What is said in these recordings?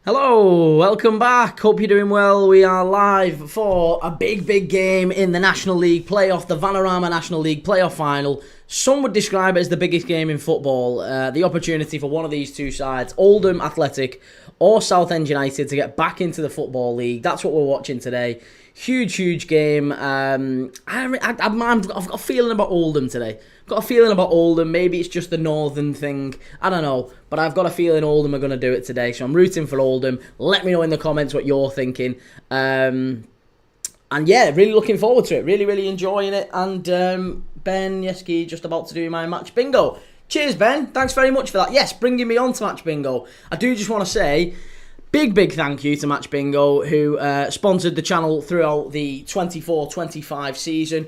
Hello, welcome back. Hope you're doing well. We are live for a big game in the National League playoff, the Vanarama National League playoff final. Some would describe it as the biggest game in football. The opportunity for one of these two sides, Oldham Athletic or Southend United, to get back into the Football League. That's what we're watching today. Huge game. I've got a feeling about Oldham today. Got a feeling about Oldham. Maybe it's just the northern thing. I don't know. But I've got a feeling Oldham are going to do it today. So I'm rooting for Oldham. Let me know in the comments what you're thinking. And yeah, really looking forward to it. Really enjoying it. And Ben Yeski just about to do my match bingo. Cheers, Ben. Thanks very much for that. Yes, bringing me on to match bingo. I do just want to say big thank you to Match Bingo, who sponsored the channel throughout the 24-25 season.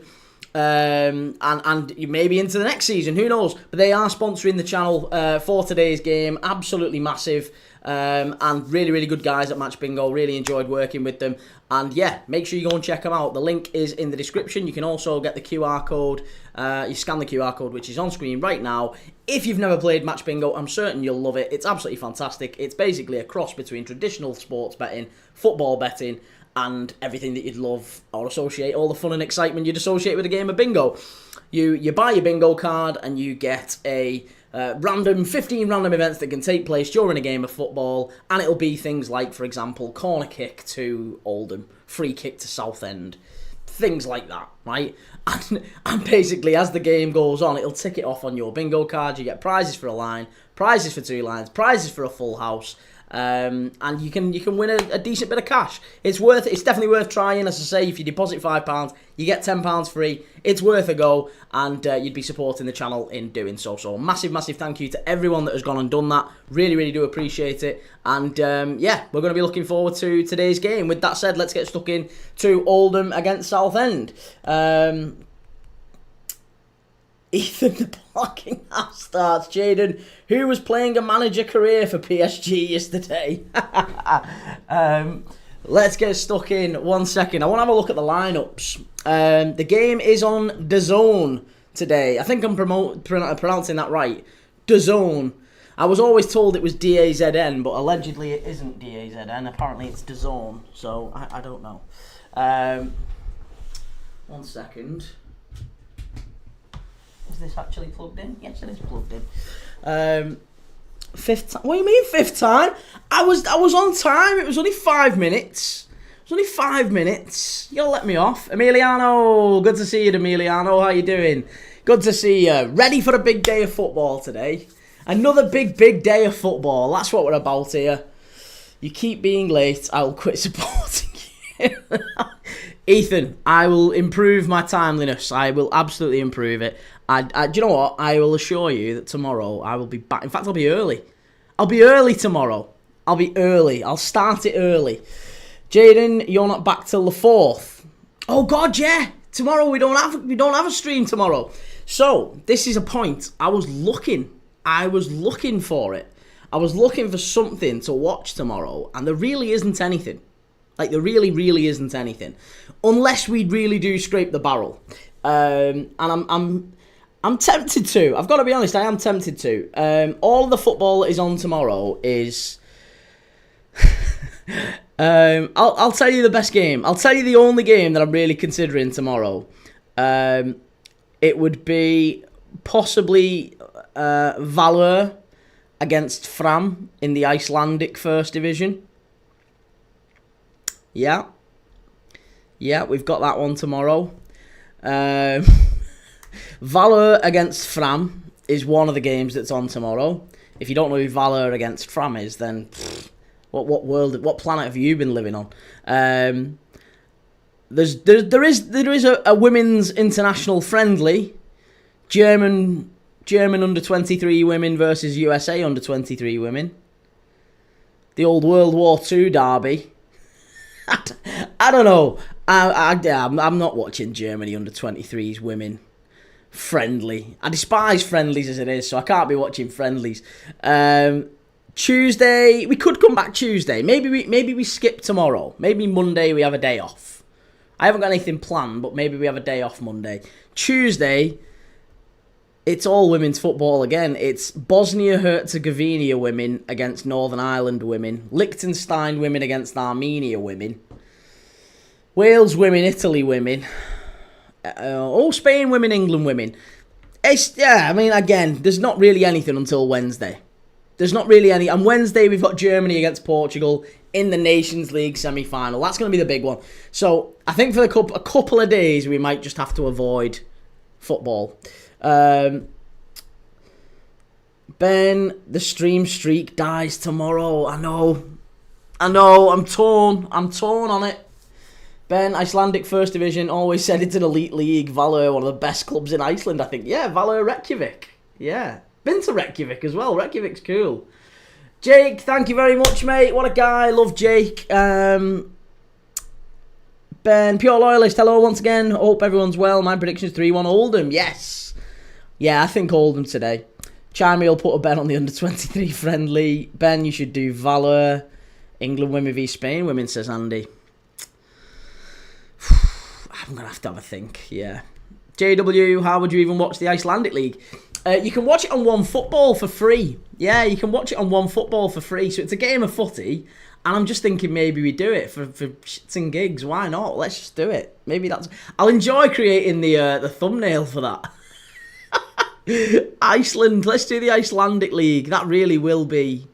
And maybe into the next season, who knows? But they are sponsoring the channel for today's game. Absolutely massive. And really good guys at Match Bingo. Really enjoyed working with them. And yeah, make sure you go and check them out. The link is in the description. You can also get the QR code. You scan the QR code, which is on screen right now. If you've never played Match Bingo, I'm certain you'll love it. It's absolutely fantastic. It's basically a cross between traditional sports betting, football betting, and everything that you'd love or associate, all the fun and excitement you'd associate with a game of bingo. You buy your bingo card and you get a 15 random events that can take place during a game of football, and it'll be things like, for example, corner kick to Oldham, free kick to Southend, things like that, right? And basically, as the game goes on, it'll tick it off on your bingo card. You get prizes for a line, prizes for 2 lines, prizes for a full house. And you can win a decent bit of cash. It's worth it. It's definitely worth trying. As I say, if you deposit £5, you get £10 free. It's worth a go, and you'd be supporting the channel in doing so. So massive thank you to everyone that has gone and done that. Really do appreciate it. And yeah, we're going to be looking forward to today's game. With that said, let's get stuck in to Oldham against Southend. Ethan, the blocking half starts. Jaden, who was playing a manager career for PSG yesterday. Let's get stuck in 1 second. I want to have a look at the lineups. The game is on DAZN today. I think I'm pronouncing that right. DAZN. I was always told it was DAZN, but allegedly it isn't DAZN. Apparently it's DAZN, so I don't know. 1 second. Is this actually plugged in? Yes, it is plugged in. Fifth time? What do you mean fifth time? I was on time. It was only 5 minutes. You'll let me off. Emiliano, good to see you, Emiliano. How you doing? Good to see you. Ready for a big day of football today. Another big day of football. That's what we're about here. You keep being late, I'll quit supporting you. Ethan, I will improve my timeliness. I will absolutely improve it. Do you know what? I will assure you that tomorrow I will be back. In fact, I'll be early. I'll be early tomorrow. I'll start it early. Jaden, you're not back till the 4th. Oh God, yeah. Tomorrow we don't have a stream tomorrow. So this is a point. I was looking for it. I was looking for something to watch tomorrow, and there really isn't anything. Like, there really isn't anything, unless we really do scrape the barrel. And I'm tempted to. I've got to be honest. I am tempted to. All the football that is on tomorrow is. I'll tell you the best game. I'll tell you the only game that I'm really considering tomorrow. It would be possibly Valur against Fram in the Icelandic First Division. Yeah, we've got that one tomorrow. Valur against Fram is one of the games that's on tomorrow. If you don't know who Valur against Fram is, then what planet have you been living on? There is a women's international friendly, German under 23 women versus USA under 23 women. The old World War II derby. I don't know. I'm not watching Germany under 23s women friendly. I despise friendlies as it is, so I can't be watching friendlies. Tuesday, we could come back Tuesday. Maybe we skip tomorrow. Maybe Monday we have a day off. I haven't got anything planned, but maybe we have a day off Monday. Tuesday, It's all women's football again. It's Bosnia-Herzegovina women against Northern Ireland women. Liechtenstein women against Armenia women. Wales women, Italy women. Spain women, England women. Again, there's not really anything until Wednesday. There's not really any. And Wednesday, we've got Germany against Portugal in the Nations League semi-final. That's going to be the big one. So, I think for a couple of days, we might just have to avoid football. Ben, the stream streak dies tomorrow. I know. I'm torn on it. Ben, Icelandic First Division, always said it's an elite league. Valur, one of the best clubs in Iceland, I think. Yeah, Valur Reykjavik. Yeah. Been to Reykjavik as well. Reykjavik's cool. Jake, thank you very much, mate. What a guy. Love Jake. Ben, Pure Loyalist, hello once again. Hope everyone's well. My prediction is 3-1 Oldham. Yes. Yeah, I think Oldham today. Chimey will put a bet on the under-23 friendly. Ben, you should do Valur. England women v Spain women, says Andy. I'm going to have a think, yeah. JW, how would you even watch the Icelandic League? You can watch it on OneFootball for free. Yeah, you can watch it on OneFootball for free. So it's a game of footy. And I'm just thinking maybe we do it for shits and gigs. Why not? Let's just do it. Maybe that's... I'll enjoy creating the thumbnail for that. Iceland. Let's do the Icelandic League. That really will be...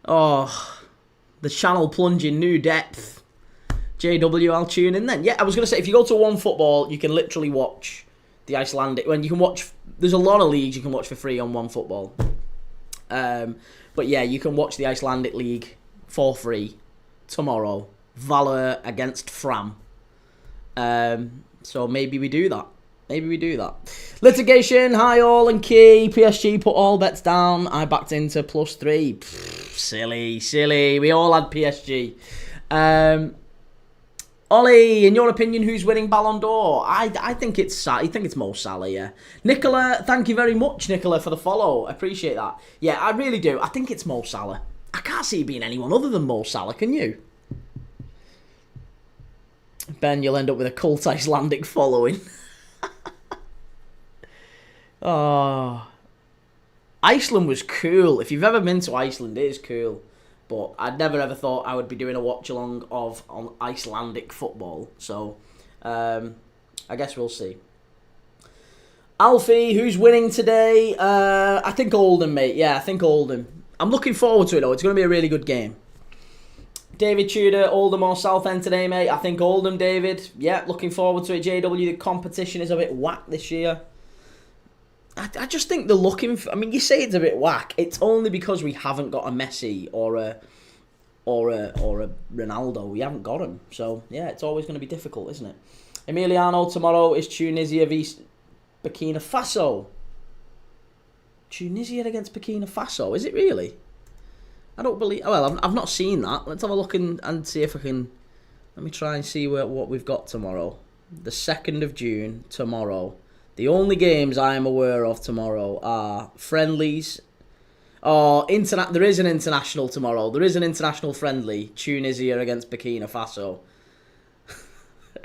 Oh, the channel plunging new depth. JW, I'll tune in then. Yeah, I was going to say, if you go to OneFootball, you can literally watch the Icelandic... When you can watch... There's a lot of leagues you can watch for free on OneFootball. But yeah, you can watch the Icelandic League for free tomorrow. Valur against Fram. So maybe we do that. Litigation, hi all and Key. PSG put all bets down. I backed into +3. Silly. We all had PSG. Ollie, in your opinion, who's winning Ballon d'Or? I think it's Mo Salah, yeah. Nicola, thank you very much, Nicola, for the follow. I appreciate that. Yeah, I really do. I think it's Mo Salah. I can't see it being anyone other than Mo Salah, can you? Ben, you'll end up with a cult Icelandic following. Oh, Iceland was cool. If you've ever been to Iceland, it is cool. But I'd never ever thought I would be doing a watch along on Icelandic football. So, I guess we'll see. Alfie, who's winning today? I think Oldham, mate. Yeah, I think Oldham. I'm looking forward to it, though. It's going to be a really good game. David Tudor, Oldham or Southend today, mate? I think Oldham, David. Yeah, looking forward to it. JW, the competition is a bit whack this year. I just think they're looking for... I mean, you say it's a bit whack. It's only because we haven't got a Messi or a Ronaldo. We haven't got him. So, yeah, it's always going to be difficult, isn't it? Emiliano, tomorrow is Tunisia v Burkina Faso. Tunisia against Burkina Faso. Is it really? I don't believe... Well, I've not seen that. Let's have a look and see if I can... Let me try and see what we've got tomorrow. The 2nd of June, tomorrow. The only games I am aware of tomorrow are friendlies. Oh, there is an international tomorrow. There is an international friendly. Tunisia against Burkina Faso.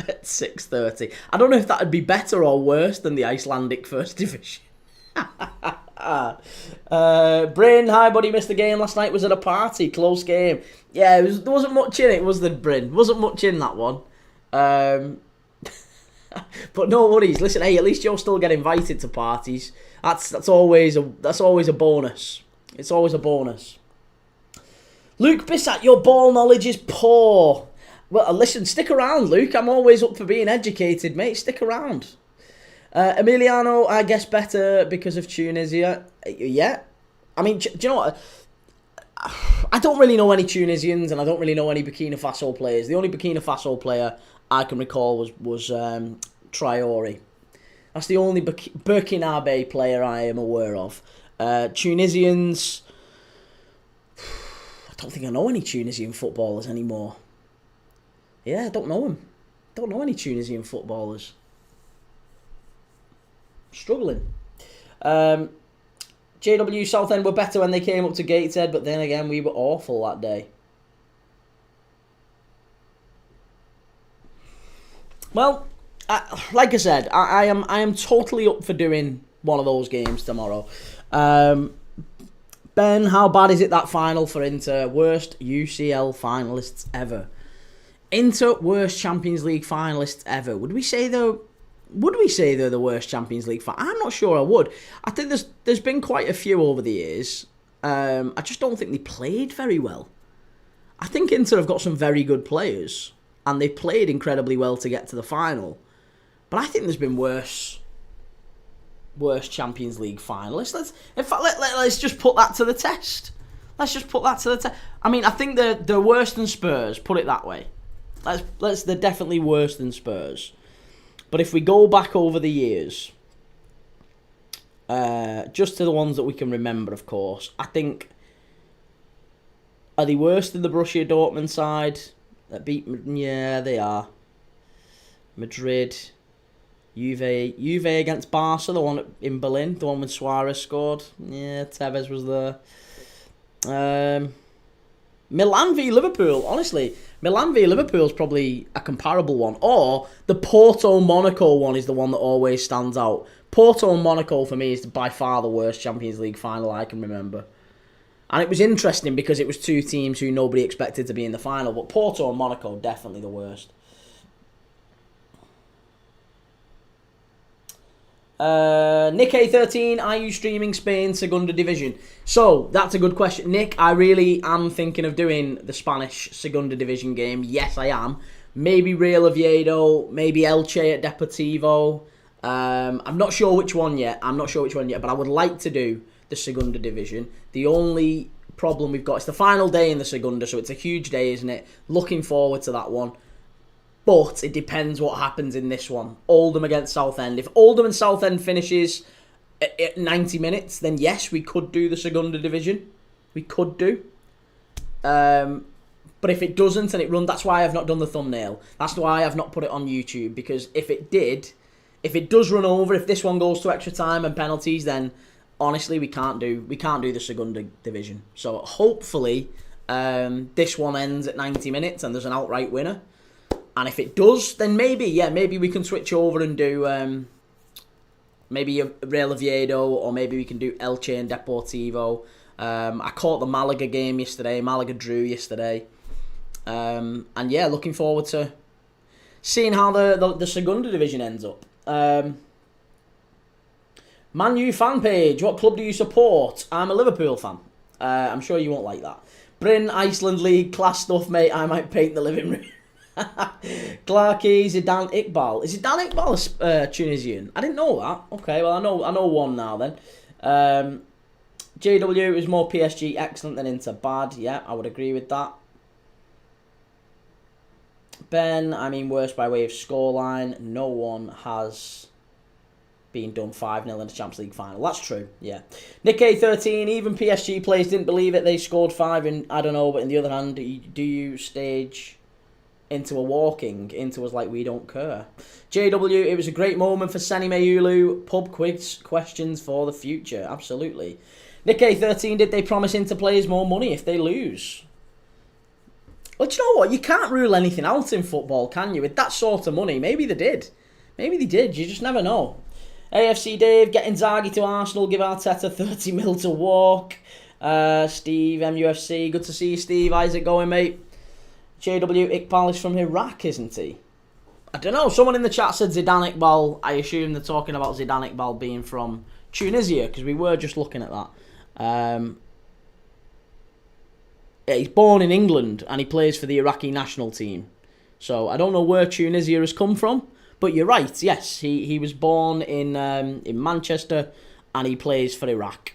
At 6:30. I don't know if that would be better or worse than the Icelandic First Division. Bryn, hi buddy, missed the game last night. Was at a party, close game. Yeah, there wasn't much in it, was there, Bryn? Wasn't much in that one. But no worries. Listen, hey, at least you'll still get invited to parties. That's always a bonus. It's always a bonus. Luke Bissat, your ball knowledge is poor. Well, listen, stick around, Luke. I'm always up for being educated, mate. Stick around. Emiliano, I guess better because of Tunisia. Yeah. I mean, do you know what? I don't really know any Tunisians and I don't really know any Burkina Faso players. The only Burkina Faso player I can recall was Traore. That's the only Burkinabe player I am aware of. Tunisians... I don't think I know any Tunisian footballers anymore. Yeah, I don't know them. Don't know any Tunisian footballers. Struggling. JW Southend were better when they came up to Gateshead, but then again, we were awful that day. Well, like I said, I am totally up for doing one of those games tomorrow. Ben, how bad is it, that final for Inter? Worst UCL finalists ever. Inter, worst Champions League finalists ever. Would we say they're the worst Champions League I'm not sure I would. I think there's been quite a few over the years. I just don't think they played very well. I think Inter have got some very good players, and they played incredibly well to get to the final. But I think there's been worse Champions League finalists. Let's just put that to the test. Let's just put that to the test. I mean, I think they're worse than Spurs. Put it that way. They're definitely worse than Spurs. But if we go back over the years, just to the ones that we can remember, of course, I think, are they worse than the Borussia Dortmund side that beat? Yeah, they are. Madrid, Juve against Barca, the one in Berlin, the one when Suarez scored. Yeah, Tevez was there. Milan v Liverpool, honestly, Milan v Liverpool is probably a comparable one. Or the Porto-Monaco one is the one that always stands out. Porto-Monaco for me is by far the worst Champions League final I can remember. And it was interesting because it was two teams who nobody expected to be in the final. But Porto and Monaco, definitely the worst. Nick A13, are you streaming Spain Segunda Division? So, that's a good question. Nick, I really am thinking of doing the Spanish Segunda Division game. Yes, I am. Maybe Real Oviedo, maybe Elche at Deportivo. I'm not sure which one yet. But I would like to do the Segunda Division. The only problem we've got is the final day in the Segunda, so it's a huge day, isn't it? Looking forward to that one. But it depends what happens in this one. Oldham against Southend. If Oldham and Southend finishes at 90 minutes, then yes, we could do the Segunda Division. We could do. But if it doesn't and it runs, that's why I've not done the thumbnail. That's why I've not put it on YouTube. Because if it does run over, if this one goes to extra time and penalties, then honestly, we can't do the Segunda Division. So hopefully, this one ends at 90 minutes and there's an outright winner. And if it does, then maybe we can switch over and do maybe a Real Oviedo, or maybe we can do Elche and Deportivo. I caught the Malaga game yesterday. Malaga drew yesterday. And yeah, looking forward to seeing how the Segunda Division ends up. Man U fan page, what club do you support? I'm a Liverpool fan. I'm sure you won't like that. Bryn, Iceland League, class stuff, mate. I might paint the living room. Clarkey, Zidane Iqbal. Is Zidane Iqbal Tunisian? I didn't know that. Okay, well, I know one now then. JW is more PSG excellent than Inter bad. Yeah, I would agree with that. Ben, I mean worse by way of scoreline. No one has been done 5-0 in the Champions League final. That's true, yeah. Nick A13, even PSG players didn't believe it. They scored 5 in, I don't know, but in the other hand, do you stage into a walking? Into us like we don't care. JW, it was a great moment for Seni Mayulu. Pub quiz questions for the future. Absolutely. Nick A13, did they promise Inter players more money if they lose? Well, do you know what? You can't rule anything out in football, can you? With that sort of money, maybe they did. Maybe they did. You just never know. AFC Dave, get Inzaghi to Arsenal, give Arteta 30 mil to walk. Steve, MUFC, good to see you, Steve. How's it going, mate? JW, Iqbal is from Iraq, isn't he? I don't know. Someone in the chat said Zidane Iqbal. I assume they're talking about Zidane Iqbal being from Tunisia, because we were just looking at that. Yeah, he's born in England, and he plays for the Iraqi national team. So I don't know where Tunisia has come from, but you're right. Yes, he was born in Manchester, and he plays for Iraq.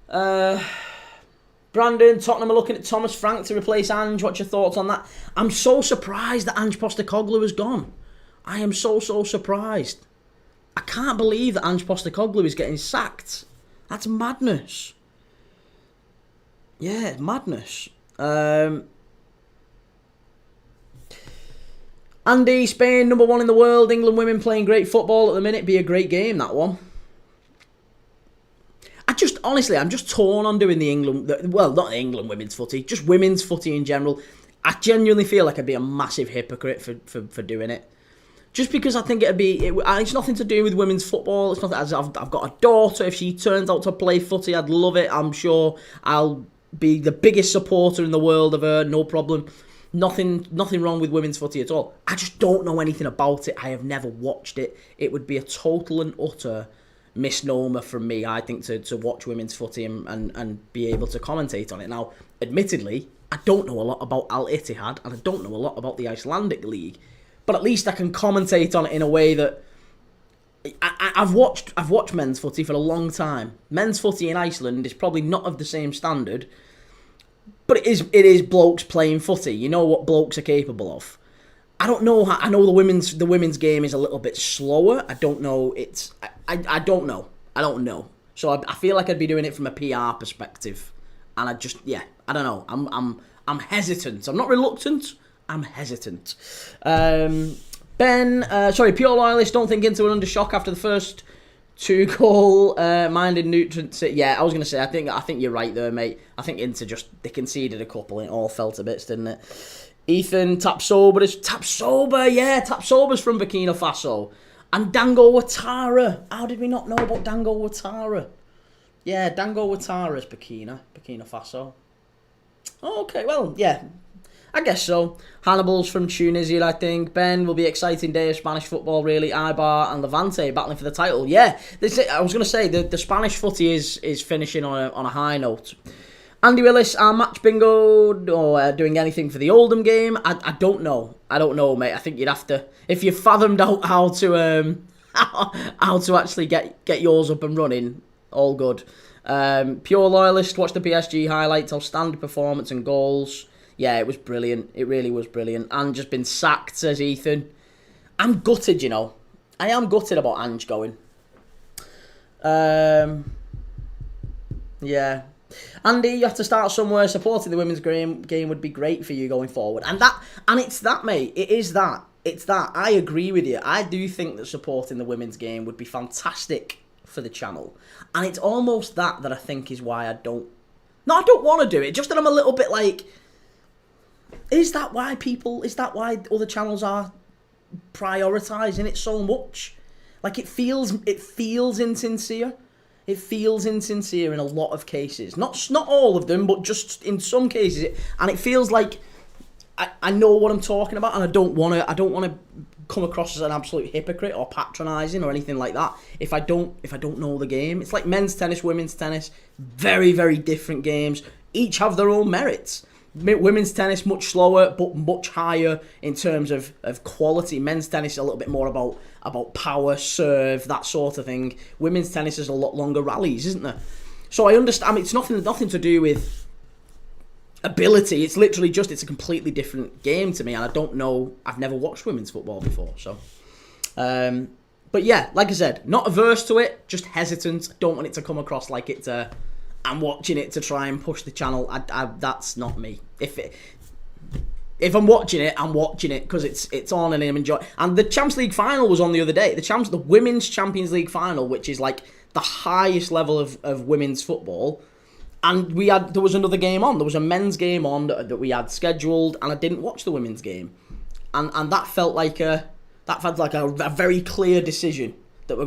Brandon, Tottenham are looking at Thomas Frank to replace Ange. What's your thoughts on that? I'm so surprised that Ange Postecoglou has gone. I am so surprised. I can't believe that Ange Postecoglou is getting sacked. That's madness. Yeah, it's madness. Andy, Spain, number 1 in the world. England women playing great football at the minute. Be a great game, that one. Honestly, I'm just torn on doing the England, well, not the England women's footy, just women's footy in general. I genuinely feel like I'd be a massive hypocrite for doing it. Just because I think it's nothing to do with women's football. It's nothing. I've got a daughter. If she turns out to play footy, I'd love it. I'm sure I'll be the biggest supporter in the world of her. No problem. Nothing wrong with women's footy at all. I just don't know anything about it. I have never watched it. It would be a total and utter misnomer from me, I think, to watch women's footy and be able to commentate on it. Now, admittedly, I don't know a lot about Al Ittihad and I don't know a lot about the Icelandic League. But at least I can commentate on it in a way that I've watched men's footy for a long time. Men's footy in Iceland is probably not of the same standard, but it is blokes playing footy. You know what blokes are capable of. I don't know. I know the women's game is a little bit slower. I don't know. I don't know. I don't know. So I feel like I'd be doing it from a PR perspective, and I don't know. I'm hesitant. I'm not reluctant. I'm hesitant. Ben, pure loyalist, don't think Inter were under shock after the first 2 goal minded nutrients. Yeah, I was going to say, I think you're right there, mate. I think Inter they conceded a couple and it all fell to bits, didn't it? Ethan, Tapsober's from Burkina Faso. And Dango Ouattara. How did we not know about Dango Ouattara? Yeah, Dango Ouattara is Burkina Faso. Okay, well, yeah. I guess so. Hannibal's from Tunisia, I think. Ben, will be an exciting day of Spanish football, really. Eibar and Levante battling for the title. Yeah, I was going to say, the Spanish footy is finishing on a high note. Andy Willis, our match bingo, or doing anything for the Oldham game? I don't know. I don't know, mate. I think you'd have to, if you fathomed out how to actually get yours up and running, all good. Pure loyalist, watch the PSG highlights, outstanding performance and goals. Yeah, it was brilliant. It really was brilliant. And just been sacked, says Ethan. I'm gutted, you know. I am gutted about Ange going. Yeah. Andy, you have to start somewhere. Supporting the women's game would be great for you going forward. And it's that, mate. It is that. It's that. I agree with you. I do think that supporting the women's game would be fantastic for the channel. And it's almost that I think is why I don't want to do it. Just that I'm a little bit like, is that why other channels are prioritising it so much? Like, it feels insincere. It feels insincere in a lot of cases. Not all of them, but just in some cases. And it feels like I know what I'm talking about, and I don't want to come across as an absolute hypocrite or patronising or anything like that. If I don't know the game, it's like men's tennis, women's tennis, very, very different games. Each have their own merits. Women's tennis much slower, but much higher in terms of quality. Men's tennis is a little bit more about power, serve, that sort of thing. Women's tennis is a lot longer rallies, isn't there? So I understand. I mean, it's nothing to do with ability. It's literally just, it's a completely different game to me, and I don't know. I've never watched women's football before, so. But yeah, like I said, not averse to it, just hesitant. Don't want it to come across like it's I'm watching it to try and push the channel. That's not me. If I'm watching it, I'm watching it because it's on and I'm enjoying. And the Champions League final was on the other day. The Women's Champions League final, which is like the highest level of women's football. And there was another game on. There was a men's game on that we had scheduled, and I didn't watch the women's game. And that felt like a very clear decision that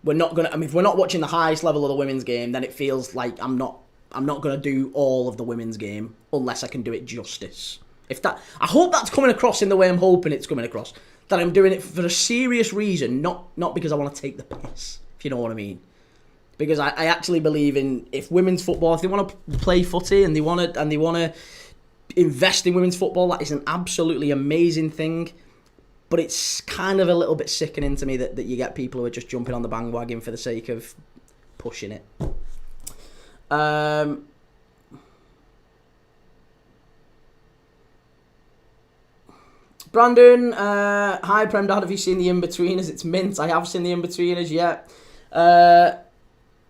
we're not gonna. I mean, if we're not watching the highest level of the women's game, then it feels like I'm not gonna do all of the women's game unless I can do it justice. I hope that's coming across in the way I'm hoping it's coming across. That I'm doing it for a serious reason, not because I want to take the piss. If you know what I mean. Because I actually believe if women's football, if they want to play footy and they want to invest in women's football, that is an absolutely amazing thing. But it's kind of a little bit sickening to me that you get people who are just jumping on the bandwagon for the sake of pushing it. Brandon, hi Premdad, have you seen the In-Betweeners? It's mint. I have seen the In-Betweeners, yeah.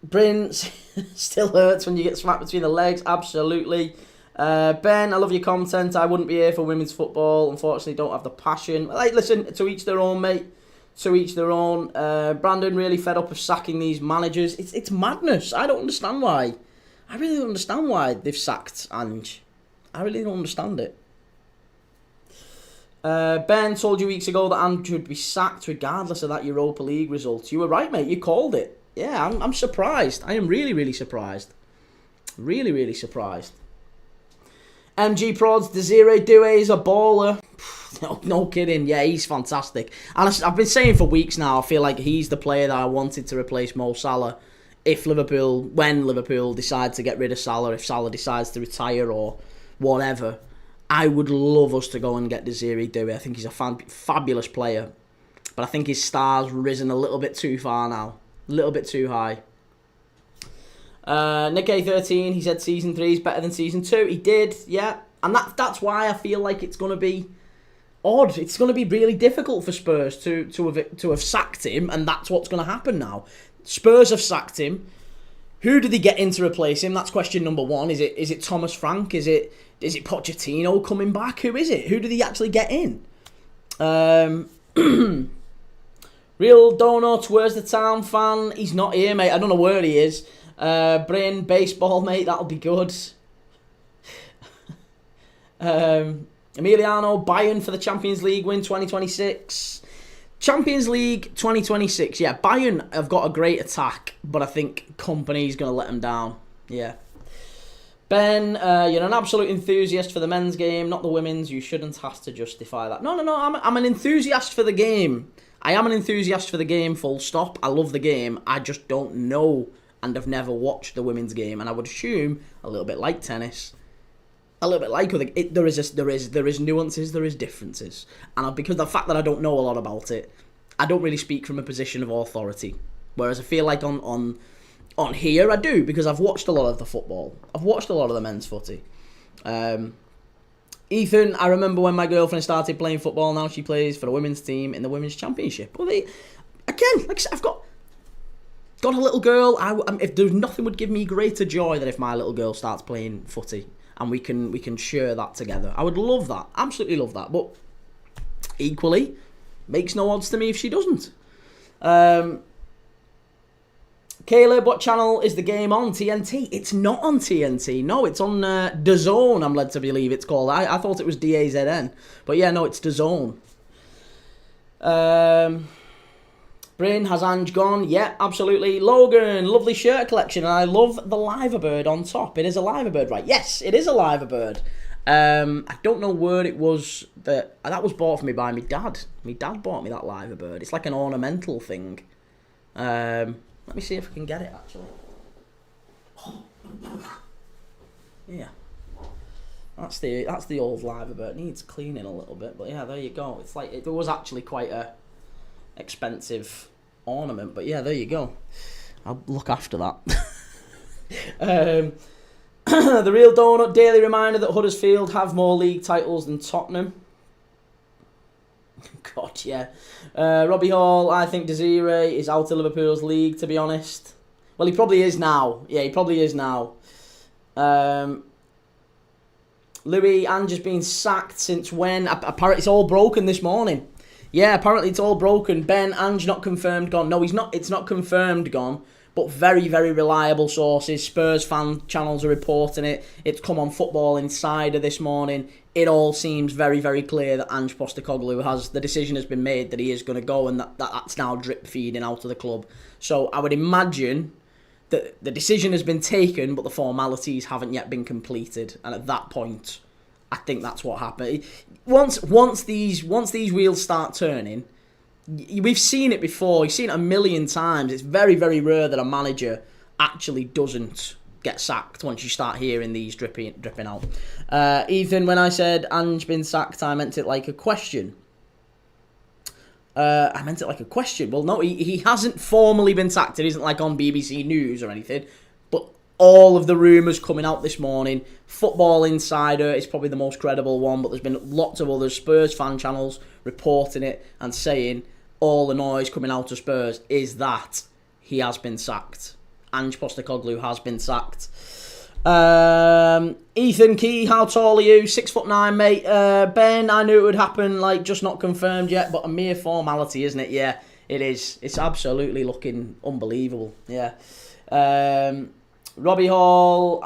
Bryn, still hurts when you get smacked between the legs, absolutely. Ben, I love your content. I wouldn't be here for women's football. Unfortunately, don't have the passion. Like, listen, to each their own, mate. To each their own. Brandon, really fed up of sacking these managers. It's madness. I don't understand why. I really don't understand why they've sacked Ange. I really don't understand it. Ben told you weeks ago that Andrew would be sacked regardless of that Europa League result. You were right, mate. You called it. Yeah, I'm surprised. I am really, really surprised. Really, really surprised. MG Prods, Desiree Doué is a baller. No kidding. Yeah, he's fantastic. And I've been saying for weeks now, I feel like he's the player that I wanted to replace Mo Salah when Liverpool decide to get rid of Salah, if Salah decides to retire or whatever. I would love us to go and get Desiree Doué. I think he's a fabulous player. But I think his star's risen a little bit too far now. A little bit too high. Nick A13, he said Season 3 is better than Season 2. He did, yeah. And that's why I feel like it's going to be odd. It's going to be really difficult for Spurs to have sacked him, and that's what's going to happen now. Spurs have sacked him. Who did they get in to replace him? That's question number one. Is it Thomas Frank? Is it Pochettino coming back? Who is it? Who did he actually get in? Real Donuts, where's the town fan? He's not here, mate. I don't know where he is. Bryn, baseball, mate. That'll be good. Emiliano, Bayern for the Champions League win 2026. Champions League 2026. Yeah, Bayern have got a great attack, but I think Kompany's going to let them down. Yeah. Ben, you're an absolute enthusiast for the men's game, not the women's. You shouldn't have to justify that. No. I'm an enthusiast for the game. I am an enthusiast for the game, full stop. I love the game. I just don't know and have never watched the women's game. And I would assume, a little bit like tennis, a little bit like other, there is nuances, there is differences. And because of the fact that I don't know a lot about it, I don't really speak from a position of authority. Whereas I feel like on here I do, because I've watched a lot of the football. I've watched a lot of the men's footy. Ethan, I remember when my girlfriend started playing football. Now she plays for the women's team in the women's championship. Well, like I said, I've got a little girl. If there's nothing would give me greater joy than if my little girl starts playing footy and we can share that together. I would love that, absolutely love that. But equally, makes no odds to me if she doesn't. Caleb, what channel is the game on? TNT? It's not on TNT. No, it's on DAZN, I'm led to believe it's called. I thought it was DAZN. But yeah, no, it's DAZN. Bryn, has Ange gone? Yeah, absolutely. Logan, lovely shirt collection. And I love the Liverbird on top. It is a Liverbird, right? Yes, it is a Liverbird. I don't know where it was. That was bought for me by my dad. My dad bought me that Liverbird. It's like an ornamental thing. Let me see if I can get it, actually. Yeah. That's the old Liverbird. It needs cleaning a little bit, but yeah, there you go. It's like, it was actually quite a expensive ornament, but yeah, there you go. I'll look after that. The Real Donut, daily reminder that Huddersfield have more league titles than Tottenham. God, yeah. Robbie Hall, I think Desiree is out of Liverpool's league, to be honest. Well, he probably is now. Yeah, he probably is now. Louis, Ange has been sacked since when? Apparently, it's all broken this morning. Yeah, apparently it's all broken. Ben, Ange not confirmed gone. No, he's not. It's not confirmed gone. But very, very reliable sources. Spurs fan channels are reporting it. It's come on Football Insider this morning. It all seems very, very clear that Ange Postecoglou the decision has been made that he is going to go, and that's now drip feeding out of the club. So I would imagine that the decision has been taken, but the formalities haven't yet been completed. And at that point, I think that's what happened. Once these wheels start turning, we've seen it before. You've seen it a million times. It's very, very rare that a manager actually doesn't get sacked once you start hearing these dripping out. Ethan, when I said Ange been sacked, I meant it like a question. Well, no, he hasn't formally been sacked. It isn't like on BBC News or anything. But all of the rumours coming out this morning, Football Insider is probably the most credible one, but there's been lots of other Spurs fan channels reporting it and saying all the noise coming out of Spurs is that he has been sacked. Ange Postecoglou has been sacked. Ethan Key, how tall are you? 6'9", mate. Ben, I knew it would happen, just not confirmed yet, but a mere formality, isn't it? Yeah, it is. It's absolutely looking unbelievable. Yeah. Robbie Hall,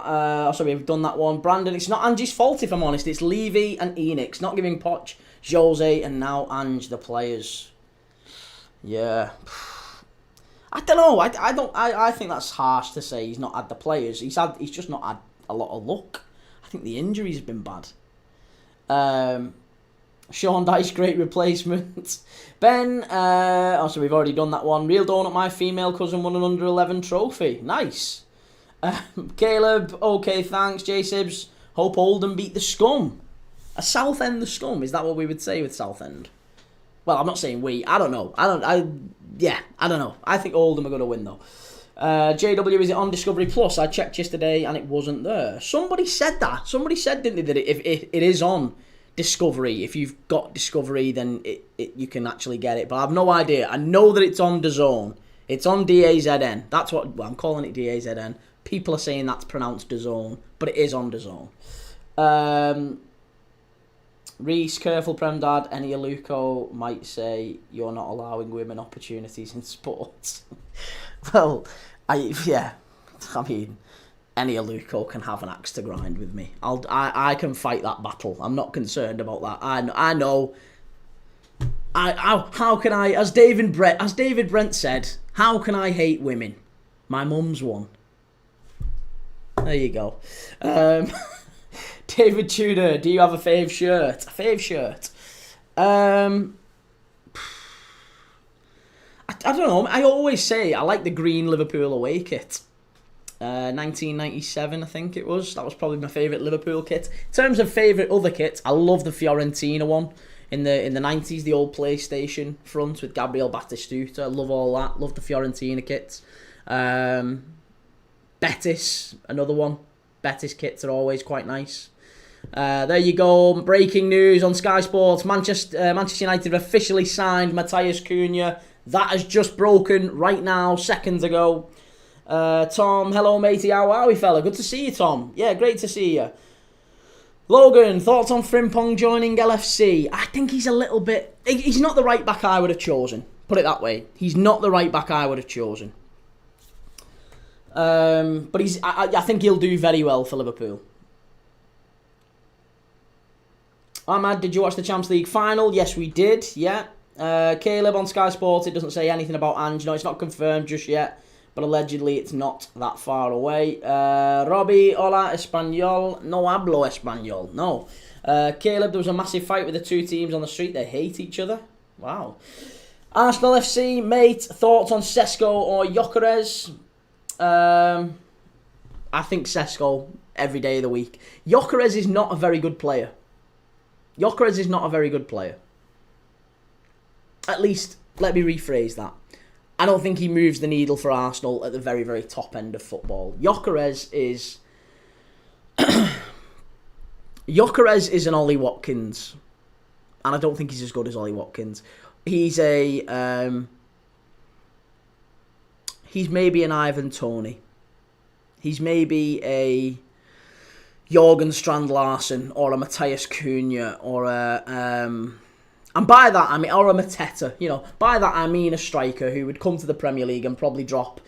sorry, we've done that one. Brandon, it's not Angie's fault if I'm honest. It's Levy and Enix not giving Poch Jose and now Ange, the players. Yeah. I don't know. I think that's harsh to say he's not had the players. He's just not had a lot of luck. I think the injuries have been bad. Sean Dyche, great replacement. Ben, so we've already done that one. Real donut, my female cousin won an under-11 trophy. Nice. Caleb, okay, thanks. J Sibs, hope Oldham beat the scum. A Southend the scum, is that what we would say with Southend? Well, I'm not saying we. I don't know. I don't know. I think Oldham are going to win, though. JW, is it on Discovery Plus? I checked yesterday and it wasn't there. Somebody said that. Somebody said, didn't they, that it is on Discovery. If you've got Discovery, then you can actually get it. But I have no idea. I know that it's on DAZN. It's on DAZN. That's what... Well, I'm calling it DAZN. People are saying that's pronounced DAZN, but it is on DAZN. Reese, careful, Prem Dad. Enialuko might say you're not allowing women opportunities in sports. Well, I mean, Enialuko can have an axe to grind with me. I can fight that battle. I'm not concerned about that. I know. How can I? As David Brent said, how can I hate women? My mum's one. There you go. David Tudor, do you have a fave shirt? A fave shirt? I don't know. I always say I like the green Liverpool away kit. 1997, I think it was. That was probably my favourite Liverpool kit. In terms of favourite other kits, I love the Fiorentina one in the 90s, the old PlayStation front with Gabriel Batistuta. I love all that. Love the Fiorentina kits. Betis, another one. Betis kits are always quite nice. There you go. Breaking news on Sky Sports. Manchester United have officially signed Matthias Cunha. That has just broken right now, seconds ago. Tom, hello matey, how are we, fella? Good to see you, Tom. Yeah, great to see you. Logan, thoughts on Frimpong joining LFC? I think he's a little bit... He's not the right back I would have chosen. Put it that way. He's not the right back I would have chosen. But I think he'll do very well for Liverpool. Ahmad, did you watch the Champions League final? Yes, we did, yeah. Caleb on Sky Sports, it doesn't say anything about Ange. No, it's not confirmed just yet, but allegedly it's not that far away. Robbie, hola, español. No hablo español. No. Caleb, there was a massive fight with the two teams on the street. They hate each other. Wow. Arsenal FC, mate, thoughts on Sesko or Gyökeres? I think Sesko every day of the week. Gyökeres is not a very good player. Gyökeres is not a very good player. At least, let me rephrase that. I don't think he moves the needle for Arsenal at the very, very top end of football. Gyökeres is... Gyökeres is an Ollie Watkins. And I don't think he's as good as Ollie Watkins. He's a... he's maybe an Ivan Toney. He's maybe a Jorgen Strand Larsen or a Matthias Cunha or a... and by that I mean, or a Mateta, you know. By that I mean a striker who would come to the Premier League and probably drop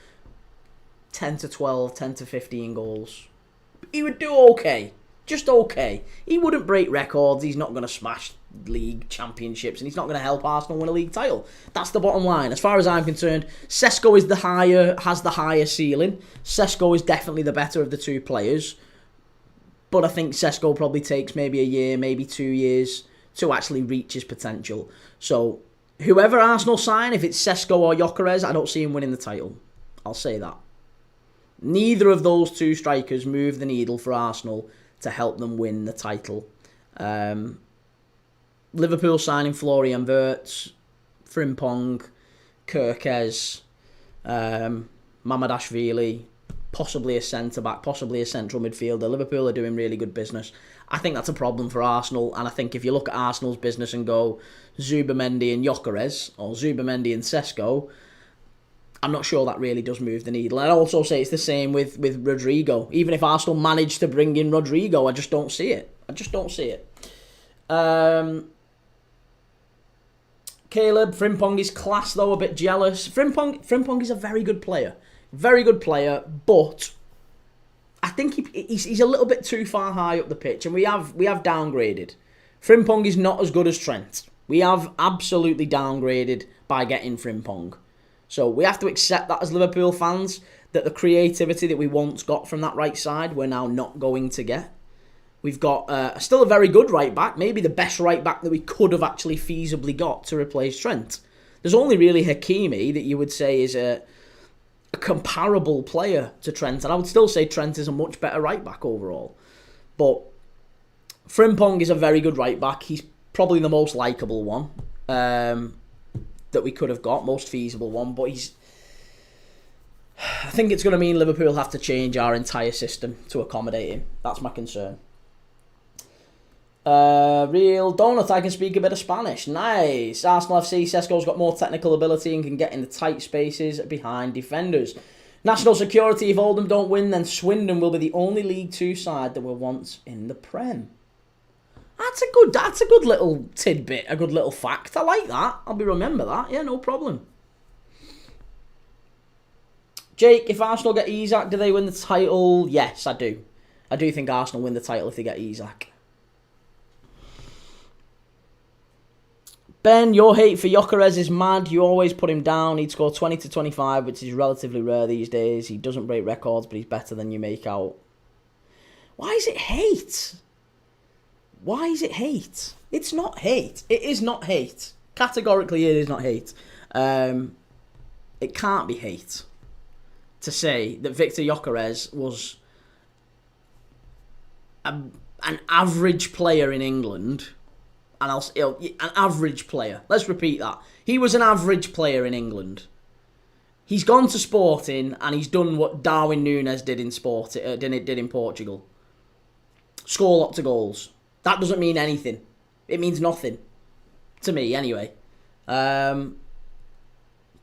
10 to 12, 10 to 15 goals. He would do okay. Just okay. He wouldn't break records. He's not going to smash League Championships, and he's not going to help Arsenal win a league title. That's the bottom line. As far as I'm concerned, Sesko has the higher ceiling. Sesko is definitely the better of the two players. But I think Sesko probably takes maybe a year, maybe 2 years to actually reach his potential. So, whoever Arsenal sign, if it's Sesko or Gyökeres, I don't see him winning the title. I'll say that. Neither of those two strikers move the needle for Arsenal to help them win the title. Liverpool signing Florian Wirtz, Frimpong, Kerkez, Mamadashvili, possibly a centre-back, possibly a central midfielder. Liverpool are doing really good business. I think that's a problem for Arsenal, and I think if you look at Arsenal's business and go Zubamendi and Gyökeres, or Zubamendi and Sesko, I'm not sure that really does move the needle. I'd also say it's the same with Rodrigo. Even if Arsenal managed to bring in Rodrigo, I just don't see it. Caleb, Frimpong is class though, a bit jealous. Frimpong is a very good player. But I think he's a little bit too far high up the pitch, and we have downgraded Frimpong is not as good as Trent. We have absolutely downgraded by getting Frimpong. So we have to accept that as Liverpool fans, that the creativity that we once got from that right side, we're now not going to get. We've got still a very good right back, maybe the best right back that we could have actually feasibly got to replace Trent. There's only really Hakimi that you would say is a comparable player to Trent, and I would still say Trent is a much better right back overall. But Frimpong is a very good right back. He's probably the most likeable one that we could have got, most feasible one, but I think it's going to mean Liverpool have to change our entire system to accommodate him. That's my concern. Real Donut, I can speak a bit of Spanish. Nice. Arsenal FC, Sesko's got more technical ability and can get in the tight spaces behind defenders. National security, if Oldham don't win, then Swindon will be the only League 2 side that were once in the Prem. That's a good little tidbit, a good little fact. I like that. I'll be remember that. Yeah, no problem. Jake, if Arsenal get Isak, do they win the title? Yes, I do. I do think Arsenal win the title if they get Isak. Ben, your hate for Gyökeres is mad. You always put him down. He'd score 20 to 25, which is relatively rare these days. He doesn't break records, but he's better than you make out. Why is it hate? Why is it hate? It's not hate. It is not hate. Categorically, it is not hate. It can't be hate to say that Victor Gyökeres was an average player in England. And an average player. Let's repeat that. He was an average player in England. He's gone to Sporting and he's done what Darwin Núñez did in Portugal. Score lots of goals. That doesn't mean anything. It means nothing to me, anyway. But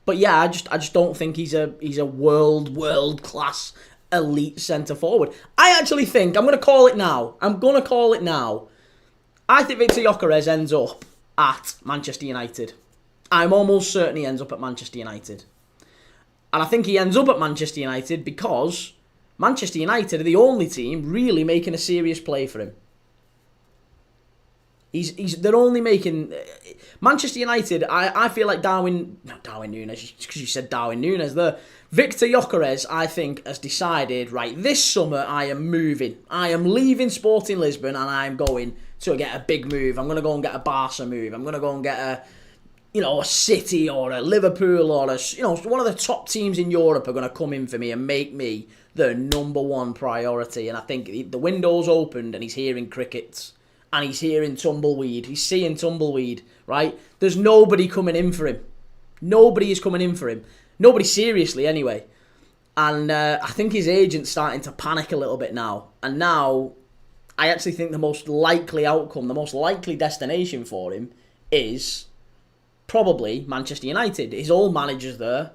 yeah, I just don't think he's a world class elite centre forward. I actually think I'm going to call it now. I think Victor Gyökeres ends up at Manchester United. I'm almost certain he ends up at Manchester United. And I think he ends up at Manchester United because Manchester United are the only team really making a serious play for him. They're only making... Manchester United, I feel like not Darwin Núñez, because you said Darwin Núñez there. Victor Gyökeres, I think, has decided, right, this summer I am moving. I am leaving Sporting Lisbon and I'm going to get a big move. I'm going to go and get a Barca move. I'm going to go and get a City or a Liverpool or one of the top teams in Europe are going to come in for me and make me the number one priority. And I think the window's opened and he's hearing crickets and he's hearing tumbleweed. He's seeing tumbleweed, right? There's nobody coming in for him. Nobody is coming in for him. Nobody seriously, anyway. And I think his agent's starting to panic a little bit now. And now, I actually think the most likely outcome, the most likely destination for him is probably Manchester United. His old manager's there.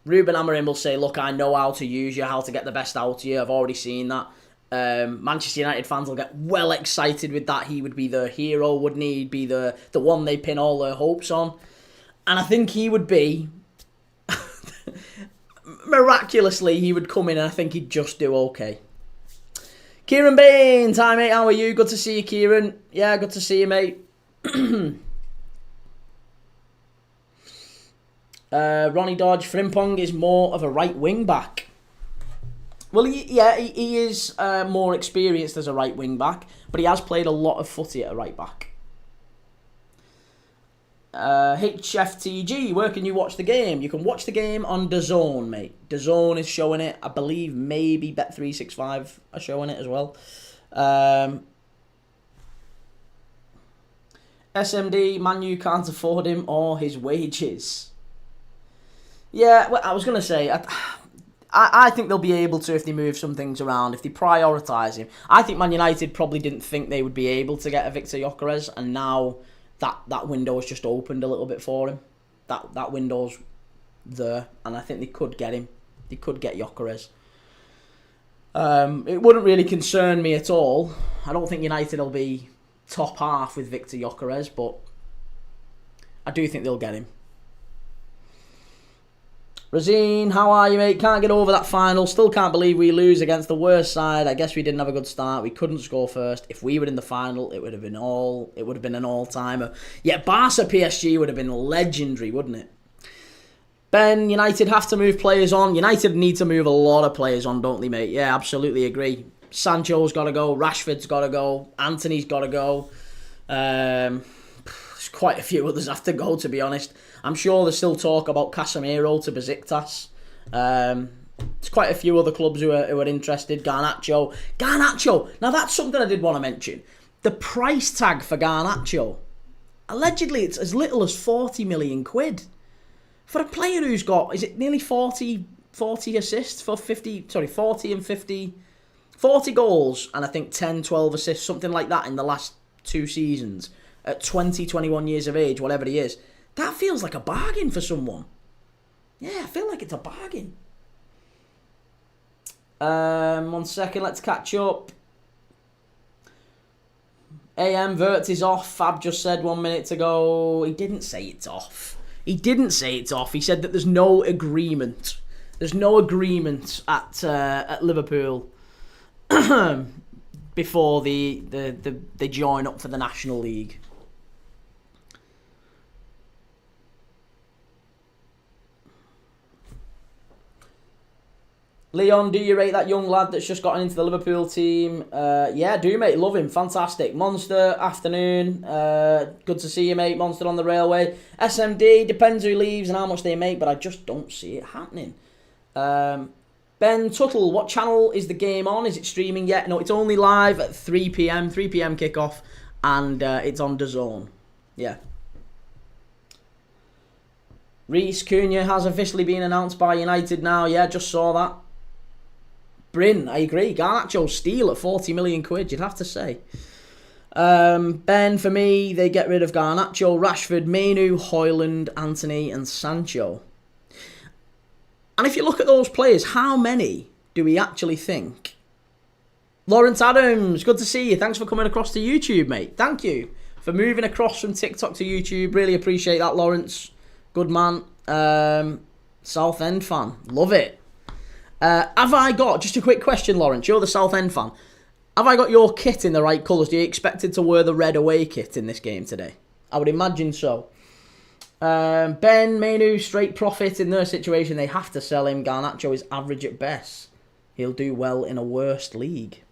Ruben Amorim will say, look, I know how to use you, how to get the best out of you. I've already seen that. Manchester United fans will get well excited with that. He would be their hero, wouldn't he? He'd be the one they pin all their hopes on. And I think he would be... miraculously, he would come in and I think he'd just do okay. Kieran Baines, hi mate, how are you? Good to see you, Kieran. Yeah, good to see you, mate. Ronnie Dodge, Frimpong is more of a right wing back. Well, he is more experienced as a right wing back, but he has played a lot of footy at a right back. HFTG, where can you watch the game? You can watch the game on DAZN, mate. DAZN is showing it. I believe maybe Bet365 are showing it as well. SMD, Man U can't afford him or his wages. Yeah, well, I was going to say, I think they'll be able to if they move some things around, if they prioritise him. I think Man United probably didn't think they would be able to get a Victor Gyökeres, and now that window has just opened a little bit for him. That window's there, and I think they could get him. They could get Gyökeres. It wouldn't really concern me at all. I don't think United will be top half with Victor Gyökeres, but I do think they'll get him. Razine, how are you, mate? Can't get over that final. Still can't believe we lose against the worst side. I guess we didn't have a good start. We couldn't score first. If we were in the final, it would have been an all-timer. Yeah, Barca PSG would have been legendary, wouldn't it? Ben, United have to move players on. United need to move a lot of players on, don't they, mate? Yeah, absolutely agree. Sancho's got to go. Rashford's got to go. Anthony's got to go. There's quite a few others have to go, to be honest. I'm sure there's still talk about Casemiro to Besiktas. There's quite a few other clubs who are interested. Garnacho. Now, that's something I did want to mention. The price tag for Garnacho. Allegedly, it's as little as 40 million quid. For a player who's got, is it nearly 40 assists for 40 and 50... 40 goals and I think 10, 12 assists, something like that in the last 2 seasons. At 20, 21 years of age, whatever he is. That feels like a bargain for someone. Yeah, I feel like it's a bargain. 1 second, let's catch up. AM Vert is off. Fab just said 1 minute ago. He didn't say it's off. He said that there's no agreement. There's no agreement at Liverpool before they join up for the National League. Leon, do you rate that young lad that's just gotten into the Liverpool team? Yeah, do, mate. Love him. Fantastic. Monster, afternoon. Good to see you, mate. Monster on the railway. SMD, depends who leaves and how much they make, but I just don't see it happening. Ben Tuttle, what channel is the game on? Is it streaming yet? No, it's only live at 3 p.m. 3 p.m. kickoff, and it's on DAZN. Yeah. Reece Cunha has officially been announced by United now. Yeah, just saw that. Bryn, I agree. Garnacho steal at 40 million quid, you'd have to say. Ben, for me, they get rid of Garnacho, Rashford, Mainu, Højlund, Anthony and Sancho. And if you look at those players, how many do we actually think? Lawrence Adams, good to see you. Thanks for coming across to YouTube, mate. Thank you for moving across from TikTok to YouTube. Really appreciate that, Lawrence. Good man. Southend fan. Love it. Have I got, just a quick question, Lawrence, you're the Southend fan. Have I got your kit in the right colours? Do you expect to wear the red away kit in this game today? I would imagine so. Ben, Mainu, straight profit in their situation. They have to sell him. Garnacho is average at best. He'll do well in a worst league.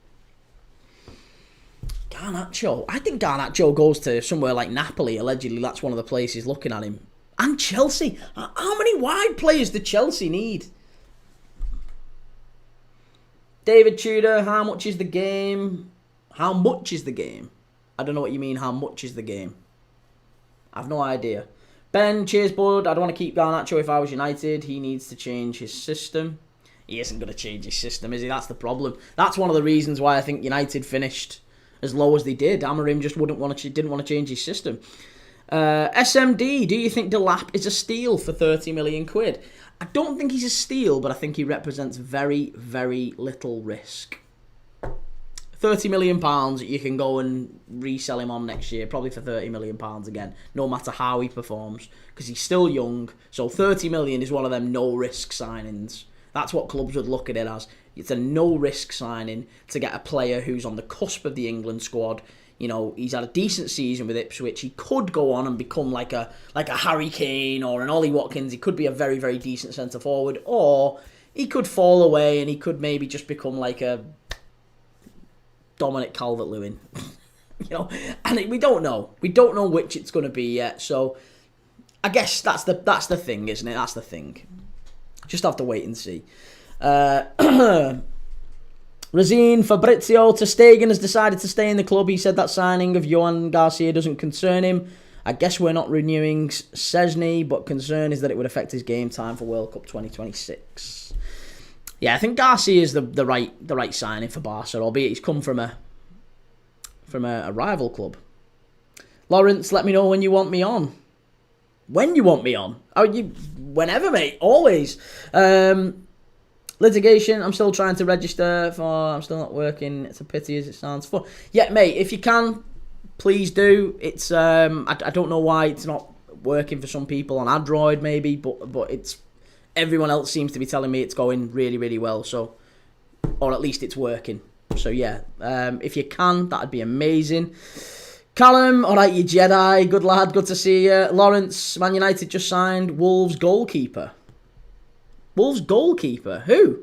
Garnacho. I think Garnacho goes to somewhere like Napoli. Allegedly, that's one of the places looking at him. And Chelsea. How many wide players do Chelsea need? David Tudor, how much is the game? How much is the game? I don't know what you mean, how much is the game? I've no idea. Ben, cheers, bud. I'd want to keep Garnacho if I was United. He needs to change his system. He isn't going to change his system, is he? That's the problem. That's one of the reasons why I think United finished as low as they did. Amorim just didn't want to change his system. SMD, do you think Delap is a steal for 30 million quid? I don't think he's a steal, but I think he represents very, very little risk. £30 million, you can go and resell him on next year, probably for £30 million again, no matter how he performs, because he's still young. So 30 million is one of them no-risk signings. That's what clubs would look at it as. It's a no-risk signing to get a player who's on the cusp of the England squad. You know, he's had a decent season with Ipswich. He could go on and become like a Harry Kane or an Ollie Watkins. He could be a very, very decent centre-forward. Or he could fall away and he could maybe just become like a Dominic Calvert-Lewin. You know, and we don't know. We don't know which it's going to be yet. So I guess that's the thing, isn't it? That's the thing. Just have to wait and see. Razine, Fabrizio ter Stegen has decided to stay in the club. He said that signing of Johan Garcia doesn't concern him. I guess we're not renewing Szczesny, but concern is that it would affect his game time for World Cup 2026. Yeah, I think Garcia is the right signing for Barca, albeit he's come from a rival club. Lawrence, let me know when you want me on. When you want me on? Whenever, mate. Always. Litigation, I'm still trying to register for. I'm still not working. It's a pity as it sounds. For yeah, mate, if you can, please do. It's I don't know why it's not working for some people on Android maybe, but it's everyone else seems to be telling me it's going really, really well. So, or at least it's working. So yeah, if you can, that'd be amazing. Callum, all right, you Jedi, good lad, good to see you. Lawrence, Man United just signed Wolves goalkeeper. Wolves goalkeeper? Who?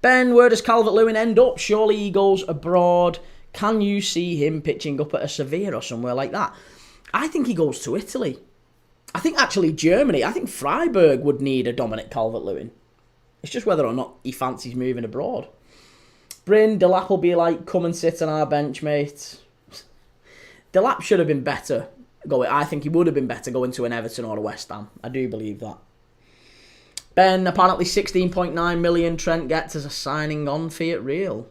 Ben, where does Calvert-Lewin end up? Surely he goes abroad. Can you see him pitching up at a Sevilla or somewhere like that? I think he goes to Italy. I think actually Germany. I think Freiburg would need a Dominic Calvert-Lewin. It's just whether or not he fancies moving abroad. Bryn, Delap will be like, come and sit on our bench, mate. Delap should have been better going. I think he would have been better going to an Everton or a West Ham. I do believe that. Ben, apparently 16.9 million Trent gets as a signing on fee at Real.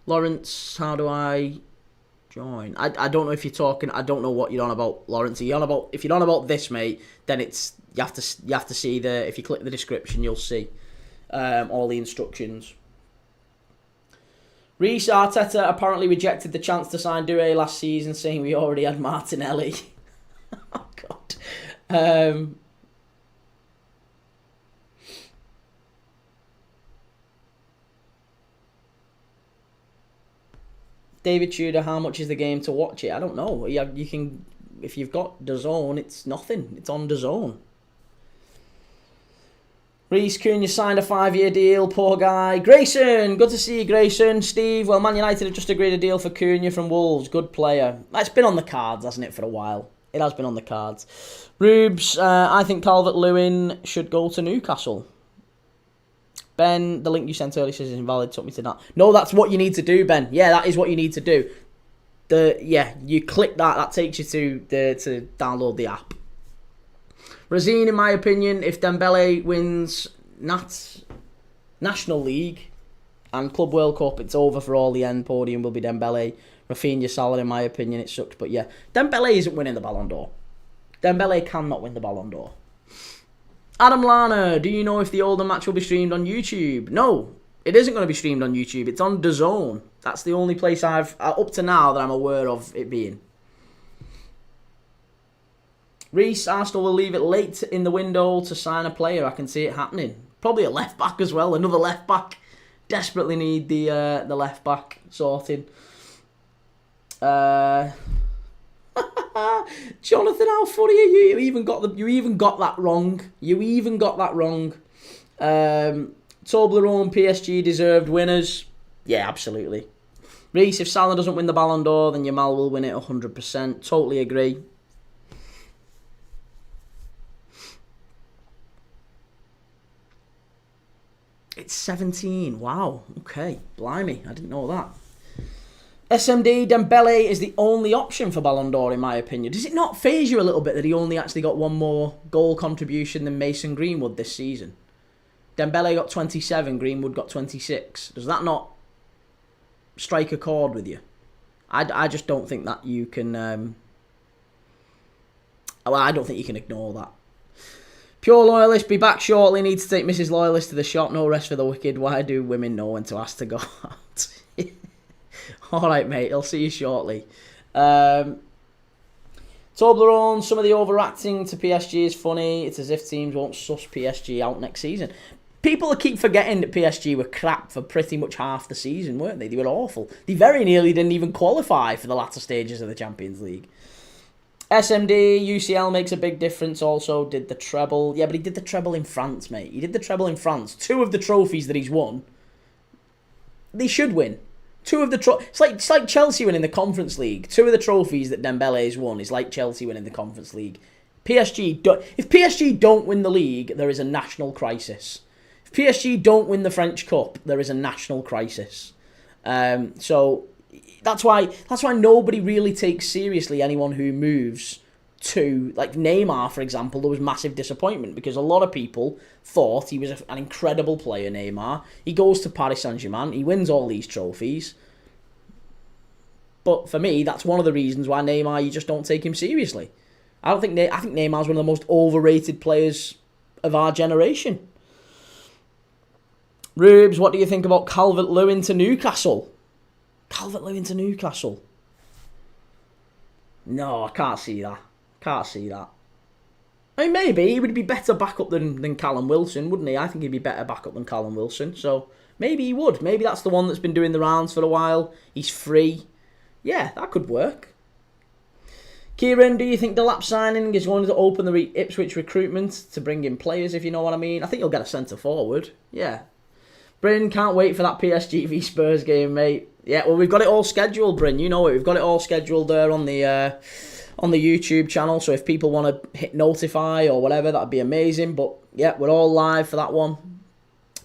Lawrence, how do I join? I don't know if you're talking. I don't know what you're on about, Lawrence. Are you on about? If you're on about this, mate, then it's you have to see the. If you click the description, you'll see all the instructions. Reece Arteta apparently rejected the chance to sign Doué last season, saying we already had Martinelli. Oh God. David Tudor, how much is the game to watch it? I don't know. You can, if you've got DAZN, it's nothing. It's on DAZN. Reece Cunha signed a 5-year deal, poor guy. Grayson, good to see you, Grayson. Steve, well, Man United have just agreed a deal for Cunha from Wolves. Good player. That's been on the cards, hasn't it, for a while? It has been on the cards. Rubes, I think Calvert-Lewin should go to Newcastle. Ben, the link you sent earlier says it's invalid. Took me to that. No, that's what you need to do, Ben. Yeah, that is what you need to do. You click that. That takes you to download the app. Razine, in my opinion, if Dembele wins National League and Club World Cup, it's over for all. The end podium will be Dembele. Rafinha, Salah, in my opinion, it sucks. But yeah, Dembele isn't winning the Ballon d'Or. Dembele cannot win the Ballon d'Or. Adam Lana, do you know if the Oldham match will be streamed on YouTube? No, it isn't going to be streamed on YouTube. It's on DAZN. That's the only place I've, up to now, that I'm aware of it being. Reece, Arsenal will leave it late in the window to sign a player. I can see it happening. Probably a left back as well. Another left back. Desperately need the left back sorted. Jonathan, how funny are you? You even got that wrong. Toblerone, PSG deserved winners. Yeah, absolutely. Reece, if Salah doesn't win the Ballon d'Or, then Yamal will win it 100%. Totally agree. It's 17. Wow. Okay. Blimey. I didn't know that. SMD, Dembele is the only option for Ballon d'Or, in my opinion. Does it not faze you a little bit that he only actually got one more goal contribution than Mason Greenwood this season? Dembele got 27, Greenwood got 26. Does that not strike a chord with you? I just don't think that you can... well, I don't think you can ignore that. Pure Loyalist, be back shortly. Need to take Mrs. Loyalist to the shop. No rest for the wicked. Why do women know when to ask to go out? Alright, mate. I'll see you shortly. Toblerone, some of the overacting to PSG is funny. It's as if teams won't suss PSG out next season. People keep forgetting that PSG were crap for pretty much half the season, weren't they? They were awful. They very nearly didn't even qualify for the latter stages of the Champions League. SMD, UCL makes a big difference also. Did the treble. Yeah, but he did the treble in France, mate. He did the treble in France. 2 of the trophies that he's won, they should win. 2 of the it's like Chelsea winning the Conference League. 2 of the trophies that Dembele has won is like Chelsea winning the Conference League. If PSG don't win the league, there is a national crisis. If PSG don't win the French Cup, there is a national crisis. So that's why nobody really takes seriously anyone who moves to, like Neymar, for example. There was massive disappointment because a lot of people thought he was an incredible player, Neymar. He goes to Paris Saint-Germain, he wins all these trophies. But for me, that's one of the reasons why Neymar, you just don't take him seriously. I think Neymar's one of the most overrated players of our generation. Rubes, what do you think about Calvert-Lewin to Newcastle? Calvert-Lewin to Newcastle? No, I can't see that. I mean, maybe he would be better backup than Callum Wilson, wouldn't he? I think he'd be better backup than Callum Wilson. So maybe he would. Maybe that's the one that's been doing the rounds for a while. He's free. Yeah, that could work. Kieran, do you think the lap signing is going to open the Ipswich recruitment to bring in players, if you know what I mean? I think you'll get a centre forward. Yeah. Bryn, can't wait for that PSG v Spurs game, mate. Yeah, well, we've got it all scheduled, Bryn. You know it. We've got it all scheduled there on the YouTube channel. So if people want to hit notify or whatever, that'd be amazing. But yeah, we're all live for that one.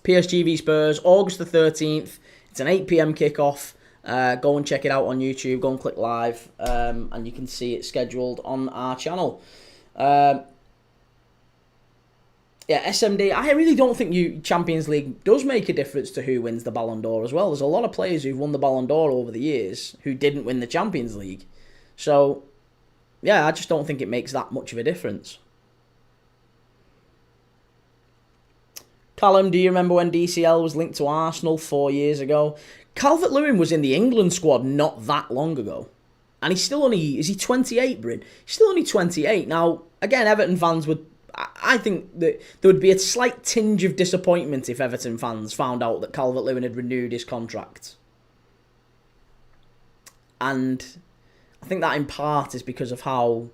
PSG v Spurs, August the 13th. It's an 8 p.m. kickoff. Go and check it out on YouTube. Go and click live, and you can see it scheduled on our channel. Yeah, SMD. I really don't think Champions League does make a difference to who wins the Ballon d'Or as well. There's a lot of players who've won the Ballon d'Or over the years who didn't win the Champions League. So, yeah, I just don't think it makes that much of a difference. Callum, do you remember when DCL was linked to Arsenal 4 years ago? Calvert-Lewin was in the England squad not that long ago. And he's still only... Is he 28, Bryn? He's still only 28. Now, again, Everton fans would... I think that there would be a slight tinge of disappointment if Everton fans found out that Calvert-Lewin had renewed his contract. And I think that in part is because of how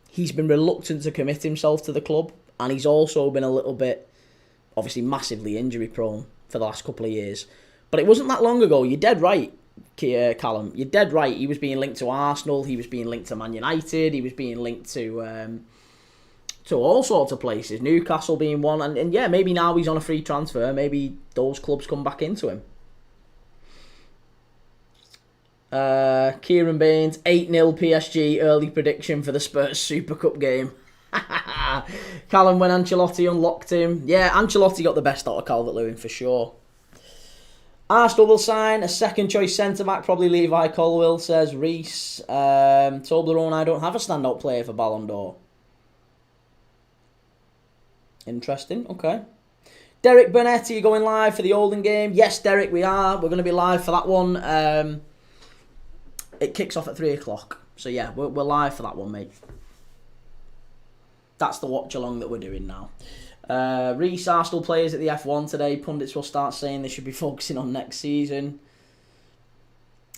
he's been reluctant to commit himself to the club. And he's also been a little bit, obviously massively injury prone for the last couple of years. But it wasn't that long ago. You're dead right, Callum. You're dead right. He was being linked to Arsenal. He was being linked to Man United. He was being linked to all sorts of places. Newcastle being one. And yeah, maybe now he's on a free transfer. Maybe those clubs come back into him. Kieran Baines, 8-0 PSG early prediction for the Spurs Super Cup game. Callum, when Ancelotti unlocked him. Yeah, Ancelotti got the best out of Calvert-Lewin for sure. Arsenal will sign a second choice centre-back, probably Levi Colwill, says Reese. Toblerone, I don't have a standout player for Ballon d'Or. Interesting, okay. Derek Burnett, are you going live for the Oldham game? Yes, Derek, we are. We're going to be live for that one. It kicks off at 3 o'clock. So yeah, we're live for that one, mate. That's the watch-along that we're doing now. Reece, Arsenal players at the F1 today. Pundits will start saying they should be focusing on next season.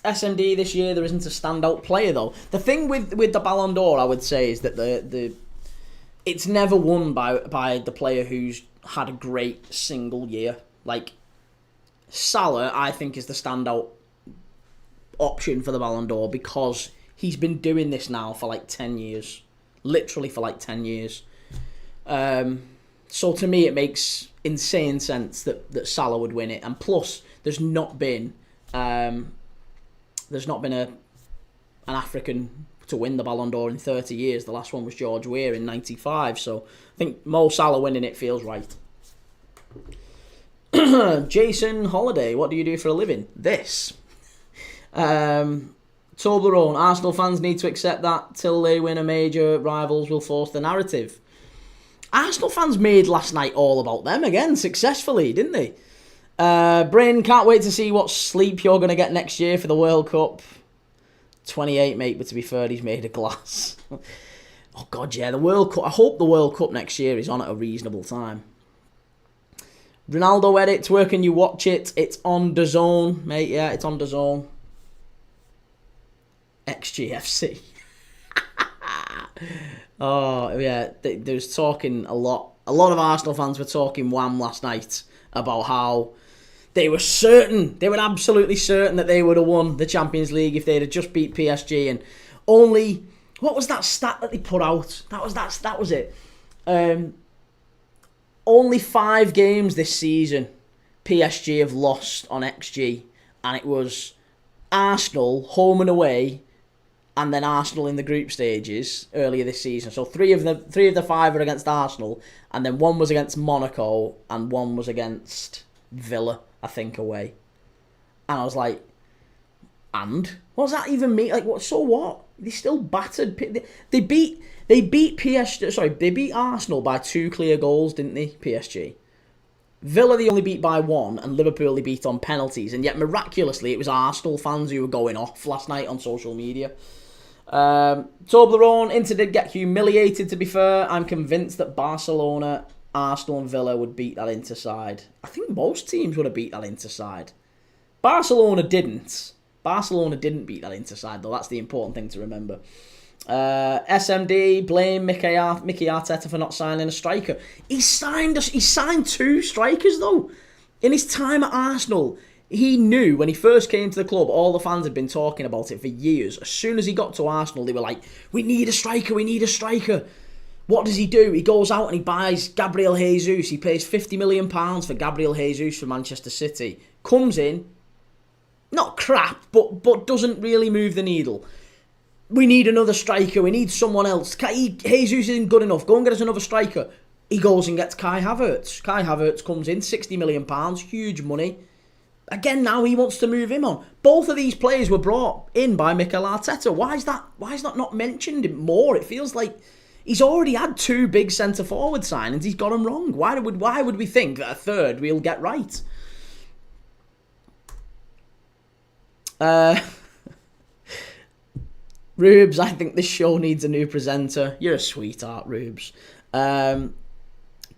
SMD this year, there isn't a standout player, though. The thing with the Ballon d'Or, I would say, is that it's never won by the player who's had a great single year. Like, Salah, I think, is the standout option for the Ballon d'Or because he's been doing this now for like 10 years. Literally for like 10 years. So to me, it makes insane sense that Salah would win it. And plus, there's not been an African to win the Ballon d'Or in 30 years. The last one was George Weah in 95. So I think Mo Salah winning it feels right. Jason Holiday, what do you do for a living? This. Toblerone, Arsenal fans need to accept that till they win a major, rivals will force the narrative. Arsenal fans made last night all about them again, successfully, didn't they? Bryn, can't wait to see what sleep you're going to get next year for the World Cup. 28, mate, but to be fair, he's made of glass. Oh, God, yeah, the World Cup. I hope the World Cup next year is on at a reasonable time. Ronaldo edits, where can you watch it? It's on DAZN, mate, yeah, it's on DAZN. XGFC. Oh, yeah, there's talking a lot. A lot of Arsenal fans were talking wham last night about how they were absolutely certain that they would have won the Champions League if they'd have just beat PSG. And only, what was that stat that they put out? That was it. Only 5 games this season PSG have lost on XG, and it was Arsenal home and away, and then Arsenal in the group stages earlier this season. So 3 of the 5 were against Arsenal, and then 1 was against Monaco, and 1 was against Villa, I think, away. And I was like, and what does that even mean? Like, what? So what? They still battered. They beat PSG. Sorry, they beat Arsenal by 2 clear goals, didn't they? PSG. Villa they only beat by 1, and Liverpool they beat on penalties. And yet miraculously, it was Arsenal fans who were going off last night on social media. Toblerone, Inter did get humiliated, to be fair. I'm convinced that Barcelona, Arsenal and Villa would beat that Inter side. I think most teams would have beat that Inter side. Barcelona didn't. Barcelona didn't beat that Inter side, though. That's the important thing to remember. SMD, blame Mickey Arteta for not signing a striker. He signed 2 strikers, though. In his time at Arsenal, he knew when he first came to the club, all the fans had been talking about it for years. As soon as he got to Arsenal, they were like, we need a striker, we need a striker. What does he do? He goes out and he buys Gabriel Jesus. He pays £50 million for Gabriel Jesus for Manchester City. Comes in, not crap, but doesn't really move the needle. We need another striker. We need someone else. Jesus isn't good enough. Go and get us another striker. He goes and gets Kai Havertz. Kai Havertz comes in, £60 million, huge money. Again, now he wants to move him on. Both of these players were brought in by Mikel Arteta. Why is that not mentioned more? It feels like he's already had 2 big centre-forward signings. He's got them wrong. Why would we think that a third we'll get right? Rubes, I think this show needs a new presenter. You're a sweetheart, Rubes.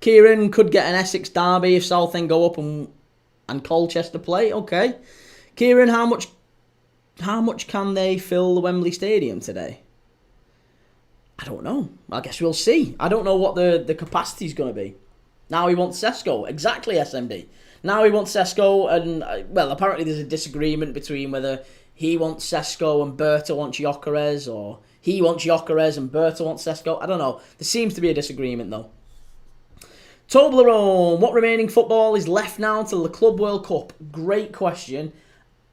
Kieran could get an Essex derby if Southend go up and Colchester play. Okay. Kieran, how much can they fill the Wembley Stadium today? I don't know. I guess we'll see. I don't know what the capacity's going to be. Now he wants Sesko. Exactly, SMD. Now he wants Sesko, and, well, apparently there's a disagreement between whether he wants Sesko and Berta wants Gyökeres, or he wants Gyökeres and Berta wants Sesko. I don't know. There seems to be a disagreement, though. Toblerone, what remaining football is left now till the Club World Cup? Great question.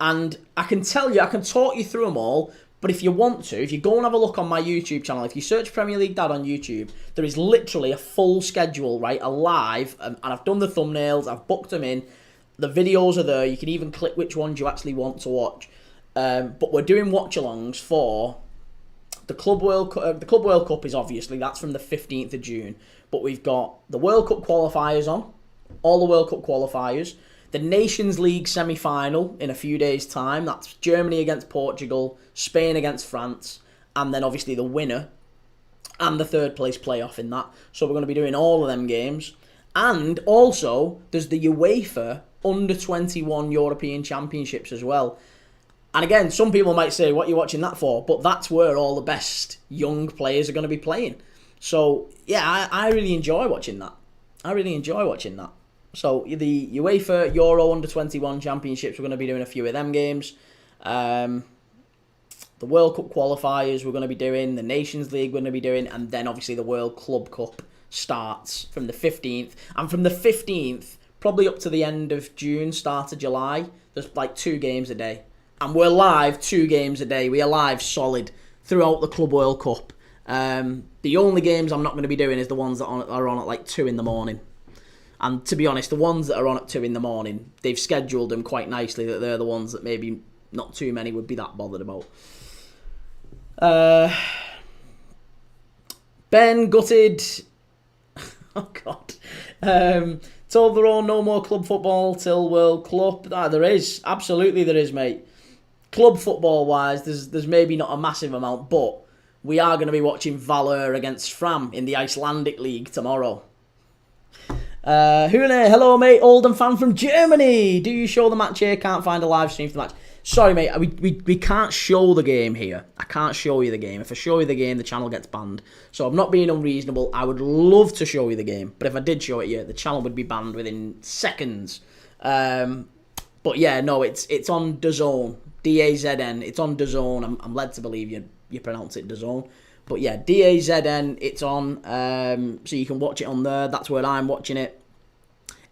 And I can tell you, I can talk you through them all, but if you want to, if you go and have a look on my YouTube channel, if you search Premier League Dad on YouTube, there is literally a full schedule, right, alive, and I've done the thumbnails, I've booked them in, the videos are there, you can even click which ones you actually want to watch. But we're doing watch-alongs for the Club World Cup. The Club World Cup is obviously, that's from the 15th of June. But we've got the World Cup qualifiers on, all the World Cup qualifiers. The Nations League semi-final in a few days' time. That's Germany against Portugal, Spain against France, and then obviously the winner and the third place playoff in that. So we're going to be doing all of them games. And also, there's the UEFA Under-21 European Championships as well. And again, some people might say, what are you watching that for? But that's where all the best young players are going to be playing. So, yeah, I really enjoy watching that. So, the UEFA Euro Under-21 Championships, we're going to be doing a few of them games. The World Cup qualifiers we're going to be doing. The Nations League we're going to be doing. And then, obviously, the World Club Cup starts from the 15th. And from the 15th, probably up to the end of June, start of July, there's like 2 games a day. And we're live 2 games a day. We are live solid throughout the Club World Cup. The only games I'm not going to be doing is the ones that are on at like 2 in the morning. And to be honest, the ones that are on at 2 in the morning, they've scheduled them quite nicely that they're the ones that maybe not too many would be that bothered about. Ben gutted. Oh, God. Toblerone, no more club football till World Cup. There is. Absolutely there is, mate. Club football-wise, there's maybe not a massive amount, but we are going to be watching Valur against Fram in the Icelandic League tomorrow. Hello, mate. Oldham fan from Germany. Do you show the match here? Can't find a live stream for the match. Sorry, mate. We can't show the game here. I can't show you the game. If I show you the game, the channel gets banned. So I'm not being unreasonable. I would love to show you the game. But if I did show it you, the channel would be banned within seconds. But yeah, no, it's on DAZN. DAZN. It's on DAZN. I'm led to believe you pronounce it DAZN. But yeah, DAZN, it's on. So you can watch it on there. That's where I'm watching it.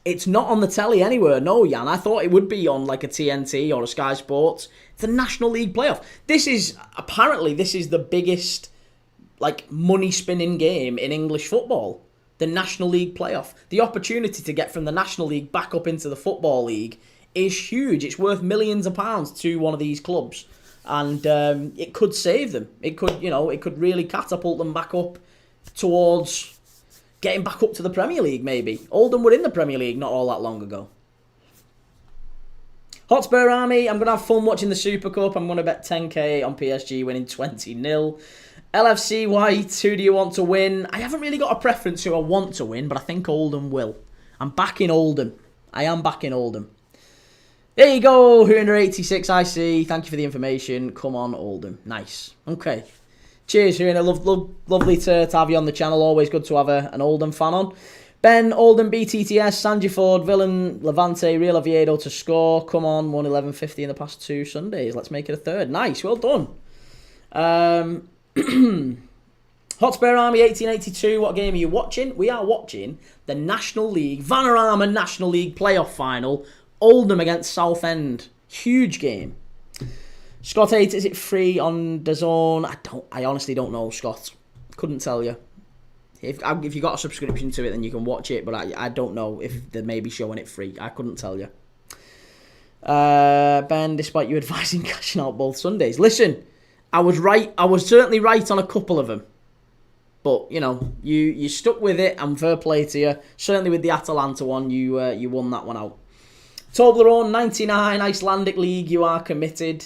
It's not on the telly anywhere, no, Jan. I thought it would be on like a TNT or a Sky Sports. It's a National League playoff. This is the biggest like money spinning game in English football. The National League playoff. The opportunity to get from the National League back up into the Football League is huge. It's worth millions of pounds to one of these clubs. And it could save them. It could really catapult them back up towards getting back up to the Premier League, maybe. Oldham were in the Premier League not all that long ago. Hotspur Army, I'm going to have fun watching the Super Cup. I'm going to bet 10k on PSG winning 20-0. LFC White, who do you want to win? I haven't really got a preference who I want to win, but I think Oldham will. I'm backing Oldham. I am backing Oldham. There you go, 186 I see. Thank you for the information. Come on, Oldham. Nice. Okay. Cheers, Huna. Lovely to have you on the channel. Always good to have an Oldham fan on. Ben, Oldham, BTTS, Sanjiford, Villain, Levante, Real Oviedo to score. Come on, 111.50 in the past 2 Sundays. Let's make it a third. Nice, well done. Hotspur Army 1882, what game are you watching? We are watching the National League, Vanarama National League playoff final. Oldham against Southend. Huge game. Scott 8, is it free on DAZN? I honestly don't know, Scott. Couldn't tell you. If you got a subscription to it, then you can watch it, but I don't know if they may be showing it free. I couldn't tell you. Ben, despite you advising cashing out both Sundays. Listen, I was right. I was certainly right on a couple of them. But, you know, you stuck with it, and fair play to you. Certainly with the Atalanta one, you won that one out. Toblerone, 99, Icelandic League, you are committed.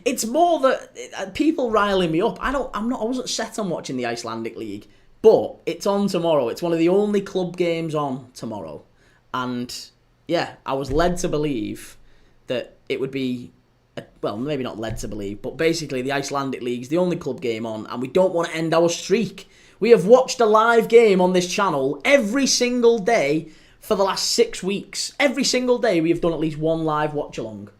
It's more that people riling me up. I wasn't set on watching the Icelandic League. But it's on tomorrow. It's one of the only club games on tomorrow. And, yeah, I was led to believe that it would be, well, maybe not led to believe, but basically the Icelandic League's the only club game on, and we don't want to end our streak. We have watched a live game on this channel every single day for the last 6 weeks. Every single day we have done at least one live watch-along.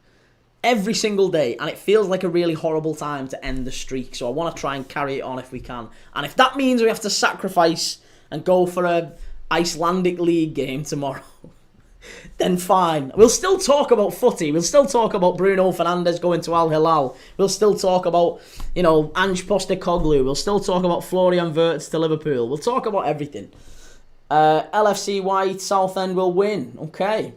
Every single day, and it feels like a really horrible time to end the streak, so I want to try and carry it on if we can. And if that means we have to sacrifice and go for a Icelandic League game tomorrow, then fine. We'll still talk about footy, we'll still talk about Bruno Fernandes going to Al Hilal, we'll still talk about, you know, Ange Postecoglou, we'll still talk about Florian Wirtz to Liverpool, we'll talk about everything. LFC White, Southend will win, okay.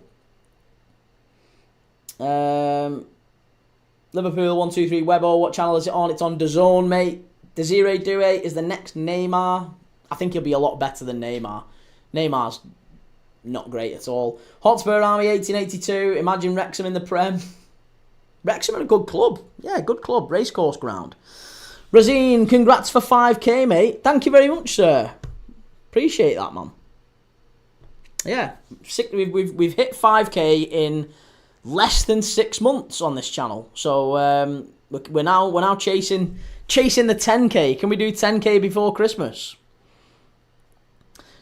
Liverpool 123 Webbo, what channel is it on? It's on DAZN, mate. Desiree Doué is the next Neymar. I think he'll be a lot better than Neymar. Neymar's not great at all. Hotspur Army 1882. Imagine Wrexham in the Prem. Wrexham are a good club. Yeah, good club. Racecourse ground. Razine, congrats for 5k, mate. Thank you very much, sir. Appreciate that, man. Yeah, we've hit 5k in less than 6 months on this channel, so we're now chasing the 10k. Can we do 10k before Christmas?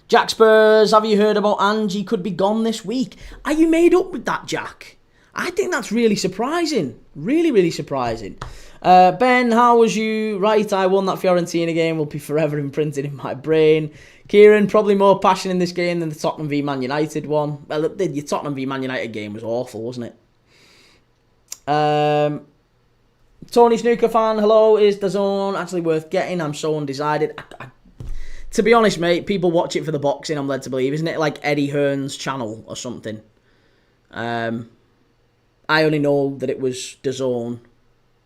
Jack Spurs, have you heard about Angie could be gone this week? Are you made up with that, Jack? I think that's really surprising. Really, really surprising. Ben, how was you? Right, I won that Fiorentina game. Will be forever imprinted in my brain. Kieran, probably more passion in this game than the Tottenham v Man United one. Well, the Tottenham v Man United game was awful, wasn't it? Tony Snooker fan, hello. Is DAZN actually worth getting? I'm so undecided. To be honest, mate, people watch it for the boxing, I'm led to believe. Isn't it like Eddie Hearn's channel or something? I only know that it was DAZN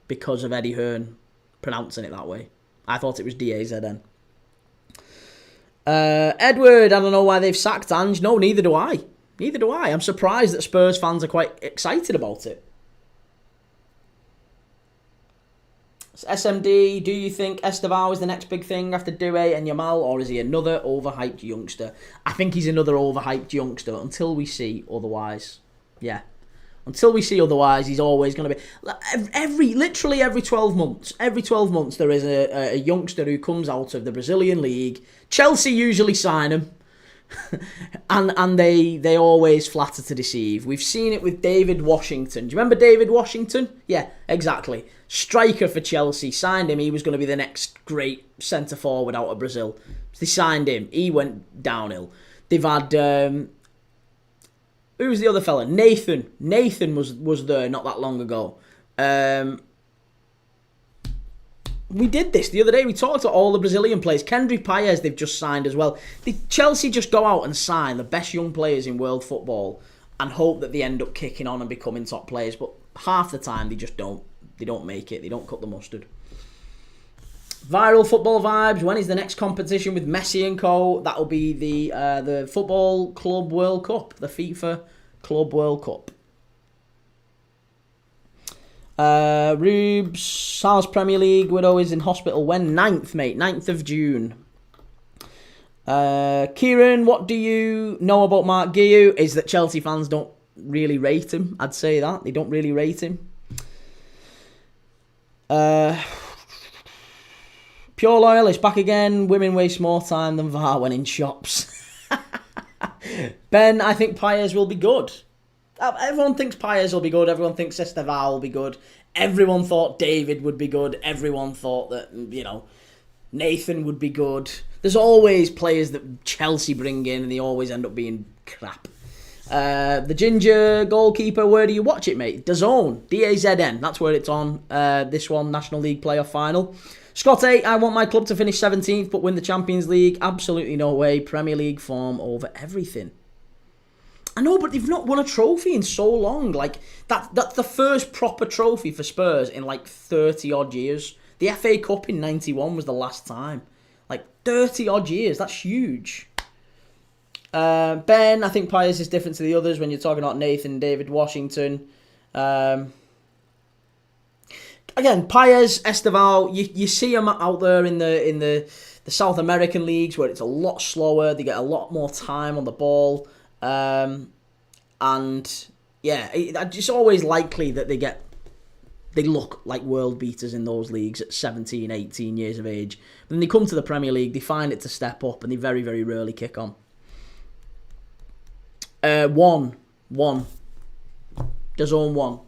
because of Eddie Hearn pronouncing it that way. I thought it was DAZN. Edward, I don't know why they've sacked Ange. No, neither do I. Neither do I. I'm surprised that Spurs fans are quite excited about it. SMD, do you think Estevao is the next big thing after Doué and Yamal, or is he another overhyped youngster? I think he's another overhyped youngster until we see otherwise. Yeah. Until we see otherwise, he's always going to be... Literally every 12 months, there is a youngster who comes out of the Brazilian League. Chelsea usually sign him. and they always flatter to deceive. We've seen it with David Washington. Do you remember David Washington? Yeah, exactly. Striker for Chelsea. Signed him. He was going to be the next great centre-forward out of Brazil. So they signed him. He went downhill. They've had... who was the other fella? Nathan. Nathan was there not that long ago. We did this the other day. We talked about all the Brazilian players. Kendrick Paez they've just signed as well. Chelsea just go out and sign the best young players in world football and hope that they end up kicking on and becoming top players. But half the time they just don't. They don't make it. They don't cut the mustard. Viral football vibes. When is the next competition with Messi and co? That'll be the Football Club World Cup, the FIFA Club World Cup. Rubes, how's Premier League? Widow is in hospital when? 9th, mate. 9th of June. Kieran, what do you know about Mark Guiu? Is that Chelsea fans don't really rate him. I'd say that. They don't really rate him. Pure Loyalist back again. Women waste more time than VAR when in shops. Ben, I think Pires will be good. Everyone thinks Pires will be good. Everyone thinks Esteval will be good. Everyone thought David would be good. Everyone thought that, Nathan would be good. There's always players that Chelsea bring in and they always end up being crap. The Ginger goalkeeper, where do you watch it, mate? DAZN, DAZN, that's where it's on. This one, National League playoff final. Scott 8, I want my club to finish 17th but win the Champions League. Absolutely no way. Premier League form over everything. I know, but they've not won a trophy in so long. Like, that's the first proper trophy for Spurs in like 30 odd years. The FA Cup in 91 was the last time. Like, 30 odd years. That's huge. Ben, I think Pires is different to the others when you're talking about Nathan, David Washington. Again, Pires, Esteval, you see them out there in the South American leagues where it's a lot slower. They get a lot more time on the ball. And yeah, it's always likely that they look like world beaters in those leagues at 17, 18 years of age. But then they come to the Premier League, they find it to step up, and they very, very rarely kick on. One. DAZN 1.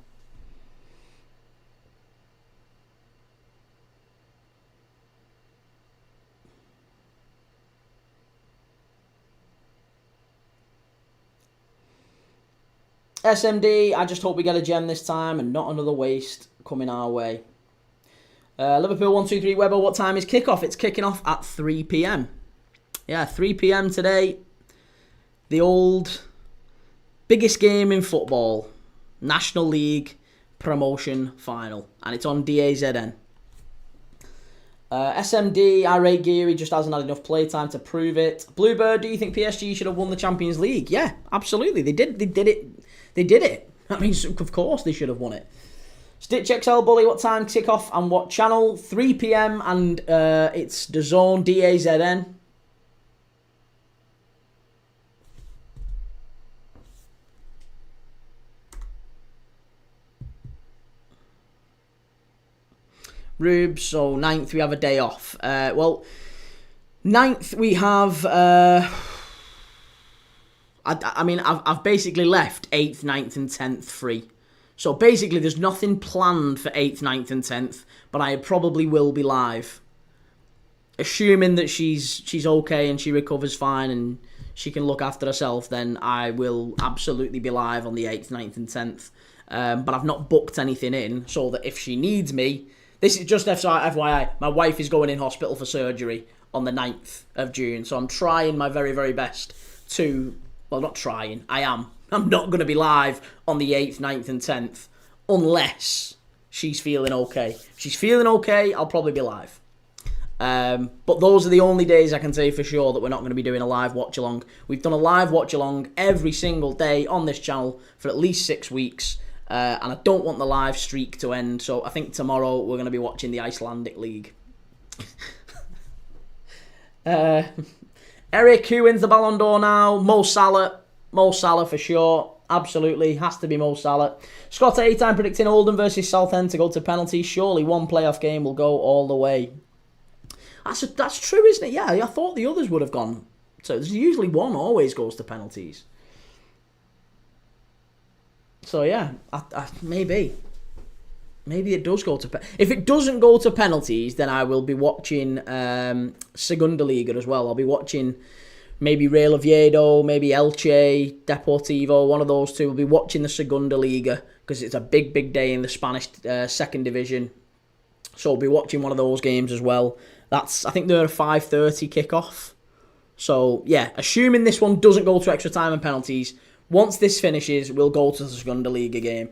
SMD, I just hope we get a gem this time and not another waste coming our way. Liverpool 123 Webber, what time is kickoff? It's kicking off at 3 p.m. Yeah, 3 p.m. today. The old biggest game in football, National League promotion final, and it's on DAZN. SMD, I rate Geary, just hasn't had enough playtime to prove it. Bluebird, do you think PSG should have won the Champions League? Yeah, absolutely. They did it. I mean, of course they should have won it. Stitch XL Bully, what time kick off and what channel? 3 p.m. and it's DAZN, DAZN. Rubes, so 9th we have a day off. 9th we have... I've basically left 8th, 9th and 10th free. So basically there's nothing planned for 8th, 9th and 10th, but I probably will be live. Assuming that she's okay and she recovers fine and she can look after herself, then I will absolutely be live on the 8th, 9th and 10th. But I've not booked anything in, so that if she needs me... This is just FYI, my wife is going in hospital for surgery on the 9th of June, so I'm trying my very, very best to... Well, not trying, I am. I'm not going to be live on the 8th, 9th and 10th unless she's feeling okay. If she's feeling okay, I'll probably be live. But those are the only days I can say for sure that we're not going to be doing a live watch-along. We've done a live watch-along every single day on this channel for at least 6 weeks. And I don't want the live streak to end, so I think tomorrow we're going to be watching the Icelandic League. Eric, who wins the Ballon d'Or now? Mo Salah. Mo Salah for sure. Absolutely. Has to be Mo Salah. Scott 8, I'm predicting Oldham versus Southend to go to penalties. Surely one playoff game will go all the way. That's true, isn't it? Yeah, I thought the others would have gone. So there's usually one always goes to penalties. So yeah, maybe it does go to... If it doesn't go to penalties, then I will be watching Segunda Liga as well. I'll be watching maybe Real Oviedo, maybe Elche, Deportivo, one of those two. We'll be watching the Segunda Liga because it's a big, big day in the Spanish second division. So we'll be watching one of those games as well. I think they're a 5:30 kickoff. So yeah, assuming this one doesn't go to extra time and penalties... Once this finishes, we'll go to the Segunda Liga game.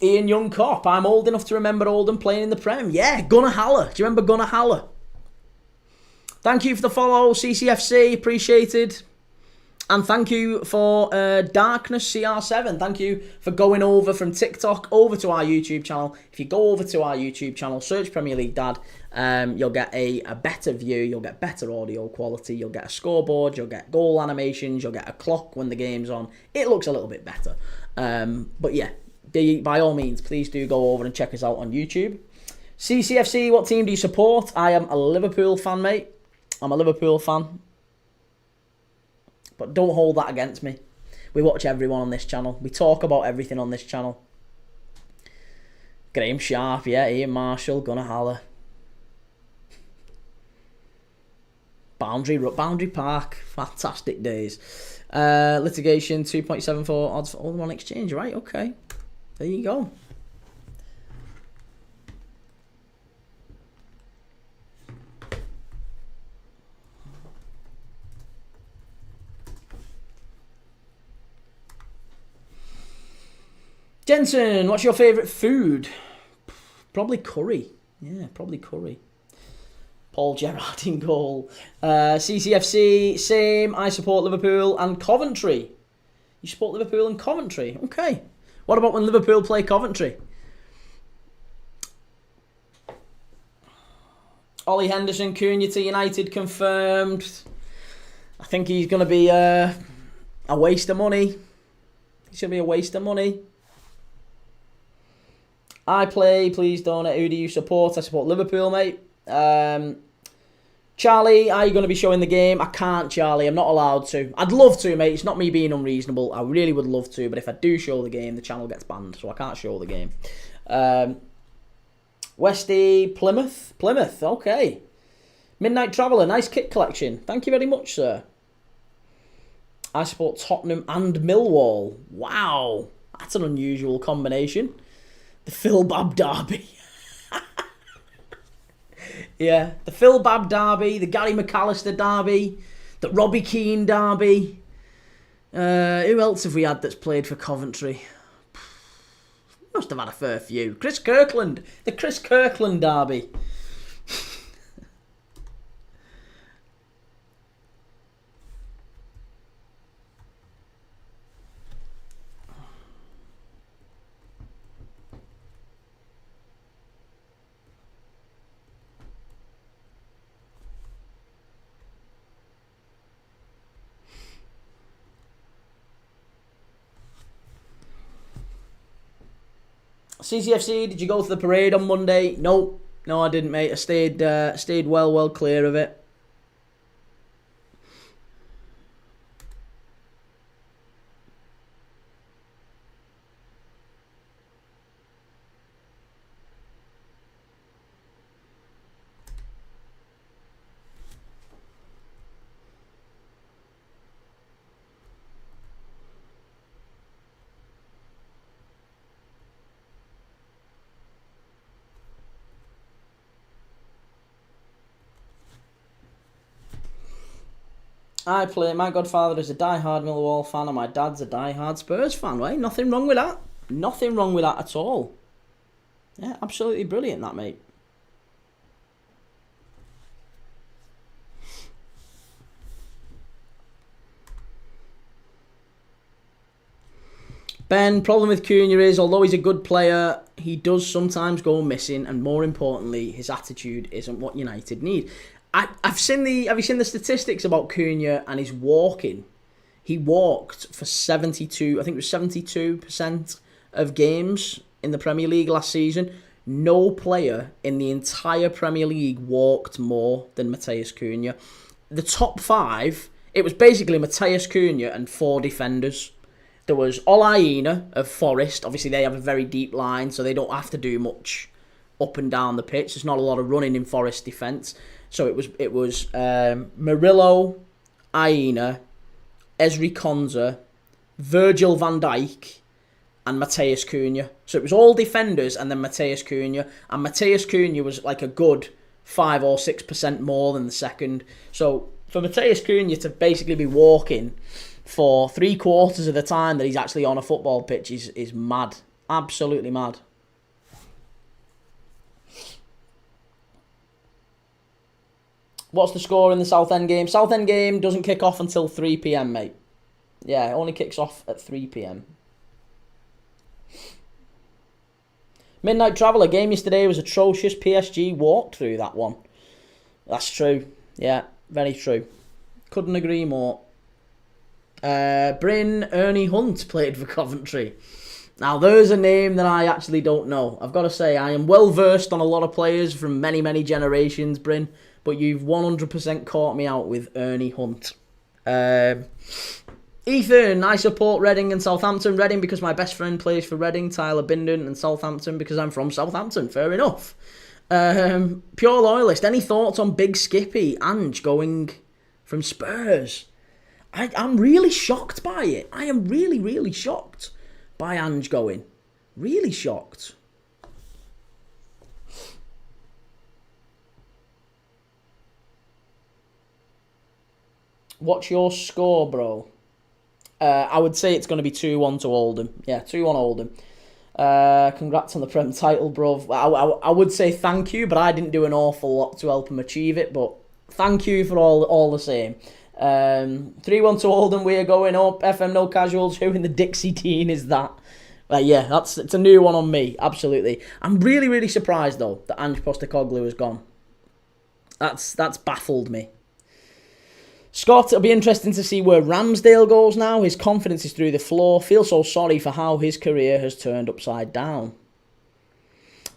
Ian Young Cop, I'm old enough to remember Oldham playing in the Prem. Yeah, Gunnar Haller. Do you remember Gunnar Haller? Thank you for the follow, CCFC. Appreciated. And thank you for Darkness CR7. Thank you for going over from TikTok over to our YouTube channel. If you go over to our YouTube channel, search Premier League Dad, you'll get a better view, you'll get better audio quality, you'll get a scoreboard, you'll get goal animations, you'll get a clock when the game's on. It looks a little bit better. But yeah, by all means, please do go over and check us out on YouTube. CCFC, what team do you support? I am a Liverpool fan, mate. I'm a Liverpool fan. But don't hold that against me. We watch everyone on this channel. We talk about everything on this channel. Graham Sharp, yeah. Ian Marshall, Gunnar Haller. Boundary Park. Fantastic days. Litigation, 2.74 odds for Oldham on exchange. Right, okay. There you go. Jensen, what's your favourite food? Probably curry. Yeah, probably curry. Paul Gerrard in goal. CCFC, same. I support Liverpool and Coventry. You support Liverpool and Coventry? Okay. What about when Liverpool play Coventry? Ollie Henderson, Cunha to United confirmed. I think he's going to be a waste of money. He's going to be a waste of money. I play, please donate. Who do you support? I support Liverpool, mate. Charlie, are you going to be showing the game? I can't, Charlie. I'm not allowed to. I'd love to, mate. It's not me being unreasonable. I really would love to, but if I do show the game, the channel gets banned, so I can't show the game. Westy, Plymouth. Plymouth, okay. Midnight Traveller, nice kit collection. Thank you very much, sir. I support Tottenham and Millwall. Wow, that's an unusual combination. The Phil Babb Derby. Yeah, the Phil Babb Derby, the Gary McAllister Derby, the Robbie Keane Derby. Who else have we had that's played for Coventry? Must have had a fair few. Chris Kirkland, the Chris Kirkland Derby. CCFC, did you go to the parade on Monday? No, I didn't, mate. I stayed well clear of it. I play. My godfather is a die-hard Millwall fan and my dad's a die-hard Spurs fan, right? Nothing wrong with that. Nothing wrong with that at all. Yeah, absolutely brilliant, that, mate. Ben, problem with Cunha is, although he's a good player, he does sometimes go missing, and more importantly, his attitude isn't what United need. Have you seen the statistics about Cunha and his walking? He walked for 72, I think it was 72% of games in the Premier League last season. No player in the entire Premier League walked more than Matheus Cunha. The top five, it was basically Matheus Cunha and four defenders. There was Olaina of Forest. Obviously, they have a very deep line, so they don't have to do much up and down the pitch. There's not a lot of running in Forest defence. So it was Murillo, Aina, Ezri Konza, Virgil van Dijk, and Matheus Cunha. So it was all defenders and then Matheus Cunha. And Matheus Cunha was like a good 5 or 6% more than the second. So for Matheus Cunha to basically be walking for 3/4 of the time that he's actually on a football pitch is mad. Absolutely mad. What's the score in the Southend game? Southend game doesn't kick off until 3 PM, mate. Yeah, it only kicks off at 3 p.m. Midnight Traveller game yesterday was atrocious. PSG walked through that one. That's true. Yeah, very true. Couldn't agree more. Bryn Ernie Hunt played for Coventry. Now, there's a name that I actually don't know. I've got to say, I am well versed on a lot of players from many, many generations, Bryn, but you've 100% caught me out with Ernie Hunt. Ethan, I support Reading and Southampton. Reading because my best friend plays for Reading, Tyler Binden, and Southampton because I'm from Southampton. Fair enough. Pure Loyalist, any thoughts on Big Skippy, Ange going from Spurs? I'm really shocked by it. I am really, really shocked by Ange going. Really shocked. What's your score, bro? I would say it's going to be 2-1 to Oldham. Yeah, 2-1 Oldham. Congrats on the Prem title, bro. I would say thank you, but I didn't do an awful lot to help him achieve it. But thank you for all the same. 3-1 to Oldham. We are going up. FM No Casuals. Who in the Dixie Dean is that? Yeah, it's a new one on me. Absolutely. I'm really, really surprised though that Ange Postecoglou has gone. That's baffled me. Scott, it'll be interesting to see where Ramsdale goes now. His confidence is through the floor. Feel so sorry for how his career has turned upside down.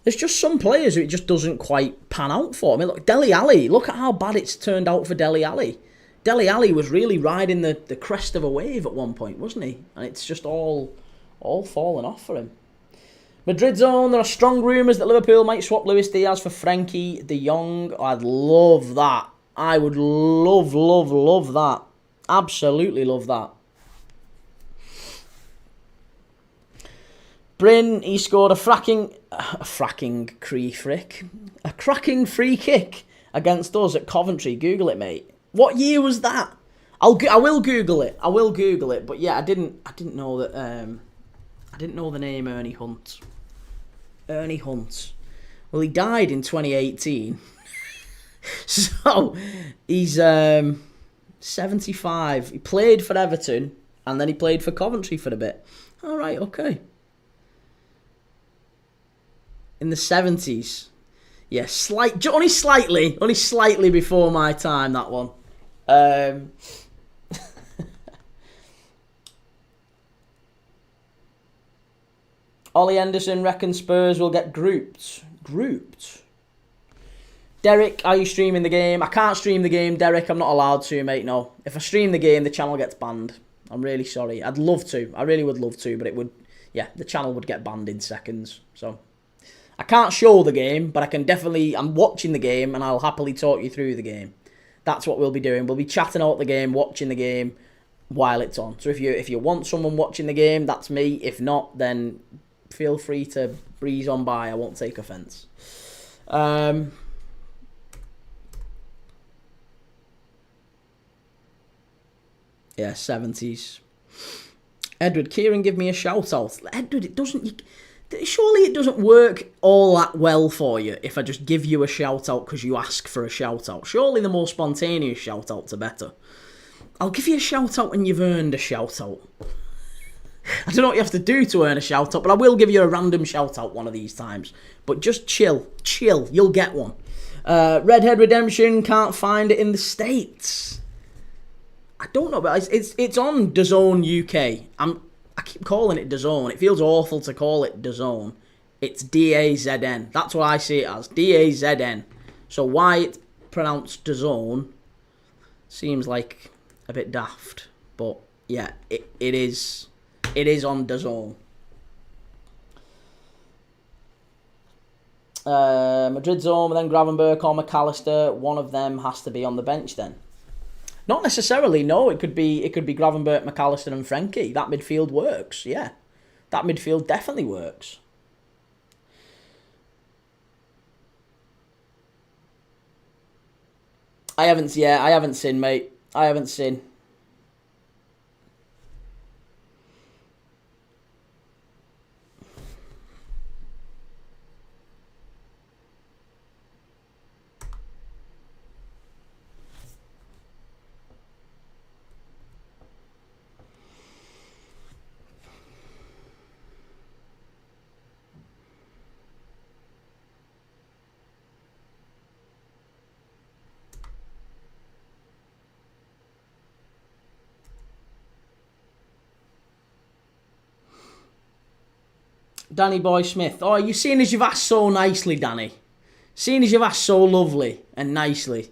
There's just some players who it just doesn't quite pan out for. I mean, look, Dele Alli. Look at how bad it's turned out for Dele Alli. Dele Alli was really riding the crest of a wave at one point, wasn't he? And it's just all fallen off for him. Madrid zone, there are strong rumours that Liverpool might swap Luis Diaz for Frenkie de Jong. I'd love that. I would love that. Absolutely love that. Bryn, he scored a cracking free kick against us at Coventry. Google it, mate. What year was that? I will Google it. But yeah, I didn't know that. I didn't know the name Ernie Hunt. Ernie Hunt. Well, he died in 2018. So, he's 75. He played for Everton, and then he played for Coventry for a bit. All right, okay. In the 70s. Yeah, only slightly before my time, that one. Ollie Henderson reckons Spurs will get grouped. Derek, are you streaming the game? I can't stream the game, Derek. I'm not allowed to, mate, no. If I stream the game, the channel gets banned. I'm really sorry. I'd love to. I really would love to, but it would... Yeah, the channel would get banned in seconds. So, I can't show the game, but I can definitely... I'm watching the game, and I'll happily talk you through the game. That's what we'll be doing. We'll be chatting out the game, watching the game while it's on. So, if you want someone watching the game, that's me. If not, then feel free to breeze on by. I won't take offence. Yeah, 70s. Edward, Kieran, give me a shout out. Edward, surely it doesn't work all that well for you if I just give you a shout out because you ask for a shout out. Surely the more spontaneous shout outs are better. I'll give you a shout out when you've earned a shout out. I don't know what you have to do to earn a shout out, but I will give you a random shout out one of these times. But just chill, you'll get one. Redhead Redemption, can't find it in the States. I don't know, but it's on DAZN UK. I keep calling it DAZN. It feels awful to call it DAZN. It's DAZN. That's what I see it as. DAZN. So why it's pronounced DAZN seems like a bit daft. But yeah, it is on DAZN. Madrid zone, then Gravenberch or McAllister. One of them has to be on the bench then. Not necessarily, no. It could be Gravenberch, McAllister and Frenkie. That midfield works, yeah. That midfield definitely works. I haven't seen, mate. I haven't seen. Danny Boy Smith. Oh, you seeing as you've asked so nicely, Danny. Seeing as you've asked so lovely and nicely.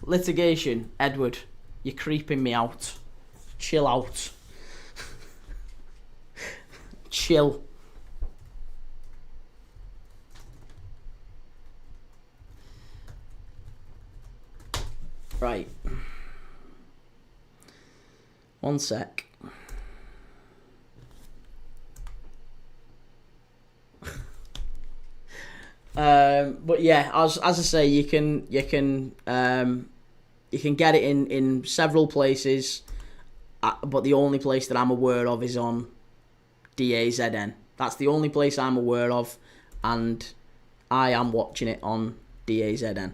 Litigation, Edward. You're creeping me out. Chill out. Chill. Right. One sec. But yeah, as I say, you can get it in several places, but the only place that I'm aware of is on DAZN. That's the only place I'm aware of, and I am watching it on DAZN.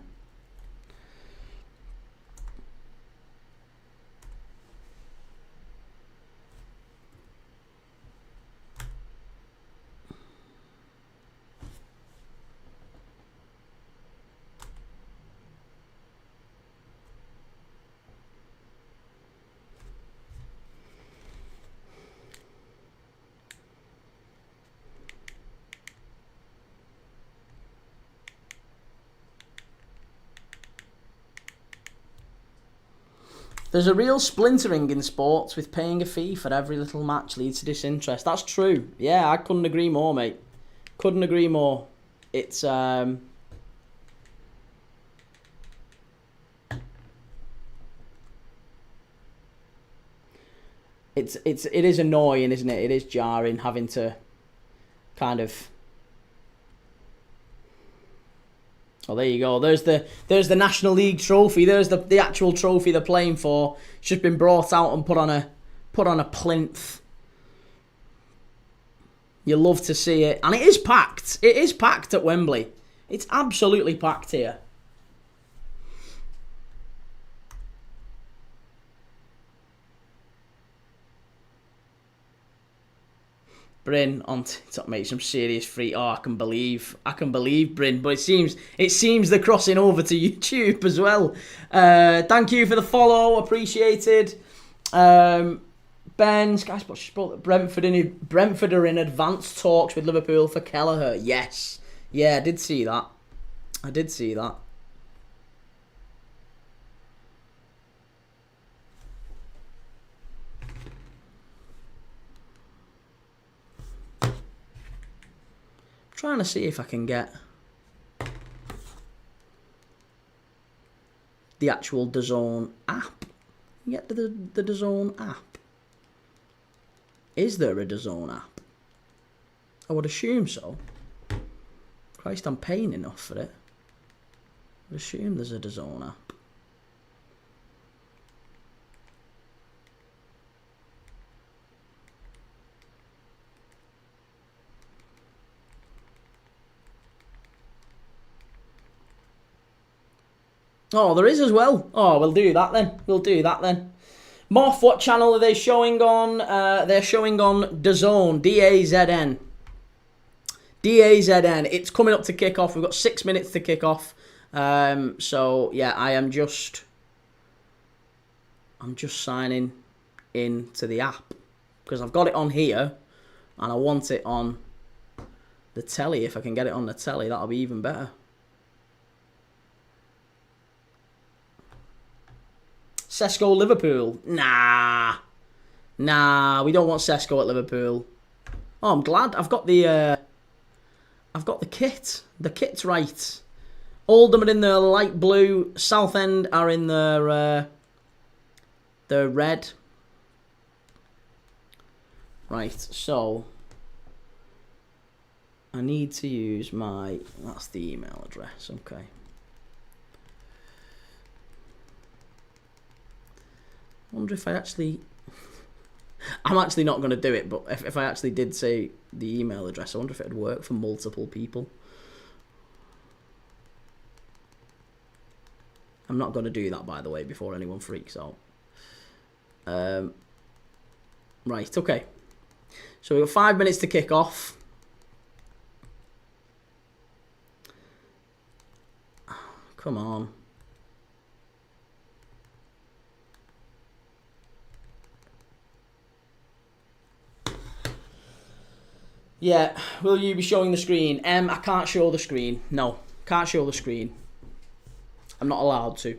There's a real splintering in sports, with paying a fee for every little match leads to disinterest. That's true. Yeah, I couldn't agree more, mate. Couldn't agree more. It's it is annoying, isn't it? It is jarring having to kind of. Oh, there you go. There's the National League trophy. There's the actual trophy they're playing for. It's just been brought out and put on a plinth. You love to see it, and it is packed. It is packed at Wembley. It's absolutely packed here. Bryn on TikTok, mate, some serious free. Oh, I can believe Bryn, but it seems they're crossing over to YouTube as well. Thank you for the follow, appreciated. Ben, Sky Sports spoke that Brentford are in advanced talks with Liverpool for Kelleher. Yes, yeah, I did see that. Trying to see if I can get the actual DAZN app. Get the DAZN app. Is there a DAZN app? I would assume so. Christ, I'm paying enough for it. I would assume there's a DAZN app. Oh, there is as well. Oh, we'll do that then. Morph, what channel are they showing on? They're showing on DAZN, DAZN. DAZN. It's coming up to kick off. We've got 6 minutes to kick off. So yeah, I'm just signing in to the app because I've got it on here and I want it on the telly. If I can get it on the telly, that'll be even better. Sesko Liverpool. Nah, we don't want Sesko at Liverpool. Oh, I'm glad I've got the kit. The kit's right. Oldham are in the light blue. Southend are in the red. Right, so I need to use that's the email address. Okay. I wonder if I actually... I'm actually not going to do it, but if I actually did say the email address, I wonder if it would work for multiple people. I'm not going to do that, by the way, before anyone freaks out. Right, okay. So we've got 5 minutes to kick off. Come on. Yeah, will you be showing the screen? I can't show the screen. No, can't show the screen. I'm not allowed to.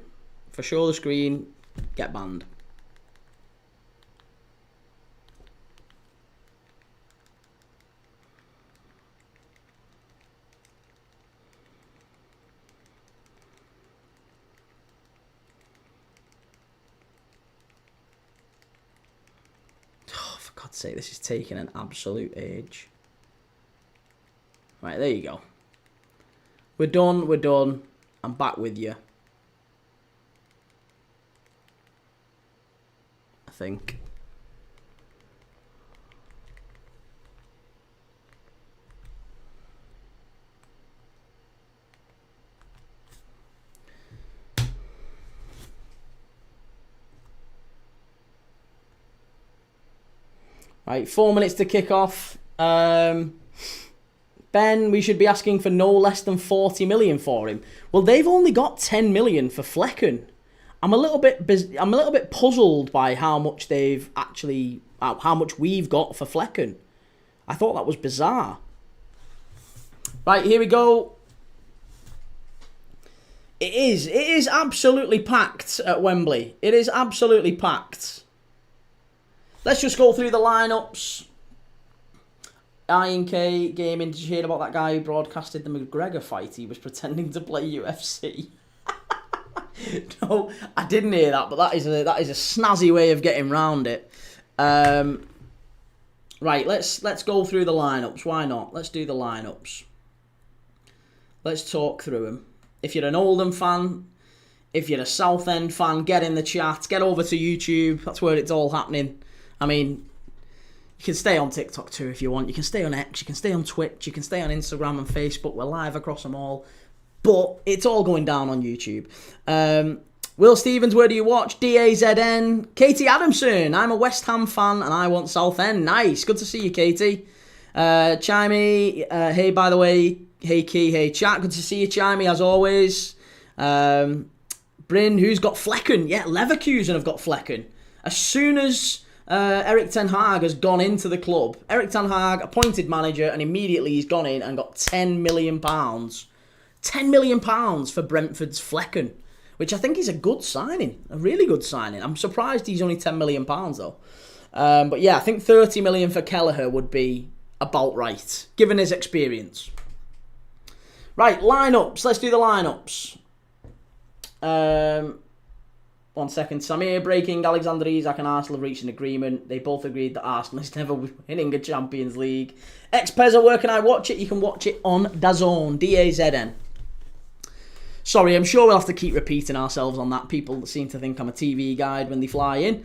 If I show the screen, get banned. Oh, for God's sake, this is taking an absolute age. Right, there you go. We're done, we're done. I'm back with you. I think. Right, 4 minutes to kick off. Ben, we should be asking for no less than 40 million for him. Well, they've only got 10 million for Flecken. I'm a little bit puzzled by how much how much we've got for Flecken. I thought that was bizarre. Right, here we go. It is absolutely packed at Wembley. It is absolutely packed. Let's just go through the lineups. I&K Gaming, did you hear about that guy who broadcasted the McGregor fight? He was pretending to play UFC. No, I didn't hear that, but that is a snazzy way of getting round it. Right, let's go through the lineups. Why not? Let's do the lineups. Let's talk through them. If you're an Oldham fan, if you're a Southend fan, get in the chat. Get over to YouTube. That's where it's all happening. I mean, you can stay on TikTok too if you want. You can stay on X, you can stay on Twitch, you can stay on Instagram and Facebook. We're live across them all. But it's all going down on YouTube. Will Stevens, where do you watch? DAZN. Katie Adamson, I'm a West Ham fan and I want Southend. Nice, good to see you, Katie. Chimey, hey, by the way, hey Key, hey chat, good to see you, Chimey, as always. Bryn, who's got Flecken? Yeah, Leverkusen have got Flecken. As soon as Erik ten Hag has gone into the club. Erik ten Hag, appointed manager, and immediately he's gone in and got £10 million. £10 million for Brentford's Flecken, which I think is a good signing. A really good signing. I'm surprised he's only £10 million, though. But yeah, I think 30 million for Kelleher would be about right, given his experience. Right, lineups. Let's do the lineups. 1 second. Samir breaking. Alexander Isak and Arsenal have reached an agreement. They both agreed that Arsenal is never winning a Champions League. Ex-Pezza, where can I watch it? You can watch it on DAZN. DAZN. Sorry, I'm sure we'll have to keep repeating ourselves on that. People seem to think I'm a TV guide when they fly in.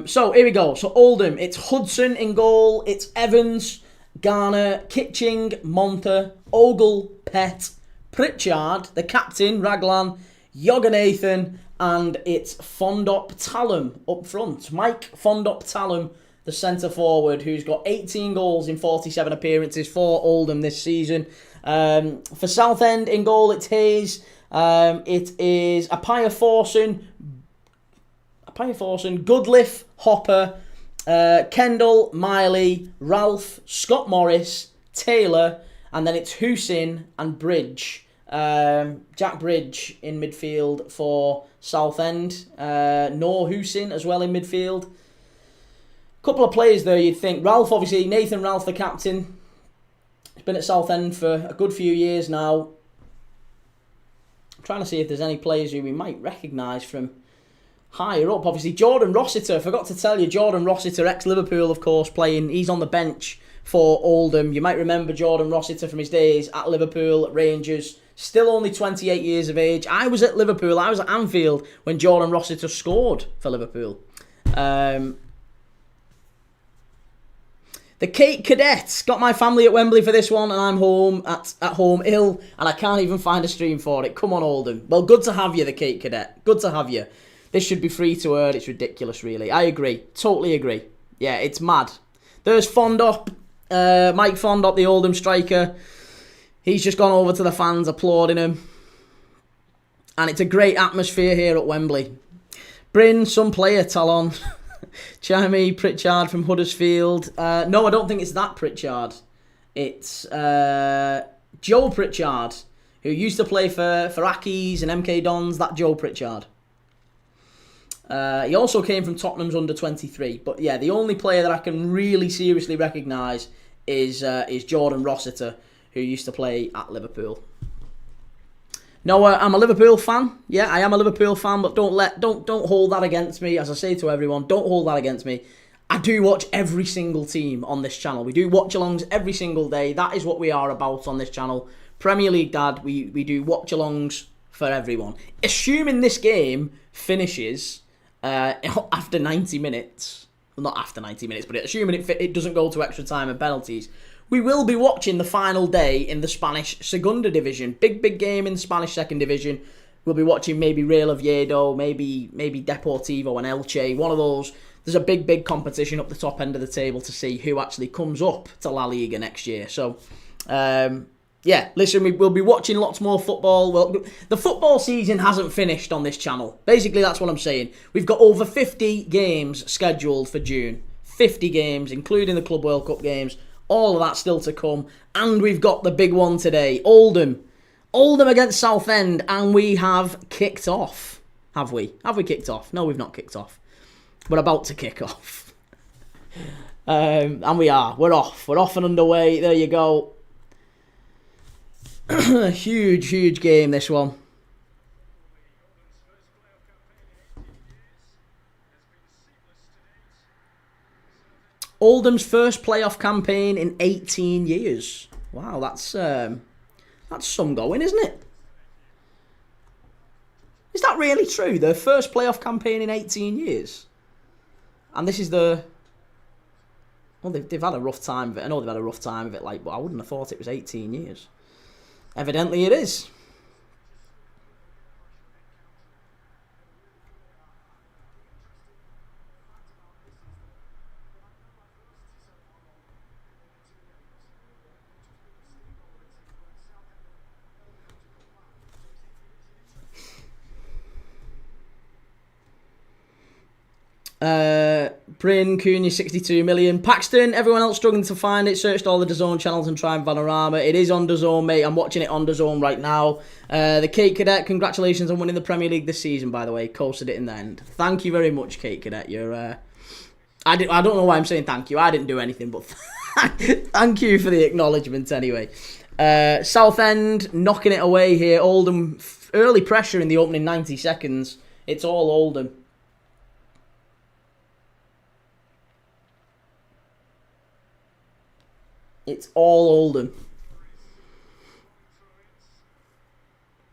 So, here we go. So, Oldham. It's Hudson in goal. It's Evans, Garner, Kitching, Monta, Ogle, Pett, Pritchard, the captain, Raglan, Yoganathan, and it's Fondop Talum up front. Mike Fondop Talum, the centre forward, who's got 18 goals in 47 appearances for Oldham this season. For Southend in goal, it's Hayes. It is Apaya Forson, Goodliff, Hopper, Kendall, Miley, Ralph, Scott Morris, Taylor, and then it's Husin and Bridge. Jack Bridge in midfield for Southend. Noor Husin as well in midfield. Couple of players there you'd think. Ralph, obviously, Nathan Ralph, the captain. He's been at Southend for a good few years now. I'm trying to see if there's any players who we might recognise from higher up. Obviously, Jordan Rossiter. Forgot to tell you, Jordan Rossiter, ex-Liverpool, of course, playing. He's on the bench for Oldham. You might remember Jordan Rossiter from his days at Liverpool, at Rangers. Still only 28 years of age. I was at Liverpool. I was at Anfield when Jordan Rossiter scored for Liverpool. The Kate Cadets. Got my family at Wembley for this one, and I'm home at home ill, and I can't even find a stream for it. Come on, Oldham. Well, good to have you, the Kate Cadet. Good to have you. This should be free to earn. It's ridiculous, really. I agree. Totally agree. Yeah, it's mad. There's Fondop. Mike Fondop, the Oldham striker. He's just gone over to the fans, applauding him. And it's a great atmosphere here at Wembley. Bryn, some player, Talon. Chimey, Pritchard from Huddersfield. No, I don't think it's that Pritchard. It's Joe Pritchard, who used to play for Accies and MK Dons. That Joe Pritchard. He also came from Tottenham's under-23. But yeah, the only player that I can really seriously recognise is Jordan Rossiter, who used to play at Liverpool. No, I'm a Liverpool fan. Yeah, I am a Liverpool fan, but don't hold that against me. As I say to everyone, don't hold that against me. I do watch every single team on this channel. We do watch-alongs every single day. That is what we are about on this channel. Premier League Dad, we do watch-alongs for everyone. Assuming this game finishes after 90 minutes. Well, not after 90 minutes, but assuming it doesn't go to extra time and penalties, we will be watching the final day in the Spanish Segunda Division. Big game in the Spanish Second Division. We'll be watching maybe Real Oviedo, maybe Deportivo and Elche. One of those. There's a big competition up the top end of the table to see who actually comes up to La Liga next year. So, yeah, listen, we'll be watching lots more football. Well, the football season hasn't finished on this channel. Basically, that's what I'm saying. We've got over 50 games scheduled for June. 50 games, including the Club World Cup games. All of that still to come. And we've got the big one today. Oldham. Oldham against Southend. And we have kicked off. Have we? Have we kicked off? No, we've not kicked off. We're about to kick off. And we are. We're off. We're off and underway. There you go. Huge game, this one. Oldham's first playoff campaign in 18 years. Wow, that's some going, isn't it? Is that really true? Their first playoff campaign in 18 years? And this is the... Well, they've had a rough time of it. I know they've had a rough time of it, but I wouldn't have thought it was 18 years. Evidently it is. Bryn, Cunha, 62 million. Paxton, everyone else struggling to find it. Searched all the DAZN channels and tried Vanarama. It is on DAZN, mate. I'm watching it on DAZN right now. The Kate Cadet, congratulations on winning the Premier League this season, by the way. Coasted it in the end. Thank you very much, Kate Cadet. You're, I don't know why I'm saying thank you. I didn't do anything, but thank you for the acknowledgement anyway. Southend knocking it away here. Oldham, early pressure in the opening 90 seconds. It's all Oldham. It's all Oldham.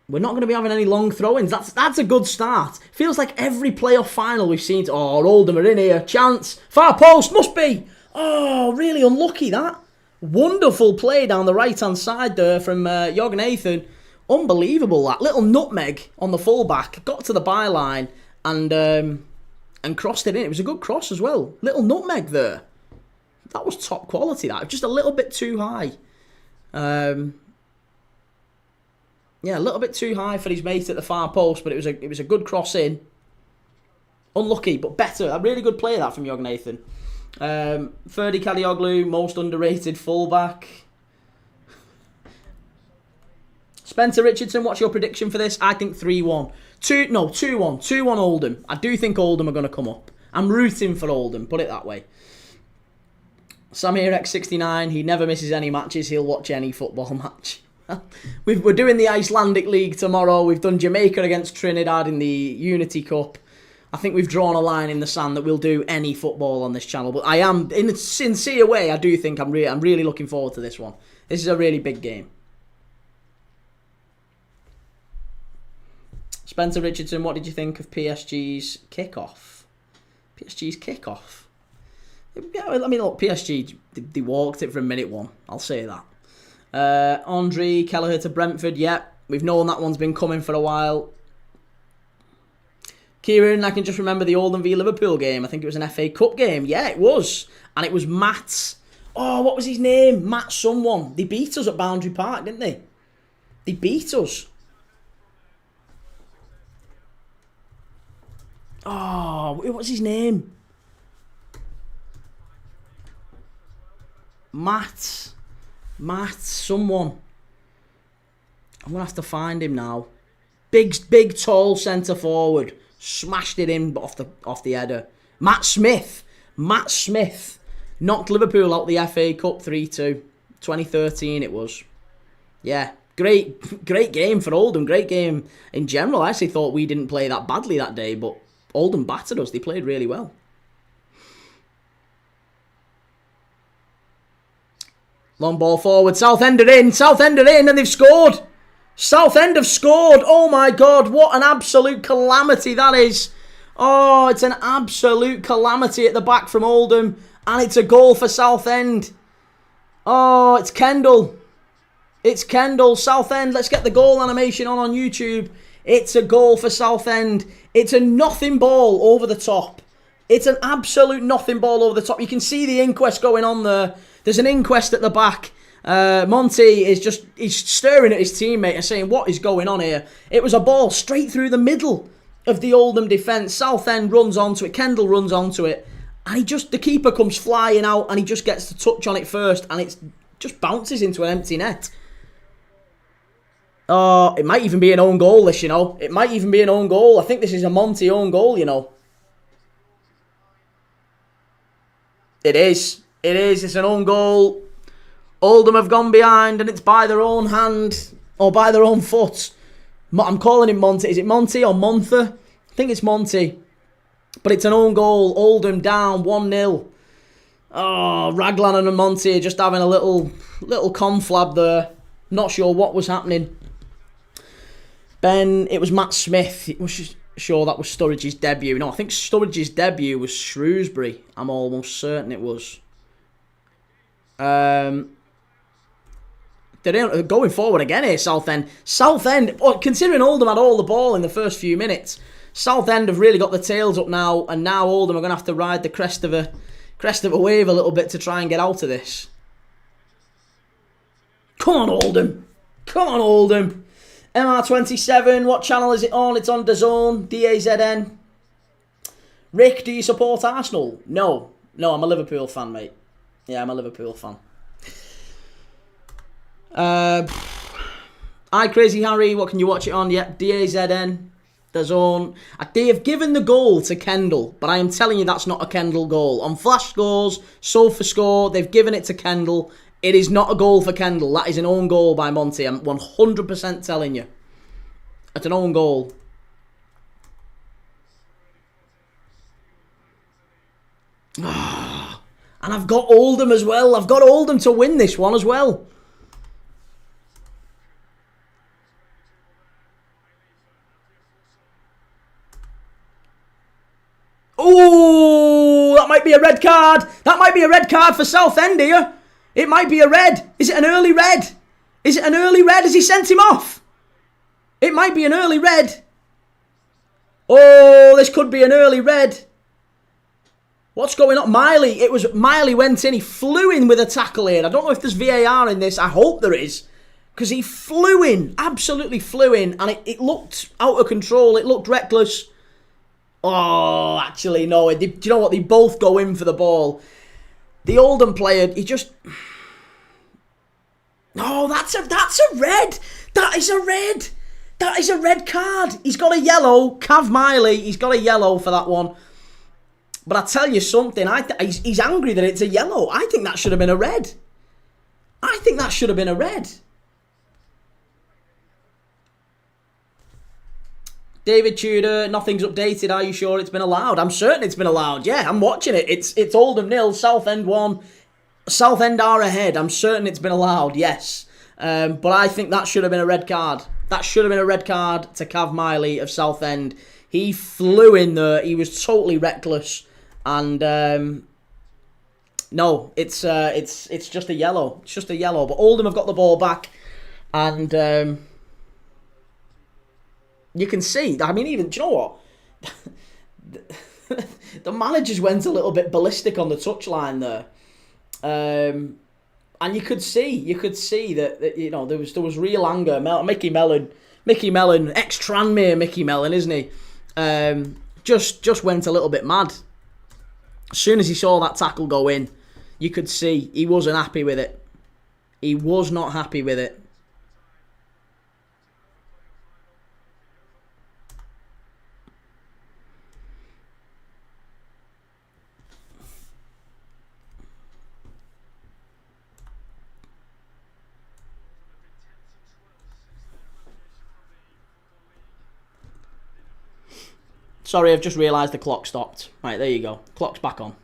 We're not going to be having any long throw-ins. That's a good start. Feels like every playoff final we've seen. Oh, Oldham are in here. Chance. Far post. Must be. Oh, really unlucky, that. Wonderful play down the right-hand side there from Jorgen Nathan. Unbelievable, that. Little nutmeg on the fullback. Got to the byline and crossed it in. It was a good cross as well. Little nutmeg there. That was top quality, that. Just a little bit too high. Yeah, a little bit too high for his mate at the far post, but it was a good cross in. Unlucky, but better. A really good play, that, from Jorgen Nathan. Ferdi Kadioglu, most underrated fullback. Spencer Richardson, what's your prediction for this? I think 3-1. 2-1. 2-1 Oldham. I do think Oldham are going to come up. I'm rooting for Oldham, put it that way. Samir X69, he never misses any matches. He'll watch any football match. We're doing the Icelandic League tomorrow. We've done Jamaica against Trinidad in the Unity Cup. I think we've drawn a line in the sand that we'll do any football on this channel. But I am, in a sincere way, I do think I'm really looking forward to this one. This is a really big game. Spencer Richardson, what did you think of PSG's kickoff? PSG's kickoff? Yeah, I mean, look, PSG, they walked it from minute one. I'll say that. Andre Kelleher to Brentford. Yeah, we've known that one's been coming for a while. Kieran, I can just remember the Oldham v Liverpool game. I think it was an FA Cup game. Yeah, it was. And it was Matt. Oh, what was his name? Matt someone. They beat us at Boundary Park, didn't they? They beat us. Oh, what's his name? Matt, someone. I'm going to have to find him now. Big, tall centre forward. Smashed it in off the header. Matt Smith. Knocked Liverpool out the FA Cup 3-2. 2013 it was. Yeah, great game for Oldham. Great game in general. I actually thought we didn't play that badly that day, but Oldham battered us. They played really well. Long ball forward. Southend are in, and they've scored. Southend have scored. Oh my God, what an absolute calamity that is. Oh, it's an absolute calamity at the back from Oldham. And it's a goal for Southend. Oh, it's Kendall. Southend, let's get the goal animation on YouTube. It's a goal for Southend. It's a nothing ball over the top. It's an absolute nothing ball over the top. You can see the inquest going on there. There's an inquest at the back. Monty he's staring at his teammate and saying, what is going on here? It was a ball straight through the middle of the Oldham defence. Southend runs onto it. Kendall runs onto it. And the keeper comes flying out and he just gets to touch on it first. And it just bounces into an empty net. Oh, it might even be an own goal, this, you know. It might even be an own goal. I think this is a Monty own goal, you know. It is. It's an own goal. Oldham have gone behind and it's by their own hand or by their own foot. I'm calling him Monty. Is it Monty or Montha? I think it's Monty. But it's an own goal. Oldham down 1-0. Oh, Raglan and Monty just having a little conflab there. Not sure what was happening. It was Matt Smith. It was sure that was Sturridge's debut. No, I think Sturridge's debut was Shrewsbury. I'm almost certain it was. They're going forward again here, Southend. Considering Oldham had all the ball in the first few minutes, Southend have really got the tails up now, and now Oldham are going to have to ride the crest of a wave a little bit to try and get out of this. Come on, Oldham. MR27, what channel is it on? It's on DAZN, DAZN. Rick, do you support Arsenal? No, I'm a Liverpool fan, mate. Yeah, I'm a Liverpool fan. Hi, Crazy Harry, what can you watch it on? Yep, DAZN, DAZN. They have given the goal to Kendall, but I am telling you that's not a Kendall goal. On Flash Scores, SofaScore, they've given it to Kendall. It is not a goal for Kendall. That is an own goal by Monty. I'm 100% telling you. It's an own goal. And I've got Oldham as well. I've got Oldham to win this one as well. Oh, that might be a red card. That might be a red card for Southend here. It might be a red. Is it an early red? Has he sent him off? It might be an early red. Oh, this could be an early red. What's going on? Miley went in. He flew in with a tackle here. I don't know if there's VAR in this. I hope there is. Because he flew in. Absolutely flew in. And it looked out of control. It looked reckless. Oh, actually, no. Do you know what? They both go in for the ball. The Oldham player, he just... No, that's a red. That is a red. That is a red card. He's got a yellow. Cav Miley, he's got a yellow for that one. But I tell you something, he's angry that it's a yellow. I think that should have been a red. David Tudor, nothing's updated. Are you sure it's been allowed? I'm certain it's been allowed. Yeah, I'm watching it. It's Oldham 0, Southend 1. Southend are ahead. I'm certain it's been allowed, yes. But I think that should have been a red card. That should have been a red card to Cav Miley of Southend. He flew in there. He was totally reckless. And no, it's just a yellow. It's just a yellow. But Oldham have got the ball back. And... you can see, I mean, even, do you know what? The managers went a little bit ballistic on the touchline there. And you could see that you know, there was real anger. Mickey Mellon, ex-Tranmere Mickey Mellon, isn't he? just went a little bit mad. As soon as he saw that tackle go in, you could see he wasn't happy with it. He was not happy with it. Sorry, I've just realised the clock stopped. Right, there you go. Clock's back on.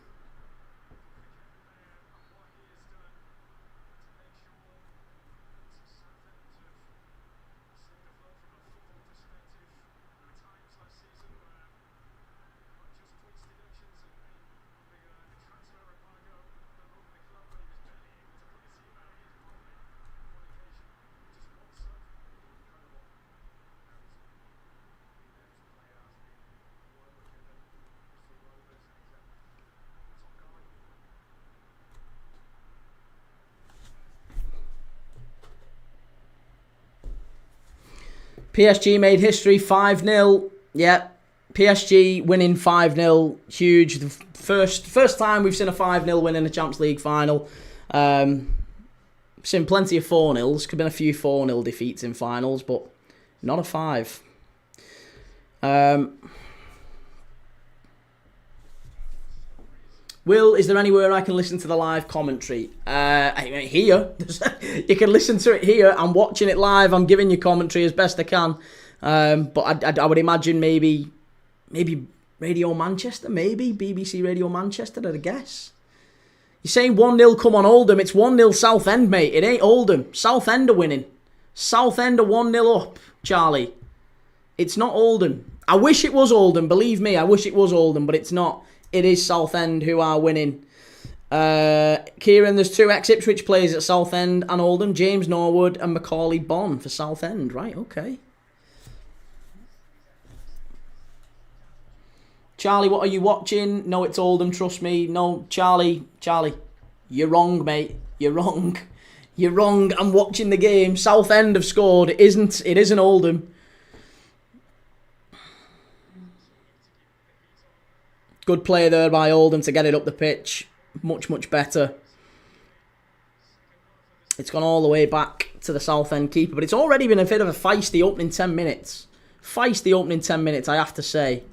PSG made history 5-0. Yeah, PSG winning 5-0. Huge. The first time we've seen a 5-0 win in a Champions League final. Seen plenty of 4-0s. Could have been a few 4-0 defeats in finals, but not a 5. Will, is there anywhere I can listen to the live commentary? Here. You can listen to it here. I'm watching it live. I'm giving you commentary as best I can. But I would imagine maybe Radio Manchester, maybe BBC Radio Manchester, I'd guess. You're saying 1-0 come on Oldham. It's 1-0 Southend, mate. It ain't Oldham. Southend are winning. Southend are 1-0 up, Charlie. It's not Oldham. I wish it was Oldham. Believe me, I wish it was Oldham, but it's not. It is Southend who are winning. Kieran, there's 2 ex-Ipswich players at Southend and Oldham. James Norwood and Macaulay Bonne for Southend. Right, okay. Charlie, what are you watching? No, it's Oldham, trust me. No, Charlie, you're wrong, mate. You're wrong. You're wrong. I'm watching the game. Southend have scored. It isn't Oldham. Good play there by Oldham to get it up the pitch. Much, much better. It's gone all the way back to the Southend keeper. But it's already been a bit of a feisty opening 10 minutes. Feisty opening 10 minutes, I have to say.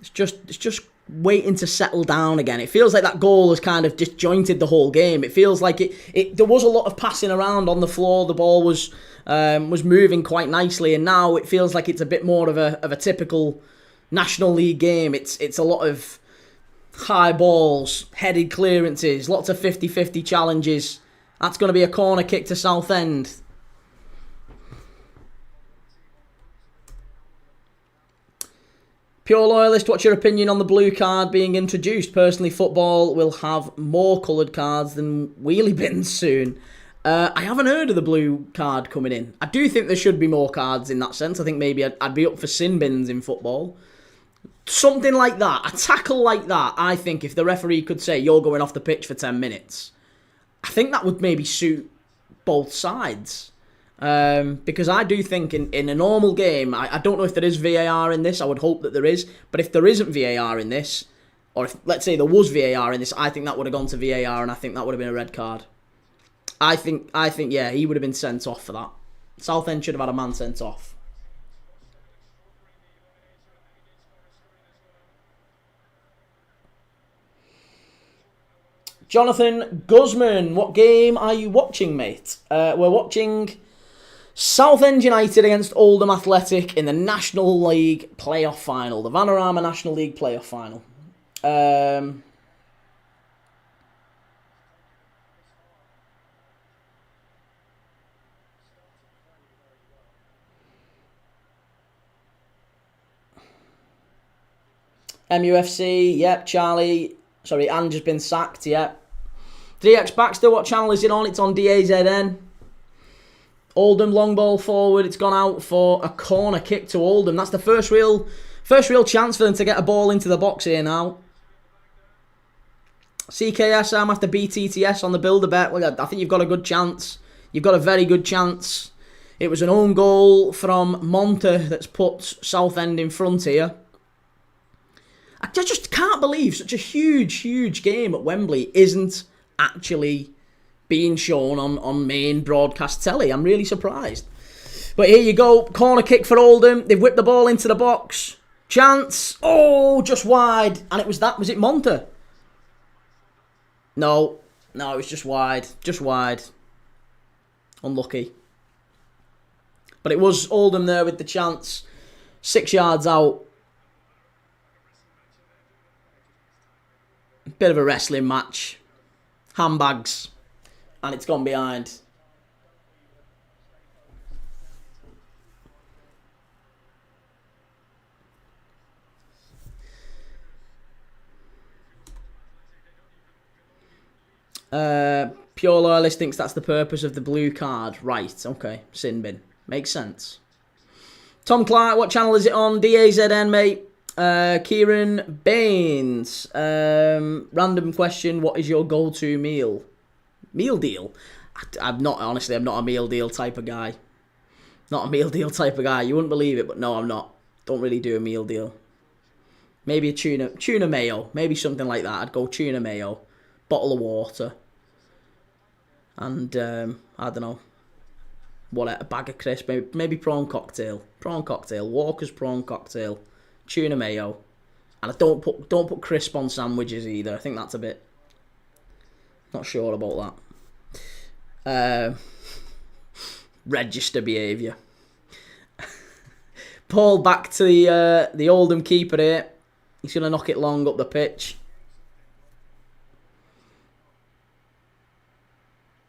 It's just waiting to settle down again. It feels like that goal has kind of disjointed the whole game. It feels like there was a lot of passing around on the floor. The ball was moving quite nicely, and now it feels like it's a bit more of a typical National League game. It's a lot of high balls, headed clearances, lots of 50-50 challenges. That's going to be a corner kick to Southend. Pure Loyalist, what's your opinion on the blue card being introduced? Personally, football will have more coloured cards than wheelie bins soon. I haven't heard of the blue card coming in. I do think there should be more cards in that sense. I think maybe I'd be up for sin bins in football. Something like that. A tackle like that, I think if the referee could say, you're going off the pitch for 10 minutes, I think that would maybe suit both sides. Because I do think in a normal game, I don't know if there is VAR in this, I would hope that there is, but if there isn't VAR in this, or if, let's say there was VAR in this, I think that would have gone to VAR and I think that would have been a red card. I think, yeah, he would have been sent off for that. Southend should have had a man sent off. Jonathan Guzman, what game are you watching, mate? We're watching Southend United against Oldham Athletic in the National League playoff final. The Vanarama National League playoff final. MUFC, yep, Charlie. Sorry, Ange has been sacked, yep. DX Baxter, what channel is it on? It's on DAZN. Oldham long ball forward. It's gone out for a corner kick to Oldham. That's the first real chance for them to get a ball into the box here now. CKSM after BTTS on the builder bet. Well, I think you've got a good chance. You've got a very good chance. It was an own goal from Monte that's put Southend in front here. I just can't believe such a huge game at Wembley isn't actually being shown on main broadcast telly. I'm really surprised. But here you go. Corner kick for Oldham. They've whipped the ball into the box. Chance. Oh, just wide. And it was that. Was it Monte? No, it was just wide. Just wide. Unlucky. But it was Oldham there with the chance. 6 yards out. Bit of a wrestling match. Handbags. And it's gone behind. Pure Loyalist thinks that's the purpose of the blue card. Right, okay. Sin bin. Makes sense. Tom Clark, what channel is it on? DAZN, mate. Kieran Baines. Random question, what is your go-to meal? Meal deal? I'm not a meal deal type of guy. Not a meal deal type of guy. You wouldn't believe it, but no, I'm not. Don't really do a meal deal. Maybe a tuna mayo. Maybe something like that. I'd go tuna mayo. Bottle of water. And, I don't know. What, a bag of crisps. Maybe prawn cocktail. Prawn cocktail. Walker's prawn cocktail. Tuna mayo. And I don't put crisp on sandwiches either. I think that's a bit... Not sure about that. Register behaviour. Paul back to the Oldham keeper here. He's going to knock it long up the pitch.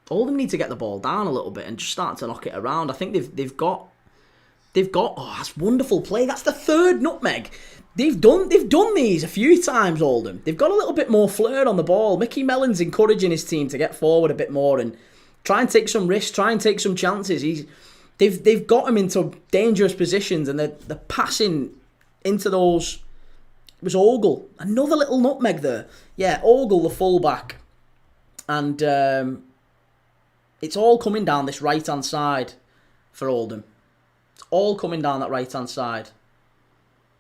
Oldham need to get the ball down a little bit and just start to knock it around. I think they've got. Oh, that's wonderful play. That's the third nutmeg. They've done these a few times. Oldham. They've got a little bit more flair on the ball. Mickey Mellon's encouraging his team to get forward a bit more and try and take some risks. Try and take some chances. They've got him into dangerous positions and they're passing into those. It was Ogle. Another little nutmeg there. Yeah, Ogle the fullback, and. It's all coming down this right-hand side for Oldham. It's all coming down that right-hand side.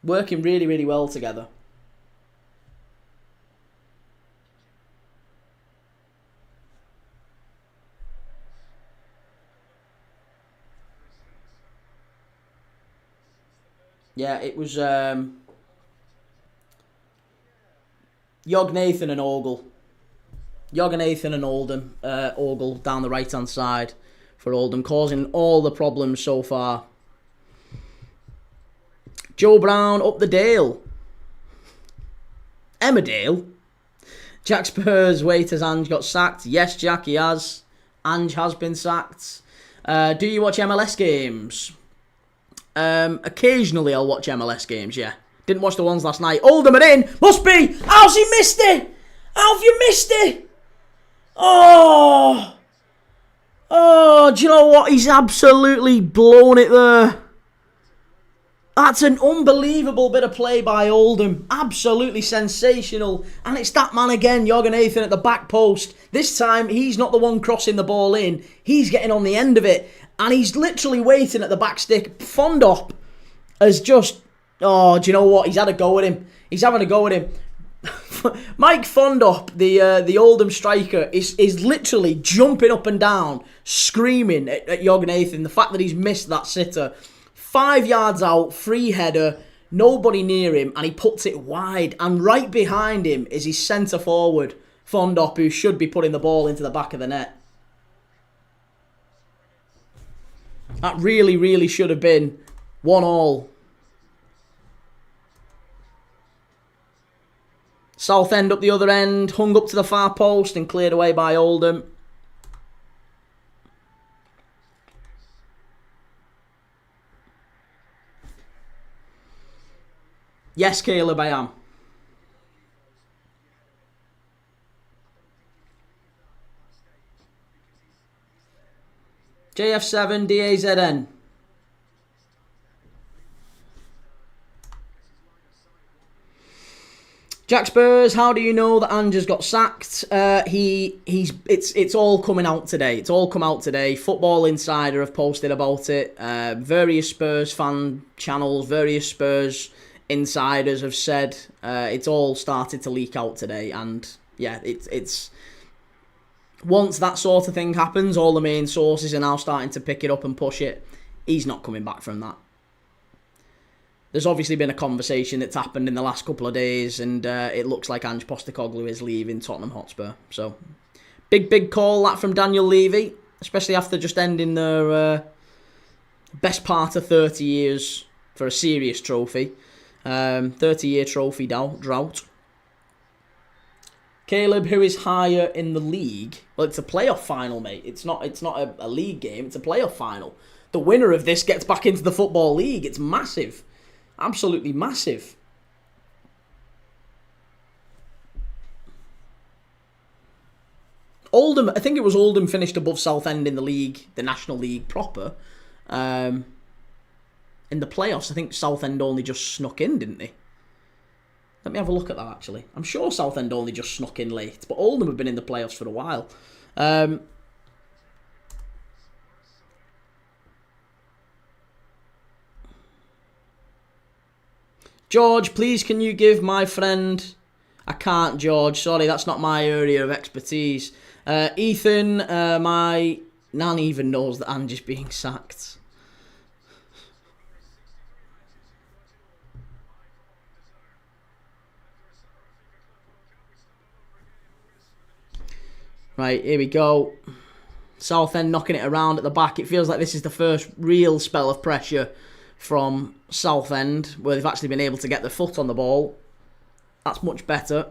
Working really, really well together. Yeah, it was Nathan and Ogle. Nathan and Oldham, Ogle down the right-hand side for Oldham, causing all the problems so far. Joe Brown up the Dale. Emmerdale. Jack Spurs, wait, has Ange got sacked? Yes, Jack, he has. Ange has been sacked. Do you watch MLS games? Occasionally I'll watch MLS games, yeah. Didn't watch the ones last night. Oldham are in! Must be! How's he missed it? How have you missed it? Oh, do you know what? He's absolutely blown it there. That's an unbelievable bit of play by Oldham. Absolutely sensational. And it's that man again, Nathan at the back post. This time, he's not the one crossing the ball in. He's getting on the end of it. And he's literally waiting at the back stick. Fondop has just... Oh, do you know what? He's had a go at him. He's having a go at him. Mike Fondop, the Oldham striker, is literally jumping up and down, screaming at Nathan. The fact that he's missed that sitter. 5 yards out, free header, nobody near him, and he puts it wide. And right behind him is his centre forward, Fondop, who should be putting the ball into the back of the net. That really, really should have been 1-1. Southend up the other end, hung up to the far post and cleared away by Oldham. Yes, Caleb, I am. JF7 DAZN. Jack Spurs, how do you know that Ange has got sacked? It's all coming out today. It's all come out today. Football Insider have posted about it. Various Spurs fan channels, various Spurs insiders have said it's all started to leak out today. And yeah, it's once that sort of thing happens, all the main sources are now starting to pick it up and push it. He's not coming back from that. There's obviously been a conversation that's happened in the last couple of days, and it looks like Ange Postecoglou is leaving Tottenham Hotspur. So, big call that from Daniel Levy, especially after just ending their best part of 30 years for a serious trophy. 30-year trophy drought. Caleb, who is higher in the league? Well, it's a playoff final, mate. It's not a league game. It's a playoff final. The winner of this gets back into the Football League. It's massive. Absolutely massive. Oldham, I think it was Oldham finished above Southend in the league, the National League proper. In the playoffs, I think Southend only just snuck in, didn't they? Let me have a look at that, actually. I'm sure Southend only just snuck in late, but Oldham have been in the playoffs for a while. George, please can you give my friend... I can't, George. Sorry, that's not my area of expertise. Ethan, my nan even knows that Ange is being sacked. Right, here we go. Southend knocking it around at the back. It feels like this is the first real spell of pressure from Southend, where they've actually been able to get their foot on the ball. That's much better.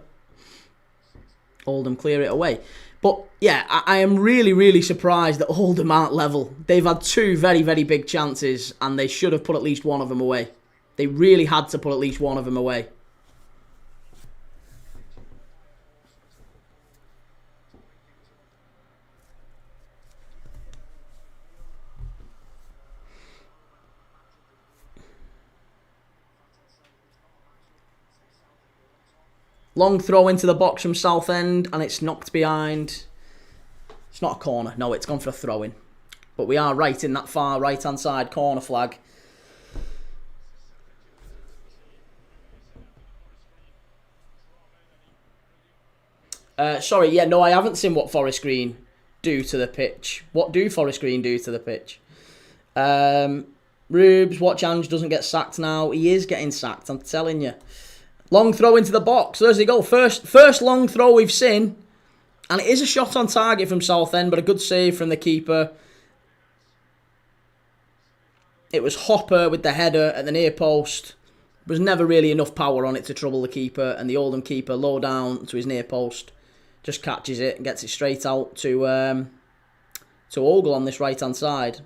Oldham clear it away. But yeah, I am really surprised that Oldham aren't level. They've had two very big chances, and they should have put at least one of them away. They really had to put at least one of them away. Long throw into the box from Southend, and it's knocked behind. It's not a corner. No, it's gone for a throw-in. But we are right in that far right-hand side corner flag. Sorry, yeah, no, I haven't seen what Forest Green do to the pitch. What do Forest Green do to the pitch? Rubes, watch Ange doesn't get sacked now. He is getting sacked, I'm telling you. Long throw into the box. There's the goal. First long throw we've seen. And it is a shot on target from Southend, but a good save from the keeper. It was Hopper with the header at the near post. There was never really enough power on it to trouble the keeper. And the Oldham keeper, low down to his near post, just catches it and gets it straight out to Ogle on this right-hand side.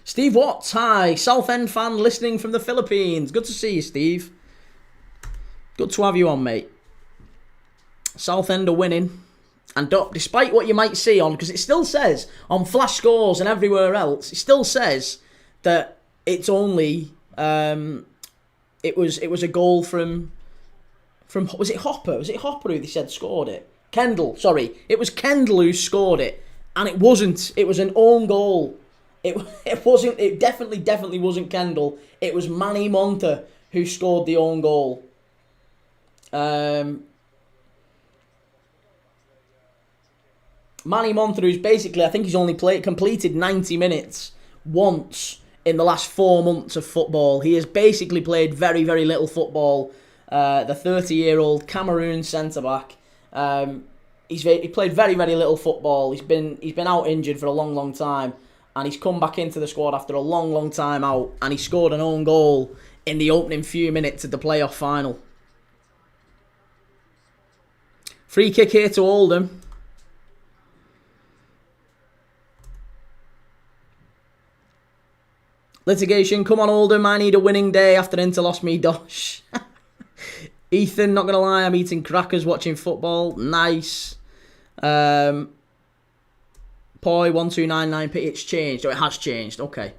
Steve Watts, hi. Southend fan listening from the Philippines. Good to see you, Steve. Good to have you on, mate. Southend are winning. And despite what you might see on, because it still says on Flash Scores and everywhere else, it still says that it's only it was a goal from was it Hopper? Was it Hopper who they said scored it? Kendall, sorry. It was Kendall who scored it. And it wasn't. It was an own goal. It wasn't. It definitely wasn't Kendall. It was Manny Monta who scored the own goal. Manny Monta, who's basically, I think he's only completed 90 minutes once in the last 4 months of football. He has basically played very little football. The 30-year-old Cameroon centre-back. He played very little football. He's been out injured for a long time, and he's come back into the squad after a long time out, and he scored an own goal in the opening few minutes of the playoff final. Free kick here to Oldham. Litigation, come on Oldham, I need a winning day after Inter lost me dosh. Ethan, not going to lie, I'm eating crackers watching football. Nice. Poi, 1299p, it's changed. Oh, it has changed, okay.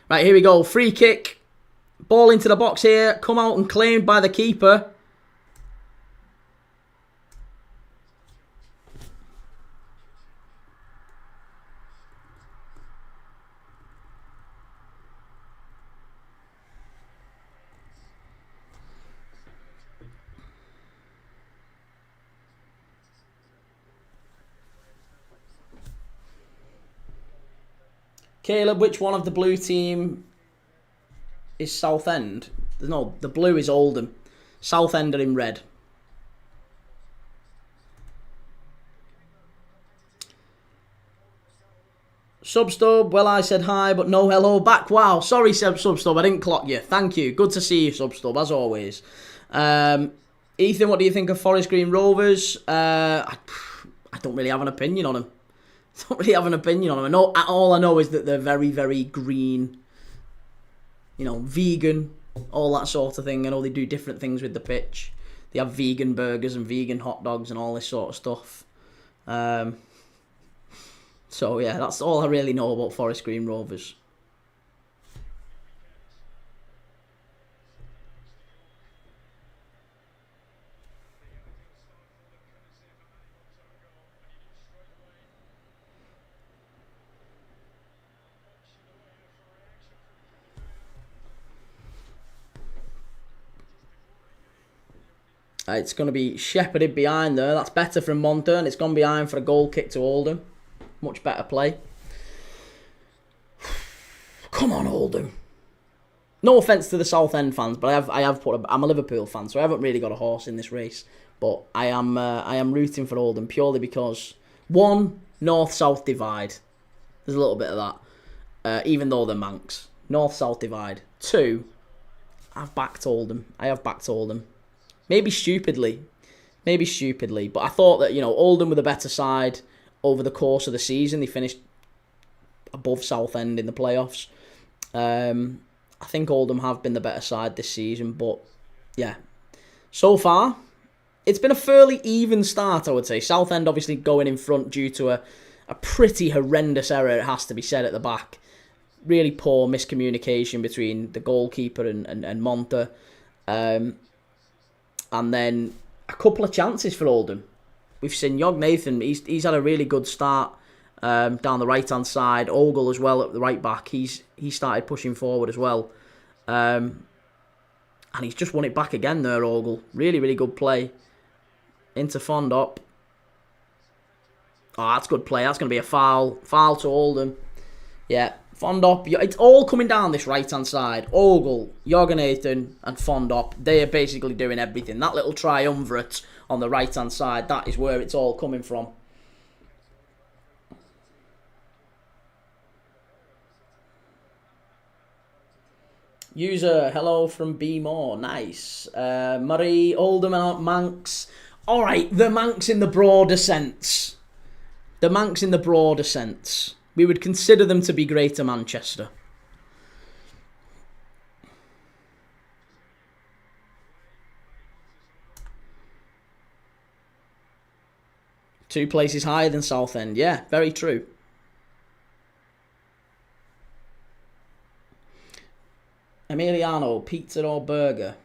Right, here we go, free kick. Ball into the box here, come out and claimed by the keeper. Caleb, which one of the blue team is Southend? No, the blue is Oldham. Southend are in red. Substub, well, I said hi, but no hello back. Wow, sorry, Substub, I didn't clock you. Thank you. Good to see you, Substub, as always. Ethan, what do you think of Forest Green Rovers? I don't really have an opinion on them. All I know is that they're very, very green. You know, vegan, all that sort of thing. I know they do different things with the pitch. They have vegan burgers and vegan hot dogs and all this sort of stuff. So yeah, that's all I really know about Forest Green Rovers. It's going to be shepherded behind there. That's better from Monter, and it's gone behind for a goal kick to Oldham. Much better play. Come on, Oldham. No offence to the Southend fans, but I'm a Liverpool fan, so I haven't really got a horse in this race. But I am rooting for Oldham purely because, one, north-south divide. There's a little bit of that, even though they're Manx. North-south divide. Two, I've backed Oldham. Maybe stupidly, but I thought that, Oldham were the better side over the course of the season. They finished above Southend in the playoffs. I think Oldham have been the better side this season, but yeah, so far it's been a fairly even start, I would say. Southend obviously going in front due to a pretty horrendous error, it has to be said, at the back. Really poor miscommunication between the goalkeeper and Monter. And then a couple of chances for Oldham. We've seen Yog Nathan, he's had a really good start down the right-hand side. Ogle as well at the right back. He started pushing forward as well. And he's just won it back again there, Ogle. Really, really good play. Into Fondop. Oh, that's good play. That's going to be a foul. Foul to Oldham. Yeah. Fondop, it's all coming down this right-hand side. Ogle, Jorgenathan and Fondop, they are basically doing everything. That little triumvirate on the right-hand side, that is where it's all coming from. User, hello from B More, nice. Murray, Oldham and Manx. Alright, the Manx in the broader sense. We would consider them to be Greater Manchester. Two places higher than Southend. Yeah, very true. Emiliano, pizza or burger?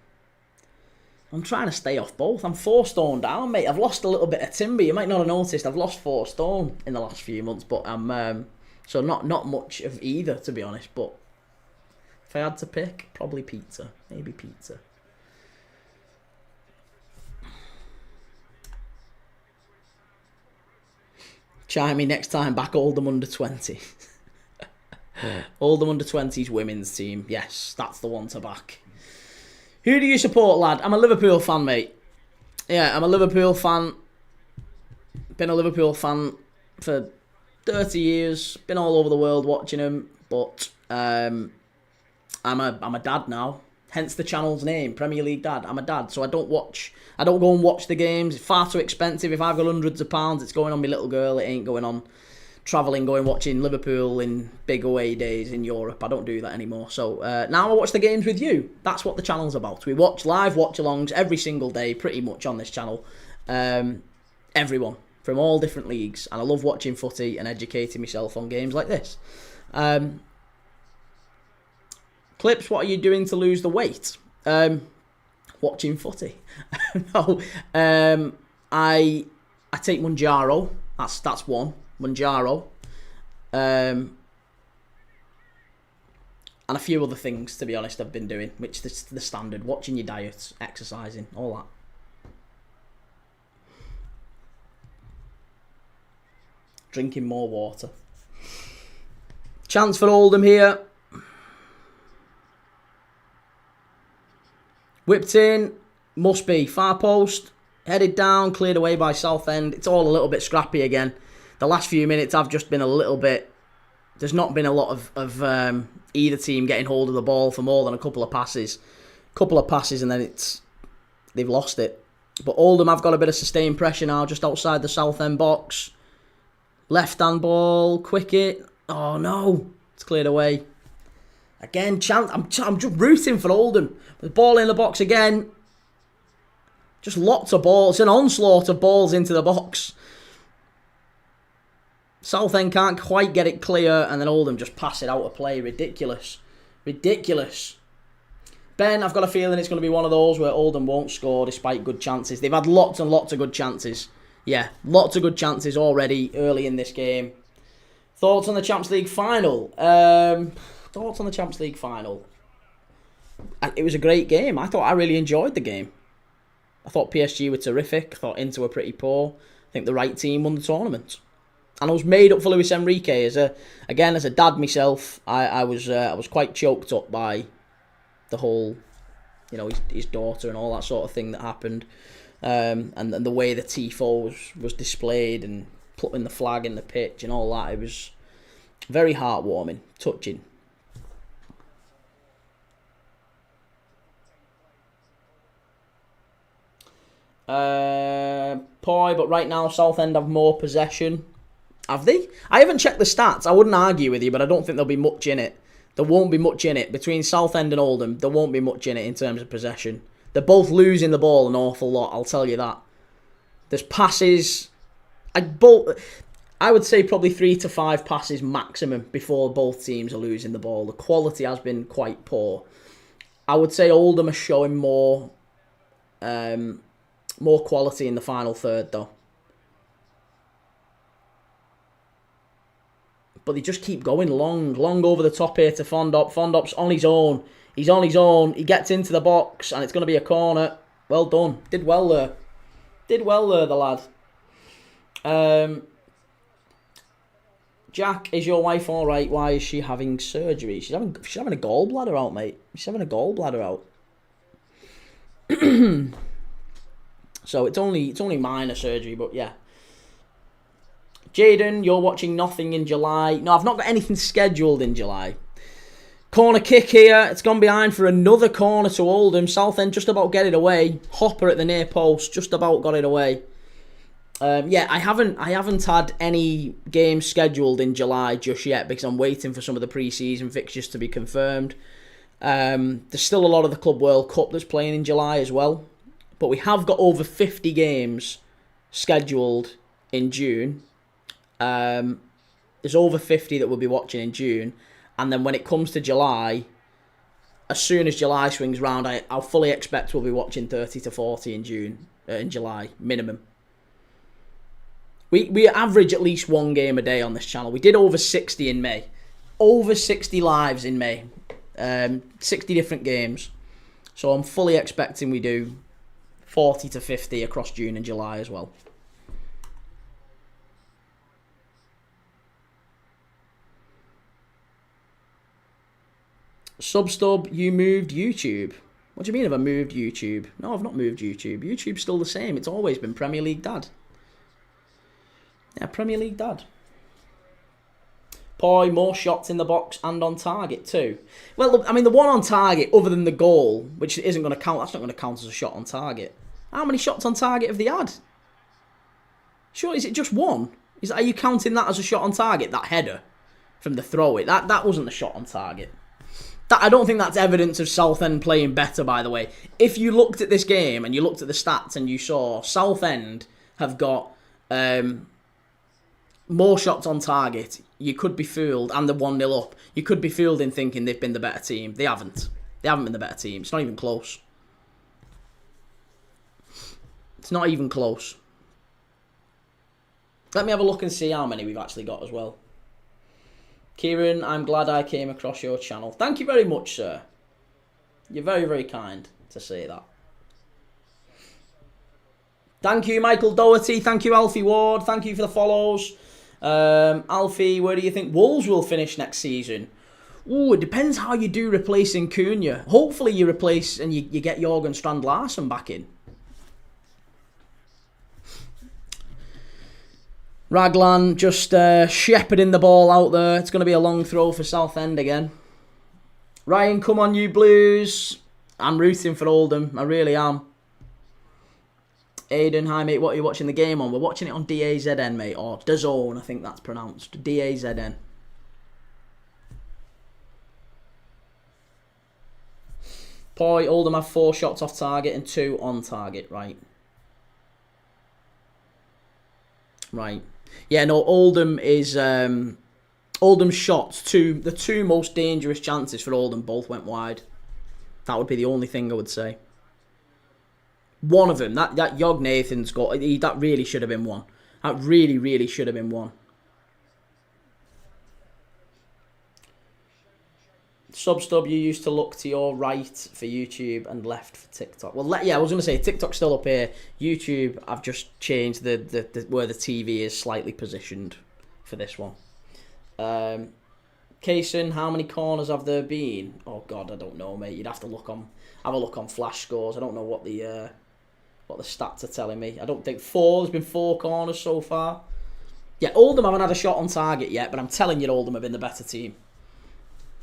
I'm trying to stay off both. I'm 4 stone down, mate. I've lost a little bit of timber. You might not have noticed. I've lost 4 stone in the last few months, but I'm so not much of either, to be honest. But if I had to pick, probably pizza. Maybe pizza. Chime me next time back. Oldham under 20. Oldham under 20s women's team. Yes, that's the one to back. Who do you support, lad? I'm a Liverpool fan, mate. Yeah, I'm a Liverpool fan. Been a Liverpool fan for 30 years. Been all over the world watching them. But I'm a dad now. Hence the channel's name, Premier League Dad. I'm a dad, so I don't go and watch the games. It's far too expensive. If I've got hundreds of pounds, it's going on my little girl. It ain't going on travelling, going watching Liverpool in big away days in Europe. I don't do that anymore. So now I watch the games with you. That's what the channel's about. We watch live watch-alongs every single day, pretty much, on this channel. Everyone from all different leagues. And I love watching footy and educating myself on games like this. Clips, what are you doing to lose the weight? Watching footy. No. I take Manjaro. That's one. Manjaro. And a few other things, to be honest, I've been doing, which is the standard. Watching your diet, exercising, all that. Drinking more water. Chance for Oldham here. Whipped in. Must be. Far post. Headed down. Cleared away by Southend. It's all a little bit scrappy again. The last few minutes have just been a little bit... There's not been a lot of either team getting hold of the ball for more than a couple of passes. And then they've lost it. But Oldham have got a bit of sustained pressure now just outside the Southend box. Left-hand ball. Quick it. Oh, no. It's cleared away. Again, chance. I'm just rooting for Oldham. The ball in the box again. Just lots of balls. It's an onslaught of balls into the box. Southend can't quite get it clear, and then Oldham just pass it out of play. Ridiculous. Ridiculous. Ben, I've got a feeling it's going to be one of those where Oldham won't score despite good chances. They've had lots and lots of good chances. Yeah, lots of good chances already early in this game. Thoughts on the Champions League final? Thoughts on the Champions League final? It was a great game. I really enjoyed the game. I thought PSG were terrific. I thought Inter were pretty poor. I think the right team won the tournament. And I was made up for Luis Enrique. As a dad myself, I was quite choked up by the whole, his daughter and all that sort of thing that happened, and the way the tifo was displayed and putting the flag in the pitch and all that. It was very heartwarming, touching. Poi, but right now Southend have more possession. Have they? I haven't checked the stats. I wouldn't argue with you, but I don't think there'll be much in it. There won't be much in it. Between Southend and Oldham, there won't be much in it in terms of possession. They're both losing the ball an awful lot, I'll tell you that. There's passes. I would say probably 3 to 5 passes maximum before both teams are losing the ball. The quality has been quite poor. I would say Oldham are showing more quality in the final third, though. But they just keep going long over the top here to Fondop. Fondop's on his own. He's on his own. He gets into the box, and it's going to be a corner. Well done. Did well there. Did well there, the lad. Jack, is your wife all right? Why is she having surgery? She's having a gallbladder out, mate. She's having a gallbladder out. So it's only minor surgery, but yeah. Jaden, you're watching nothing in July. No, I've not got anything scheduled in July. Corner kick here. It's gone behind for another corner to Oldham. Southend just about get it away. Hopper at the near post, just about got it away. I haven't had any games scheduled in July just yet because I'm waiting for some of the pre-season fixtures to be confirmed. There's still a lot of the Club World Cup that's playing in July as well. But we have got over 50 games scheduled in June. There's over 50 that we'll be watching in June. And then when it comes to July, as soon as July swings round, I'll fully expect we'll be watching 30 to 40 in July, minimum. We average at least one game a day on this channel. We did over 60 in May. Over 60 lives in May. 60 different games. So I'm fully expecting we do 40 to 50 across June and July as well. Substub, you moved YouTube. What do you mean have I moved YouTube? No, I've not moved YouTube. YouTube's still the same. It's always been Premier League Dad. Yeah, Premier League Dad. Poi, more shots in the box and on target too. Well, I mean, the one on target, other than the goal, which isn't going to count, that's not going to count as a shot on target. How many shots on target have they had? Sure, is it just one? Are you counting that as a shot on target, that header from the throw-in? That wasn't a shot on target. I don't think that's evidence of Southend playing better, by the way. If you looked at this game and you looked at the stats and you saw Southend have got more shots on target, you could be fooled, and they're 1-0 up. You could be fooled in thinking they've been the better team. They haven't. They haven't been the better team. It's not even close. It's not even close. Let me have a look and see how many we've actually got as well. Kieran, I'm glad I came across your channel. Thank you very much, sir. You're very, very kind to say that. Thank you, Michael Doherty. Thank you, Alfie Ward. Thank you for the follows. Alfie, where do you think Wolves will finish next season? Ooh, it depends how you do replacing Cunha. Hopefully you replace and you get Jorgen Strand Larsen back in. Raglan just shepherding the ball out there. It's going to be a long throw for Southend again. Ryan, come on you Blues. I'm rooting for Oldham. I really am. Aiden, hi mate, what are you watching the game on? We're watching it on DAZN, mate, or DAZN, I think that's pronounced. DAZN. Poi, Oldham have 4 shots off target and 2 on target, right. Right. Yeah, no, Oldham is... Oldham's shots, the 2 most dangerous chances for Oldham both went wide. That would be the only thing I would say. One of them, that Jog Nathan's got, that really should have been one. That really, really should have been one. Substub, you used to look to your right for YouTube and left for TikTok. Well, yeah, I was going to say, TikTok's still up here. YouTube, I've just changed the where the TV is slightly positioned for this one. Kaysen, how many corners have there been? Oh, God, I don't know, mate. You'd have to have a look on Flash Scores. I don't know what the stats are telling me. I don't think 4. There's been 4 corners so far. Yeah, Oldham haven't had a shot on target yet, but I'm telling you, Oldham have been the better team.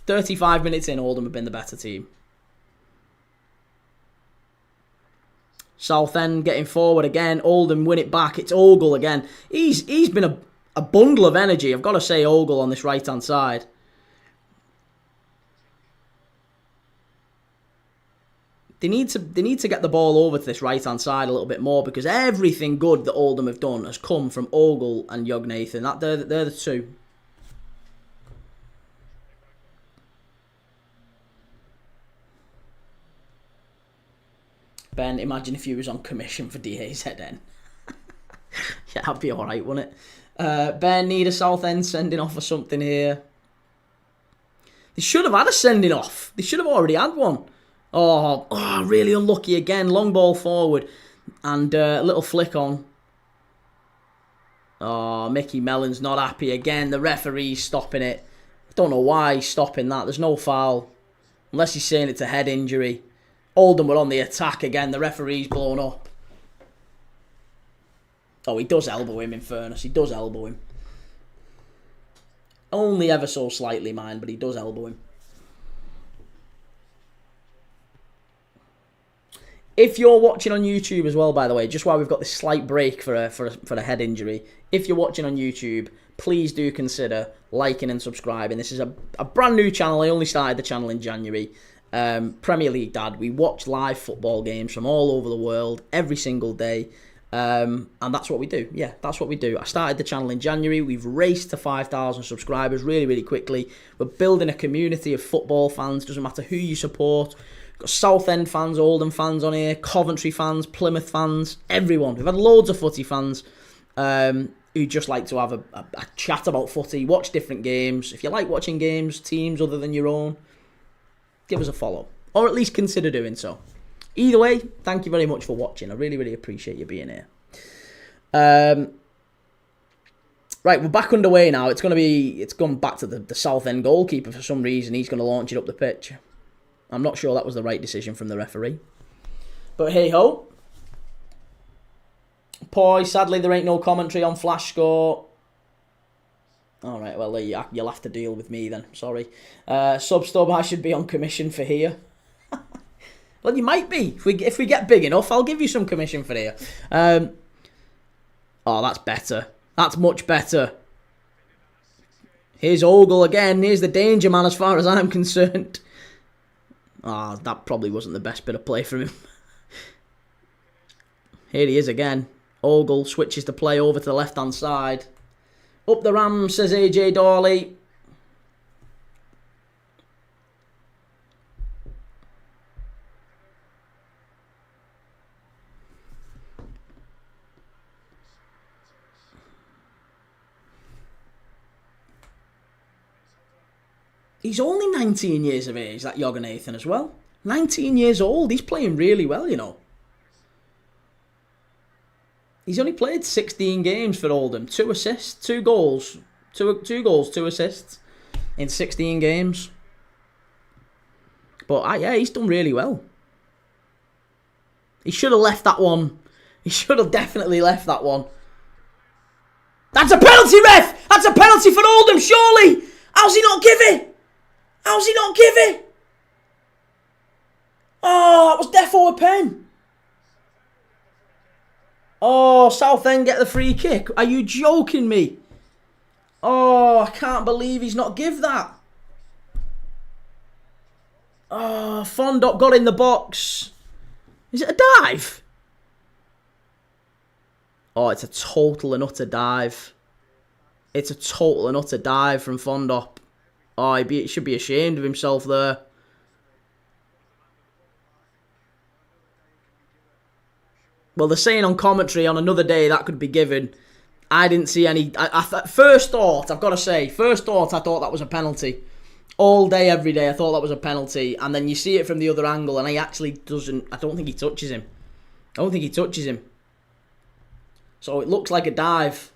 35 minutes in, Oldham have been the better team. Southend getting forward again. Oldham win it back. It's Ogle again. He's been a bundle of energy. I've got to say Ogle on this right-hand side. They need to get the ball over to this right-hand side a little bit more because everything good that Oldham have done has come from Ogle and Jog Nathan. They're the 2. Ben, imagine if you was on commission for DAZN. Yeah, that'd be alright, wouldn't it? Ben, need a Southend sending off or something here. They should have had a sending off. They should have already had one. Oh, really unlucky again. Long ball forward. And a little flick on. Oh, Mickey Mellon's not happy again. The referee's stopping it. I don't know why he's stopping that. There's no foul. Unless he's saying it's a head injury. Oldham were on the attack again. The referee's blown up. Oh, he does elbow him, in fairness. He does elbow him. Only ever so slightly, mind, but he does elbow him. If you're watching on YouTube as well, by the way, just while we've got this slight break for a head injury, if you're watching on YouTube, please do consider liking and subscribing. This is a brand new channel. I only started the channel in January. Premier League Dad. We watch live football games from all over the world every single day. And that's what we do. Yeah, that's what we do. I started the channel in January. We've raced to 5,000 subscribers really, really quickly. We're building a community of football fans. Doesn't matter who you support. We've got Southend fans, Oldham fans on here, Coventry fans, Plymouth fans, everyone. We've had loads of footy fans who just like to have a chat about footy, watch different games. If you like watching games, teams other than your own, give us a follow. Or at least consider doing so. Either way, thank you very much for watching. I really, really appreciate you being here. Right, we're back underway now. It's gone back to the Southend goalkeeper for some reason. He's going to launch it up the pitch. I'm not sure that was the right decision from the referee. But hey-ho. Poi, sadly there ain't no commentary on Flash Score. Alright, well, you'll have to deal with me then. Sorry. Substub, I should be on commission for here. Well, you might be. If we get big enough, I'll give you some commission for here. Oh, that's better. That's much better. Here's Ogle again. Here's the danger man as far as I'm concerned. Ah, that probably wasn't the best bit of play from him. Here he is again. Ogle switches the play over to the left-hand side. Up the Rams, says AJ Dawley. He's only 19 years of age, that Jorgen Nathan as well. 19 years old. He's playing really well, you know. He's only played 16 games for Oldham. 2 assists, 2 goals. 2 goals, 2 assists in 16 games. But yeah, he's done really well. He should have left that one. He should have definitely left that one. That's a penalty, ref! That's a penalty for Oldham, surely! How's he not give it? How's he not give it? Oh, that was defo a pen. Oh, Southend get the free kick. Are you joking me? Oh, I can't believe he's not give that. Oh, Fondop got in the box. Is it a dive? Oh, it's a total and utter dive. It's a total and utter dive from Fondop. Oh, he should be ashamed of himself there. Well, they're saying on commentary on another day that could be given. I didn't see any. First thought, I've got to say, I thought that was a penalty. All day, every day, I thought that was a penalty. And then you see it from the other angle, and he actually doesn't. I don't think he touches him. So it looks like a dive.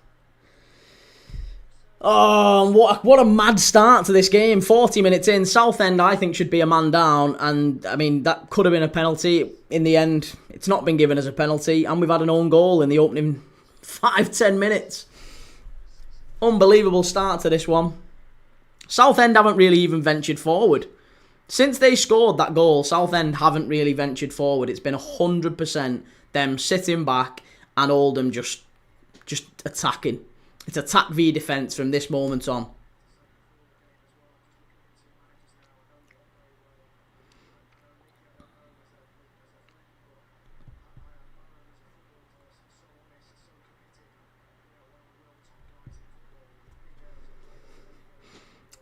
Oh, what a mad start to this game. 40 minutes in. Southend, I think, should be a man down. And, I mean, that could have been a penalty. In the end, it's not been given as a penalty. And we've had an own goal in the opening 5-10 minutes. Unbelievable start to this one. Southend haven't really even ventured forward. Since they scored that goal, Southend haven't really ventured forward. It's been 100% them sitting back and Oldham just attacking. It's attack v defence from this moment on.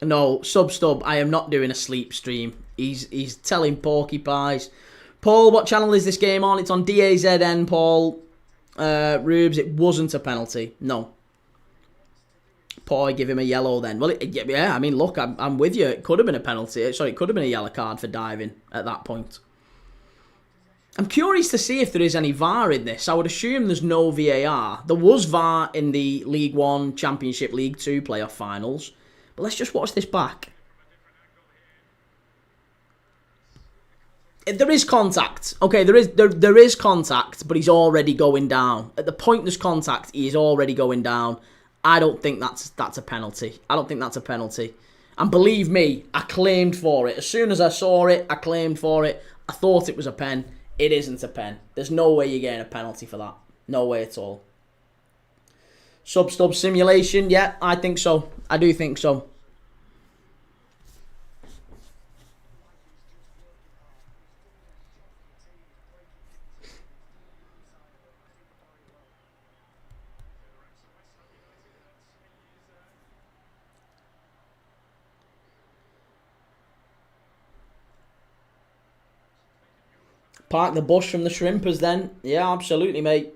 No, sub-stub, I am not doing a sleep stream. He's telling porcupines. Paul, what channel is this game on? It's on DAZN, Paul. Rubes, it wasn't a penalty. No. Paul, give him a yellow then. Well, yeah, I mean, look, I'm with you. It could have been a penalty. Sorry, it could have been a yellow card for diving at that point. I'm curious to see if there is any VAR in this. I would assume there's no VAR. There was VAR in the League 1 Championship, League 2 playoff finals. But let's just watch this back. There is contact. Okay, there is contact, but he's already going down. At the point there's contact, he is already going down. I don't think that's a penalty. I don't think that's a penalty. And believe me, I claimed for it. As soon as I saw it, I claimed for it. I thought it was a pen. It isn't a pen. There's no way you're getting a penalty for that. No way at all. Sub-stub simulation, yeah, I think so. I do think so. Park the bus from the Shrimpers then. Yeah, absolutely, mate.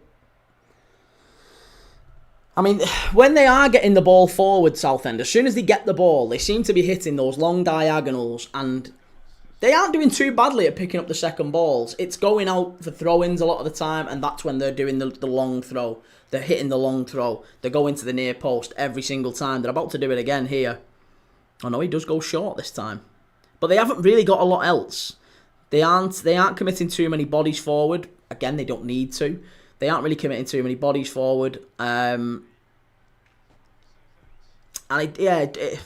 I mean, when they are getting the ball forward, Southend, as soon as they get the ball, they seem to be hitting those long diagonals, and they aren't doing too badly at picking up the second balls. It's going out for throw-ins a lot of the time, and that's when they're doing the long throw. They're hitting the long throw. They're going to the near post every single time. They're about to do it again here. Oh no, he does go short this time. But they haven't really got a lot else. They aren't committing too many bodies forward. Again, they don't need to. They aren't really committing too many bodies forward. And it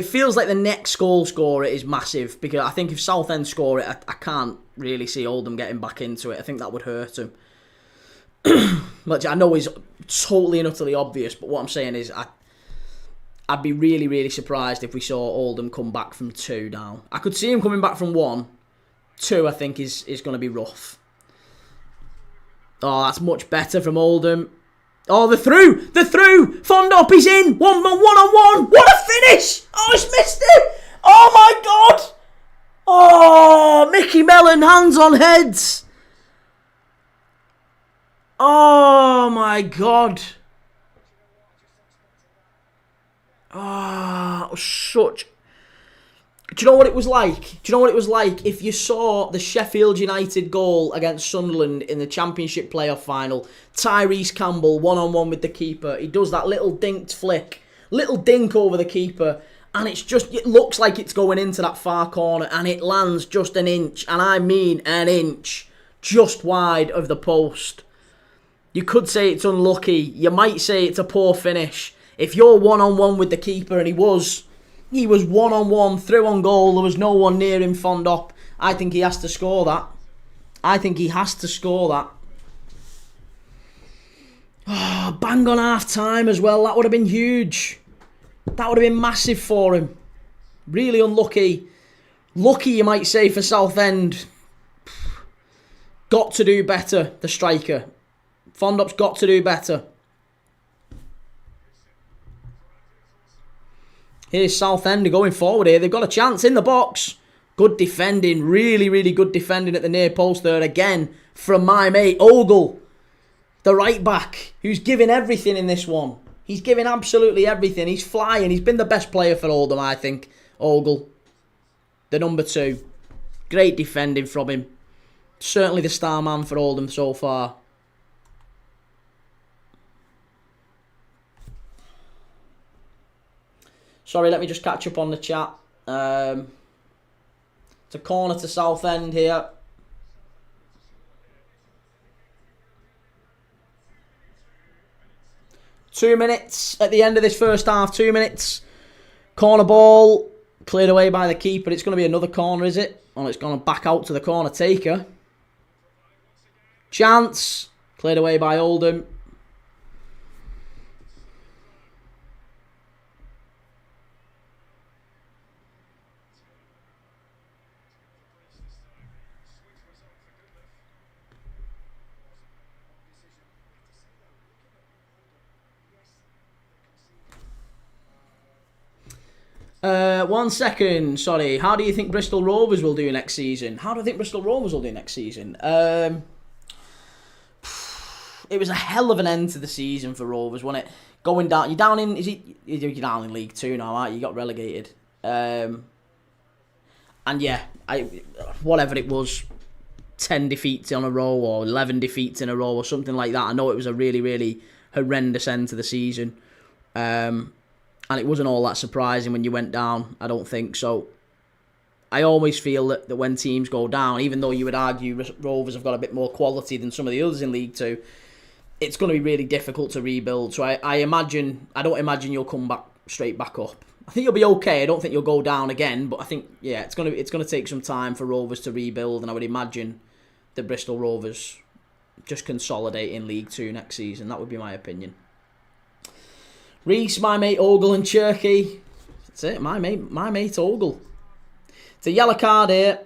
feels like the next goal scorer is massive, because I think if Southend score it, I can't really see Oldham getting back into it. I think that would hurt them. Which I know is totally and utterly obvious, but what I'm saying is I'd be really, really surprised if we saw Oldham come back from 2 down. I could see him coming back from 1. 2, I think, is going to be rough. Oh, that's much better from Oldham. Oh, they're through! They're through! Fondop is in! One-on-one! What a finish! Oh, he's missed it! Oh, my God! Oh, Mickey Mellon, hands on heads! Oh, my God! Oh, such Do you know what it was like? Do you know what it was like if you saw the Sheffield United goal against Sunderland in the Championship playoff final? Tyrese Campbell one-on-one with the keeper. He does that little dinked flick, little dink over the keeper, and it looks like it's going into that far corner, and it lands just an inch, and I mean an inch, just wide of the post. You could say it's unlucky. You might say it's a poor finish. If you're one-on-one with the keeper, and he was one-on-one, through on goal, there was no one near him, fond up. I think he has to score that. Oh, bang on half-time as well. That would have been huge. That would have been massive for him. Really unlucky. Lucky, you might say, for Southend. Got to do better, the striker. Fondup's got to do better. Here's Southend going forward here. They've got a chance in the box. Good defending. Really, really good defending at the near post there. Again, from my mate, Ogle. The right back, who's giving everything in this one. He's giving absolutely everything. He's flying. He's been the best player for Oldham, I think. Ogle. The number 2. Great defending from him. Certainly the star man for Oldham so far. Sorry, let me just catch up on the chat. It's a corner to Southend here. Two minutes at the end of this first half. 2 minutes. Corner ball. Cleared away by the keeper. It's going to be another corner, is it? Oh, it's going to back out to the corner taker. Chance. Cleared away by Oldham. One second, sorry. How do you think Bristol Rovers will do next season? It was a hell of an end to the season for Rovers, wasn't it? Going down, you're down in League 2 now, aren't you? You got relegated. And yeah, whatever it was, 10 defeats in a row or 11 defeats in a row or something like that. I know it was a really, really horrendous end to the season. And it wasn't all that surprising when you went down, I don't think. So I always feel that when teams go down, even though you would argue Rovers have got a bit more quality than some of the others in League 2, it's going to be really difficult to rebuild. So I don't imagine you'll come back straight back up. I think you'll be okay. I don't think you'll go down again, but I think, yeah, it's going to take some time for Rovers to rebuild, and I would imagine the Bristol Rovers just consolidate in League 2 next season. That would be my opinion. Reese, my mate Ogle, and Cherky. That's it, my mate Ogle. It's a yellow card here.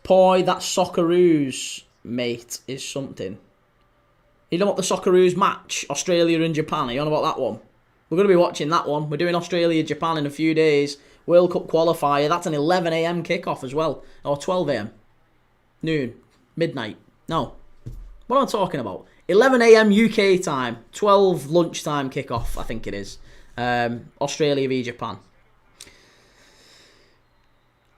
Poi, that Socceroos mate is something. You know what the Socceroos match? Australia and Japan. Are you on about that one? We're going to be watching that one. We're doing Australia-Japan in a few days. World Cup qualifier. That's an 11 a.m. kickoff as well. Or 12 a.m. Noon. Midnight. No. What am I talking about? 11 a.m. UK time. 12 lunchtime kickoff, I think it is. Australia v Japan.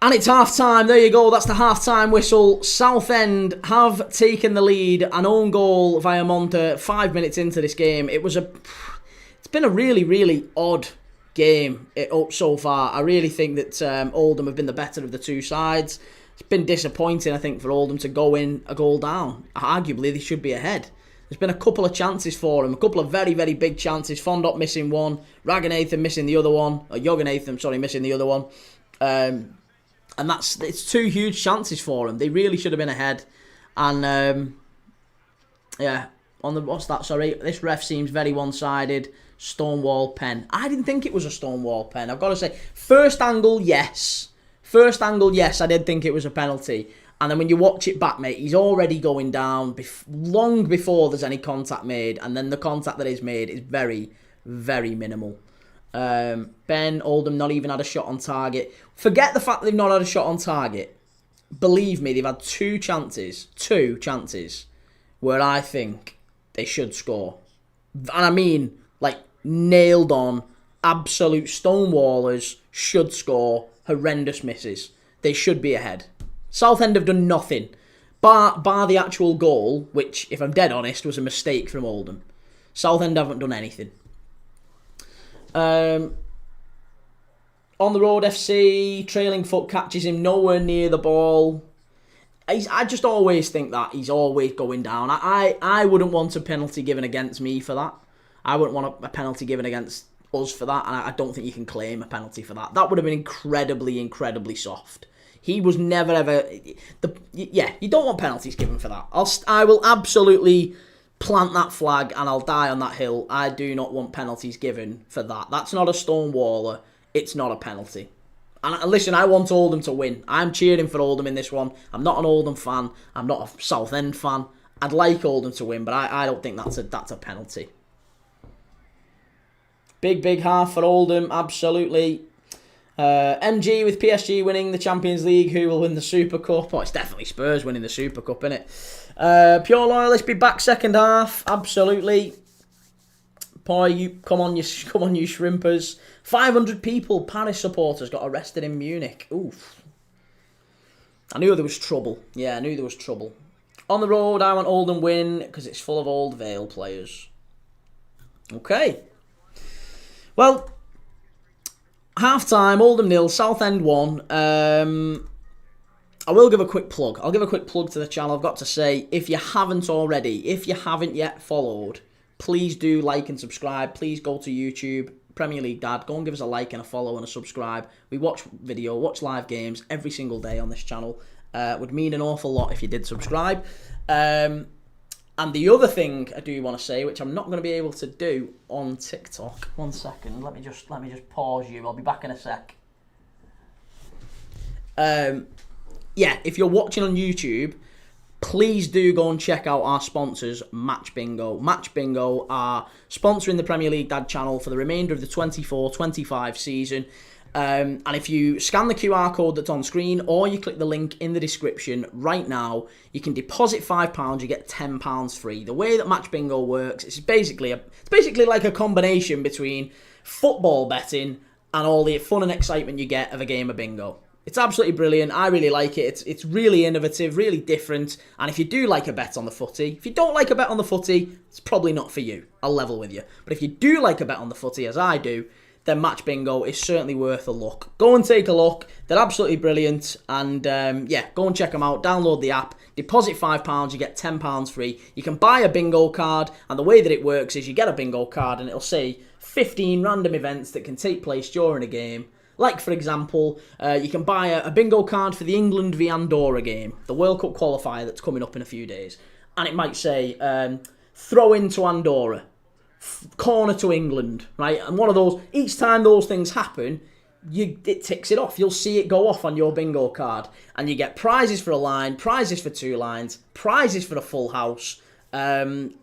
And it's half-time. There you go. That's the half-time whistle. Southend have taken the lead. An own goal via Monta 5 minutes into this game. It's been a really, really odd game so far. I really think that Oldham have been the better of the two sides. It's been disappointing, I think, for Oldham to go in a goal down. Arguably, they should be ahead. There's been a couple of chances for them. A couple of very, very big chances. Fondop missing one. Raganathan missing the other one. Or Yoganathan, sorry, missing the other one. And it's two huge chances for them. They really should have been ahead. And, yeah, what's that, sorry? This ref seems very one-sided. Stonewall pen. I didn't think it was a Stonewall pen. I've got to say, first angle, yes, I did think it was a penalty. And then when you watch it back, mate, he's already going down long before there's any contact made. And then the contact that is made is very, very minimal. Ben, Oldham not even had a shot on target. Forget the fact that they've not had a shot on target. Believe me, they've had two chances, where I think they should score. And I mean, like, nailed on, absolute stonewallers, should score, horrendous misses. They should be ahead. Southend have done nothing, bar the actual goal, which, if I'm dead honest, was a mistake from Oldham. Southend haven't done anything. On the road, FC, trailing foot catches him nowhere near the ball. I just always think that he's always going down. I wouldn't want a penalty given against me for that. I wouldn't want a penalty given against us for that, and I don't think you can claim a penalty for that. That would have been incredibly, incredibly soft. He was never ever... you don't want penalties given for that. I will absolutely plant that flag and I'll die on that hill. I do not want penalties given for that. That's not a stonewaller. It's not a penalty. And listen, I want Oldham to win. I'm cheering for Oldham in this one. I'm not an Oldham fan. I'm not a Southend fan. I'd like Oldham to win, but I don't think that's a penalty. Big half for Oldham, absolutely. MG with PSG winning the Champions League. Who will win the Super Cup? Oh, it's definitely Spurs winning the Super Cup, isn't it? Pure Loyalist be back second half, absolutely. Boy, come on, you shrimpers. 500 people, Paris supporters, got arrested in Munich. Oof. I knew there was trouble. Yeah, I knew there was trouble. On the road, I want Oldham win because it's full of Old Vale players. Okay. Well, half-time, Oldham 0, Southend 1. I will give a quick plug. I'll give a quick plug to the channel. I've got to say, if you haven't already, if you haven't yet followed, please do like and subscribe. Please go to YouTube, Premier League Dad. Go and give us a like and a follow and a subscribe. We watch live games every single day on this channel. Would mean an awful lot if you did subscribe. And the other thing I do want to say, which I'm not going to be able to do on TikTok. 1 second. Let me just pause you. I'll be back in a sec. Yeah, if you're watching on YouTube, please do go and check out our sponsors, Match Bingo. Match Bingo are sponsoring the Premier League Dad channel for the remainder of the 24-25 season. And if you scan the QR code that's on screen or you click the link in the description right now, you can deposit £5, you get £10 free. The way that Match Bingo works, it's basically like a combination between football betting and all the fun and excitement you get of a game of bingo. It's absolutely brilliant. I really like it. It's really innovative, really different. And if you do like a bet on the footy, if you don't like a bet on the footy, it's probably not for you. I'll level with you. But if you do like a bet on the footy, as I do, then Match Bingo is certainly worth a look. Go and take a look. They're absolutely brilliant. And yeah, go and check them out. Download the app. Deposit £5, you get £10 free. You can buy a bingo card. And the way that it works is you get a bingo card and it'll say 15 random events that can take place during a game. Like, for example, you can buy a bingo card for the England v Andorra game, the World Cup qualifier that's coming up in a few days. And it might say, throw into Andorra, corner to England, right? And one of those, each time those things happen, it ticks it off. You'll see it go off on your bingo card. And you get prizes for a line, prizes for 2 lines, prizes for a full house,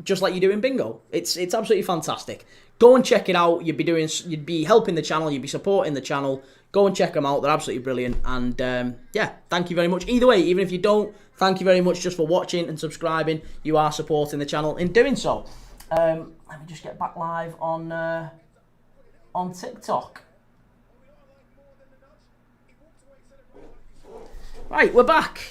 just like you do in bingo. It's absolutely fantastic. Go and check it out. You'd be helping the channel. You'd be supporting the channel. Go and check them out. They're absolutely brilliant. And yeah, thank you very much. Either way, even if you don't, thank you very much just for watching and subscribing. You are supporting the channel in doing so. Let me just get back live on TikTok. Right, we're back.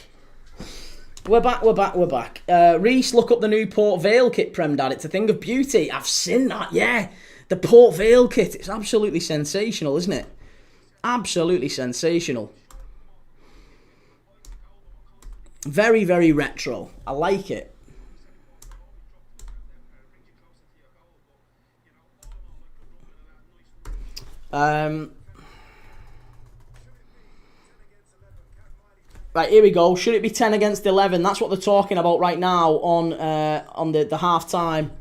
We're back. Reese, look up the new Port Vale kit, Prem Dad. It's a thing of beauty. I've seen that, yeah. The Port Vale kit. It's absolutely sensational, isn't it? Absolutely sensational. Very, very retro. I like it. Right, here we go. Should it be 10 against 11? That's what they're talking about right now on the half-time.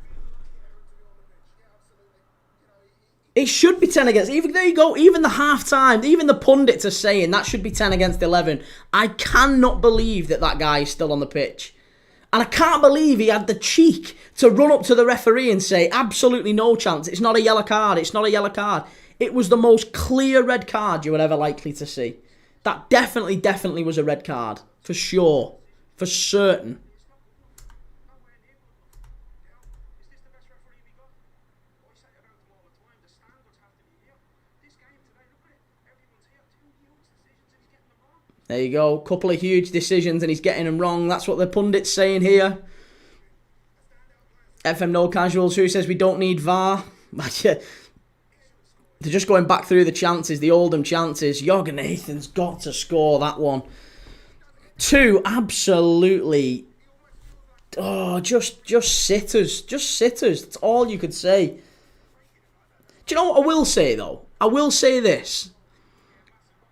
It should be 10 against... Even, there you go. Even the half-time, even the pundits are saying that should be 10 against 11. I cannot believe that guy is still on the pitch. And I can't believe he had the cheek to run up to the referee and say, absolutely no chance. It's not a yellow card. It's not a yellow card. It was the most clear red card you were ever likely to see. That definitely was a red card. For sure. For certain. There you go. Couple of huge decisions and he's getting them wrong. That's what the pundit's saying here. FM No Casuals, who says we don't need VAR? They're just going back through the chances, the Oldham chances. Jørgen Nathan's got to score that one. Two absolutely... Oh, just sitters. Just sitters. That's all you could say. Do you know what I will say, though? I will say this.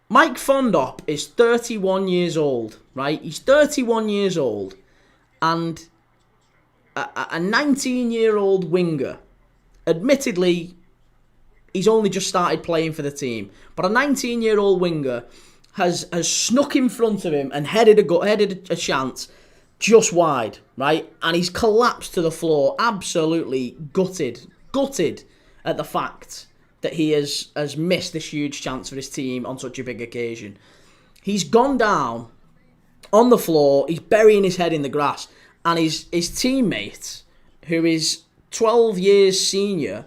Mike Fondop is 31 years old, right? He's 31 years old. And a 19-year-old winger, admittedly, he's only just started playing for the team. But a 19-year-old winger has snuck in front of him and headed a chance just wide, right? And he's collapsed to the floor, absolutely gutted at the fact that he has missed this huge chance for his team on such a big occasion. He's gone down on the floor, he's burying his head in the grass, and his teammate, who is 12 years senior,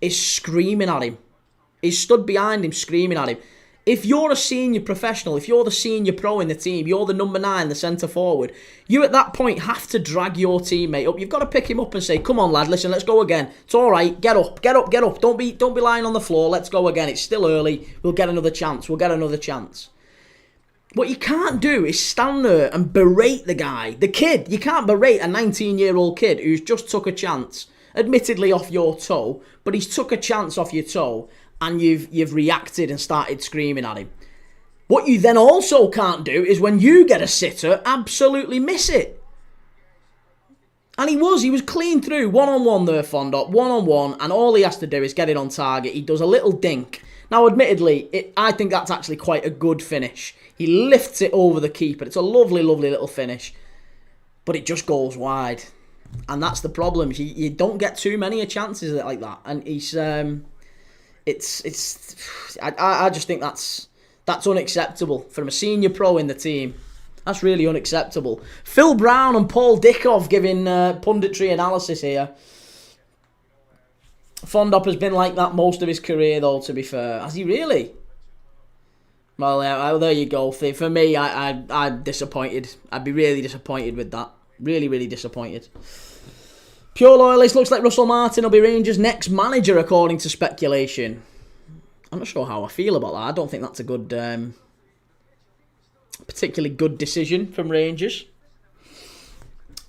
is screaming at him. He's stood behind him screaming at him. If you're a senior professional, if you're the senior pro in the team, you're the number 9, the centre forward, you at that point have to drag your teammate up. You've got to pick him up and say, come on lad, listen, let's go again. It's all right, get up. Don't be lying on the floor, let's go again. It's still early, we'll get another chance. What you can't do is stand there and berate the guy, the kid. You can't berate a 19-year-old kid who's just took a chance, admittedly off your toe, but he's took a chance off your toe, and you've reacted and started screaming at him. What you then also can't do is when you get a sitter, absolutely miss it. And he was clean through, one-on-one there, Fondop, one-on-one, and all he has to do is get it on target. He does a little dink. Now, admittedly, I think that's actually quite a good finish. He lifts it over the keeper. It's a lovely, lovely little finish. But it just goes wide. And that's the problem. You don't get too many chances like that. And he's... I just think that's unacceptable from a senior pro in the team. That's really unacceptable. Phil Brown and Paul Dickov giving punditry analysis here. Fondop has been like that most of his career, though, to be fair. Has he really? Well, yeah, there you go. For me, I'm disappointed. I'd be really disappointed with that. Really, really disappointed. Pure Loyalist, looks like Russell Martin will be Rangers' next manager, according to speculation. I'm not sure how I feel about that. I don't think that's a good, particularly good decision from Rangers.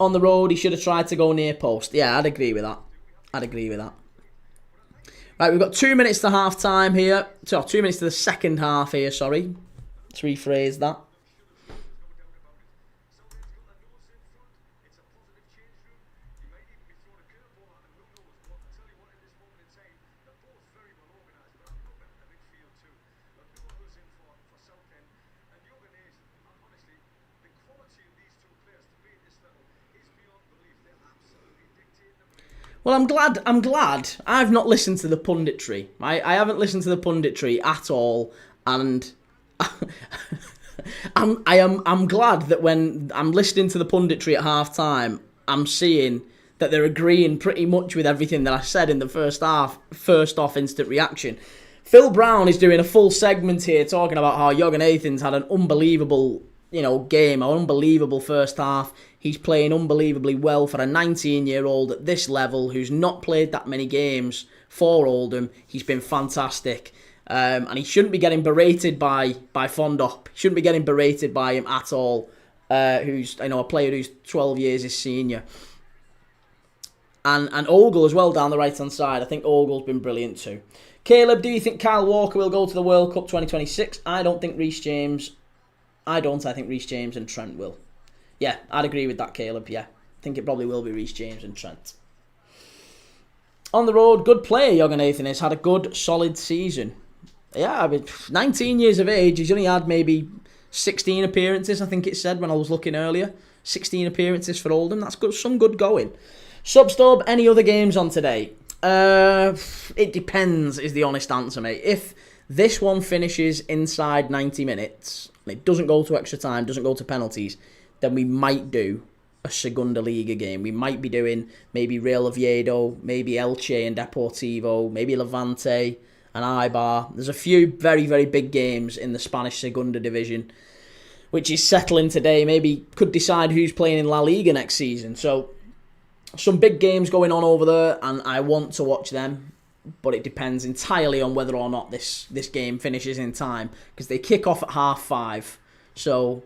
On the road, he should have tried to go near post. Yeah, I'd agree with that. Right, we've got 2 minutes to half time here. So 2 minutes to the second half here, sorry. Let's rephrase that. Well, I'm glad I've not listened to the punditry. I haven't listened to the punditry at all, and I'm glad that when I'm listening to the punditry at half time, I'm seeing that they're agreeing pretty much with everything that I said in the first half, first off instant reaction. Phil Brown is doing a full segment here talking about how Jørgen Nathan's had an unbelievable, game, an unbelievable first half. He's playing unbelievably well for a 19-year-old at this level who's not played that many games for Oldham. He's been fantastic. And he shouldn't be getting berated by Fondop. He shouldn't be getting berated by him at all. Who's a player who's 12 years his senior. And Ogle as well down the right-hand side. I think Ogle's been brilliant too. Caleb, do you think Kyle Walker will go to the World Cup 2026? I think Reece James and Trent will. Yeah, I'd agree with that, Caleb, yeah. I think it probably will be Reece James and Trent. On the road, good player, Jørgen Nathan has had a good, solid season. Yeah, 19 years of age, he's only had maybe 16 appearances, I think it said when I was looking earlier. 16 appearances for Oldham, that's good, some good going. Sub-stub, any other games on today? It depends, is the honest answer, mate. If this one finishes inside 90 minutes, and it doesn't go to extra time, doesn't go to penalties, then we might do a Segunda Liga game. We might be doing maybe Real Oviedo, maybe Elche and Deportivo, maybe Levante and Eibar. There's a few very, very big games in the Spanish Segunda division. which is settling today, maybe could decide who's playing in La Liga next season. So some big games going on over there, and I want to watch them, but it depends entirely on whether or not this game finishes in time, because they kick off at 5:30. So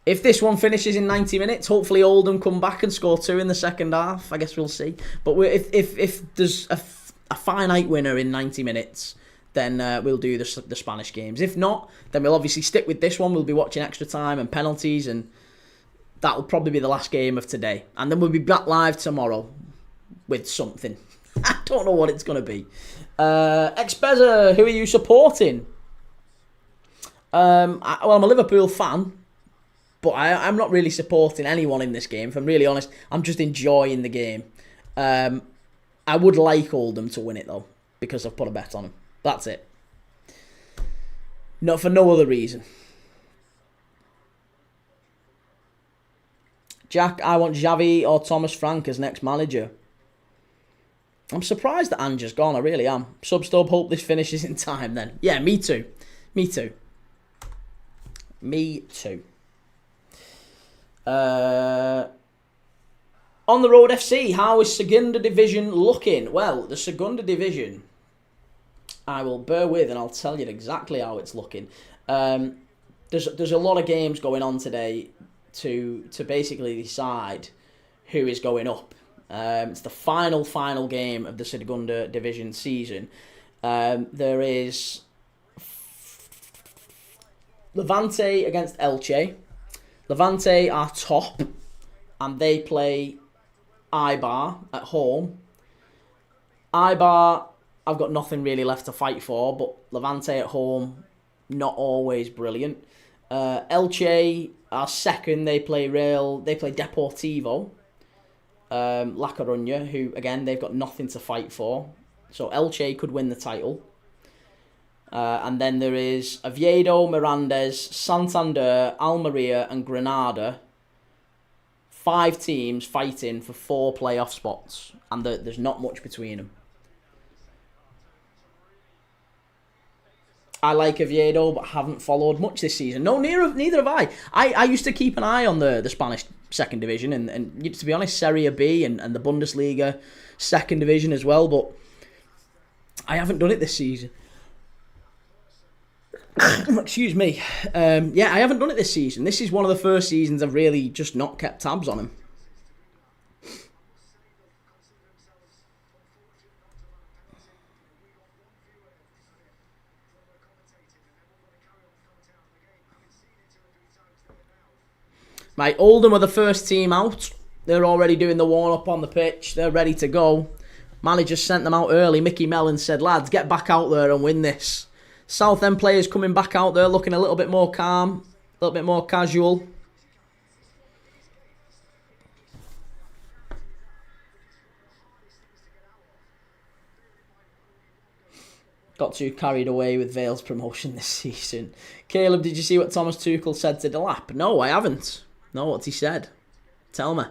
if this one finishes in 90 minutes, hopefully Oldham come back and score 2 in the second half. I guess we'll see. But if there's a finite winner in 90 minutes, then we'll do the Spanish games. If not, then we'll obviously stick with this one. We'll be watching extra time and penalties, and that'll probably be the last game of today. And then we'll be back live tomorrow with something. I don't know what it's going to be. Expeza, who are you supporting? I'm a Liverpool fan, but I'm not really supporting anyone in this game. If I'm really honest, I'm just enjoying the game. I would like Oldham to win it, though, because I've put a bet on them. That's it. Not for no other reason. Jack, I want Xavi or Thomas Frank as next manager. I'm surprised that Ange's gone. I really am. Substub, hope this finishes in time then. Yeah, me too. Me too. Me too. On the Road FC, how is Segunda Division looking? Well, the Segunda Division, I will bear with and I'll tell you exactly how it's looking. There's a lot of games going on today to basically decide who is going up. It's the final game of the Segunda Division season. There is Levante against Elche. Levante are top, and they play Eibar at home. Eibar, I've got nothing really left to fight for, but Levante at home, not always brilliant. Elche are second. They play Deportivo, La Coruña, who again they've got nothing to fight for. So Elche could win the title. And then there is Oviedo, Mirandes, Santander, Almeria, and Granada. 5 teams fighting for 4 playoff spots, and there's not much between them. I like Oviedo, but haven't followed much this season. No, neither have I. I used to keep an eye on the Spanish second division, and to be honest, Serie A and the Bundesliga second division as well, but I haven't done it this season. Excuse me. I haven't done it this season. This is one of the first seasons I've really just not kept tabs on him. Right, Oldham are the first team out. They're already doing the warm-up on the pitch. They're ready to go. Manager sent them out early. Mickey Mellon said, lads, get back out there and win this. Southend players coming back out there looking a little bit more calm, a little bit more casual. Got too carried away with Vale's promotion this season. Caleb, did you see what Thomas Tuchel said to Delap? No, I haven't. No, what's he said? Tell me.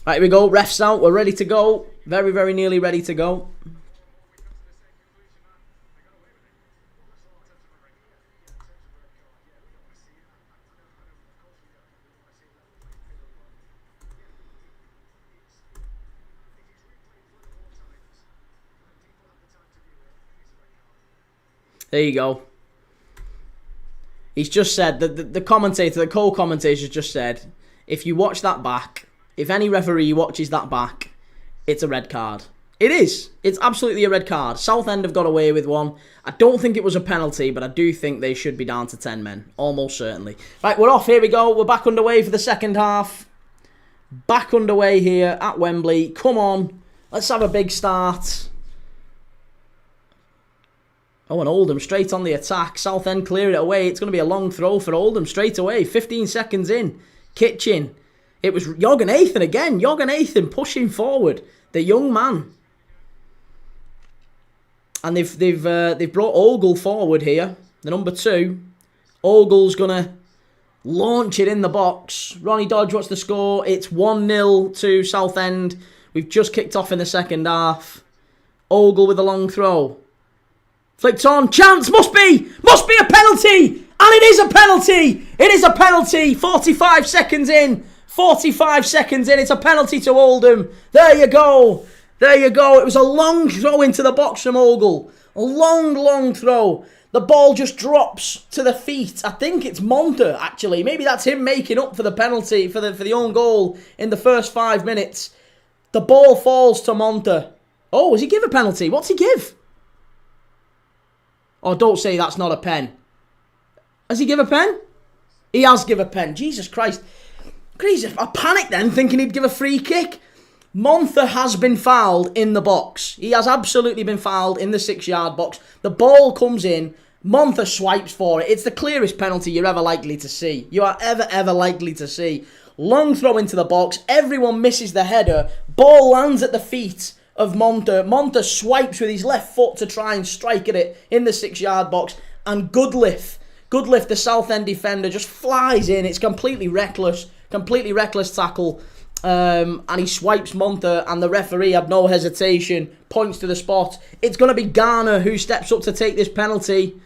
Right, here we go. Refs out. We're ready to go. Very, very nearly ready to go. There you go. He's just said, the commentator, the co-commentator just said, if you watch that back, if any referee watches that back, it's a red card. It is. It's absolutely a red card. Southend have got away with one. I don't think it was a penalty, but I do think they should be down to 10 men. Almost certainly. Right, we're off. Here we go. We're back underway for the second half. Back underway here at Wembley. Come on. Let's have a big start. Oh, and Oldham straight on the attack. Southend clear it away. It's going to be a long throw for Oldham straight away. 15 seconds in. Kitchen. It was Jorgen again. Jorgen pushing forward. The young man. And they've brought Ogle forward here. The number 2. Ogle's going to Launch it in the box. Ronnie Dodge, what's the score? It's 1-0 to Southend. We've just kicked off in the second half. Ogle with a long throw. Flicked on. Chance. Must be a penalty. And it is a penalty. It is a penalty. 45 seconds in. 45 seconds in. It's a penalty to Oldham. There you go. There you go. It was a long throw into the box from Ogle. A long, long throw. The ball just drops to the feet. I think it's Monta, actually. Maybe that's him making up for the penalty, for the own goal in the first 5 minutes. The ball falls to Monta. Oh, does he give a penalty? What's he give? Oh, don't say that's not a pen. Has he give a pen? He has give a pen. Jesus Christ. Crazy. I panicked then, thinking he'd give a free kick. Monta has been fouled in the box. He has absolutely been fouled in the 6-yard box. The ball comes in. Monta swipes for it. It's the clearest penalty you're ever likely to see. You are ever likely to see. Long throw into the box. Everyone misses the header. Ball lands at the feet of Monta. Monta swipes with his left foot to try and strike at it in the 6-yard box. And Goodliff, the Southend defender, just flies in. It's completely reckless tackle. And he swipes Monta, and the referee had no hesitation, points to the spot. It's going to be Garner who steps up to take this penalty.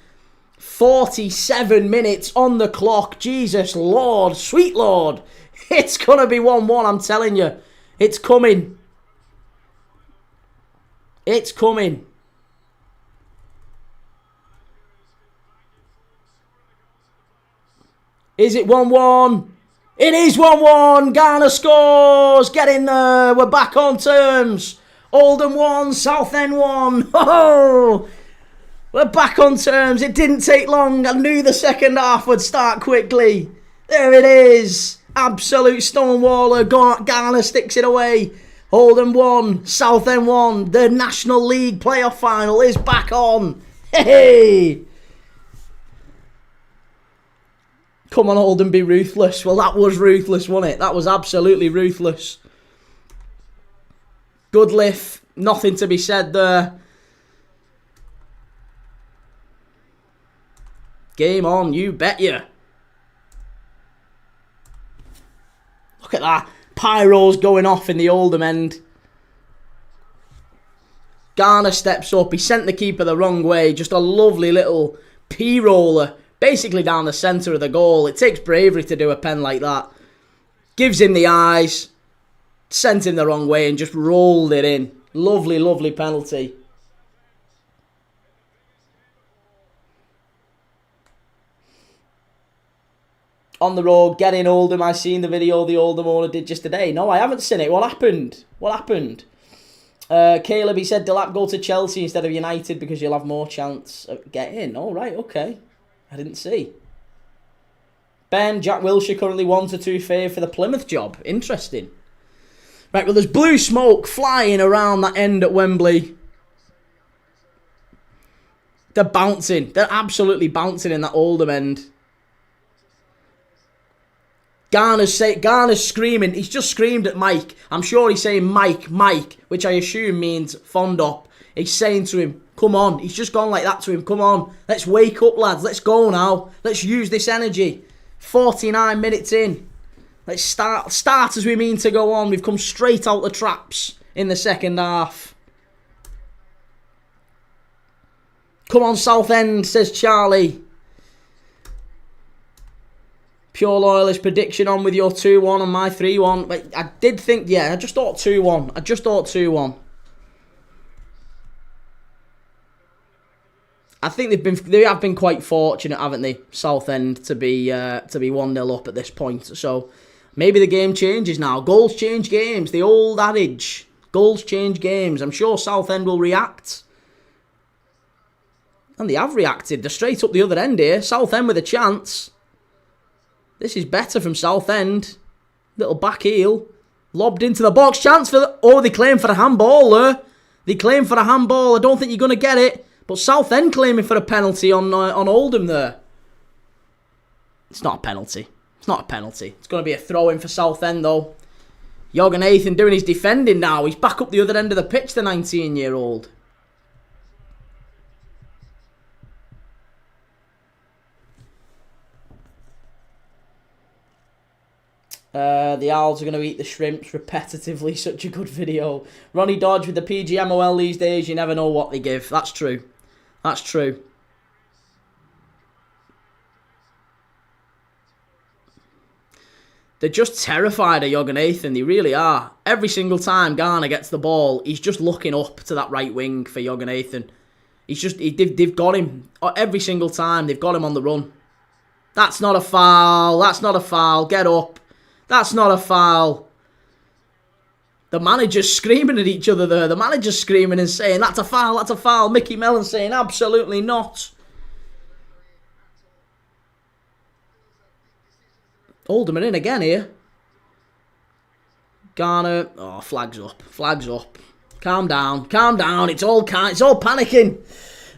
47 minutes on the clock. Jesus Lord, sweet Lord. It's going to be 1-1, I'm telling you. It's coming. It's coming. Is it 1-1? It is 1-1. Garner scores. Get in there. We're back on terms. Oldham 1, Southend 1. Oh, we're back on terms. It didn't take long. I knew the second half would start quickly. There it is. Absolute stonewaller. Garner sticks it away. Oldham 1, Southend 1. The National League playoff final is back on. Hey! Come on, Oldham, be ruthless. Well, that was ruthless, wasn't it? That was absolutely ruthless. Goodliff, nothing to be said there. Game on, you bet you. Look at that. Pyro's going off in the Oldham end. Garner steps up. He sent the keeper the wrong way. Just a lovely little P-roller. Basically down the centre of the goal. It takes bravery to do a pen like that. Gives him the eyes. Sent him the wrong way and just rolled it in. Lovely, lovely penalty. On the road, getting Oldham. I seen the video the Oldham owner did just today. No, I haven't seen it. What happened? What happened? Caleb, he said, Delap, go to Chelsea instead of United because you'll have more chance of getting. All right, okay. I didn't see. Ben, Jack Wilshere currently 1-2 favour for the Plymouth job. Interesting. Right, well, there's blue smoke flying around that end at Wembley. They're bouncing. They're absolutely bouncing in that Oldham end. Garner's screaming. He's just screamed at Mike. I'm sure he's saying Mike, which I assume means Fondop. He's saying to him, come on. He's just gone like that to him. Come on. Let's wake up, lads. Let's go now. Let's use this energy. 49 minutes in. Let's start as we mean to go on. We've come straight out the traps in the second half. Come on, Southend, says Charlie. Pure Loyalist prediction on with your 2-1 and my 3-1. But I did think, yeah, I just thought 2-1. 2-1. I think they have been quite fortunate, haven't they, Southend, to be 1-0 up at this point. So maybe the game changes now. Goals change games. The old adage. Goals change games. I'm sure Southend will react. And they have reacted. They're straight up the other end here. Southend with a chance. This is better from Southend. Little back heel. Lobbed into the box. Chance for the... Oh, they claim for a handball there. They claim for a handball. I don't think you're going to get it. But Southend claiming for a penalty on Oldham there. It's not a penalty. It's not a penalty. It's going to be a throw-in for Southend, though. Jorgen Nathan doing his defending now. He's back up the other end of the pitch, the 19-year-old. The owls are going to eat the shrimps repetitively. Such a good video. Ronnie Dodge with the PGMOL these days. You never know what they give. That's true. That's true. They're just terrified of Jorgensen. They really are. Every single time Garner gets the ball, he's just looking up to that right wing for Jorgensen. They've got him. Every single time, they've got him on the run. That's not a foul. That's not a foul. Get up. That's not a foul. The manager's screaming at each other there. The manager's screaming and saying, that's a foul, that's a foul. Mickey Mellon saying, absolutely not. Oldham are in again here. Garner. Oh, flags up. Flags up. Calm down. Calm down. It's all panicking.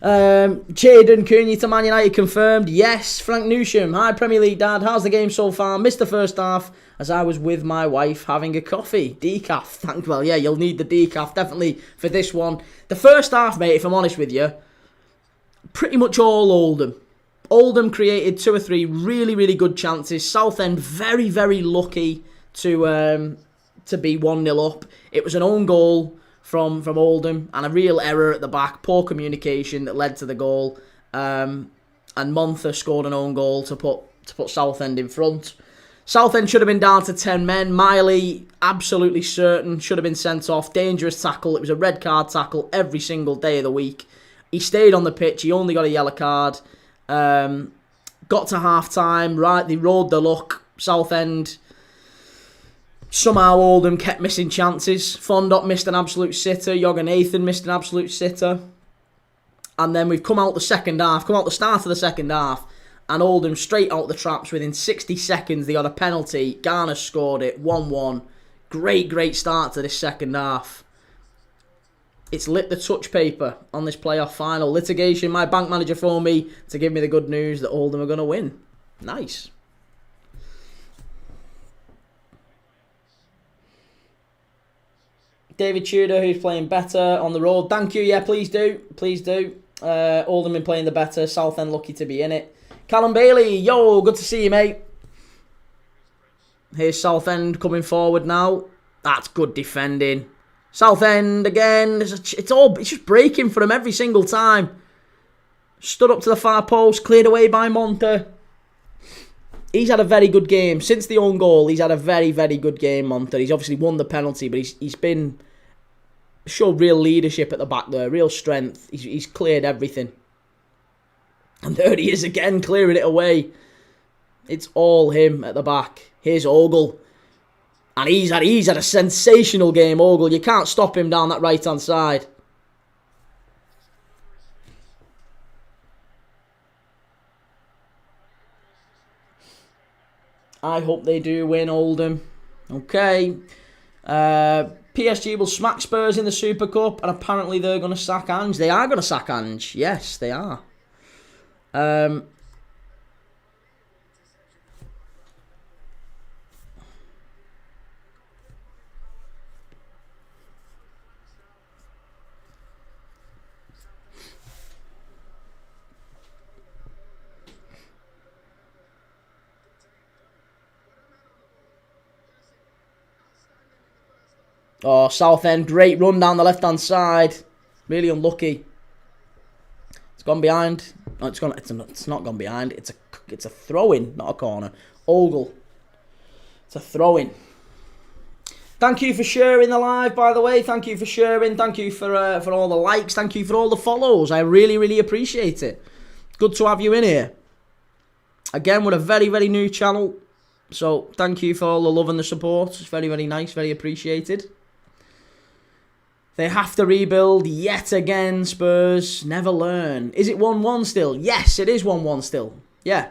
Jadon Cunha to Man United confirmed. Yes. Frank Newsham. Hi, Premier League Dad. How's the game so far? Missed the first half as I was with my wife having a coffee. Decaf. Well, yeah, you'll need the decaf definitely for this one. The first half, mate, if I'm honest with you, pretty much all Oldham. Oldham created 2 or 3 really, really good chances. Southend very, very lucky to be 1-0 up. It was an own goal from Oldham and a real error at the back. Poor communication that led to the goal. And Montha scored an own goal to put Southend in front. Southend should have been down to 10 men. Miley, absolutely certain, should have been sent off. Dangerous tackle. It was a red card tackle every single day of the week. He stayed on the pitch. He only got a yellow card. Got to half time, right? They rode the luck. Southend. Somehow Oldham kept missing chances. Fondop missed an absolute sitter. Jorgensen missed an absolute sitter. And then we've come out the second half, come out the start of the second half, and Oldham straight out the traps within 60 seconds. They got a penalty. Garner scored it, 1-1. Great, great start to this second half. It's lit the touch paper on this playoff final. Litigation, my bank manager phoned me to give me the good news that Oldham are going to win. Nice. David Tudor, who's playing better on the road. Thank you, yeah, please do. Please do. Oldham been playing the better. Southend lucky to be in it. Callum Bailey, yo, good to see you, mate. Here's Southend coming forward now. That's good defending. Southend again. It's just breaking for him every single time. Stood up to the far post, cleared away by Montha. He's had a very good game. Since the own goal, he's had a very, very good game, Montha. He's obviously won the penalty, but he's been showed real leadership at the back there, real strength. He's cleared everything. And there he is again, clearing it away. It's all him at the back. Here's Ogle. And he's had a sensational game, Ogle. You can't stop him down that right-hand side. I hope they do win, Oldham. Okay. PSG will smack Spurs in the Super Cup, and apparently they're going to sack Ange. They are going to sack Ange. Yes, they are. Oh, Southend, great run down the left-hand side. Really unlucky. It's gone behind. No, it's not gone behind. It's a throw-in, not a corner. Ogle. It's a throw-in. Thank you for sharing the live, by the way. Thank you for sharing. Thank you for all the likes. Thank you for all the follows. I really, really appreciate it. Good to have you in here. Again, we're a very, very new channel. So, thank you for all the love and the support. It's very, very nice. Very appreciated. They have to rebuild yet again, Spurs. Never learn. Is it 1-1 still? Yes, it is 1-1 still. Yeah.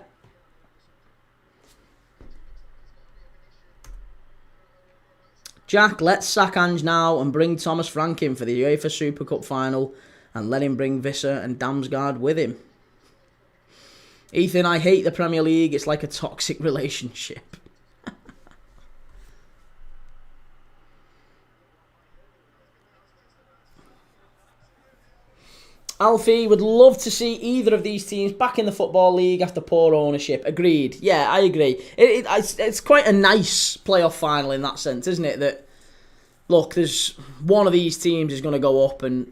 Jack, let's sack Ange now and bring Thomas Frank in for the UEFA Super Cup final and let him bring Visser and Damsgaard with him. Ethan, I hate the Premier League. It's like a toxic relationship. Alfie would love to see either of these teams back in the Football League after poor ownership. Agreed. Yeah, I agree. It's quite a nice playoff final in that sense, isn't it? That, look, there's one of these teams is going to go up, and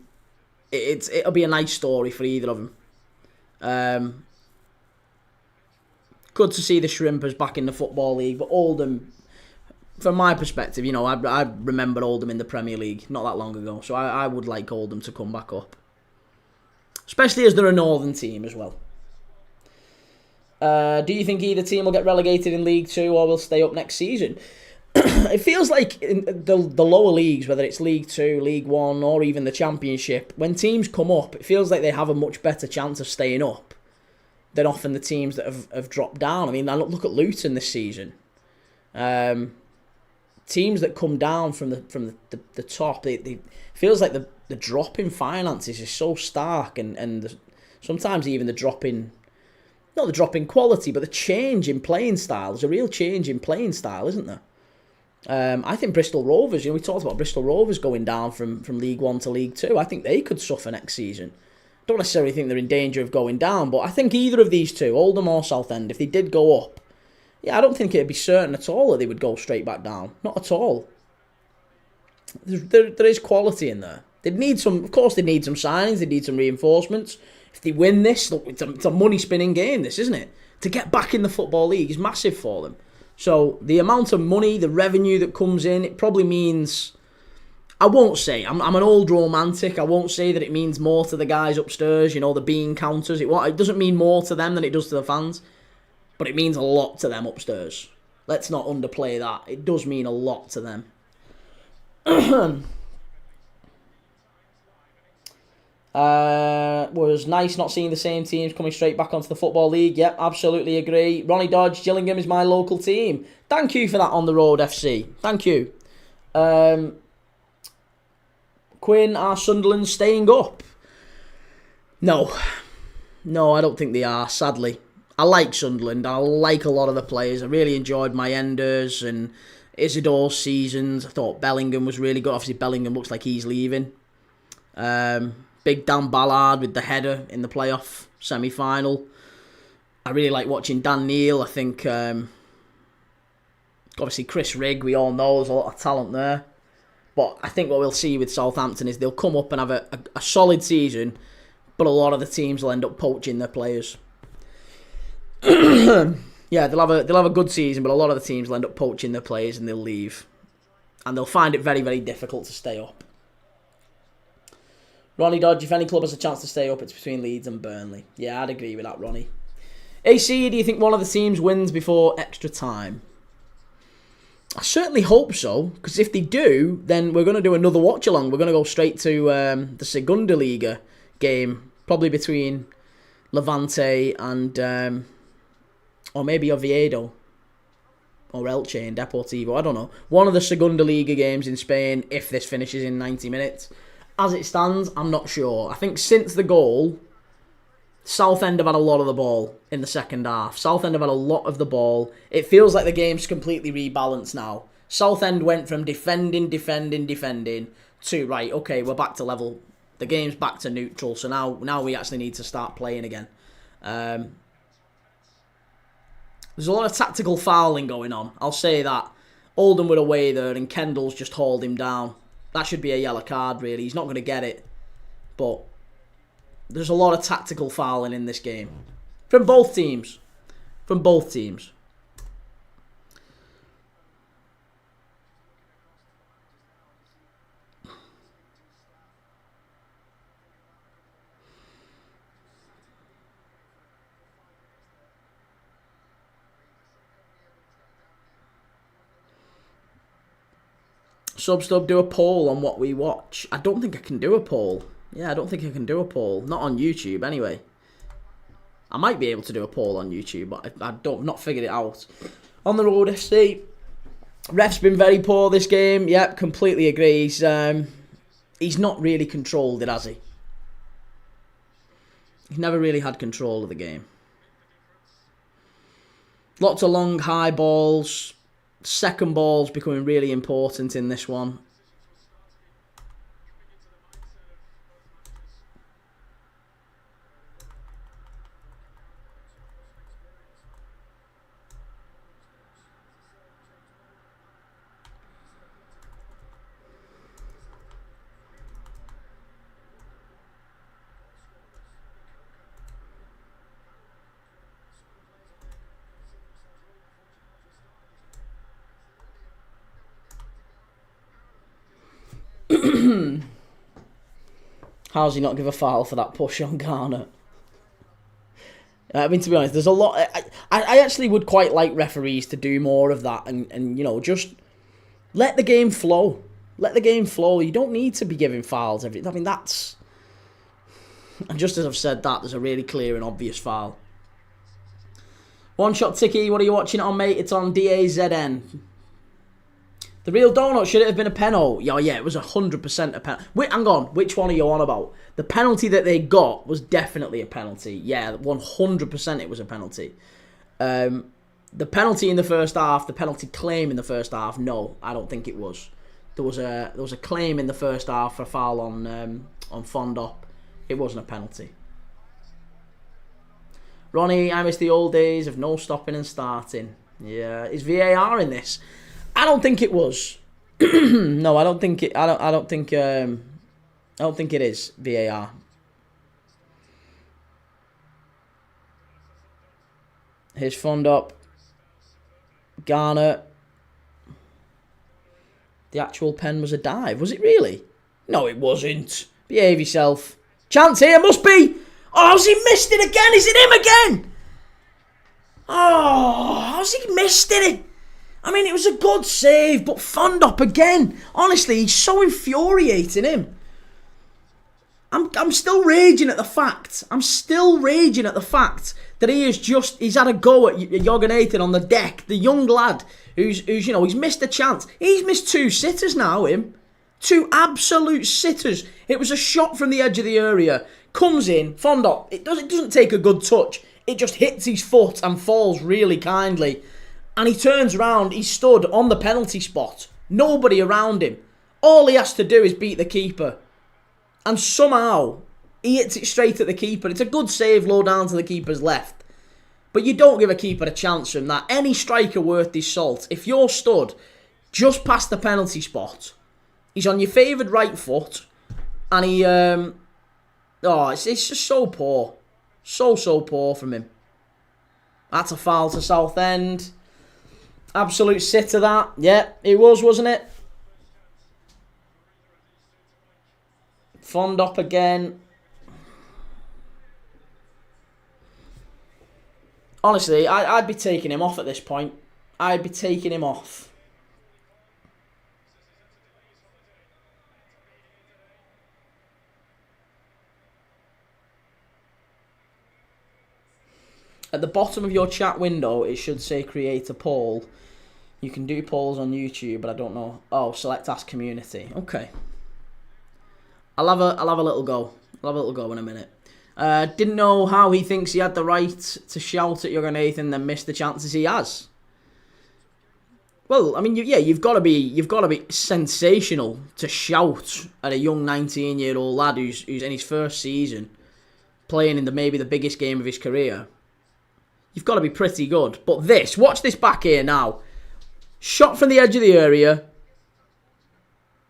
it'll be a nice story for either of them. Good to see the Shrimpers back in the Football League, but Oldham, from my perspective, I remember Oldham in the Premier League not that long ago, so I would like Oldham to come back up. Especially as they're a northern team as well. Do you think either team will get relegated in League 2 or will stay up next season? It feels like in the lower leagues, whether it's League 2, League 1 or even the Championship, when teams come up, it feels like they have a much better chance of staying up than often the teams that have dropped down. I mean, look at Luton this season. Teams that come down from the top, it feels like the drop in finances is so stark, and sometimes even the drop in, not the drop in quality, but the change in playing style. There's a real change in playing style, isn't there? I think Bristol Rovers, we talked about Bristol Rovers going down from League 1 to League 2. I think they could suffer next season. Don't necessarily think they're in danger of going down, but I think either of these two, Oldham or Southend, if they did go up, yeah, I don't think it'd be certain at all that they would go straight back down. Not at all. There is quality in there. They'd need some, of course, they'd need some signings, they'd need some reinforcements. If they win this, look, it's a money-spinning game, this, isn't it? To get back in the Football League is massive for them. So the amount of money, the revenue that comes in, it probably means, I won't say, I'm an old romantic, I won't say that it means more to the guys upstairs, the bean counters. It doesn't mean more to them than it does to the fans, but it means a lot to them upstairs. Let's not underplay that. It does mean a lot to them. Was nice not seeing the same teams coming straight back onto the Football League. Yep, absolutely agree. Ronnie Dodge, Gillingham is my local team. Thank you for that on the road, FC. Thank you. Quinn, are Sunderland staying up? No, I don't think they are, sadly. I like Sunderland. I like a lot of the players. I really enjoyed my Enders and Isidore's seasons. I thought Bellingham was really good. Obviously, Bellingham looks like he's leaving. Big Dan Ballard with the header in the playoff semi-final. I really like watching Dan Neil. I think, obviously, Chris Rigg, we all know there's a lot of talent there. But I think what we'll see with Southampton is they'll come up and have a solid season, but a lot of the teams will end up poaching their players. Yeah, they'll have a good season, but a lot of the teams will end up poaching their players and they'll leave. And they'll find it very, very difficult to stay up. Ronnie Dodge, if any club has a chance to stay up, it's between Leeds and Burnley. Yeah, I'd agree with that, Ronnie. AC, do you think one of the teams wins before extra time? I certainly hope so, because if they do, then we're going to do another watch-along. We're going to go straight to the Segunda Liga game, probably between Levante and, or maybe Oviedo, or Elche and Deportivo, I don't know. One of the Segunda Liga games in Spain, if this finishes in 90 minutes. As it stands, I'm not sure. I think since the goal, Southend have had a lot of the ball in the second half. Southend have had a lot of the ball. It feels like the game's completely rebalanced now. Southend went from defending to, right, okay, we're back to level. The game's back to neutral, so now we actually need to start playing again. There's a lot of tactical fouling going on, I'll say that. Oldham were away there and Kendall's just hauled him down. That should be a yellow card, really. He's not going to get it. But there's a lot of tactical fouling in this game. From both teams. Substub, do a poll on what we watch. I don't think I can do a poll. Yeah, I don't think I can do a poll. Not on YouTube, anyway. I might be able to do a poll on YouTube, but I've not figured it out. On the road, FC. Ref's been very poor this game. Yep, completely agree. He's not really controlled it, has he? He's never really had control of the game. Lots of long, high balls. Second ball's becoming really important in this one. How's he not give a foul for that push on Garner? I mean, to be honest, there's a lot... I actually would quite like referees to do more of that and you know, just let the game flow. Let the game flow. You don't need to be giving fouls every... I mean, that's... And just as I've said that, there's a really clear and obvious foul. One Shot Ticky, what are you watching it on, mate? It's on DAZN. The real donut, should it have been a penalty? Yeah, it was 100% a penalty. Wait, hang on, which one are you on about? The penalty that they got was definitely a penalty. Yeah, 100% it was a penalty. The penalty in the first half, the penalty claim in the first half, no, I don't think it was. There was a claim in the first half for a foul on Fondop. It wasn't a penalty. Ronnie, I miss the old days of no stopping and starting. Yeah, is VAR in this? I don't think it was. No, I don't think it. I don't think it is VAR. Here's Fondop. Garner. The actual pen was a dive. Was it really? No, it wasn't. Behave yourself. Chance here, must be. Oh, how's he missed it again? Is it him again? Oh, how's he missed it? I mean, it was a good save, but Fondop again. Honestly, he's so infuriating him. I'm still raging at the fact. I'm still raging at the fact that he's had a go at Jorgen Nathan on the deck. The young lad who's you know, he's missed a chance. He's missed 2 sitters now, him. 2 absolute sitters. It was a shot from the edge of the area. Comes in, Fondop. It doesn't take a good touch. It just hits his foot and falls really kindly. And he turns around, he stood on the penalty spot. Nobody around him. All he has to do is beat the keeper. And somehow, he hits it straight at the keeper. It's a good save low down to the keeper's left. But you don't give a keeper a chance from that. Any striker worth his salt, if you're stood just past the penalty spot, he's on your favoured right foot, and he... it's just so poor. So poor from him. That's a foul to Southend. Absolute sitter that. Yeah, it was, wasn't it? Fondop again. Honestly, I'd be taking him off at this point. I'd be taking him off. At the bottom of your chat window, it should say create a poll. You can do polls on YouTube, but I don't know. Oh, select ask community. Okay. I'll have a little go. I'll have a little go in a minute. Didn't know how he thinks he had the right to shout at Jorgen Nathan and then miss the chances he has. Well, I mean, you've got to be sensational to shout at a young 19-year-old lad who's in his first season, playing in maybe the biggest game of his career. You've got to be pretty good. But watch this back here now. Shot from the edge of the area.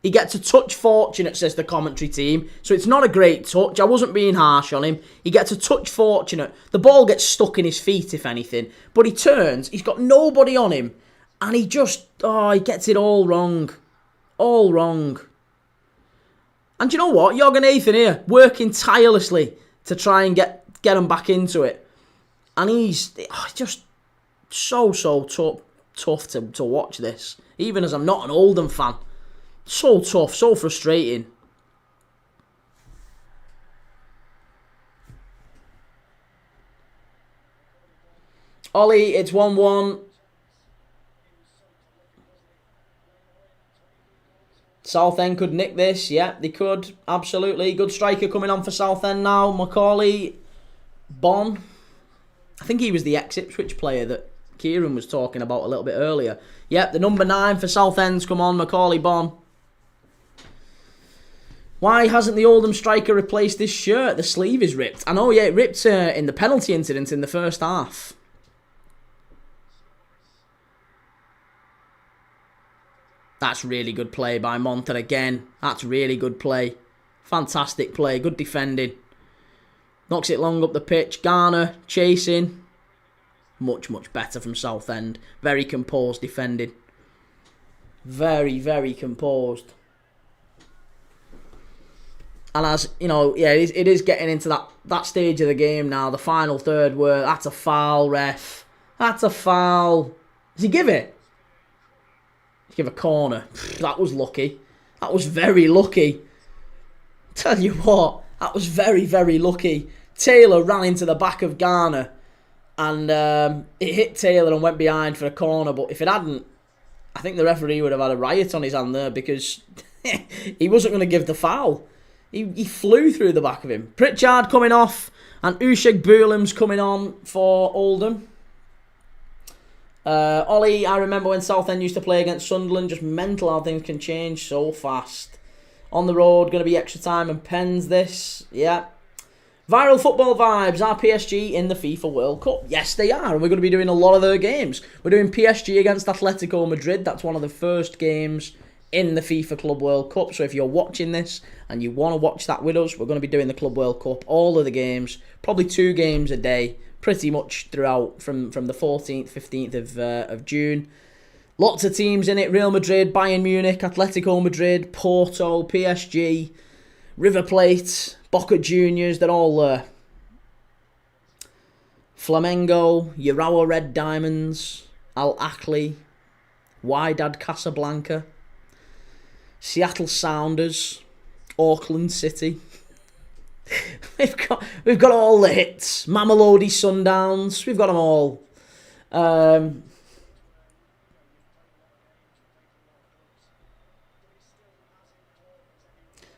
He gets a touch fortunate, says the commentary team. So it's not a great touch. I wasn't being harsh on him. He gets a touch fortunate. The ball gets stuck in his feet, if anything. But he turns. He's got nobody on him. And he just... he gets it all wrong. All wrong. And do you know what? Jorgen Nathan here, working tirelessly to try and get him back into it. And he's just so tough to watch this. Even as I'm not an Oldham fan. So tough, so frustrating. Ollie, it's 1-1. Southend could nick this. Yeah, they could. Absolutely. Good striker coming on for Southend now. Macaulay Bon. I think he was the ex-Ipswich player that Kieran was talking about a little bit earlier. Yep, the number 9 for Southend's come on, Macaulay Bon. Why hasn't the Oldham striker replaced his shirt? The sleeve is ripped. I know, yeah, it ripped in the penalty incident in the first half. That's really good play by Monter again. That's really good play. Fantastic play. Good defending. Knocks it long up the pitch. Garner chasing. Much better from Southend. Very composed defending. Very composed. And as you know, yeah, it is getting into that stage of the game now, the final third where that's a foul, ref. That's a foul. Does he give it? Give a corner. That was lucky. That was very lucky. Tell you what, that was very, very lucky. Taylor ran into the back of Garner and it hit Taylor and went behind for a corner. But if it hadn't, I think the referee would have had a riot on his hand there because he wasn't going to give the foul. He flew through the back of him. Pritchard coming off and Usheg Boulam's coming on for Oldham. Ollie, I remember when Southend used to play against Sunderland, just mental how things can change so fast. On the road, going to be extra time and pens this. Yeah. Viral football vibes. Are PSG in the FIFA World Cup? Yes, they are. And we're going to be doing a lot of their games. We're doing PSG against Atletico Madrid. That's one of the first games in the FIFA Club World Cup. So if you're watching this and you want to watch that with us, we're going to be doing the Club World Cup. All of the games. Probably 2 games a day. Pretty much throughout from the 14th, 15th of June. Lots of teams in it. Real Madrid, Bayern Munich, Atletico Madrid, Porto, PSG, River Plate, Boca Juniors. They're all there. Flamengo, Urawa Red Diamonds, Al Ahly, Wydad Casablanca, Seattle Sounders, Auckland City. We've got all the hits. Mamelodi Sundowns. We've got them all.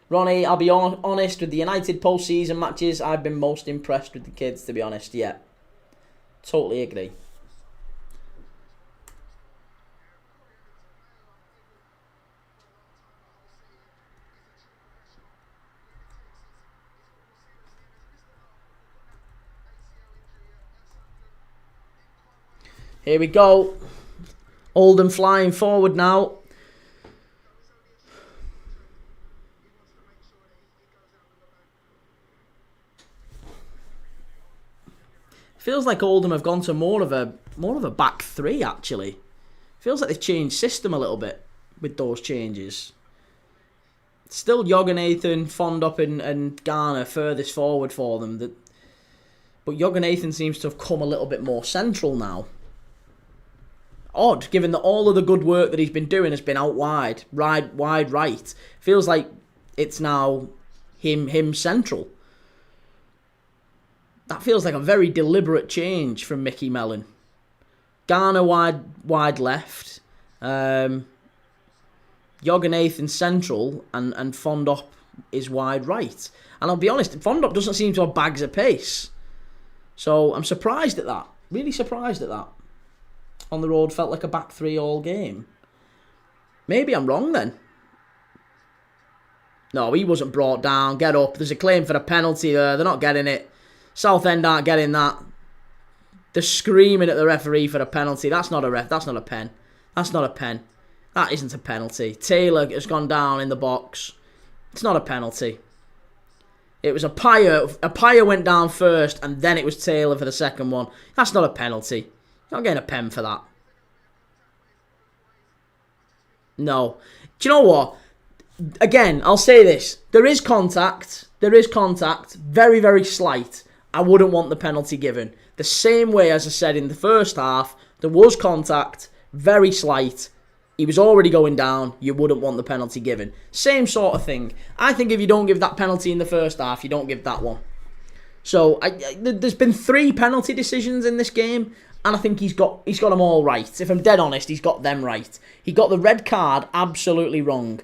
Ronnie, I'll be honest, with the United post-season matches, I've been most impressed with the kids, to be honest. Yeah. Totally agree. Here we go. Oldham flying forward now. Feels like Oldham have gone to more of a back 3 actually. Feels like they've changed system a little bit with those changes. Still Jorgenathan, Fondup and Garner furthest forward for them. But Jorgenathan seems to have come a little bit more central now. Odd, given that all of the good work that he's been doing has been out wide right. Feels like it's now him central. That feels like a very deliberate change from Mickey Mellon. Garner wide left. Jorgenathan central and Fondup is wide right. And I'll be honest, Fondup doesn't seem to have bags of pace. So I'm surprised at that. Really surprised at that. On the road felt like a back 3 all game. Maybe I'm wrong then. No, he wasn't brought down. Get up. There's a claim for a penalty there. They're not getting it. Southend aren't getting that. They're screaming at the referee for a penalty. That's not a ref. That's not a pen. That's not a pen. That isn't a penalty. Taylor has gone down in the box. It's not a penalty. It was a Paya went down first and then it was Taylor for the second one. That's not a penalty. You're not getting a pen for that. No. Do you know what? Again, I'll say this. There is contact. There is contact. Very, very slight. I wouldn't want the penalty given. The same way as I said in the first half, there was contact. Very slight. He was already going down. You wouldn't want the penalty given. Same sort of thing. I think if you don't give that penalty in the first half, you don't give that one. So there's been 3 penalty decisions in this game. And I think he's got them all right. If I'm dead honest, he's got them right. He got the red card absolutely wrong.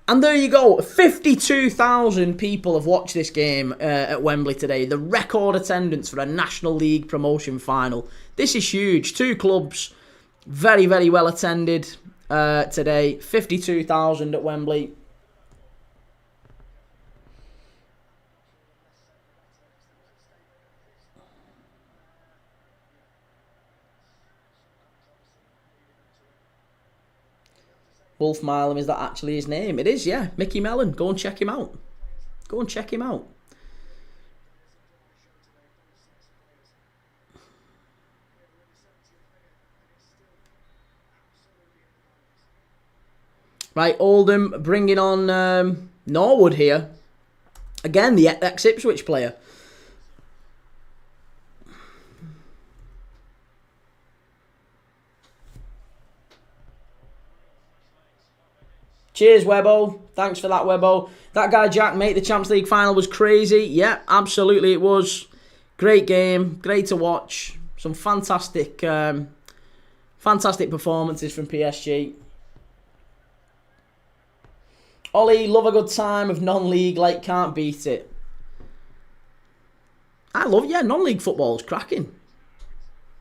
And there you go. 52,000 people have watched this game at Wembley today. The record attendance for a National League promotion final. This is huge. 2 clubs, very, very well attended today. 52,000 at Wembley. Wolf Milam, is that actually his name? It is, yeah. Mickey Mellon. Go and check him out. Go and check him out. Right, Oldham bringing on Norwood here. Again, the ex-Ipswich player. Cheers, Webbo. Thanks for that, Webbo. That guy, Jack, mate, the Champions League final was crazy. Yeah, absolutely it was. Great game. Great to watch. Some fantastic performances from PSG. Ollie, love a good time of non-league, like can't beat it. I love it, yeah, non-league football's cracking.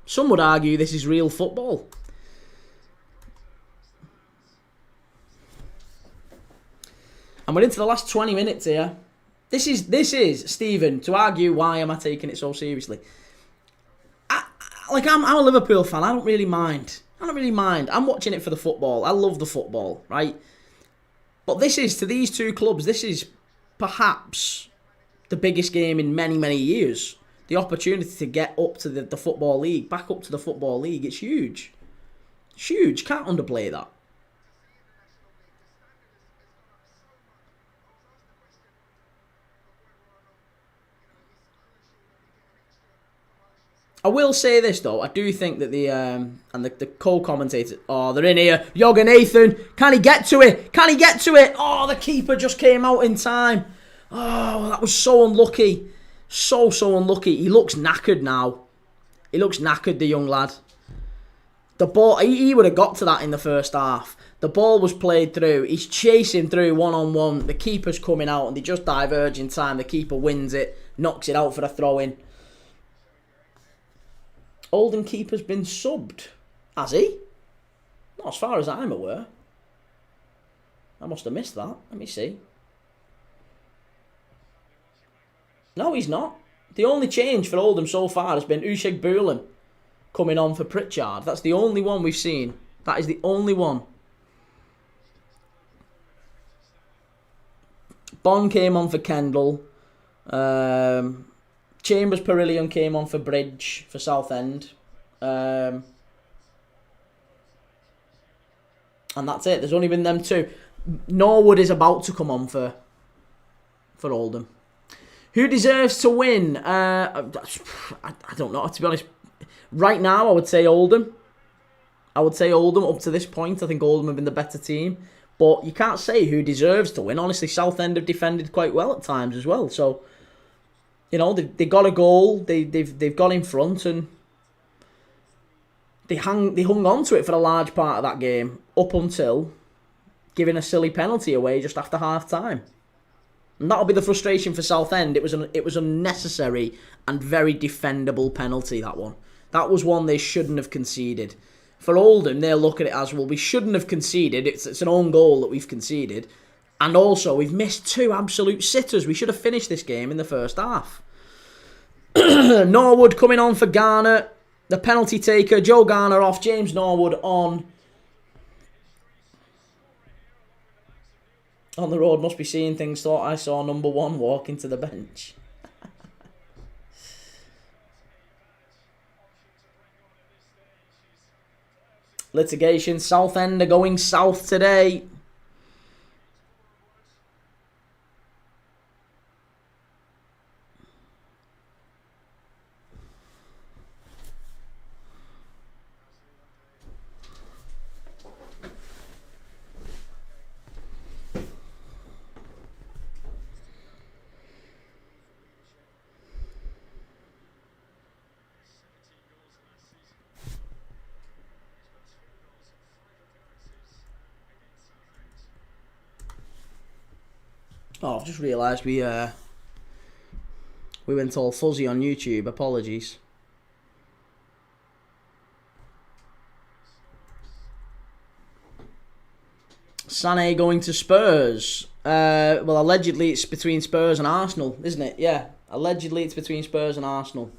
Some would argue this is real football. And we're into the last 20 minutes here. This is Stephen, to argue why am I taking it so seriously. I'm a Liverpool fan, I don't really mind. I'm watching it for the football. I love the football, right? But this is, to these two clubs, this is perhaps the biggest game in many, many years. The opportunity to get up to the Football League, back up to the Football League, it's huge. It's huge, can't underplay that. I will say this though, I do think that the co-commentator, they're in here. Yoga Nathan, can he get to it? Oh, the keeper just came out in time. Oh, that was so unlucky. So unlucky. He looks knackered now. The young lad. The ball, he would have got to that in the first half. The ball was played through. He's chasing through one-on-one. The keeper's coming out and they just diverge in time. The keeper wins it, knocks it out for a throw-in. Oldham keeper's been subbed. Has he? Not as far as I'm aware. I must have missed that. Let me see. No, he's not. The only change for Oldham so far has been Usheg Boolan coming on for Pritchard. That's the only one we've seen. That is the only one. Bond came on for Kendall. Chambers Perillion came on for Bridge for Southend. And that's it. There's only been them two. Norwood is about to come on for Oldham. Who deserves to win? I don't know, to be honest. Right now, I would say Oldham. Up to this point. I think Oldham have been the better team. But you can't say who deserves to win. Honestly, Southend have defended quite well at times as well. So, you know, they got a goal. They've got in front and they hung on to it for a large part of that game up until giving a silly penalty away just after half time. And that'll be the frustration for Southend. It was unnecessary and very defendable penalty, that one. That was one they shouldn't have conceded. For Oldham, they'll look at it as, well, we shouldn't have conceded. It's an own goal that we've conceded. And also, we've missed two absolute sitters. We should have finished this game in the first half. Norwood coming on for Garner. The penalty taker, Joe Garner off, James Norwood on. On the road, must be seeing things. Thought I saw number one walking to the bench. Litigation. Southend are going south today. Oh, I've just realised we went all fuzzy on YouTube. Apologies. Sané going to Spurs. Well, allegedly it's between Spurs and Arsenal, isn't it? Yeah, allegedly it's between Spurs and Arsenal.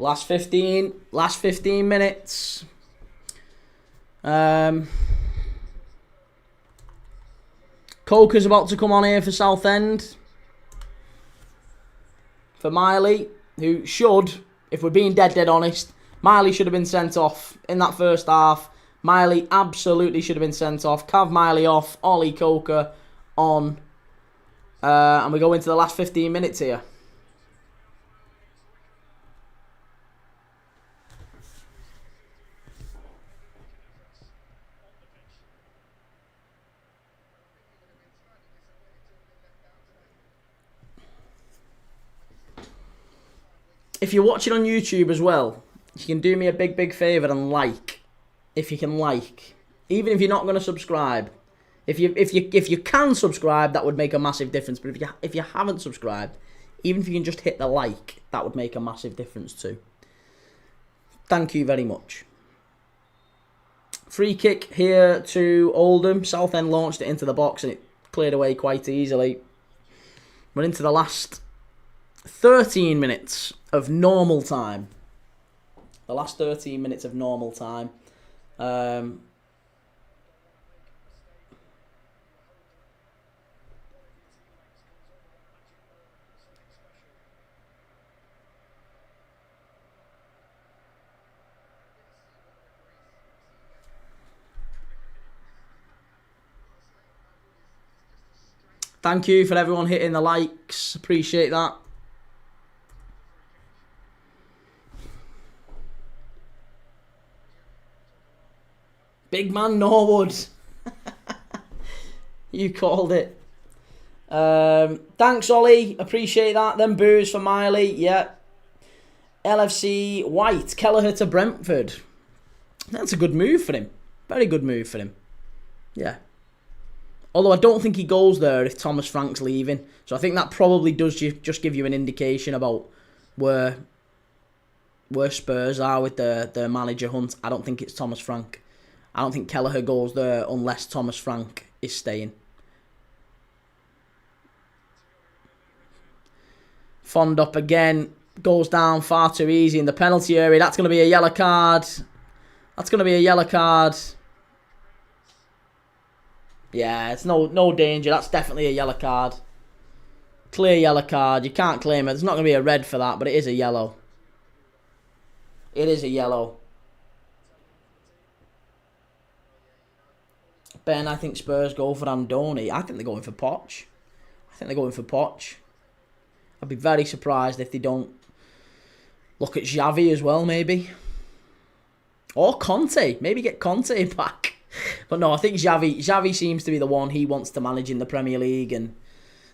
Last 15 minutes. Coker's about to come on here for Southend. For Miley, who should, if we're being dead honest, Miley should have been sent off in that first half. Miley absolutely should have been sent off. Cav Miley off, Ollie Coker on. And we go into the last 15 minutes here. If you're watching on YouTube as well, you can do me a big favour and like. If you can like. Even if you're not going to subscribe. If you can subscribe, that would make a massive difference. But if you haven't subscribed, even if you can just hit the like, that would make a massive difference too. Thank you very much. Free kick here to Oldham. Southend launched it into the box and it cleared away quite easily. We're into the last 13 minutes of normal time. The last 13 minutes of normal time. Thank you for everyone hitting the likes. Appreciate that. Big man Norwood. You called it. Thanks, Ollie. Appreciate that. Them boos for Miley. Yeah. LFC White. Kelleher to Brentford. That's a good move for him. Very good move for him. Yeah. Although I don't think he goes there if Thomas Frank's leaving. So I think that probably does just give you an indication about where Spurs are with their manager hunt. I don't think it's Thomas Frank. I don't think Kelleher goes there unless Thomas Frank is staying. Fond up again. Goes down far too easy in the penalty area. That's going to be a yellow card. That's going to be a yellow card. Yeah, it's no danger. That's definitely a yellow card. Clear yellow card. You can't claim it. There's not going to be a red for that, but it is a yellow. It is a yellow. Ben, I think Spurs go for Andoni. I think they're going for Poch. I'd be very surprised if they don't look at Xavi as well, maybe. Or Conte. Maybe get Conte back. But no, I think Xavi seems to be the one he wants to manage in the Premier League, and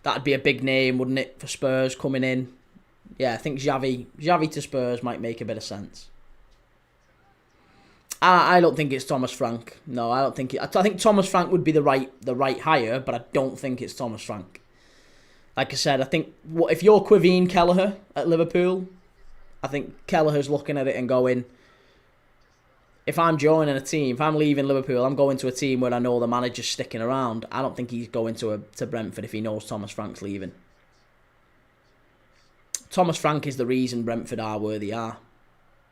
that'd be a big name, wouldn't it, for Spurs coming in? Yeah, I think Xavi to Spurs might make a bit of sense. I don't think it's Thomas Frank. No, I don't think it. I think Thomas Frank would be the right hire, but I don't think it's Thomas Frank. Like I said, I think if you're Quivine Kelleher at Liverpool, I think Kelleher's looking at it and going, if I'm joining a team, if I'm leaving Liverpool, I'm going to a team where I know the manager's sticking around. I don't think he's going to Brentford if he knows Thomas Frank's leaving. Thomas Frank is the reason Brentford are where they are.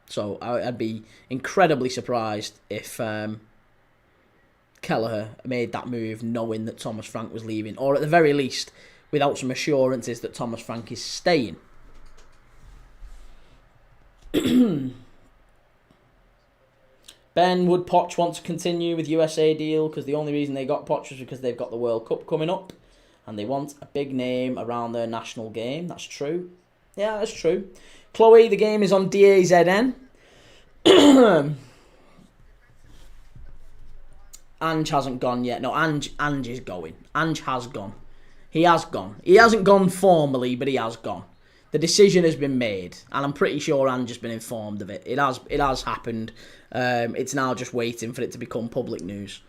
So I'd be incredibly surprised if Kelleher made that move knowing that Thomas Frank was leaving, or at the very least without some assurances that Thomas Frank is staying. Ben, would Poch want to continue with USA deal? Because the only reason they got Poch was because they've got the World Cup coming up and they want a big name around their national game. That's true. Yeah, that's true. Chloe, the game is on DAZN. Ange hasn't gone yet. No, Ange is going. Ange has gone. He has gone. He hasn't gone formally, but he has gone. The decision has been made, and I'm pretty sure Ange has been informed of it. It has happened. It's now just waiting for it to become public news.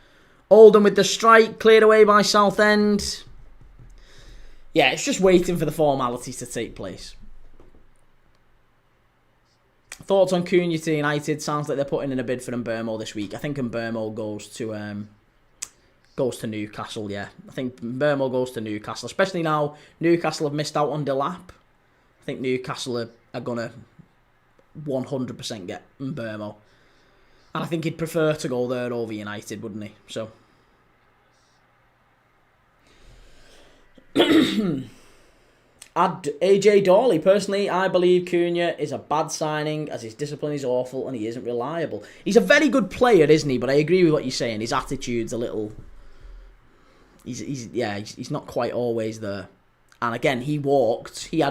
Oldham with the strike, cleared away by Southend. Yeah, it's just waiting for the formalities to take place. Thoughts on Cunha to United? Sounds like they're putting in a bid for Mbermo this week. I think Mbermo goes to Newcastle, yeah. I think Mbermo goes to Newcastle, especially now Newcastle have missed out on Delap. I think Newcastle are going to 100% get Mbermo. And I think he'd prefer to go there over United, wouldn't he? So. Add AJ Dawley. Personally, I believe Cunha is a bad signing as his discipline is awful and he isn't reliable. He's a very good player, isn't he? But I agree with what you're saying. His attitude's a little... He's not quite always there. And again, he walked. He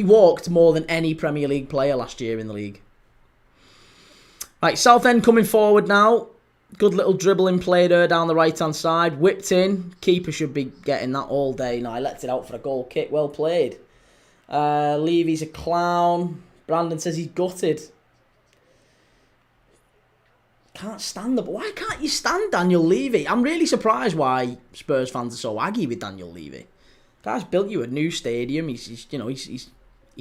walked more than any Premier League player last year in the league. Right, Southend coming forward now. Good little dribbling play there down the right-hand side. Whipped in. Keeper should be getting that all day. No, I let it out for a goal kick. Well played. Levy's a clown. Brandon says he's gutted. Can't stand But why can't you stand Daniel Levy? I'm really surprised why Spurs fans are so aggy with Daniel Levy. Guy's built you a new stadium. He's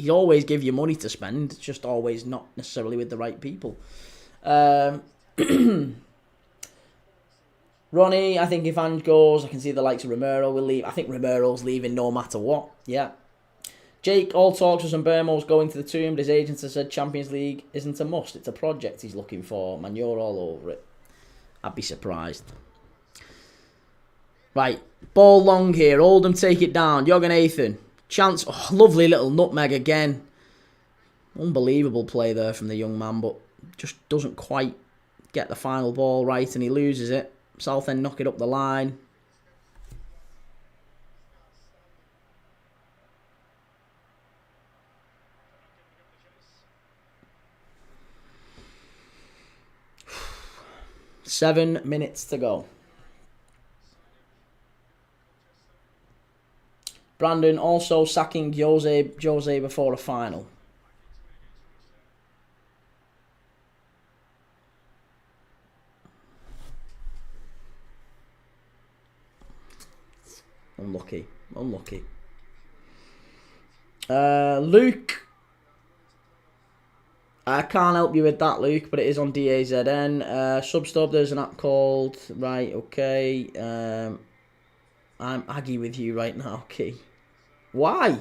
always give you money to spend. It's just always not necessarily with the right people. Ronnie, I think if Ange goes, I can see the likes of Romero will leave. I think Romero's leaving no matter what. Yeah. Jake, all talks of Bermo's going to the tomb, but his agents have said Champions League isn't a must. It's a project he's looking for. Man, you're all over it. I'd be surprised. Right, ball long here. Oldham take it down. Jorgenathan. Chance. Oh, lovely little nutmeg again. Unbelievable play there from the young man, but just doesn't quite get the final ball right and he loses it. Southend knock it up the line. Seven minutes to go. Brandon also sacking Jose before a final. Unlucky. Luke. I can't help you with that, Luke, but it is on DAZN. Substub, there's an app called... Right, okay. I'm aggy with you right now, Key. Why?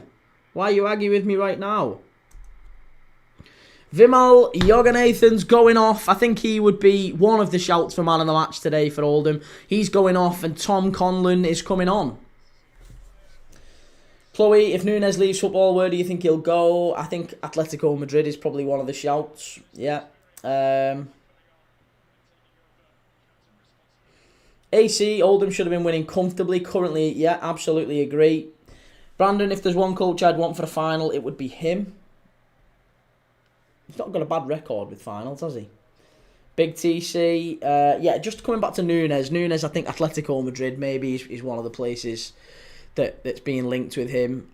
Why are you aggy with me right now? Vimal Jorgenathan's going off. I think he would be one of the shouts for man of the match today for Oldham. He's going off and Tom Conlon is coming on. Chloe, if Núñez leaves football, where do you think he'll go? I think Atletico Madrid is probably one of the shouts. Yeah. AC, Oldham should have been winning comfortably. Currently, yeah, absolutely agree. Brandon, if there's one coach I'd want for the final, it would be him. He's not got a bad record with finals, has he? Big TC, yeah, just coming back to Núñez. Núñez, I think Atletico Madrid maybe is one of the places that's being linked with him.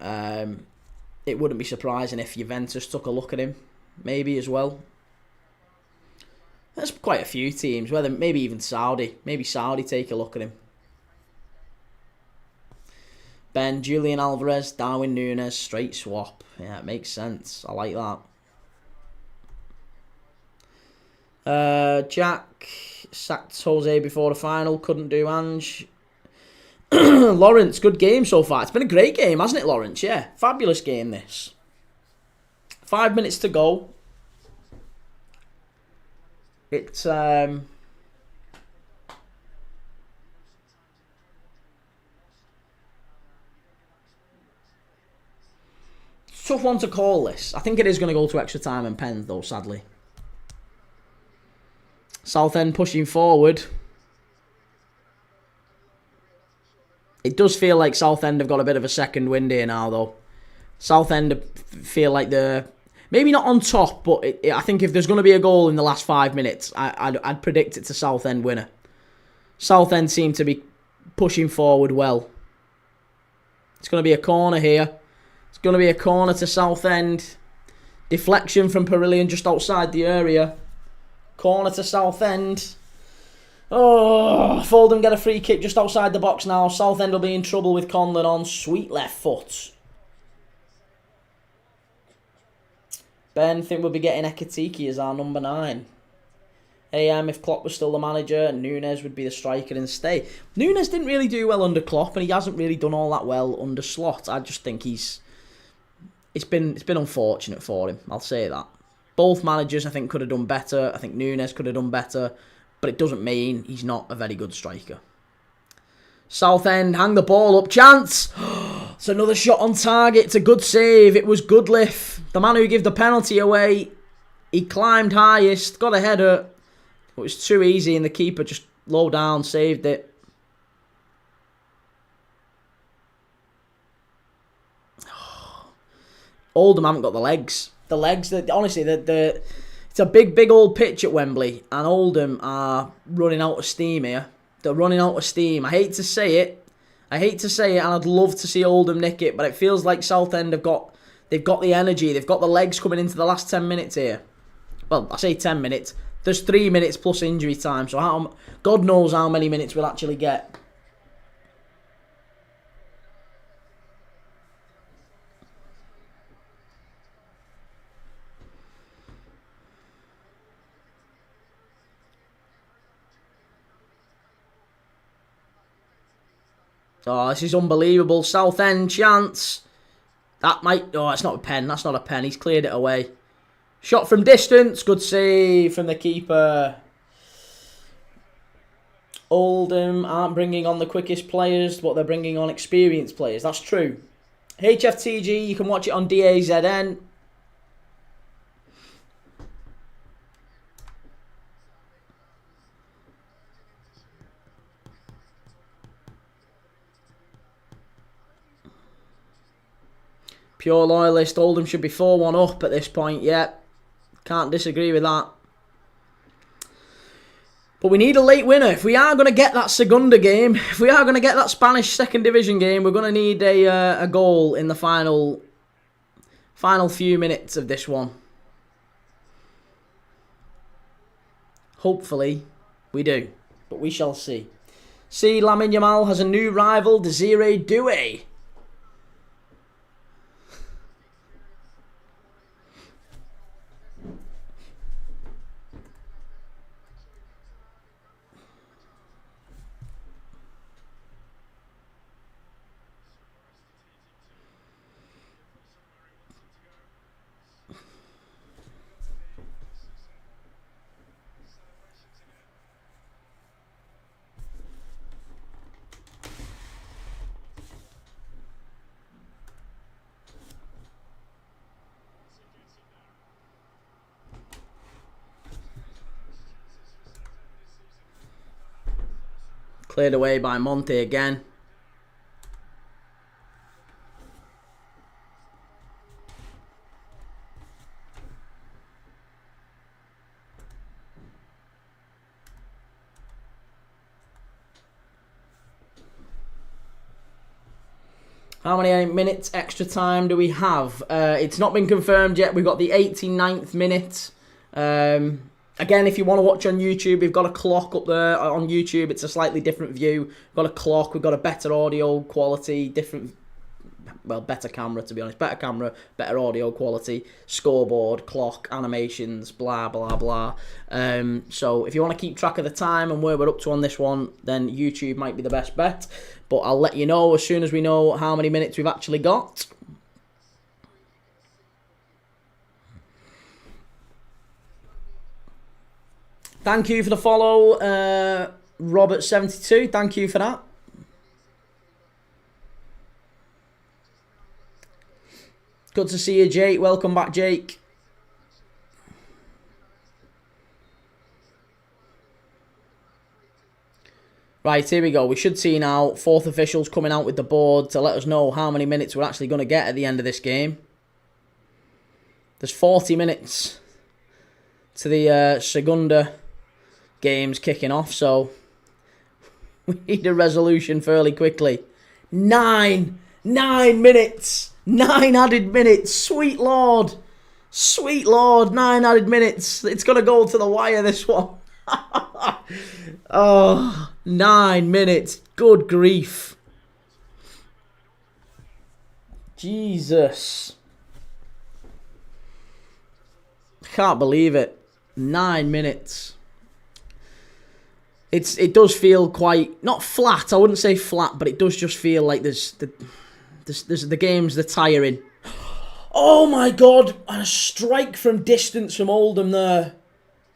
It wouldn't be surprising if Juventus took a look at him, maybe as well. There's quite a few teams, whether maybe even Saudi. Maybe Saudi take a look at him. Ben, Julian Alvarez, Darwin Núñez, straight swap. Yeah, it makes sense. I like that. Jack sacked Jose before the final. Couldn't do Ange. Lawrence, good game so far. It's been a great game, hasn't it, Lawrence? Yeah, fabulous game this. 5 minutes to go. It's tough one to call this. I think it is going to go to extra time and pens though, sadly. Southend pushing forward. It does feel like Southend have got a bit of a second wind here now though. Southend feel like they're maybe not on top, but I think if there's going to be a goal in the last 5 minutes, I'd predict it's a Southend winner. Southend seem to be pushing forward well. It's going to be a corner here. It's going to be a corner to Southend. Deflection from Perillion just outside the area. Corner to Southend. Oh, Oldham get a free kick just outside the box now. Southend will be in trouble with Conlon on. Sweet left foot. Ben, think we'll be getting Ekatike as our number 9. AM, if Klopp was still the manager, Núñez would be the striker and stay. Núñez didn't really do well under Klopp, and he hasn't really done all that well under Slot. I just think it's been unfortunate for him. I'll say that. Both managers, I think, could have done better. I think Nunes could have done better. But it doesn't mean he's not a very good striker. Southend, hang the ball up. Chance! It's another shot on target. It's a good save. It was Goodliff, the man who gave the penalty away. He climbed highest, got a header. It was too easy and the keeper just low down saved it. Oldham haven't got the legs. The legs, honestly, it's a big old pitch at Wembley, and Oldham are running out of steam here. They're running out of steam. I hate to say it, and I'd love to see Oldham nick it, but it feels like Southend they've got the energy, they've got the legs coming into the last 10 minutes here. Well, I say 10 minutes. There's 3 minutes plus injury time, so God knows how many minutes we'll actually get. Oh, this is unbelievable. Southend chance. That might... Oh, it's not a pen. That's not a pen. He's cleared it away. Shot from distance. Good save from the keeper. Oldham aren't bringing on the quickest players, but they're bringing on experienced players. That's true. HFTG, you can watch it on DAZN. Pure loyalist, Oldham should be 4-1 up at this point, yeah. Can't disagree with that. But we need a late winner. If we are going to get that Segunda game, if we are going to get that Spanish second division game, we're going to need a goal in the final few minutes of this one. Hopefully, we do. But we shall see. See, Lamine Yamal has a new rival, Desiree Doué. Cleared away by Monte again. How many minutes extra time do we have? It's not been confirmed yet. We've got the 89th minute. Again, if you want to watch on YouTube, we've got a clock up there on YouTube. It's a slightly different view. We've got a clock. We've got a better audio quality, better camera, to be honest. Better camera, better audio quality, scoreboard, clock, animations, blah, blah, blah. So if you want to keep track of the time and where we're up to on this one, then YouTube might be the best bet. But I'll let you know as soon as we know how many minutes we've actually got. Thank you for the follow, Robert72. Thank you for that. Good to see you, Jake. Welcome back, Jake. Right, here we go. We should see now fourth officials coming out with the board to let us know how many minutes we're actually going to get at the end of this game. There's 40 minutes to the Segunda games kicking off, so we need a resolution fairly quickly. 9 minutes. 9 added minutes. Sweet Lord. 9 added minutes. It's going to go to the wire, this one. Oh, 9 minutes. Good grief. Jesus. I can't believe it. 9 minutes. It does feel quite, not flat, I wouldn't say flat, but it does just feel like there's the games, they're tiring. Oh my God! And a strike from distance from Oldham there.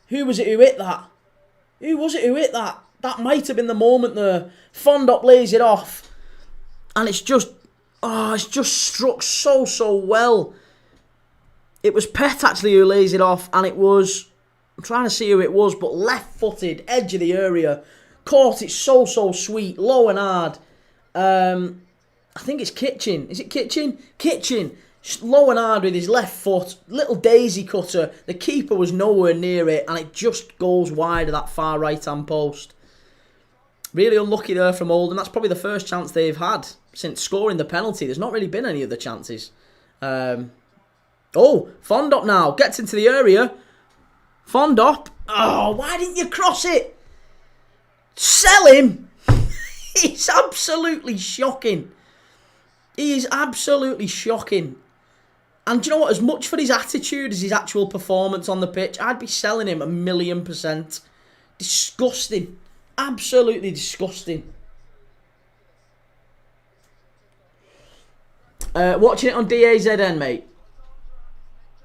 Who was it who hit that? Who was it who hit that? That might have been the moment there. Fondop lays it off. And it's just struck so well. It was Pet actually who lays it off, and it was, I'm trying to see who it was, but left-footed, edge of the area. Caught it so sweet, low and hard. I think it's Kitchen. Is it Kitchen? Kitchen. Low and hard with his left foot. Little daisy cutter. The keeper was nowhere near it, and it just goes wide of that far right-hand post. Really unlucky there from Oldham. That's probably the first chance they've had since scoring the penalty. There's not really been any other chances. Fondop now gets into the area. Fondop. Oh, why didn't you cross it? Sell him. It's absolutely shocking. He is absolutely shocking. And do you know what? As much for his attitude as his actual performance on the pitch, I'd be selling him 1,000,000%. Disgusting. Absolutely disgusting. Watching it on DAZN, mate.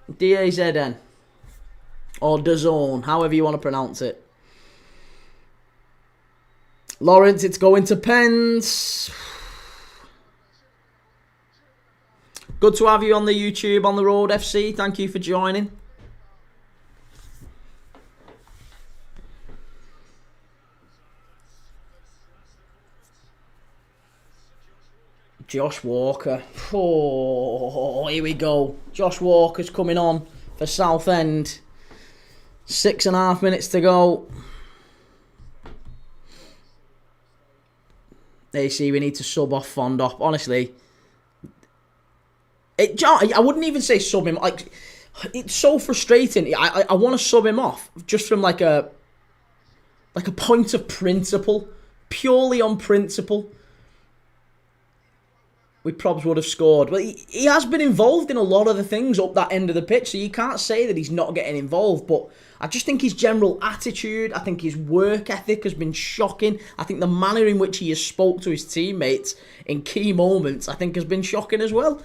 DAZN. Or DAZN, however you want to pronounce it. Lawrence, it's going to pens. Good to have you on the YouTube on the road, FC. Thank you for joining. Josh Walker. Oh, here we go. Josh Walker's coming on for Southend. 6.5 minutes to go. AC, we need to sub off Fondop. Honestly, I wouldn't even say sub him. Like, it's so frustrating. I want to sub him off just from like a point of principle, purely on principle. We probably would have scored. But he has been involved in a lot of the things up that end of the pitch, so you can't say that he's not getting involved. But I just think his general attitude, I think his work ethic has been shocking. I think the manner in which he has spoke to his teammates in key moments, I think has been shocking as well.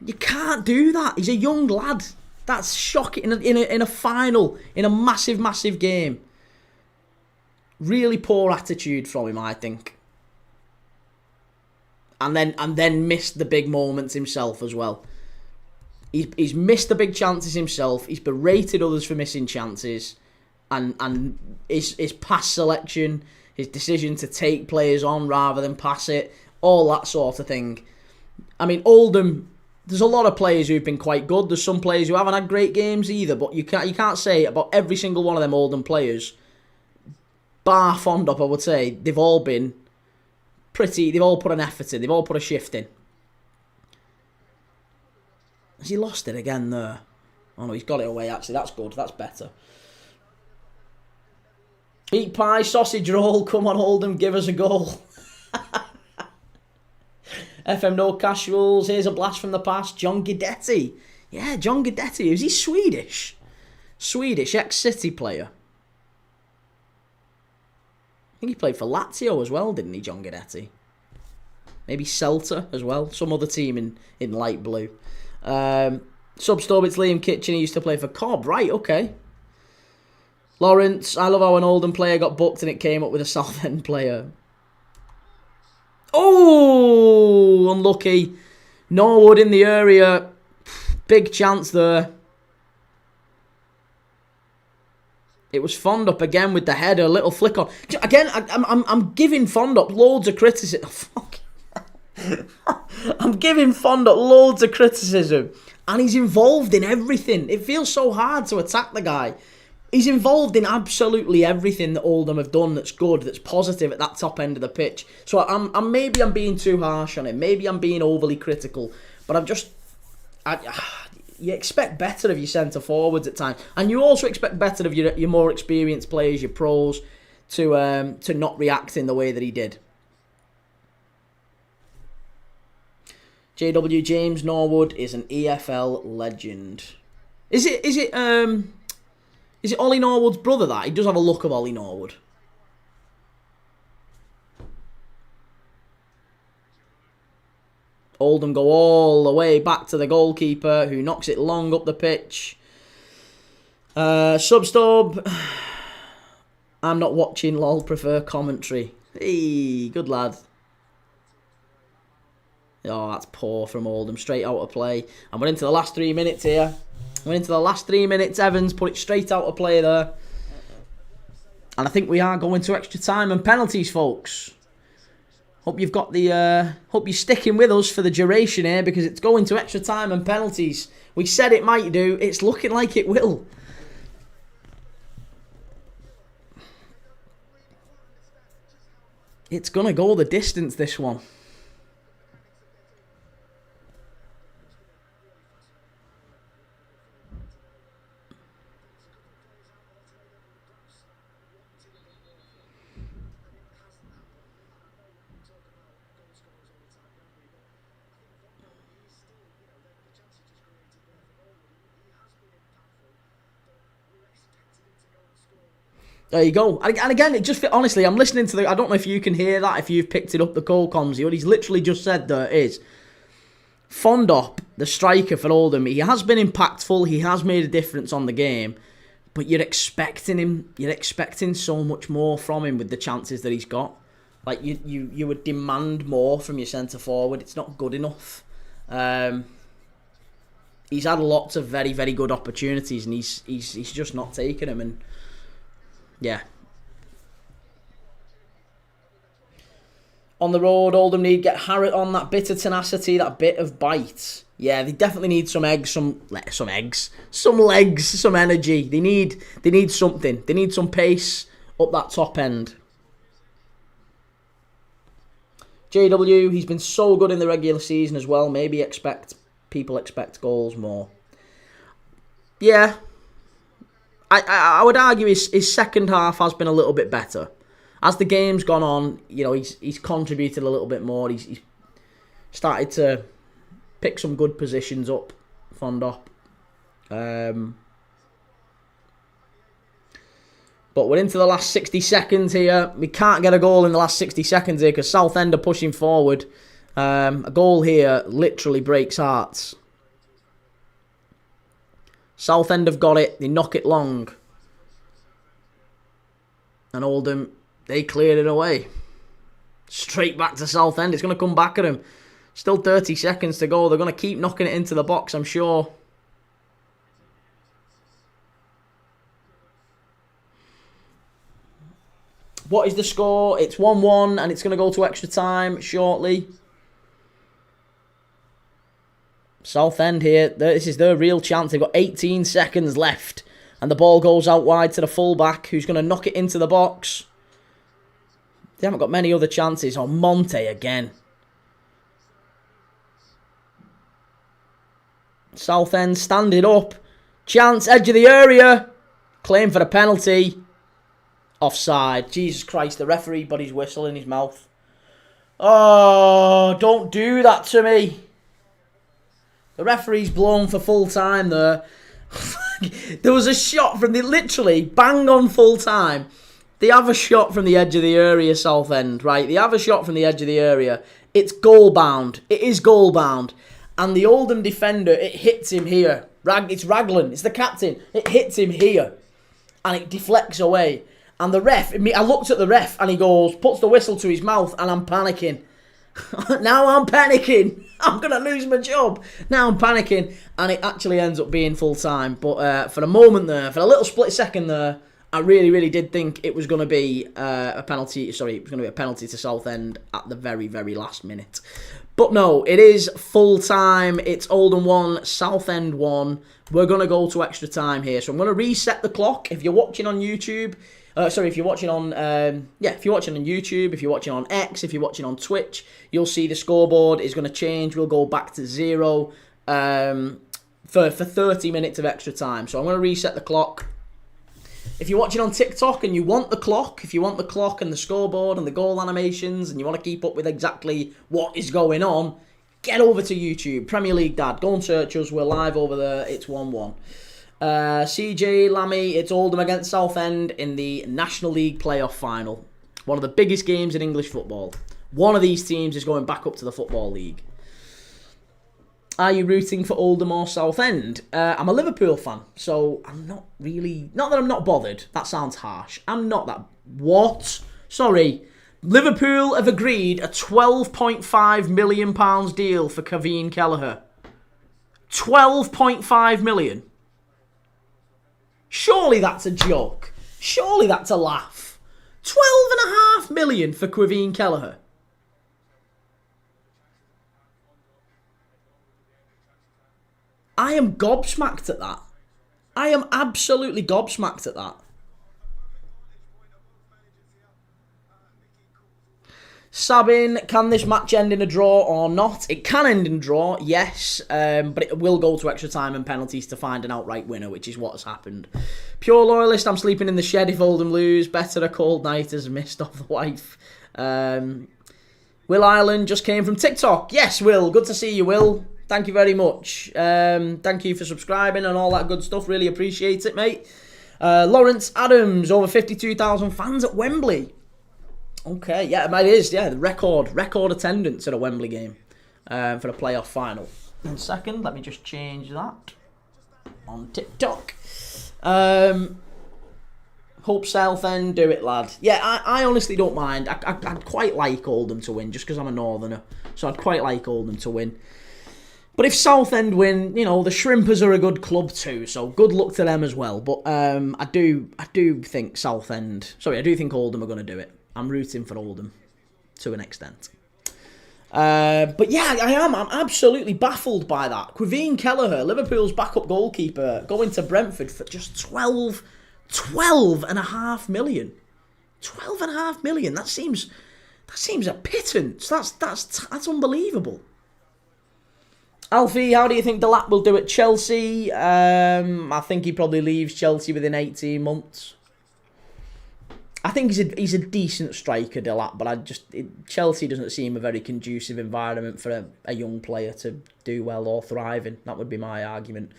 You can't do that. He's a young lad. That's shocking in a final, in a massive game. Really poor attitude from him, I think. And then missed the big moments himself as well. He's missed the big chances himself. He's berated others for missing chances, and his pass selection, his decision to take players on rather than pass it, all that sort of thing. I mean, Oldham, there's a lot of players who've been quite good. There's some players who haven't had great games either, but you can't say about every single one of them Oldham players, bar Fondop, I would say, they've all been they've all put an effort in. They've all put a shift in. Has he lost it again there? Oh no, he's got it away actually. That's good. That's better. Meat pie, sausage roll. Come on, Oldham, give us a goal. FM No Casuals. Here's a blast from the past. John Guidetti. Yeah, John Guidetti. Is he Swedish? Swedish, ex-City player. I think he played for Lazio as well, didn't he, John Guidetti? Maybe Celta as well. Some other team in light blue. Sub-Stob, it's Liam Kitchen. He used to play for Cobb. Right, okay. Lawrence, I love how an Oldham player got booked and it came up with a Southend player. Oh, unlucky. Norwood in the area. Big chance there. It was Fondop again with the header, a little flick on. Again, I'm giving Fondop loads of criticism. I'm giving Fondop loads of criticism, and he's involved in everything. It feels so hard to attack the guy. He's involved in absolutely everything that Oldham have done that's good, that's positive at that top end of the pitch. So maybe I'm being too harsh on him. Maybe I'm being overly critical, but you expect better of your centre forwards at times, and you also expect better of your more experienced players, your pros, to not react in the way that he did. JW James Norwood is an EFL legend. Is it Ollie Norwood's brother? That he does have a look of Ollie Norwood. Oldham go all the way back to the goalkeeper, who knocks it long up the pitch. Sub-stub. I'm not watching, lol, prefer commentary. Hey, good lad. Oh, that's poor from Oldham. Straight out of play. And we're into the last 3 minutes here. We're into the last 3 minutes. Evans put it straight out of play there. And I think we are going to extra time and penalties, folks. Hope you've got the. Hope you're sticking with us for the duration here, because it's going to extra time and penalties. We said it might do. It's looking like it will. It's gonna go the distance, this one. There you go. And again, it just, honestly, I'm listening to the, I don't know if you can hear that, if you've picked it up, the call comms. What he's literally just said there is, Buildup, the striker for Oldham, he has been impactful, he has made a difference on the game, but you're expecting so much more from him with the chances that he's got. Like, you would demand more from your centre-forward. It's not good enough. He's had lots of very, very good opportunities, and he's just not taken them, and yeah. On the road, Oldham need get Harrott on, that bit of tenacity, that bit of bite. Yeah, they definitely need some legs, some energy. They need something. They need some pace up that top end. JW, he's been so good in the regular season as well. Maybe people expect goals more. Yeah. I would argue his second half has been a little bit better. As the game's gone on, he's contributed a little bit more. He's started to pick some good positions up, Buildup. But we're into the last 60 seconds here. We can't get a goal in the last 60 seconds here because Southend are pushing forward. A goal here literally breaks hearts. Southend have got it. They knock it long. And Oldham, they cleared it away. Straight back to Southend. It's going to come back at them. Still 30 seconds to go. They're going to keep knocking it into the box, I'm sure. What is the score? It's 1-1 and it's going to go to extra time shortly. Southend here, this is their real chance. They've got 18 seconds left. And the ball goes out wide to the fullback, who's going to knock it into the box. They haven't got many other chances. Oh, Monte again. Southend standing up. Chance, edge of the area. Claim for a penalty. Offside. Jesus Christ, the referee put his whistle in his mouth. Oh, don't do that to me. The referee's blown for full time there. There was a shot from the, literally, bang on full time. They have a shot from the edge of the area, Southend, right? They have a shot from the edge of the area. It's goal bound. It is goal bound. And the Oldham defender, it hits him here. It's Raglan. It's the captain. It hits him here. And it deflects away. And the ref, I looked at the ref and he goes, puts the whistle to his mouth, and I'm panicking. Now I'm panicking. I'm going to lose my job. Now I'm panicking. And it actually ends up being full time. But for a moment there, for a little split second there, I really, really did think it was going to be a penalty. Sorry, it was going to be a penalty to Southend at the very, very last minute. But no, it is full time. It's Oldham 1, Southend 1. We're going to go to extra time here. So I'm going to reset the clock. If you're watching on YouTube... if you're watching on, if you're watching on YouTube, if you're watching on X, if you're watching on Twitch, you'll see the scoreboard is going to change. We'll go back to 0 for 30 minutes of extra time. So I'm going to reset the clock. If you're watching on TikTok and you want the clock, if you want the clock and the scoreboard and the goal animations and you want to keep up with exactly what is going on, get over to YouTube, Premier League Dad. Go and search us. We're live over there. It's 1-1. CJ Lammy, it's Oldham against Southend in the National League playoff final. One of the biggest games in English football. One of these teams is going back up to the Football League. Are you rooting for Oldham or Southend? I'm a Liverpool fan, so I'm not really... Not that I'm not bothered. That sounds harsh. I'm not that... What? Sorry. Liverpool have agreed a £12.5 million deal for Kevin Kelleher. 12.5 million. Surely that's a joke. Surely that's a laugh. 12.5 million for Kevin Kelleher. I am gobsmacked at that. I am absolutely gobsmacked at that. Sabin, can this match end in a draw or not? It can end in a draw, yes, but it will go to extra time and penalties to find an outright winner, which is what has happened. Pure loyalist, I'm sleeping in the shed if Oldham lose. Better a cold night as missed off the wife. Will Ireland just came from TikTok. Yes, Will, good to see you, Will. Thank you very much. Thank you for subscribing and all that good stuff. Really appreciate it, mate. Lawrence Adams, over 52,000 fans at Wembley. Okay, yeah, it is. Yeah, the record attendance at a Wembley game for the playoff final. In second, let me just change that on TikTok. Hope Southend do it, lad. Yeah, I honestly don't mind. I'd quite like Oldham to win, just because I'm a northerner. So I'd quite like Oldham to win. But if Southend win, you know, the Shrimpers are a good club too, so good luck to them as well. But I do think I do think Oldham are going to do it. I'm rooting for Oldham to an extent. But yeah, I'm absolutely baffled by that. Kevin Kelleher, Liverpool's backup goalkeeper, going to Brentford for just 12.5 million. 12.5 million. That seems a pittance. That's unbelievable. Alfie, how do you think Delap will do at Chelsea? I think he probably leaves Chelsea within 18 months. I think he's a decent striker, Delap, but Chelsea doesn't seem a very conducive environment for a young player to do well or thrive in. That would be my argument.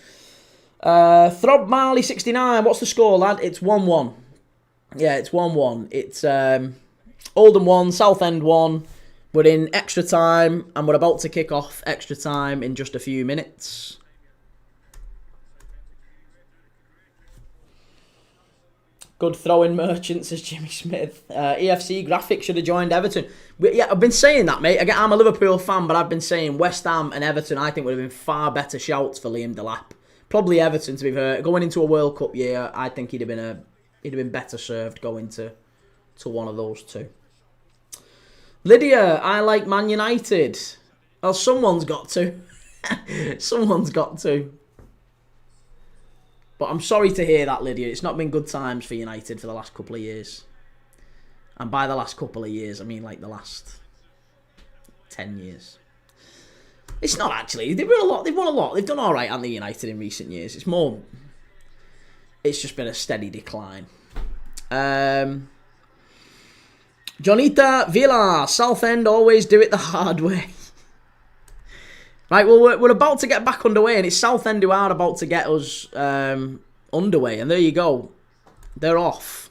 Throb Marley 69, what's the score, lad? It's 1-1. Yeah, it's 1-1. It's Oldham 1, Southend 1. We're in extra time, and we're about to kick off extra time in just a few minutes. Good throwing merchants, says Jimmy Smith. EFC Graphics should have joined Everton. Yeah, I've been saying that, mate. Again, I'm a Liverpool fan, but I've been saying West Ham and Everton, I think, would have been far better shouts for Liam Delap. Probably Everton, to be fair. Going into a World Cup year, I think he'd have been better served going to one of those two. Lydia, I like Man United. Well, someone's got to. Someone's got to. But I'm sorry to hear that, Lydia. It's not been good times for United for the last couple of years. And by the last couple of years, I mean like the last 10 years. It's not actually. They've won a lot. They've done all right, haven't they, United, in recent years. It's just been a steady decline. Jonita Villa, Southend always do it the hard way. Right, well, we're about to get back underway, and it's Southend who are about to get us underway. And there you go. They're off.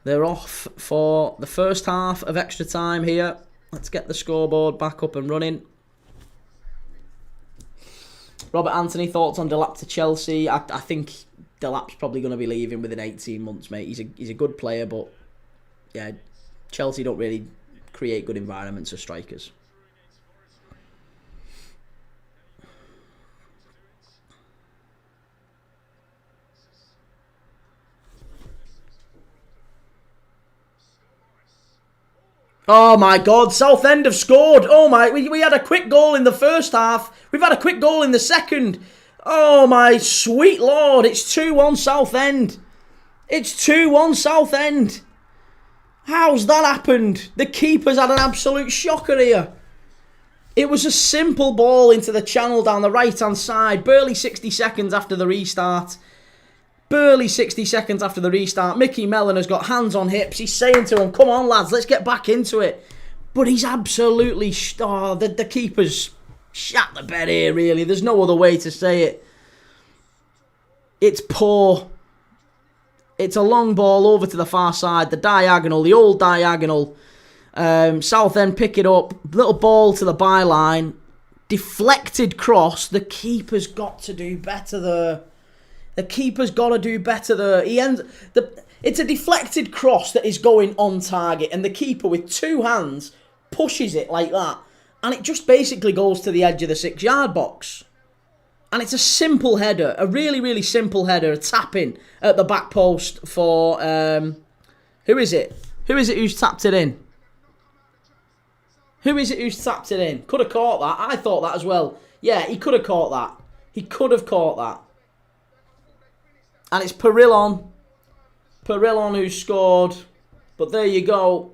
They're off for the first half of extra time here. Let's get the scoreboard back up and running. Robert Anthony, thoughts on Delap to Chelsea? I think Delap's probably going to be leaving within 18 months, mate. He's a good player, but yeah, Chelsea don't really create good environments for strikers. Oh my God, Southend have scored. Oh my, we had a quick goal in the first half. We've had a quick goal in the second. Oh my sweet Lord, it's 2-1 Southend. It's 2-1 Southend. How's that happened? The keeper's had an absolute shocker here. It was a simple ball into the channel down the right-hand side. Barely 60 seconds after the restart. Mickey Mellon has got hands on hips. He's saying to him, come on, lads, let's get back into it. But he's absolutely... the keeper's shat the bed here, really. There's no other way to say it. It's poor. It's a long ball over to the far side. The old diagonal. Southend pick it up. Little ball to the byline. deflected cross. The keeper's got to do better there. The keeper's got to do better there. It's a deflected cross that is going on target, and the keeper with two hands pushes it like that, and it just basically goes to the edge of the 6-yard box. And it's a simple header, a really, really simple header, a tap-in at the back post for... who is it? Who is it who's tapped it in? Who is it who's tapped it in? Could have caught that. I thought that as well. Yeah, he could have caught that. He could have caught that. And it's Perillon. Perillon who scored. But there you go.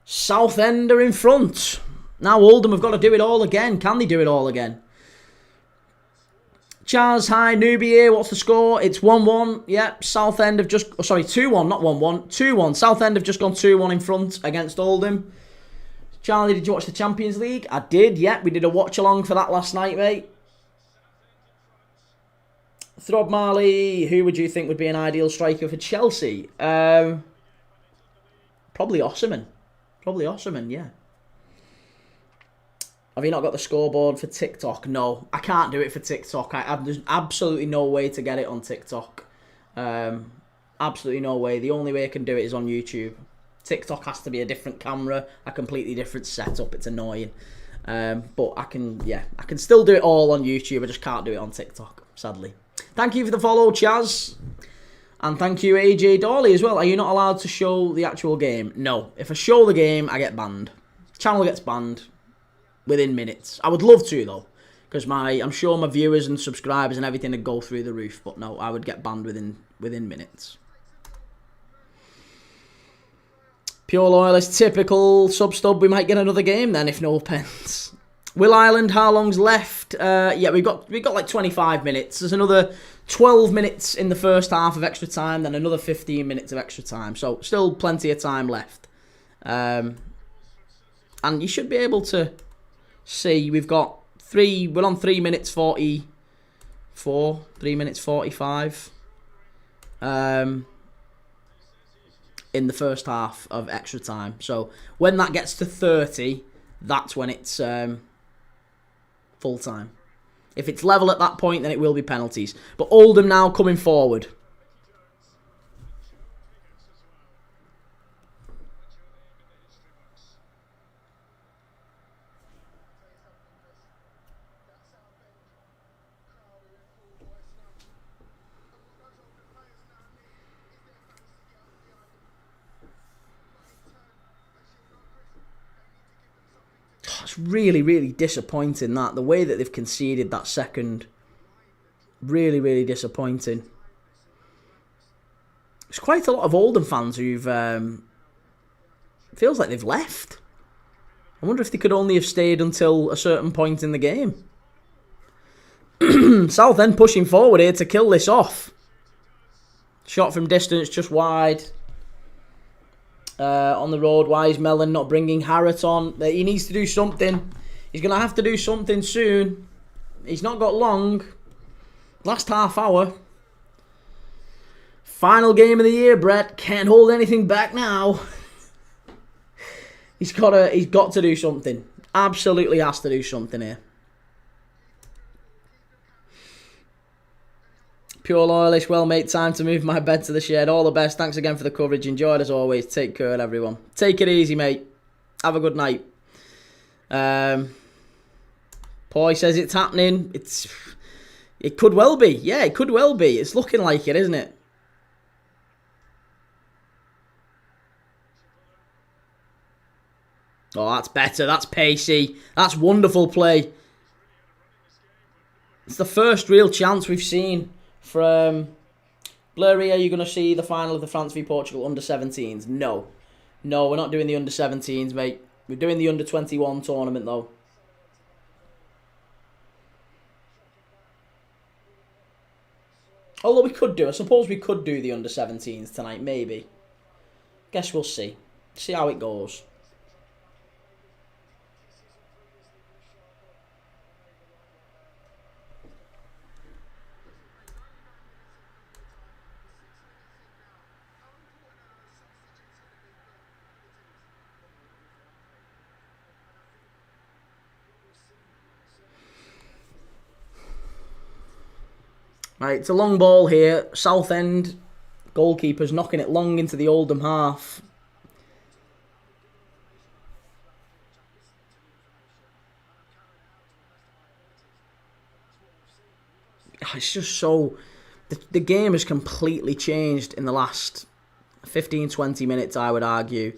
Southend are in front. Now Oldham have got to do it all again. Can they do it all again? Chaz, hi, newbie here. What's the score? It's 1-1. Yep, Southend have just... sorry, 2-1, not 1-1. 2-1. Southend have just gone 2-1 in front against Oldham. Charlie, did you watch the Champions League? I did, yep. We did a watch-along for that last night, mate. Throb Marley, who would you think would be an ideal striker for Chelsea? Probably Osimhen. Probably Osimhen, yeah. Have you not got the scoreboard for TikTok? No, I can't do it for TikTok. There's absolutely no way to get it on TikTok. Absolutely no way. The only way I can do it is on YouTube. TikTok has to be a different camera, a completely different setup. It's annoying. But I can still do it all on YouTube. I just can't do it on TikTok, sadly. Thank you for the follow, Chaz. And thank you, AJ Dawley, as well. Are you not allowed to show the actual game? No. If I show the game, I get banned. Channel gets banned within minutes. I would love to, though, because I'm sure my viewers and subscribers and everything would go through the roof. But no, I would get banned within minutes. Pure Loyalist, typical sub-stub. We might get another game then if no pens. Will Island, how long's left? Yeah, we've got like 25 minutes. There's another 12 minutes in the first half of extra time, then another 15 minutes of extra time. So still plenty of time left. And you should be able to see we're on 3 minutes 44, 3 minutes 45. In the first half of extra time. So when that gets to 30, that's when it's full time. If it's level at that point, then it will be penalties. But Oldham now coming forward. It's really, really disappointing that. The way that they've conceded that second. Really, really disappointing. There's quite a lot of Oldham fans who've... feels like they've left. I wonder if they could only have stayed until a certain point in the game. Southend pushing forward here to kill this off. Shot from distance, just wide. On the road, why is Mellon not bringing Harrott on? He needs to do something. He's going to have to do something soon. He's not got long. Last half hour. Final game of the year, Brett. Can't hold anything back now. He's got to do something. Absolutely has to do something here. Pure Loyalist, well mate, time to move my bed to the shed. All the best. Thanks again for the coverage. Enjoyed as always. Take care, everyone. Take it easy, mate. Have a good night. Poi says it's happening. It could well be. Yeah, it could well be. It's looking like it, isn't it? Oh, that's better. That's pacey. That's wonderful play. It's the first real chance we've seen from Blurry. Are you going to see the final of the France v Portugal under-17s? No. No, we're not doing the under-17s, mate. We're doing the under-21 tournament, though. Although we could do, I suppose we could do the under-17s tonight, maybe. Guess we'll see. See how it goes. Right, it's a long ball here. Southend goalkeeper's knocking it long into the Oldham half. It's just so... The game has completely changed in the last 15-20 minutes, I would argue.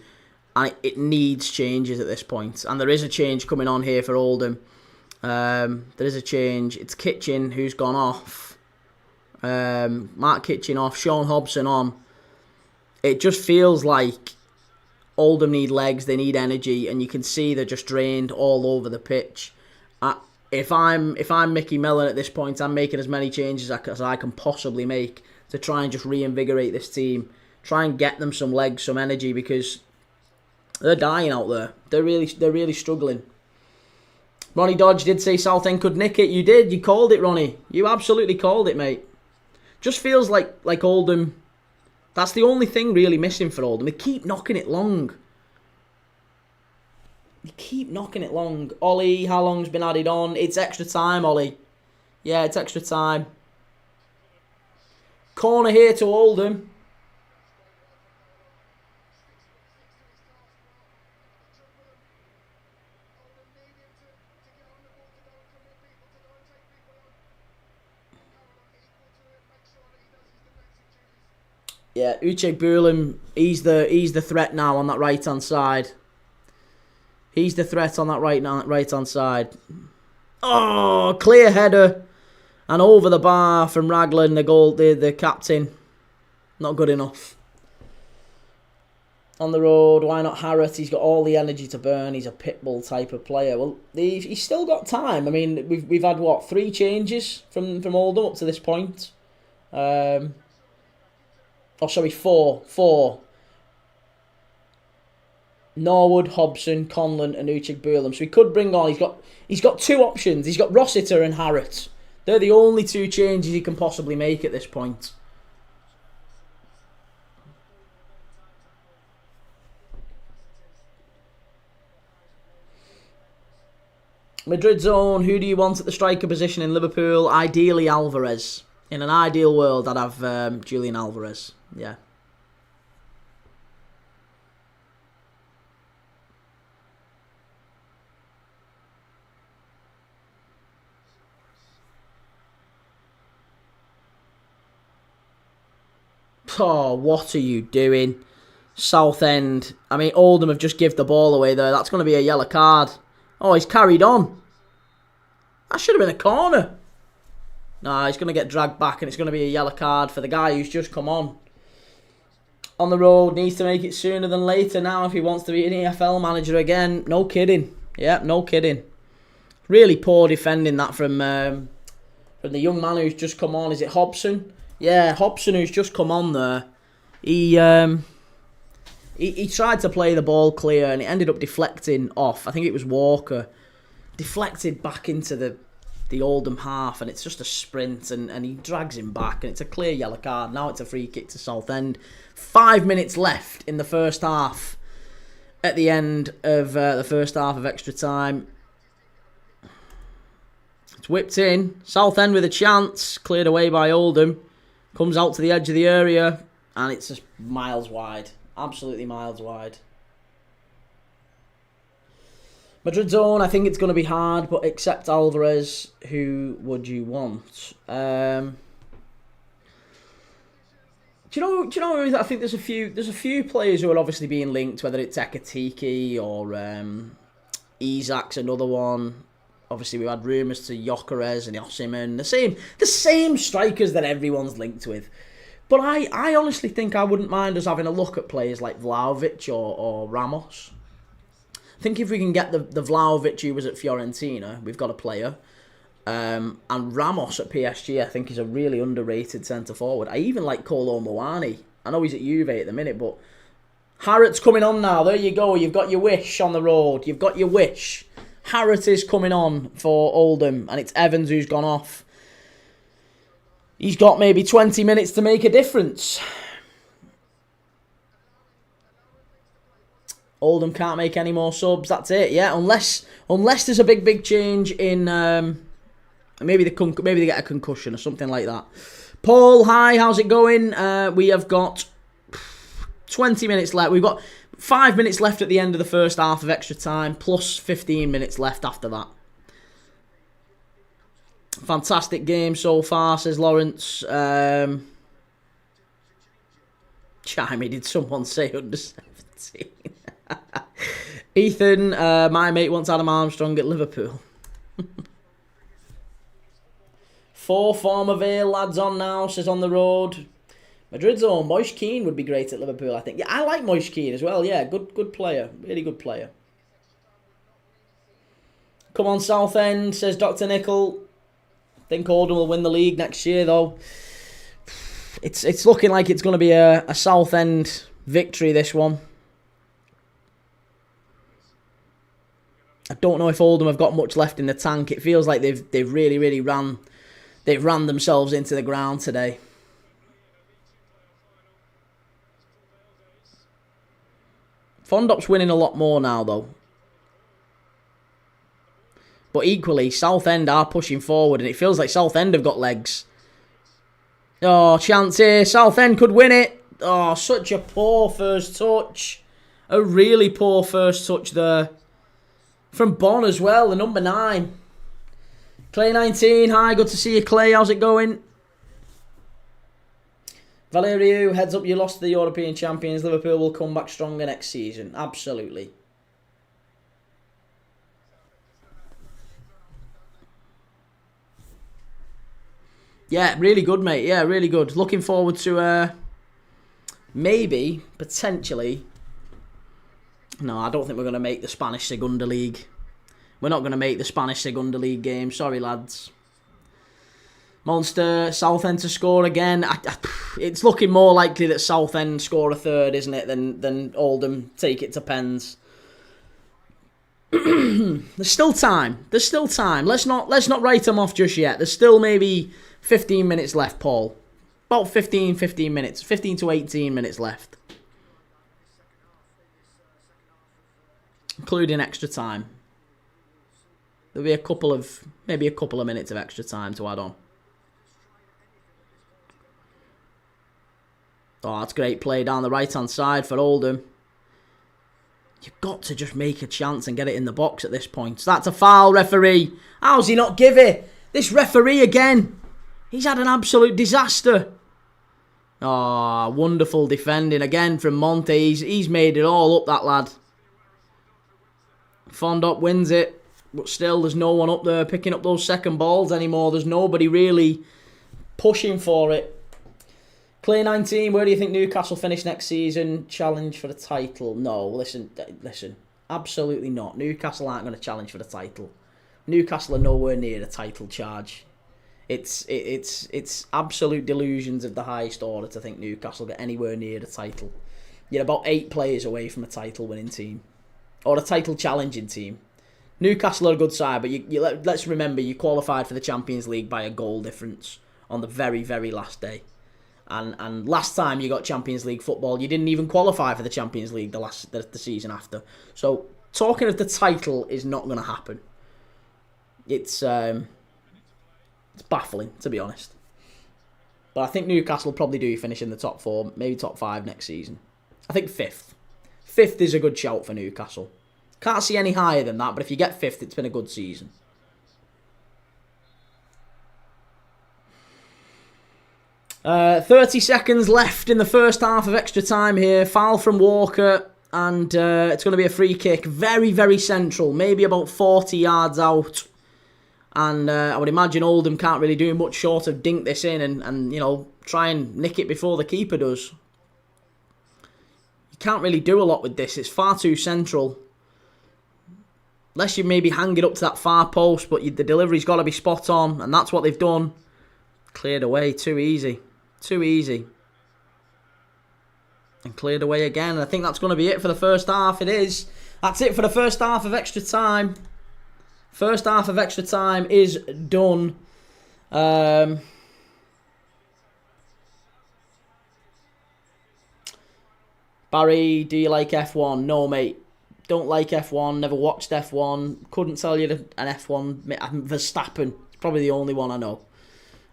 And it needs changes at this point. And there is a change coming on here for Oldham. There is a change. It's Kitchen who's gone off. Mark Kitchen off. Sean Hobson on. It just feels like Oldham need legs. They need energy. And you can see they're just drained all over the pitch. If I'm Mickey Mellon at this point, I'm making as many changes as I can possibly make to try and just reinvigorate this team. Try and get them some legs, some energy, because they're dying out there. They're really struggling. Ronnie Dodge did say Southend could nick it. You did. You called it, Ronnie. You absolutely called it, mate. Just feels like Oldham. That's the only thing really missing for Oldham. They keep knocking it long. You keep knocking it long. Ollie, how long's been added on? It's extra time, Ollie. Yeah, it's extra time. Corner here to Oldham. Yeah, Uche Buildup, he's the threat now on that right hand side. He's the threat on that right hand side. Oh, clear header. And over the bar from Raglan, the captain. Not good enough. On the road, why not Harrott? He's got all the energy to burn. He's a pitbull type of player. Well, he's still got time. I mean, we've had, what, 3 changes from Oldham up to this point? Oh, sorry, 4. Norwood, Hobson, Conlon and Uche Buildup. So he could bring on... He's got 2 options. He's got Rossiter and Harrott. They're the only 2 changes he can possibly make at this point. Madrid zone. Who do you want at the striker position in Liverpool? Ideally Alvarez. In an ideal world, I'd have Julian Alvarez. Yeah. Oh, what are you doing? Southend. I mean, Oldham have just given the ball away there. That's going to be a yellow card. Oh, he's carried on. That should have been a corner. Nah, he's going to get dragged back and it's going to be a yellow card for the guy who's just come on. On the road, needs to make it sooner than later now if he wants to be an EFL manager again. No kidding. Yeah, no kidding. Really poor defending that from the young man who's just come on. Is it Hobson? Yeah, Hobson, who's just come on there. He tried to play the ball clear and it ended up deflecting off. I think it was Walker. Deflected back into the Oldham half and it's just a sprint and he drags him back and it's a clear yellow card. Now it's a free kick to Southend. 5 minutes left in the first half at the end of the first half of extra time. It's whipped in. Southend with a chance. Cleared away by Oldham. Comes out to the edge of the area and it's just miles wide. Absolutely miles wide. Madrid zone, I think it's going to be hard, but except Alvarez, who would you want? Do you know? I think there's a few players who are obviously being linked, whether it's Ekatike or Isak's another one. Obviously, we've had rumours to Gyökeres and Osimhen, the same strikers that everyone's linked with. But I honestly think I wouldn't mind us having a look at players like Vlahovic or Ramos. I think if we can get the Vlahovic who was at Fiorentina, we've got a player. And Ramos at PSG, I think, is a really underrated centre-forward. I even like Kolo Muani. I know he's at Juve at the minute, but Harrott's coming on now. There you go. You've got your wish on the road. You've got your wish. Harrott is coming on for Oldham, and it's Evans who's gone off. He's got maybe 20 minutes to make a difference. Oldham can't make any more subs. That's it. Yeah, unless there's a big change in Maybe they get a concussion or something like that. Paul, hi, how's it going? We have got 20 minutes left. We've got 5 minutes left at the end of the first half of extra time, plus 15 minutes left after that. Fantastic game so far, says Lawrence. Chimey, did someone say under 17? Ethan, my mate wants Adam Armstrong at Liverpool. 4 former Vale lads on now, says on the road. Madrid's own Moise Kean would be great at Liverpool, I think. Yeah, I like Moise Kean as well. Yeah, good player. Really good player. Come on, Southend, says Dr. Nickel. I think Oldham will win the league next year, though. It's looking like it's going to be a Southend victory, this one. I don't know if Oldham have got much left in the tank. It feels like they've really ran themselves into the ground today. Fondop's winning a lot more now, though. But equally, Southend are pushing forward, and it feels like Southend have got legs. Oh, chance here. Southend could win it. Oh, such a poor first touch. A really poor first touch there. From Bon as well, the number 9. Clay 19, hi, good to see you, Clay. How's it going? Valerio, heads up, you lost to the European champions. Liverpool will come back stronger next season. Absolutely. Yeah, really good, mate. Yeah, really good. Looking forward to maybe, potentially... No, I don't think we're going to make the Spanish Segunda League. We're not going to make the Spanish Segunda League game. Sorry, lads. Monster, Southend to score again. It's looking more likely that Southend score a third, isn't it, than Oldham take it to pens. There's still time. There's still time. Let's not write them off just yet. There's still maybe 15 minutes left, Paul. About 15 minutes. 15 to 18 minutes left. Including extra time. There'll be maybe a couple of minutes of extra time to add on. Oh, that's great play down the right-hand side for Oldham. You've got to just make a chance and get it in the box at this point. So that's a foul, referee. How's he not give it? This referee again. He's had an absolute disaster. Oh, wonderful defending again from Monte. He's made it all up, that lad. Fondop wins it. But still, there's no one up there picking up those second balls anymore. There's nobody really pushing for it. Clay 19, where do you think Newcastle finish next season? Challenge for the title? No, listen. Absolutely not. Newcastle aren't going to challenge for the title. Newcastle are nowhere near the title charge. It's absolute delusions of the highest order to think Newcastle get anywhere near the title. You're about 8 players away from a title winning team. Or a title challenging team. Newcastle are a good side, but let's remember you qualified for the Champions League by a goal difference on the very, very last day. And last time you got Champions League football, you didn't even qualify for the Champions League the season after. So talking of the title is not going to happen. It's baffling, to be honest. But I think Newcastle probably do finish in the top 4, maybe top 5 next season. I think 5th. 5th is a good shout for Newcastle. Can't see any higher than that, but if you get 5th, it's been a good season. Uh, 30 seconds left in the first half of extra time here. Foul from Walker, and it's going to be a free kick. Very, very central, maybe about 40 yards out. And I would imagine Oldham can't really do much short of dink this in and try and nick it before the keeper does. You can't really do a lot with this. It's far too central. Unless you maybe hang it up to that far post, but the delivery's got to be spot on, and that's what they've done. Cleared away, too easy. Too easy. And cleared away again. And I think that's going to be it for the first half. It is. That's it for the first half of extra time. First half of extra time is done. Barry, do you like F1? No, mate. Don't like F1. Never watched F1. Couldn't tell you an F1. Verstappen. Probably the only one I know.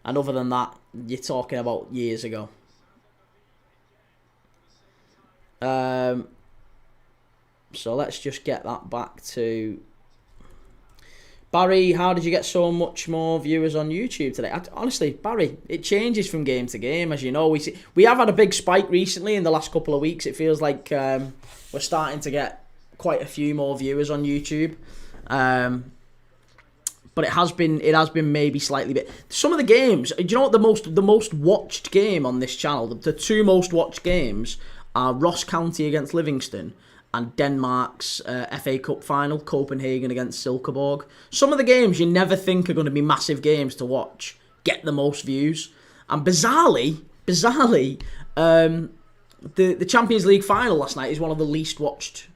And other than that, you're talking about years ago. So let's just get that back to... Barry, how did you get so much more viewers on YouTube today? Honestly, Barry, it changes from game to game, as you know. We have had a big spike recently in the last couple of weeks. It feels like we're starting to get quite a few more viewers on YouTube. But it has been maybe slightly bit. Some of the games, do you know what the most watched game on this channel? The two most watched games are Ross County against Livingston and Denmark's FA Cup final, Copenhagen against Silkeborg. Some of the games you never think are going to be massive games to watch get the most views. And bizarrely, the Champions League final last night is one of the least watched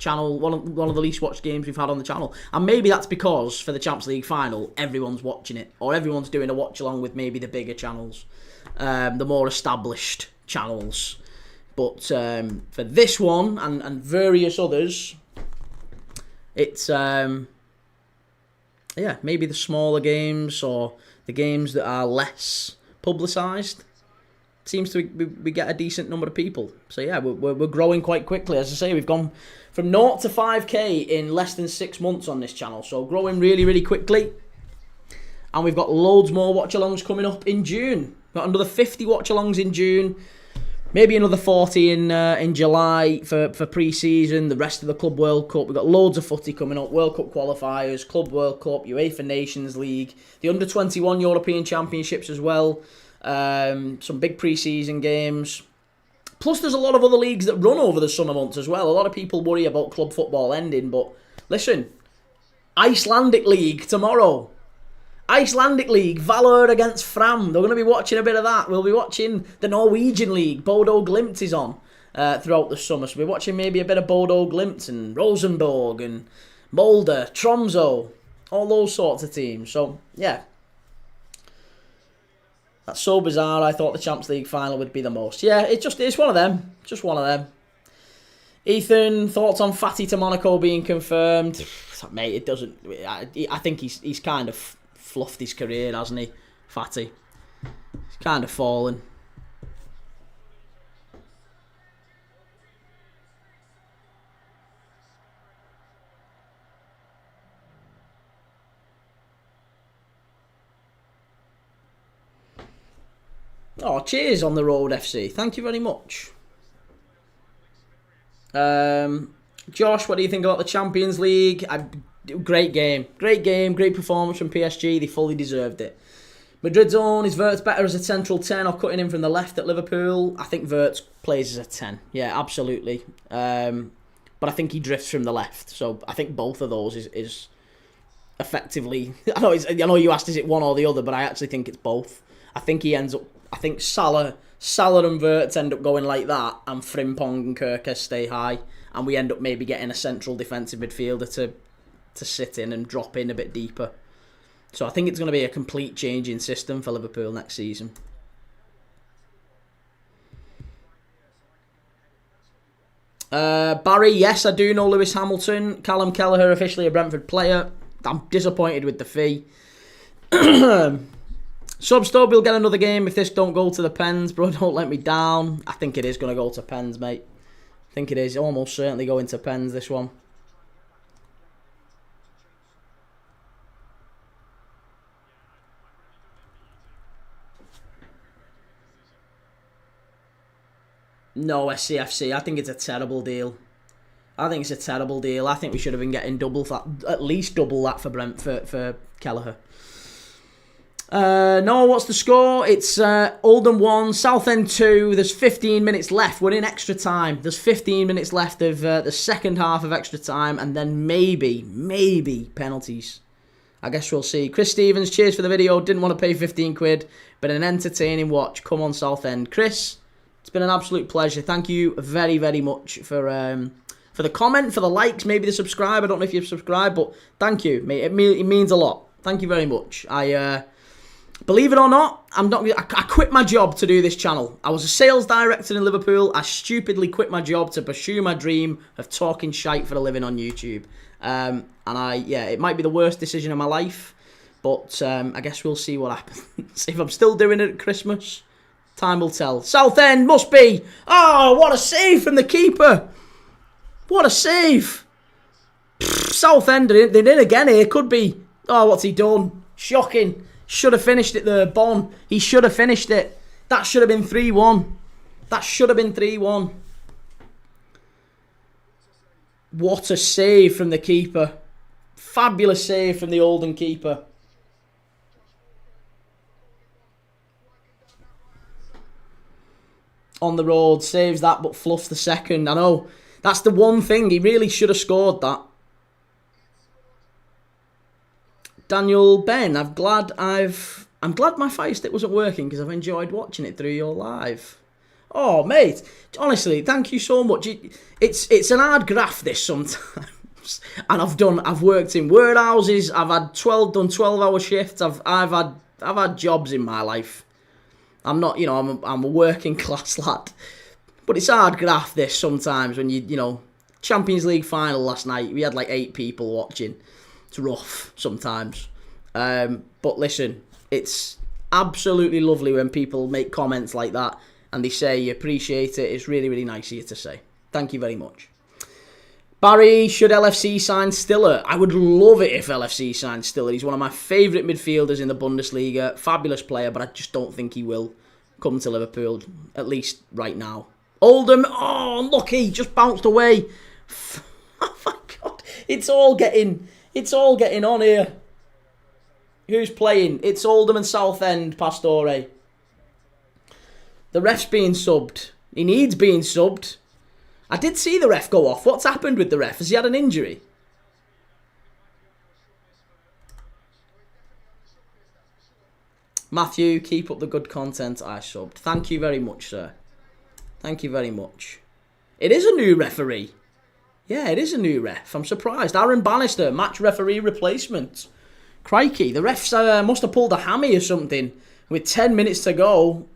one of the least watched games we've had on the channel. And maybe that's because for the Champions League final, everyone's watching it, or everyone's doing a watch along with maybe the bigger channels, the more established channels. But for this one and various others, it's maybe the smaller games or the games that are less publicised. Seems to we get a decent number of people. So yeah, we're growing quite quickly. As I say, we've gone from 0 to 5k in less than 6 months on this channel. So growing really, really quickly. And we've got loads more watch-alongs coming up in June. We've got another 50 watch-alongs in June. Maybe another 40 in July for pre-season. The rest of the Club World Cup. We've got loads of footy coming up. World Cup qualifiers, Club World Cup, UEFA Nations League. The Under-21 European Championships as well. Some big pre-season games. Plus there's a lot of other leagues that run over the summer months as well. A lot of people worry about club football ending, but listen, Icelandic League tomorrow. Icelandic League, Valur against Fram. They're going to be watching a bit of that. We'll be watching the Norwegian League. Bodo Glimt is on throughout the summer, so we're watching maybe a bit of Bodo Glimt and Rosenborg and Molde, Tromsø, all those sorts of teams. So yeah, that's so bizarre. I thought the Champions League final would be the most. Yeah, it's one of them. Just one of them. Ethan, thoughts on Fatty to Monaco being confirmed? Mate, it doesn't... I think he's kind of fluffed his career, hasn't he, Fatty? He's kind of fallen. Oh, cheers on the road, FC. Thank you very much. Josh, what do you think about the Champions League? Great game. Great performance from PSG. They fully deserved it. Madrid's own, is Wirtz better as a central 10 or cutting in from the left at Liverpool? I think Wirtz plays as a 10. Yeah, absolutely. But I think he drifts from the left. So I think both of those is effectively... I know you asked is it one or the other, but I actually think it's both. I think he ends up... I think Salah and Wirtz end up going like that, and Frimpong and Kirkes stay high, and we end up maybe getting a central defensive midfielder to sit in and drop in a bit deeper. So I think it's going to be a complete change in system for Liverpool next season. Barry, yes, I do know Lewis Hamilton. Callum Kelleher, officially a Brentford player. I'm disappointed with the fee. Substub, we'll get another game if this don't go to the pens. Bro, don't let me down. I think it is going to go to pens, mate. I think it is almost certainly going to pens, this one. No, SCFC. I think it's a terrible deal. I think we should have been getting double that, at least double that for Kelleher. No, what's the score? It's Oldham 1, Southend 2. There's 15 minutes left. We're in extra time. There's 15 minutes left of the second half of extra time, and then maybe penalties. I guess we'll see. Chris Stevens, cheers for the video. Didn't want to pay 15 quid, but an entertaining watch. Come on, Southend. Chris, it's been an absolute pleasure. Thank you very, very much for the comment, for the likes, maybe the subscribe. I don't know if you've subscribed, but thank you, mate. It means a lot. Thank you very much. Believe it or not, I quit my job to do this channel. I was a sales director in Liverpool. I stupidly quit my job to pursue my dream of talking shite for a living on YouTube. And it might be the worst decision of my life, But I guess we'll see what happens. If I'm still doing it at Christmas, time will tell. Southend must be. Oh, what a save from the keeper. What a save. Southend, they're in again here. Could be. Oh, what's he done? Shocking. Should have finished it there, Bon. He should have finished it. That should have been 3-1. That should have been 3-1. What a save from the keeper. Fabulous save from the Oldham keeper. On the road, saves that but fluffs the second. I know, that's the one thing. He really should have scored that. Daniel Ben, I'm glad my Fire Stick wasn't working because I've enjoyed watching it through your live. Oh, mate, honestly, thank you so much. It's an hard graft this sometimes, and I've worked in warehouses. I've had done 12-hour shifts. I've had jobs in my life. I'm not, I'm a working class lad, but it's hard graft this sometimes when Champions League final last night. We had like 8 people watching. It's rough sometimes, but listen, it's absolutely lovely when people make comments like that and they say you appreciate it. It's really, really nice of you to say. Thank you very much. Barry, should LFC sign Stiller? I would love it if LFC signed Stiller. He's one of my favourite midfielders in the Bundesliga. Fabulous player, but I just don't think he will come to Liverpool, at least right now. Oldham, oh, unlucky, just bounced away. Oh my God, it's all getting on here. Who's playing? It's Oldham and Southend, Pastore. The ref's being subbed. He needs being subbed. I did see the ref go off. What's happened with the ref? Has he had an injury? Matthew, keep up the good content. I subbed. Thank you very much, sir. Thank you very much. It is a new referee. Yeah, it is a new ref. I'm surprised. Aaron Bannister, match referee replacement. Crikey, the refs must have pulled a hammy or something. With 10 minutes to go,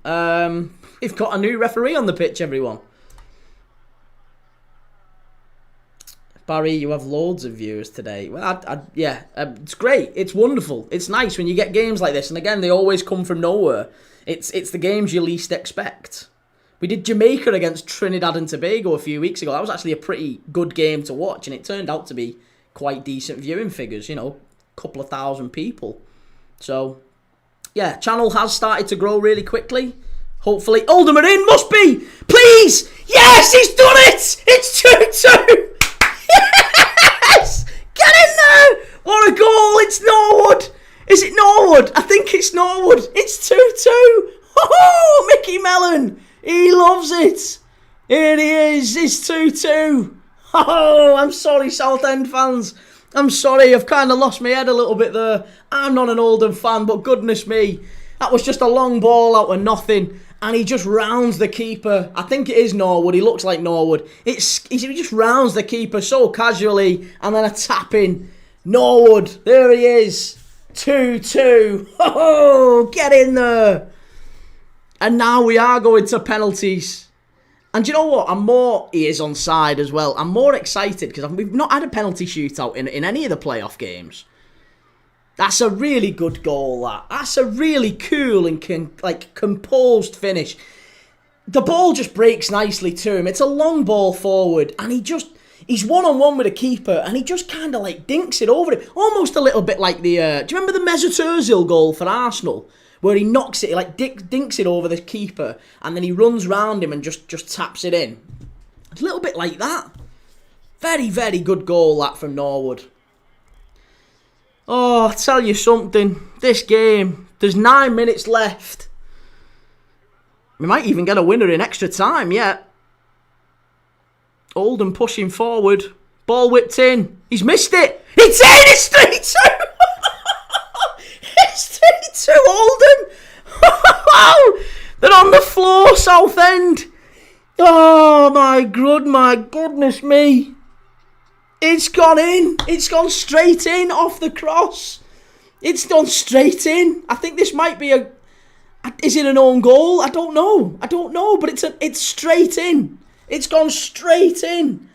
we've got a new referee on the pitch, everyone. Barry, you have loads of viewers today. Well, it's great. It's wonderful. It's nice when you get games like this. And again, they always come from nowhere. It's the games you least expect. We did Jamaica against Trinidad and Tobago a few weeks ago. That was actually a pretty good game to watch. And it turned out to be quite decent viewing figures. A couple of thousand people. So, yeah, channel has started to grow really quickly. Hopefully, Oldham are in. Must be. Please. Yes, he's done it. It's 2-2. Yes! Get in there! What a goal! It's Norwood! Is it Norwood? I think it's Norwood. It's 2-2. Oh, Mickey Mellon! He loves it. Here he is. It's 2-2. Oh, I'm sorry, Southend fans. I'm sorry. I've kind of lost my head a little bit there. I'm not an Oldham fan, but goodness me. That was just a long ball out of nothing. And he just rounds the keeper. I think it is Norwood. He looks like Norwood. He just rounds the keeper so casually. And then a tap in. Norwood. There he is. 2-2. Oh, get in there. And now we are going to penalties. And do you know what? He is onside as well. I'm more excited because we've not had a penalty shootout in any of the playoff games. That's a really good goal, that. That's a really cool and composed finish. The ball just breaks nicely to him. It's a long ball forward, and he's one-on-one with a keeper, and he just kind of dinks it over him. Almost a little bit like do you remember the Mesut Ozil goal for Arsenal? Where he knocks it, dinks it over the keeper, and then he runs round him and just taps it in. It's a little bit like that. Very, very good goal, that, from Norwood. Oh, I'll tell you something. This game, there's 9 minutes left. We might even get a winner in extra time yet. Oldham pushing forward. Ball whipped in. He's missed it. It's in! It's 3-2! It's 3-2 Oldham! They're on the floor, Southend. Oh, my goodness me. It's gone in. It's gone straight in off the cross. It's gone straight in. I think this might be is it an own goal? I don't know, but it's straight in. It's gone straight in.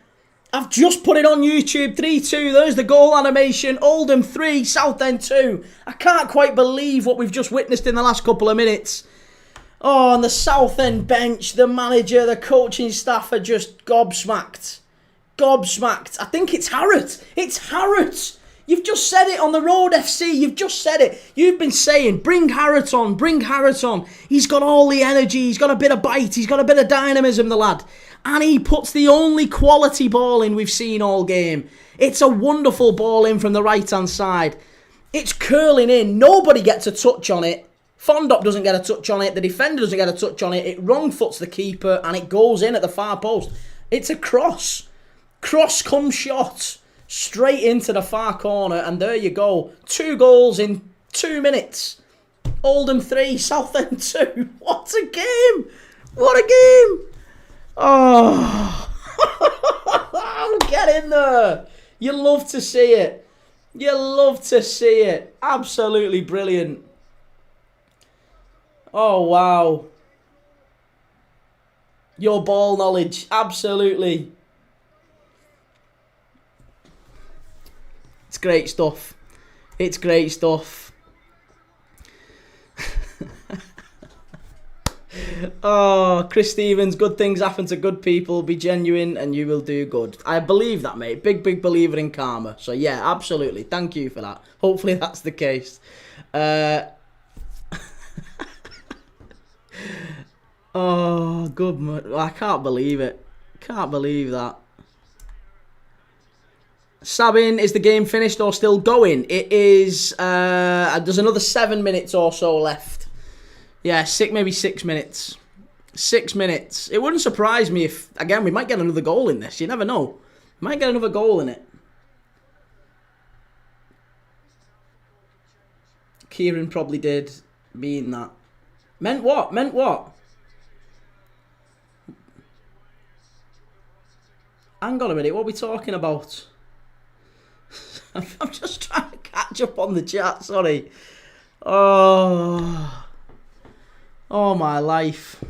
I've just put it on YouTube. 3-2. There's the goal animation. Oldham 3, Southend 2. I can't quite believe what we've just witnessed in the last couple of minutes. Oh, and the Southend bench, the manager, the coaching staff are just gobsmacked. Gobsmacked. I think it's Harrod. It's Harrod. You've just said it on the Road FC. You've just said it. You've been saying, bring Harrod on, bring Harrod on. He's got all the energy. He's got a bit of bite. He's got a bit of dynamism, the lad. And he puts the only quality ball in we've seen all game. It's a wonderful ball in from the right-hand side. It's curling in. Nobody gets a touch on it. Fondop doesn't get a touch on it. The defender doesn't get a touch on it. It wrong-foots the keeper and it goes in at the far post. It's a cross. Cross come shot. Straight into the far corner, and there you go. 2 goals in 2 minutes. Oldham 3, Southend 2. What a game! What a game! Oh, get in there! You love to see it. You love to see it. Absolutely brilliant. Oh, wow. Your ball knowledge, absolutely. It's great stuff. It's great stuff. Oh, Chris Stevens, good things happen to good people. Be genuine and you will do good. I believe that, mate. Big believer in karma. So, yeah, absolutely. Thank you for that. Hopefully that's the case. Oh, good. I can't believe it. Can't believe that. Sabin, is the game finished or still going? It is, there's another 7 minutes or so left. Yeah, maybe 6 minutes. 6 minutes. It wouldn't surprise me if, again, we might get another goal in this. You never know. Might get another goal in it. Kieran probably did mean that. Meant what? Meant what? Hang on a minute, what are we talking about? I'm just trying to catch up on the chat, sorry. Oh my life.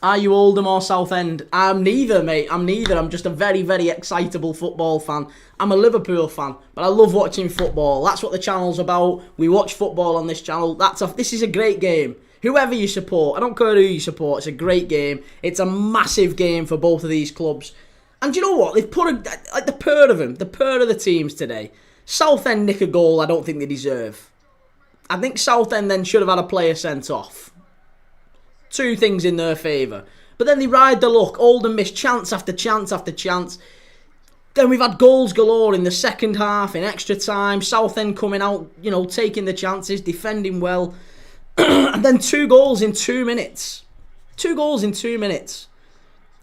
Are you Oldham or Southend? I'm neither, mate. I'm neither. I'm just a very excitable football fan. I'm a Liverpool fan, but I love watching football. That's what the channel's about. We watch football on this channel. This is a great game. Whoever you support, I don't care who you support, it's a great game. It's a massive game for both of these clubs. And do you know what? They've put the pair of them, the pair of the teams today. Southend nick a goal I don't think they deserve. I think Southend then should have had a player sent off. 2 things in their favour. But then they ride the luck. Oldham missed chance after chance after chance. Then we've had goals galore in the second half, in extra time. Southend coming out, taking the chances, defending well. And then 2 goals in 2 minutes. 2 goals in 2 minutes.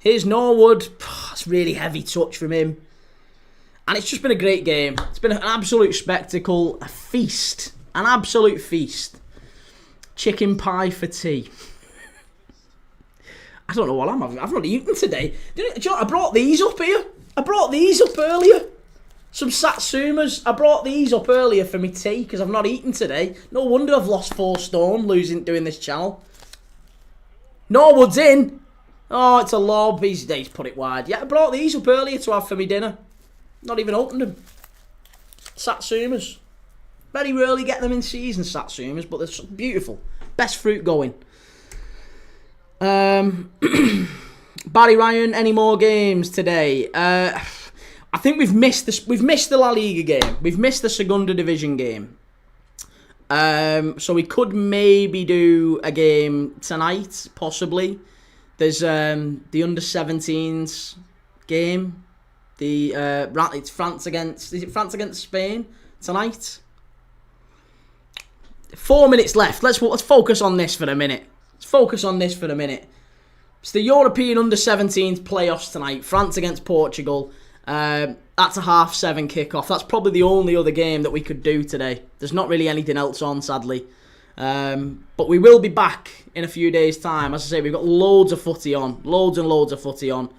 Here's Norwood. That's really heavy touch from him. And it's just been a great game. It's been an absolute spectacle. A feast. An absolute feast. Chicken pie for tea. I don't know what I'm having. I've not eaten today. Do you know, I brought these up here. I brought these up earlier. Some Satsumas. I brought these up earlier for me tea because I've not eaten today. No wonder I've lost 4 stone doing this channel. Norwood's in. Oh, it's a lob. He's put it wide. Yeah, I brought these up earlier to have for me dinner. Not even opened them. Satsumas. Very rarely get them in season, Satsumas, but they're beautiful. Best fruit going. Barry Ryan, any more games today? I think we've missed the La Liga game. We've missed the Segunda Division game. So we could maybe do a game tonight, possibly. There's the under-17s game. It's France against... Is it France against Spain tonight? 4 minutes left. Let's focus on this for a minute. It's the European under-17s playoffs tonight. France against Portugal. That's a 7:30 kickoff. That's probably the only other game that we could do today. There's not really anything else on, sadly. But we will be back in a few days' time. As I say, we've got loads of footy on. Loads and loads of footy on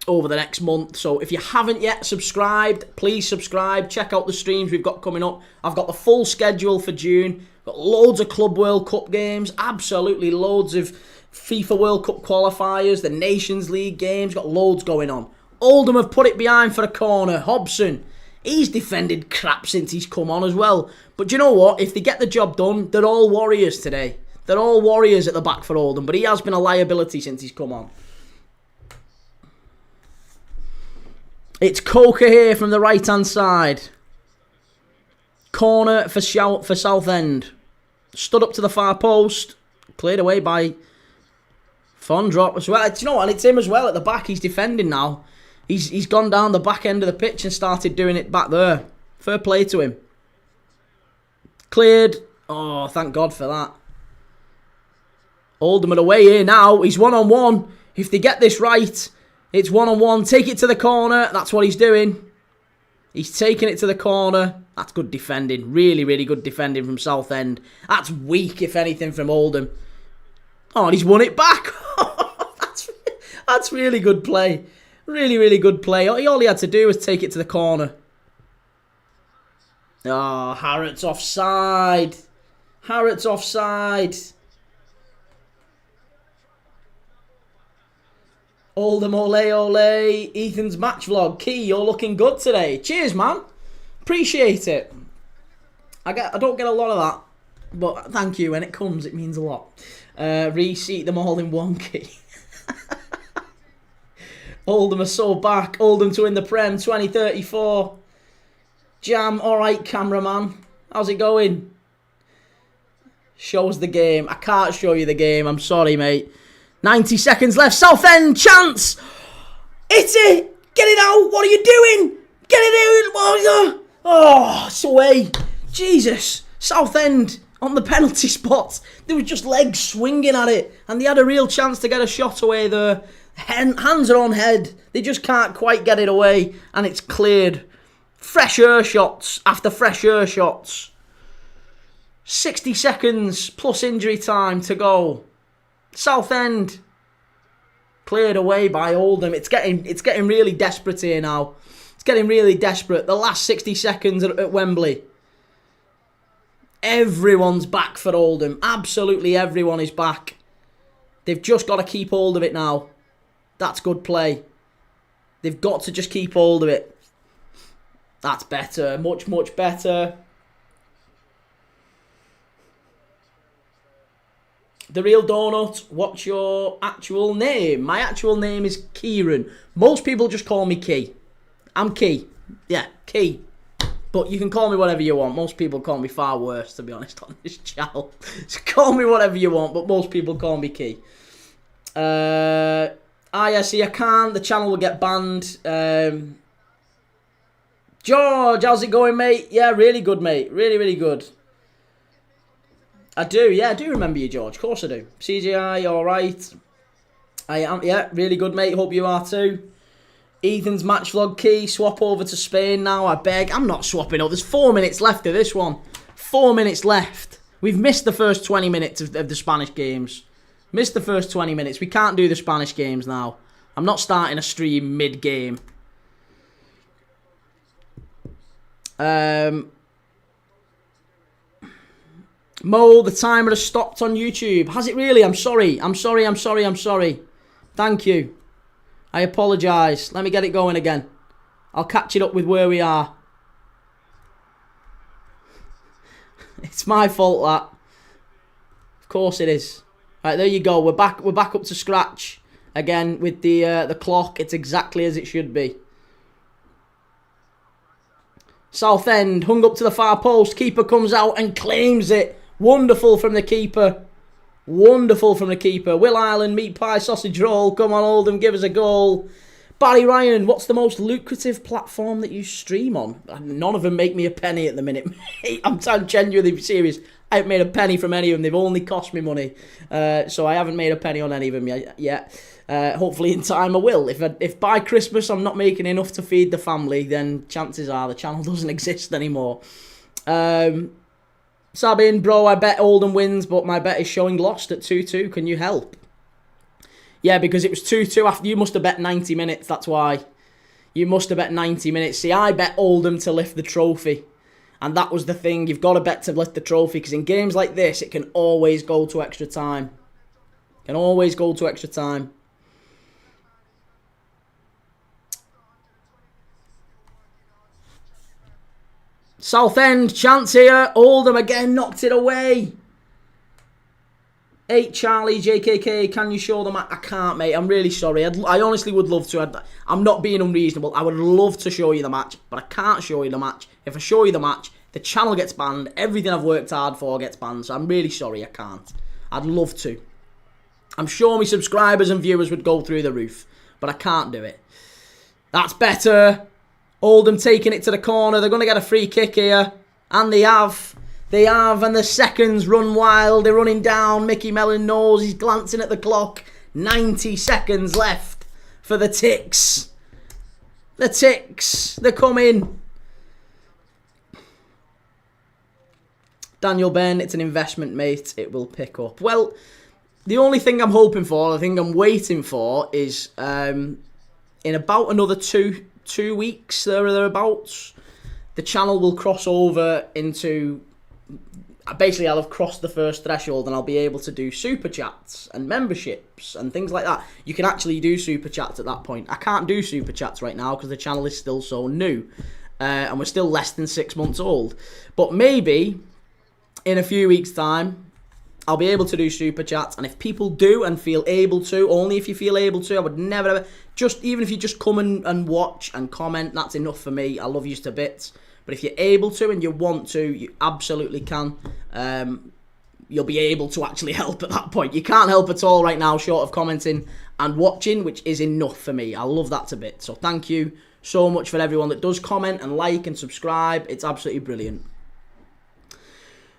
over the next month. So if you haven't yet subscribed, please subscribe. Check out the streams we've got coming up. I've got the full schedule for June. Got loads of Club World Cup games. Absolutely loads of FIFA World Cup qualifiers, the Nations League games, got loads going on. Oldham have put it behind for a corner. Hobson, he's defended crap since he's come on as well. But do you know what? If they get the job done, they're all warriors today. They're all warriors at the back for Oldham, but he has been a liability since he's come on. It's Coker here from the right-hand side. Corner for Southend. Stood up to the far post. Cleared away by Fondrop as well. Do you know what? And it's him as well at the back. He's defending now. He's gone down the back end of the pitch and started doing it back there. Fair play to him. Cleared. Oh, thank God for that. Oldham are away here now. He's one-on-one. If they get this right, it's one-on-one. Take it to the corner. That's what he's doing. He's taking it to the corner. That's good defending. Really, really good defending from Southend. That's weak, if anything, from Oldham. Oh, and he's won it back. That's really good play. Really, really good play. All he had to do was take it to the corner. Oh, Harrott's offside. Harrott's offside. Oldham, ole, ole. Ethan's match vlog. Key, you're looking good today. Cheers, man. Appreciate it. I don't get a lot of that, but thank you. When it comes, it means a lot. Reseat them all in one, Key. Oldham are so back. Oldham to win the Prem 2034. Jam, alright, cameraman. How's it going? Shows the game. I can't show you the game. I'm sorry, mate. 90 seconds left. Southend, chance. It's it. Get it out. What are you doing? Get it out. Oh, it's away. Jesus. Southend on the penalty spot. There was just legs swinging at it. And they had a real chance to get a shot away there. Hands are on head. They just can't quite get it away. And it's cleared. Fresh air shots after fresh air shots. 60 seconds plus injury time to go. Southend cleared away by Oldham. It's getting really desperate here now. It's getting really desperate. The last 60 seconds at Wembley. Everyone's back for Oldham. Absolutely everyone is back. They've just got to keep hold of it now. That's good play. They've got to just keep hold of it. That's better. Much, much better. The Real Donut, what's your actual name? My actual name is Kieran. Most people just call me Key. I'm Key. Yeah, Key. But you can call me whatever you want. Most people call me far worse, to be honest, on this channel. So call me whatever you want, but most people call me Key. Yeah, see, I can't. The channel will get banned. George, how's it going, mate? Yeah, really good, mate. Really, really good. I do, yeah, I do remember you, George. Of course I do. CGI, alright. I am, yeah, really good, mate. Hope you are too. Ethan's match vlog. Key, swap over to Spain now, I beg. I'm not swapping over. There's 4 minutes left of this one. 4 minutes left. We've missed the first 20 minutes of the Spanish games. Missed the first 20 minutes. We can't do the Spanish games now. I'm not starting a stream mid-game. Mo, the timer has stopped on YouTube. Has it really? I'm sorry. I'm sorry. Thank you. I apologise. Let me get it going again. I'll catch it up with where we are. It's my fault, that. Of course it is. Right, there you go. We're back up to scratch again with the clock. It's exactly as it should be. Southend hung up to the far post. Keeper comes out and claims it. Wonderful from the keeper. Wonderful from the keeper. Will Ireland, meat pie, sausage roll. Come on, Oldham, give us a goal. Barry Ryan, what's the most lucrative platform that you stream on? None of them make me a penny at the minute. I'm genuinely serious. I haven't made a penny from any of them. They've only cost me money. So I haven't made a penny on any of them yet. Hopefully in time I will. If by Christmas I'm not making enough to feed the family, then chances are the channel doesn't exist anymore. Sabine, bro, I bet Oldham wins, but my bet is showing lost at 2-2. Can you help? Yeah, because it was 2-2 after. You must have bet 90 minutes, that's why. You must have bet 90 minutes. See, I bet Oldham to lift the trophy. And that was the thing. You've got to bet to lift the trophy, because in games like this, it can always go to extra time. Can always go to extra time. Southend, chance here. Oldham again, knocked it away. 8 Charlie, JKK, can you show them? I can't, mate. I'm really sorry. I honestly would love to. I'm not being unreasonable. I would love to show you the match, but I can't show you the match. If I show you the match, the channel gets banned. Everything I've worked hard for gets banned, so I'm really sorry I can't. I'd love to. I'm sure my subscribers and viewers would go through the roof, but I can't do it. That's better. Oldham taking it to the corner. They're going to get a free kick here. And they have. They have. And the seconds run wild. They're running down. Mickey Mellon knows. He's glancing at the clock. 90 seconds left for the Ticks. The Ticks. They're coming. Daniel Ben, it's an investment, mate. It will pick up. Well, the only thing I'm hoping for, the thing I'm waiting for is in about another two weeks, thereabouts, the channel will cross over into... Basically, I'll have crossed the first threshold and I'll be able to do super chats and memberships and things like that. You can actually do super chats at that point. I can't do super chats right now because the channel is still so new. And we're still less than 6 months old. But maybe in a few weeks' time, I'll be able to do super chats. And if people do and feel able to, only if you feel able to, I would never ever... even if you just come and watch and comment, that's enough for me. I love you to bits. But if you're able to and you want to, you absolutely can. You'll be able to actually help at that point. You can't help at all right now, short of commenting and watching, which is enough for me. I love that to bits. So thank you so much for everyone that does comment and like and subscribe. It's absolutely brilliant.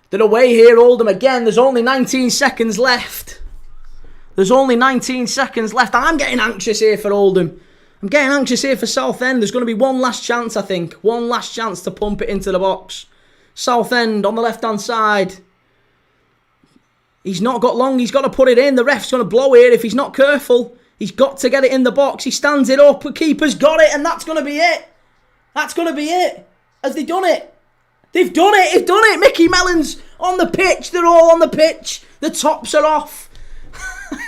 They're away here, Oldham again. There's only 19 seconds left. There's only 19 seconds left. I'm getting anxious here for Oldham. I'm getting anxious here for Southend. There's going to be one last chance, I think. One last chance to pump it into the box. Southend on the left-hand side. He's not got long. He's got to put it in. The ref's going to blow here if he's not careful. He's got to get it in the box. He stands it up. The keeper's got it, and that's going to be it. That's going to be it. Has they done it? They've done it. They've done it. Mickey Mellon's on the pitch. They're all on the pitch. The tops are off.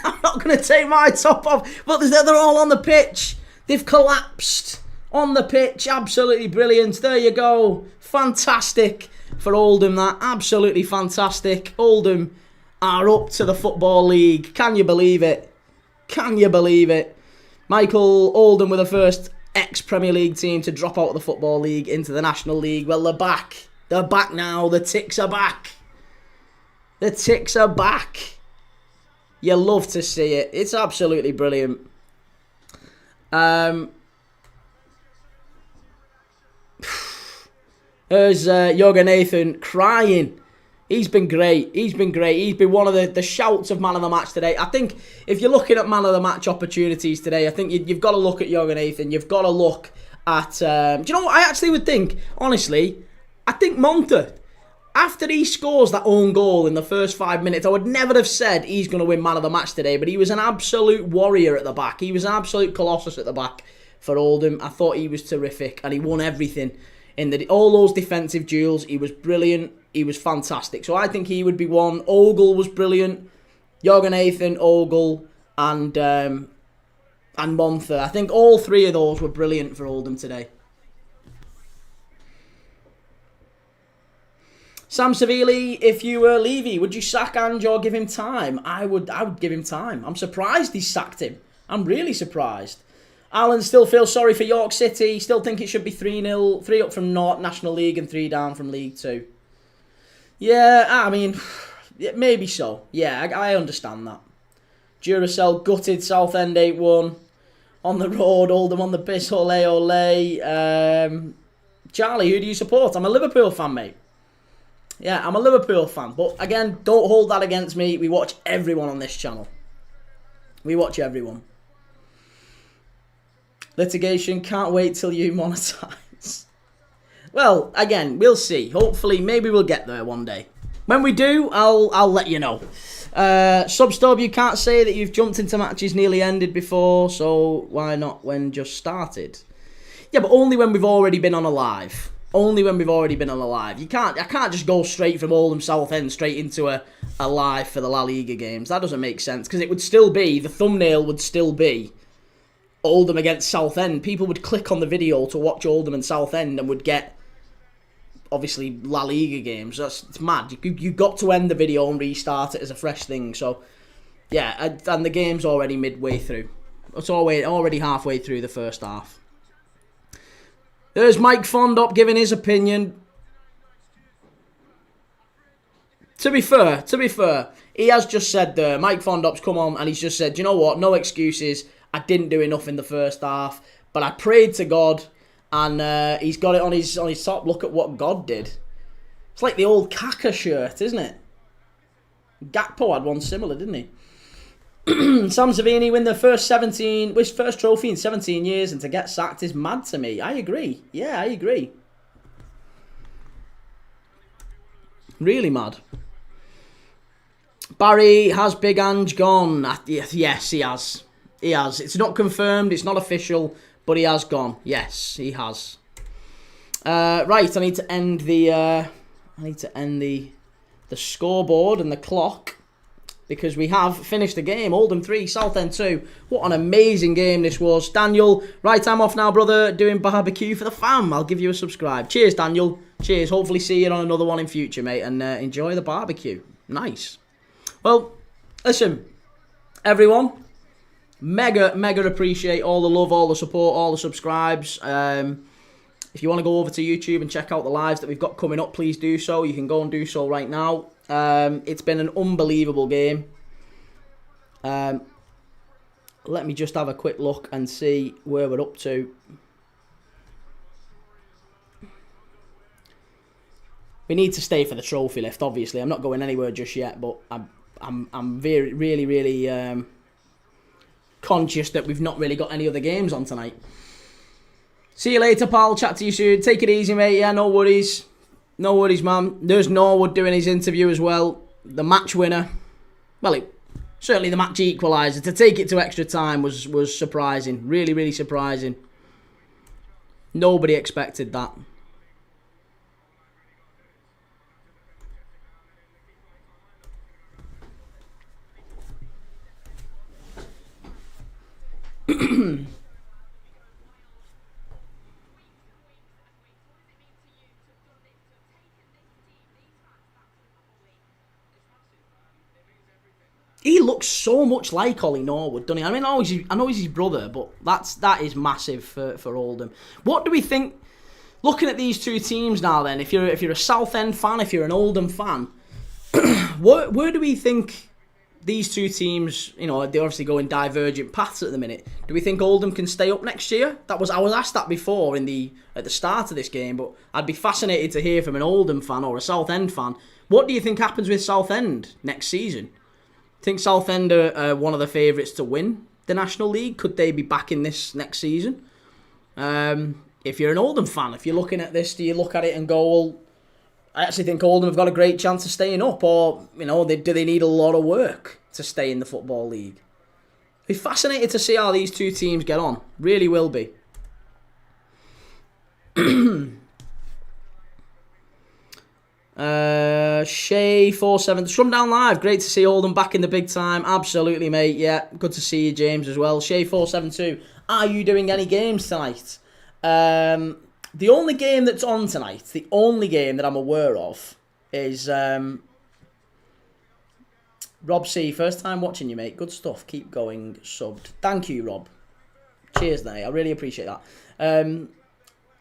I'm not going to take my top off, but they're all on the pitch. They've collapsed on the pitch. Absolutely brilliant. There you go. Fantastic for Oldham, that. Absolutely fantastic. Oldham are up to the Football League. Can you believe it? Can you believe it? Michael Oldham were the first ex-Premier League team to drop out of the Football League into the National League. Well, they're back. They're back now. The Ticks are back. The Ticks are back. You love to see it. It's absolutely brilliant. There's Jürgen Nathan crying. He's been great. He's been great. He's been one of the shouts of man of the match today. I think if you're looking at man of the match opportunities today, I think you've got to look at Jürgen Nathan. You've got to look at... do you know what I actually would think? Honestly, I think Monta, after he scores that own goal in the first 5 minutes, I would never have said he's going to win man of the match today, but he was an absolute warrior at the back. He was an absolute colossus at the back for Oldham. I thought he was terrific, and he won everything. All those defensive duels, he was brilliant. He was fantastic. So I think he would be one. Ogle was brilliant. Jürgen Nathan, Ogle, and Monta. I think all three of those were brilliant for Oldham today. Sam Savili, if you were Levy, would you sack Ange or give him time? I would give him time. I'm surprised he sacked him. I'm really surprised. Alan still feels sorry for York City. Still think it should be 3-0, 3 up from National League and 3 down from League 2. Yeah, I mean, maybe so. Yeah, I understand that. Duracell gutted Southend 8-1. On the road, Oldham on the piss, ole ole. Charlie, who do you support? I'm a Liverpool fan, mate. Yeah, I'm a Liverpool fan. But again, don't hold that against me. We watch everyone on this channel. We watch everyone. Litigation, can't wait till you monetize. Well, again, we'll see. Hopefully, maybe we'll get there one day. When we do, I'll let you know. Substub, you can't say that you've jumped into matches nearly ended before, so why not when just started? Yeah, but only when we've already been on a live. only when we've already been on a live. I can't just go straight from Oldham Southend straight into a live for the La Liga games. That doesn't make sense, because it would still be, the thumbnail would still be Oldham against Southend. People would click on the video to watch Oldham and Southend and would get, obviously, La Liga games. It's mad. You got to end the video and restart it as a fresh thing. So, yeah, and the game's already midway through. It's already halfway through the first half. There's Mike Fondop giving his opinion. To be fair, he has just said there, Mike Fondop's come on and he's just said, you know what, no excuses. I didn't do enough in the first half, but I prayed to God, and he's got it on his top. Look at what God did. It's like the old Kaka shirt, isn't it? Gakpo had one similar, didn't he? Sam Savini win his first trophy in 17 years, and to get sacked is mad to me. I agree. Yeah, I agree. Really mad. Barry, has Big Ange gone? Yes, he has. He has. It's not confirmed, it's not official, but he has gone. Yes, he has. Right, I need to end the scoreboard and the clock, because we have finished the game. Oldham 3, Southend 2. What an amazing game this was. Daniel, right, I'm off now, brother, doing barbecue for the fam. I'll give you a subscribe. Cheers, Daniel. Cheers. Hopefully see you on another one in future, mate, and enjoy the barbecue. Nice. Well, listen, everyone, mega appreciate all the love, all the support, all the subscribes. If you want to go over to YouTube and check out the lives that we've got coming up, please do so. You can go and do so right now. It's been an unbelievable game. Let me just have a quick look and see where we're up to. We need to stay for the trophy lift, obviously. I'm not going anywhere just yet, but I'm really conscious that we've not really got any other games on tonight. See you later, pal. Chat to you soon. Take it easy, mate. Yeah, no worries. No worries, man. There's Norwood doing his interview as well. The match winner. Well, certainly the match equaliser. To take it to extra time was surprising. Really surprising. Nobody expected that. He looks so much like Ollie Norwood, doesn't he? I mean, I know he's his brother, but that is massive for Oldham. What do we think? Looking at these two teams now, then, if you're a Southend fan, if you're an Oldham fan, where do we think these two teams? You know, they're obviously going divergent paths at the minute. Do we think Oldham can stay up next year? I was asked that before at the start of this game, but I'd be fascinated to hear from an Oldham fan or a Southend fan. What do you think happens with Southend next season? Think Southend are one of the favourites to win the National League? Could they be back in this next season? If you're an Oldham fan, if you're looking at this, do you look at it and go, well, I actually think Oldham have got a great chance of staying up, or, you know, do they need a lot of work to stay in the Football League? Be fascinated to see how these two teams get on. Really will be. Shay47, Scrum Down Live, great to see Oldham back in the big time. Absolutely, mate. Yeah, good to see you, James, as well. Shay472, are you doing any games tonight? The only game that's on tonight, the only game that I'm aware of, is Rob C. First time watching you, mate. Good stuff. Keep going, subbed. Thank you, Rob. Cheers, mate. I really appreciate that.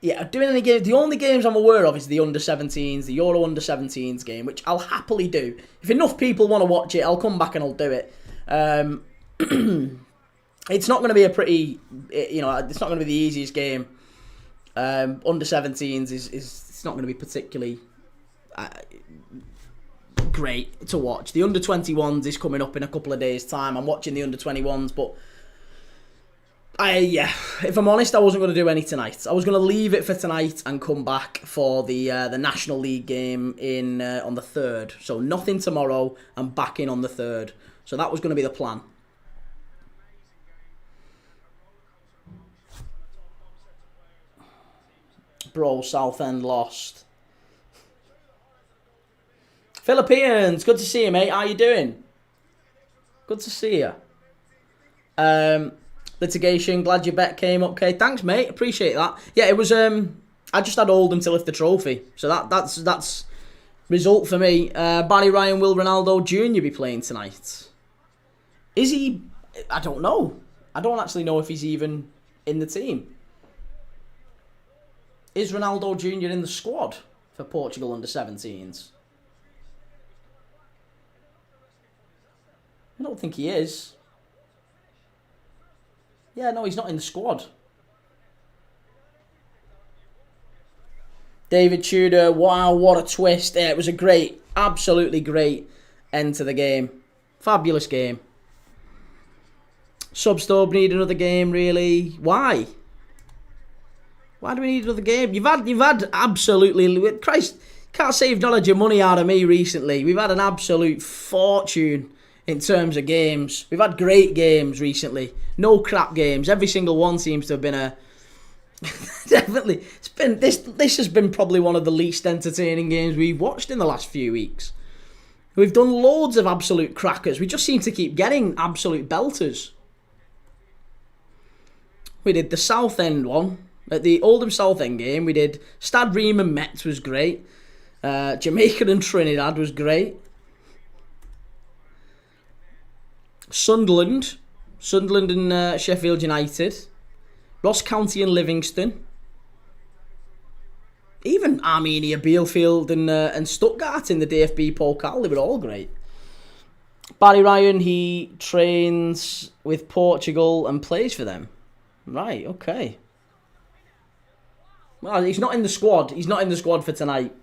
Yeah, doing any games. The only games I'm aware of is the under-17s, the Euro under-17s game, which I'll happily do. If enough people want to watch it, I'll come back and I'll do it. It's not going to be a pretty, you know, it's not going to be the easiest game. Under-17s is it's not going to be particularly great to watch. The under-21s is coming up in a couple of days' time. I'm watching the under-21s, but if I'm honest, I wasn't going to do any tonight. I was going to leave it for tonight and come back for the National League game on the 3rd. So nothing tomorrow, and back in on the 3rd. So that was going to be the plan. bro. Southend lost. Philippines, good to see you, mate. How you doing? Good to see you. Litigation, glad your bet came up. Okay, thanks, mate. Appreciate that. Yeah, it was. I just had Oldham to lift the trophy, so that's result for me. Barry Ryan, will Ronaldo Jr. be playing tonight? Is he? I don't know. I don't actually know if he's even in the team. Is Ronaldo Jr. in the squad for Portugal under-17s? I don't think he is. Yeah, no, he's not in the squad. David Tudor, wow, what a twist. Yeah, it was a great, absolutely great end to the game. Fabulous game. Substub need another game, really. Why? Why do we need another game? You've had absolutely... Christ, can't say you've not had your money out of me recently. We've had an absolute fortune in terms of games. We've had great games recently. No crap games. Every single one seems to have been a... Definitely. It's been this has been probably one of the least entertaining games we've watched in the last few weeks. We've done loads of absolute crackers. We just seem to keep getting absolute belters. We did the Southend one. At the Oldham Southend game, we did Stade Riemann Metz was great. Jamaica and Trinidad was great. Sunderland and Sheffield United. Ross County and Livingston. Even Armenia, Bielefeld and Stuttgart in the DFB Pokal, they were all great. Barry Ryan, he trains with Portugal and plays for them. Right, okay. Well, he's not in the squad. He's not in the squad for tonight.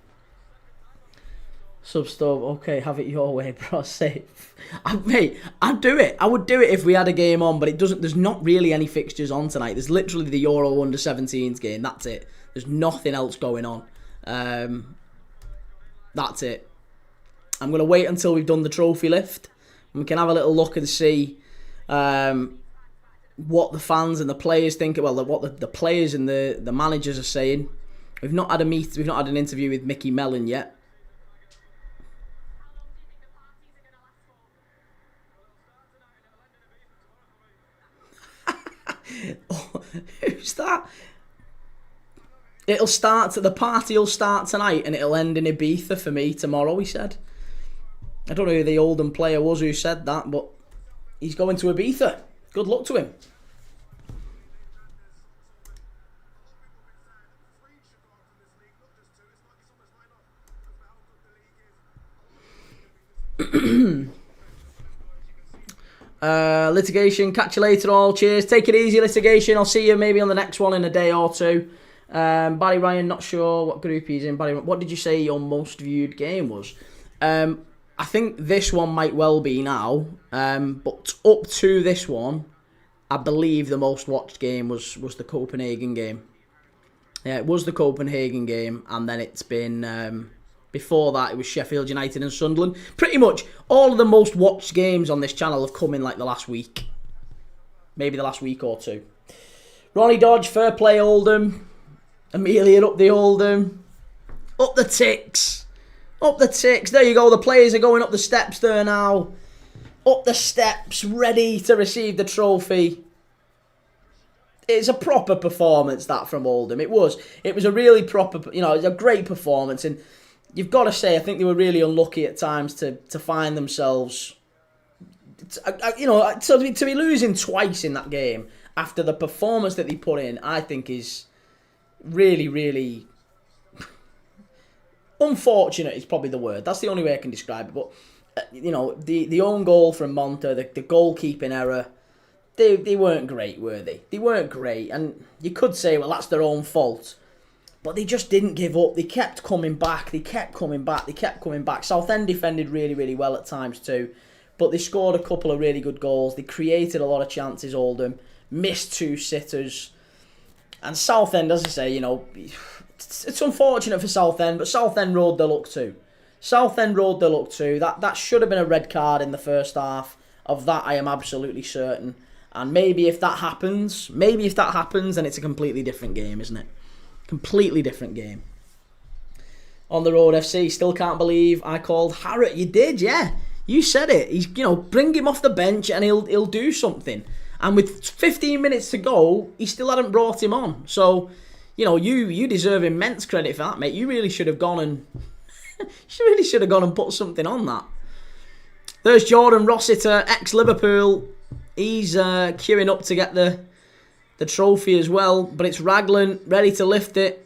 Substub, okay, have it your way, bro. Safe. Mate, I'd do it. I would do it if we had a game on, but it doesn't. There's not really any fixtures on tonight. There's literally the Euro Under-17s game. That's it. There's nothing else going on. That's it. I'm going to wait until we've done the trophy lift. And we can have a little look and see what the fans and the players think. Well, what the players and the managers are saying. We've not had an interview with Mickey Mellon yet. Oh, who's that? The party will start tonight and it'll end in Ibiza for me tomorrow, he said. I don't know who the Oldham player was who said that, but he's going to Ibiza. Good luck to him. Litigation, catch you later all. Cheers. Take it easy, Litigation. I'll see you maybe on the next one in a day or two. Barry Ryan, not sure what group he's in. Barry, what did you say your most viewed game was? I think this one might well be now. But up to this one, I believe the most watched game was the Copenhagen game. Yeah, it was the Copenhagen game, and then it's been... Before that, it was Sheffield United and Sunderland. Pretty much all of the most watched games on this channel have come in like the last week. Maybe the last week or two. Ronnie Dodge, fair play Oldham. Amelia up the Oldham. Up the ticks. Up the ticks. There you go. The players are going up the steps there now. Up the steps, ready to receive the trophy. It's a proper performance, that, from Oldham. It was a really proper, it was a great performance. And you've got to say, I think they were really unlucky at times to find themselves, to be losing twice in that game after the performance that they put in. I think is really, really unfortunate. Is probably the word. That's the only way I can describe it. But the own goal from Monta, the goalkeeping error, they weren't great, were they? They weren't great, and you could say, well, that's their own fault. But they just didn't give up. They kept coming back. They kept coming back. Southend defended really, really well at times too. But they scored a couple of really good goals. They created a lot of chances, Oldham. Missed two sitters. And Southend, as I say, it's unfortunate for Southend, but Southend rode their luck too. That should have been a red card in the first half. Of that, I am absolutely certain. And maybe if that happens, then it's a completely different game, isn't it? Completely different game. On the road, FC, still can't believe I called Harrott. You did, yeah. You said it. He's, bring him off the bench and he'll do something. And with 15 minutes to go, he still hadn't brought him on. So, you deserve immense credit for that, mate. You really should have gone and put something on that. There's Jordan Rossiter, ex-Liverpool. He's queuing up to get the trophy as well. But it's Raglan, ready to lift it.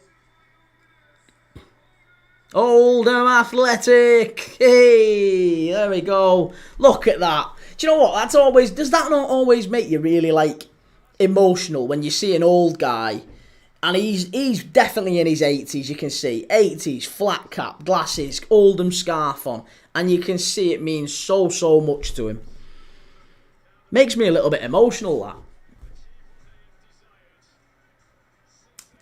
Oldham Athletic. Hey, there we go. Look at that. Do you know what? Does that not always make you really emotional when you see an old guy, and he's definitely in his 80s, you can see. 80s, flat cap, glasses, Oldham scarf on, and you can see it means so much to him. Makes me a little bit emotional, that.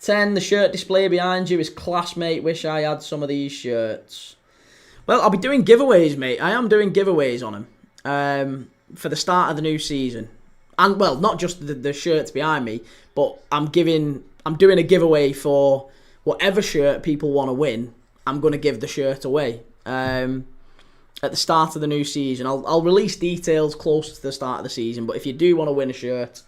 10, the shirt display behind you is class, mate. Wish I had some of these shirts. Well, I'll be doing giveaways, mate. I am doing giveaways on them for the start of the new season. And, well, not just the shirts behind me, but I'm doing a giveaway for whatever shirt people want to win. I'm going to give the shirt away at the start of the new season. I'll release details close to the start of the season, but if you do want to win a shirt,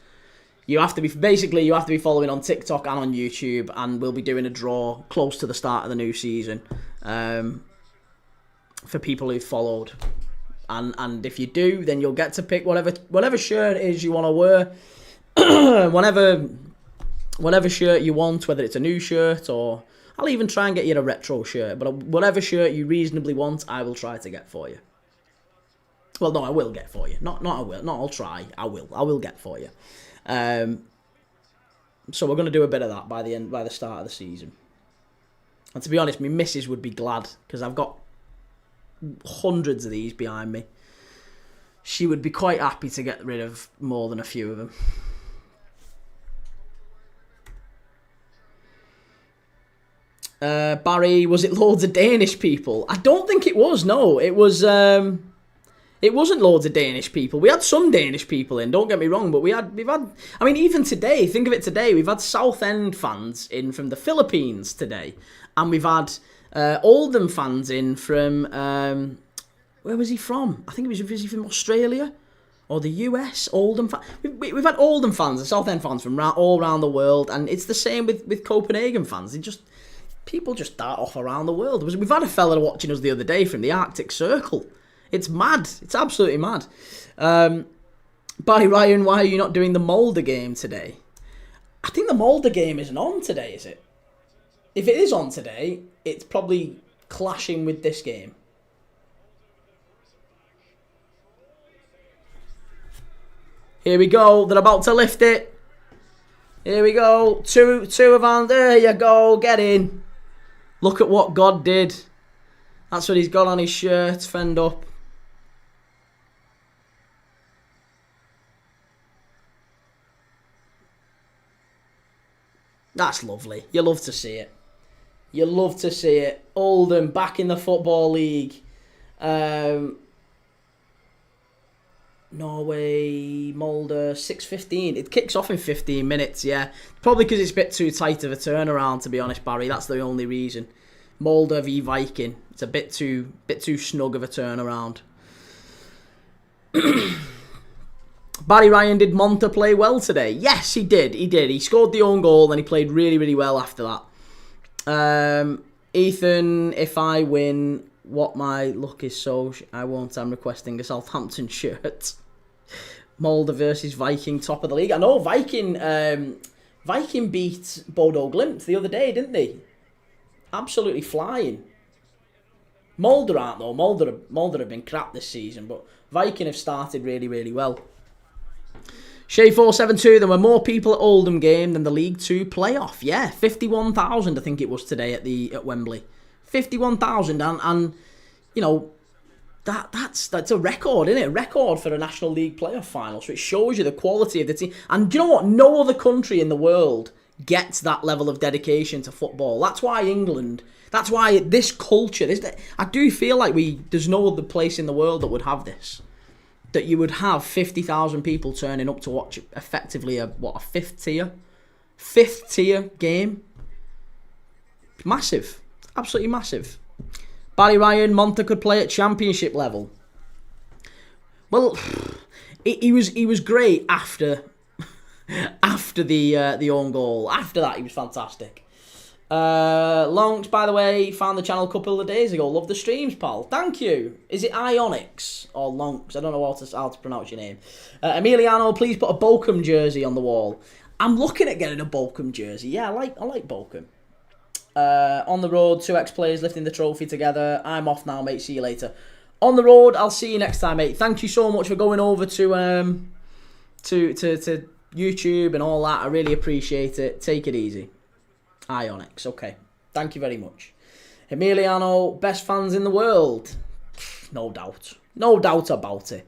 you have to be following on TikTok and on YouTube, and we'll be doing a draw close to the start of the new season for people who've followed. And if you do, then you'll get to pick whatever shirt it is you want to wear, whatever shirt you want, whether it's a new shirt or I'll even try and get you a retro shirt. But whatever shirt you reasonably want, I will try to get for you. Well, no, I will get for you. Not I will. Not I'll try. I will get for you. So we're going to do a bit of that by the start of the season. And to be honest, my missus would be glad because I've got hundreds of these behind me. She would be quite happy to get rid of more than a few of them. Barry, was it loads of Danish people? I don't think it was. No, it was. It wasn't loads of Danish people. We had some Danish people in, don't get me wrong, but we've had, I mean, even today, think of it today, we've had Southend fans in from the Philippines today, and we've had Oldham fans in from, where was he from? I think was he from Australia or the US, Oldham fans. We've had Oldham fans and Southend fans from all around the world, and it's the same with Copenhagen fans. People just dart off around the world. We've had a fella watching us the other day from the Arctic Circle. It's mad. It's absolutely mad. Barry Ryan, why are you not doing the Mulder game today? I think the Mulder game isn't on today, is it? If it is on today, it's probably clashing with this game. Here we go. They're about to lift it. Here we go. Two of them. There you go. Get in. Look at what God did. That's what he's got on his shirt. Fend up. That's lovely. You love to see it. You love to see it. Oldham back in the Football League. Norway, Mulder, 6:15. It kicks off in 15 minutes, yeah. Probably because it's a bit too tight of a turnaround, to be honest, Barry. That's the only reason. Mulder v Viking. It's a bit too snug of a turnaround. Barry Ryan, did Monta play well today? Yes, he did. He scored the own goal, and he played really, really well after that. Ethan, if I win, what my luck is so I won't. I'm requesting a Southampton shirt. Mulder versus Viking, top of the league. I know Viking beat Bodo Glimt the other day, didn't they? Absolutely flying. Mulder aren't though. Mulder have been crap this season, but Viking have started really, really well. Shay472, there were more people at Oldham game than the League 2 playoff. Yeah, 51,000 I think it was today at Wembley. 51,000 and you know that's a record, isn't it? A record for a National League playoff final. So it shows you the quality of the team. And do you know what? No other country in the world gets that level of dedication to football. That's why England. That's why this culture. I do feel like there's no other place in the world that would have this. That you would have 50,000 people turning up to watch effectively a fifth tier game. Massive. Absolutely massive. Barry Ryan, Monta could play at Championship level. Well, he was great after the own goal. After that, he was fantastic. Lonks, by the way, found the channel a couple of days ago. Love the streams, pal. Thank you. Is it Ionics or Lonks? I don't know how to pronounce your name. Emiliano, please put a Bochum jersey on the wall. I'm looking at getting a Bochum jersey. Yeah, I like Bochum. On the road, 2 ex-players lifting the trophy together. I'm off now, mate. See you later. On the road, I'll see you next time, mate. Thank you so much for going over to YouTube and all that. I really appreciate it. Take it easy. Ionics, okay. Thank you very much. Emiliano, best fans in the world. No doubt. No doubt about it.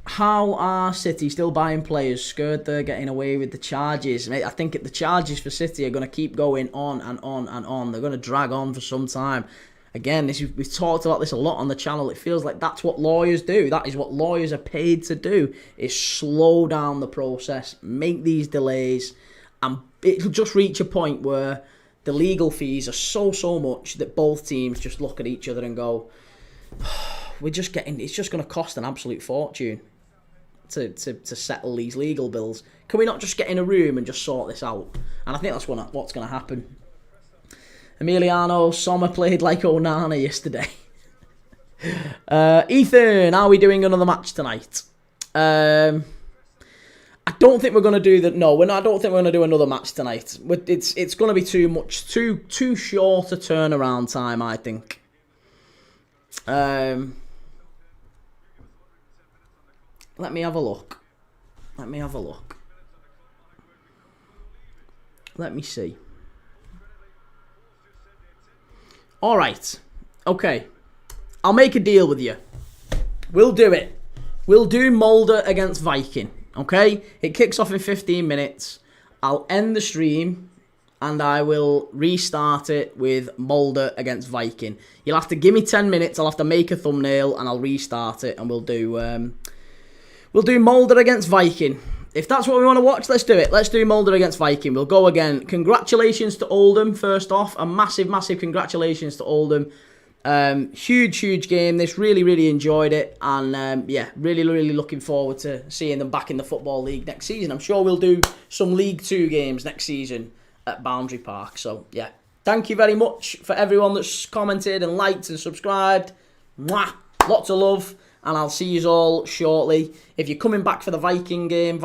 How are City still buying players? Scared they're getting away with the charges. Mate, I think the charges for City are going to keep going on and on and on. They're going to drag on for some time. Again, we've talked about this a lot on the channel. It feels like that's what lawyers do. That is what lawyers are paid to do, is slow down the process, make these delays, and it'll just reach a point where the legal fees are so much that both teams just look at each other and go, it's just going to cost an absolute fortune to settle these legal bills. Can we not just get in a room and just sort this out? And I think that's what's going to happen. Emiliano, Sommer played like Onana yesterday. Ethan, are we doing another match tonight? I don't think we're going to do that. No, I don't think we're going to do another match tonight. It's going to be too much, too short a turnaround time, I think. Let me have a look. Let me see. All right. Okay. I'll make a deal with you. We'll do it. We'll do Mulder against Viking. Okay? It kicks off in 15 minutes. I'll end the stream and I will restart it with Mulder against Viking. You'll have to give me 10 minutes. I'll have to make a thumbnail and I'll restart it and we'll do Mulder against Viking. If that's what we want to watch, let's do it. Let's do Mulder against Viking. We'll go again. Congratulations to Oldham, first off. A massive, massive congratulations to Oldham. Huge game. This really enjoyed it. And yeah, really looking forward to seeing them back in the Football League next season. I'm sure we'll do some League 2 games next season at Boundary Park. So yeah, thank you very much for everyone that's commented and liked and subscribed. Mwah! Lots of love. And I'll see you all shortly. If you're coming back for the Viking game,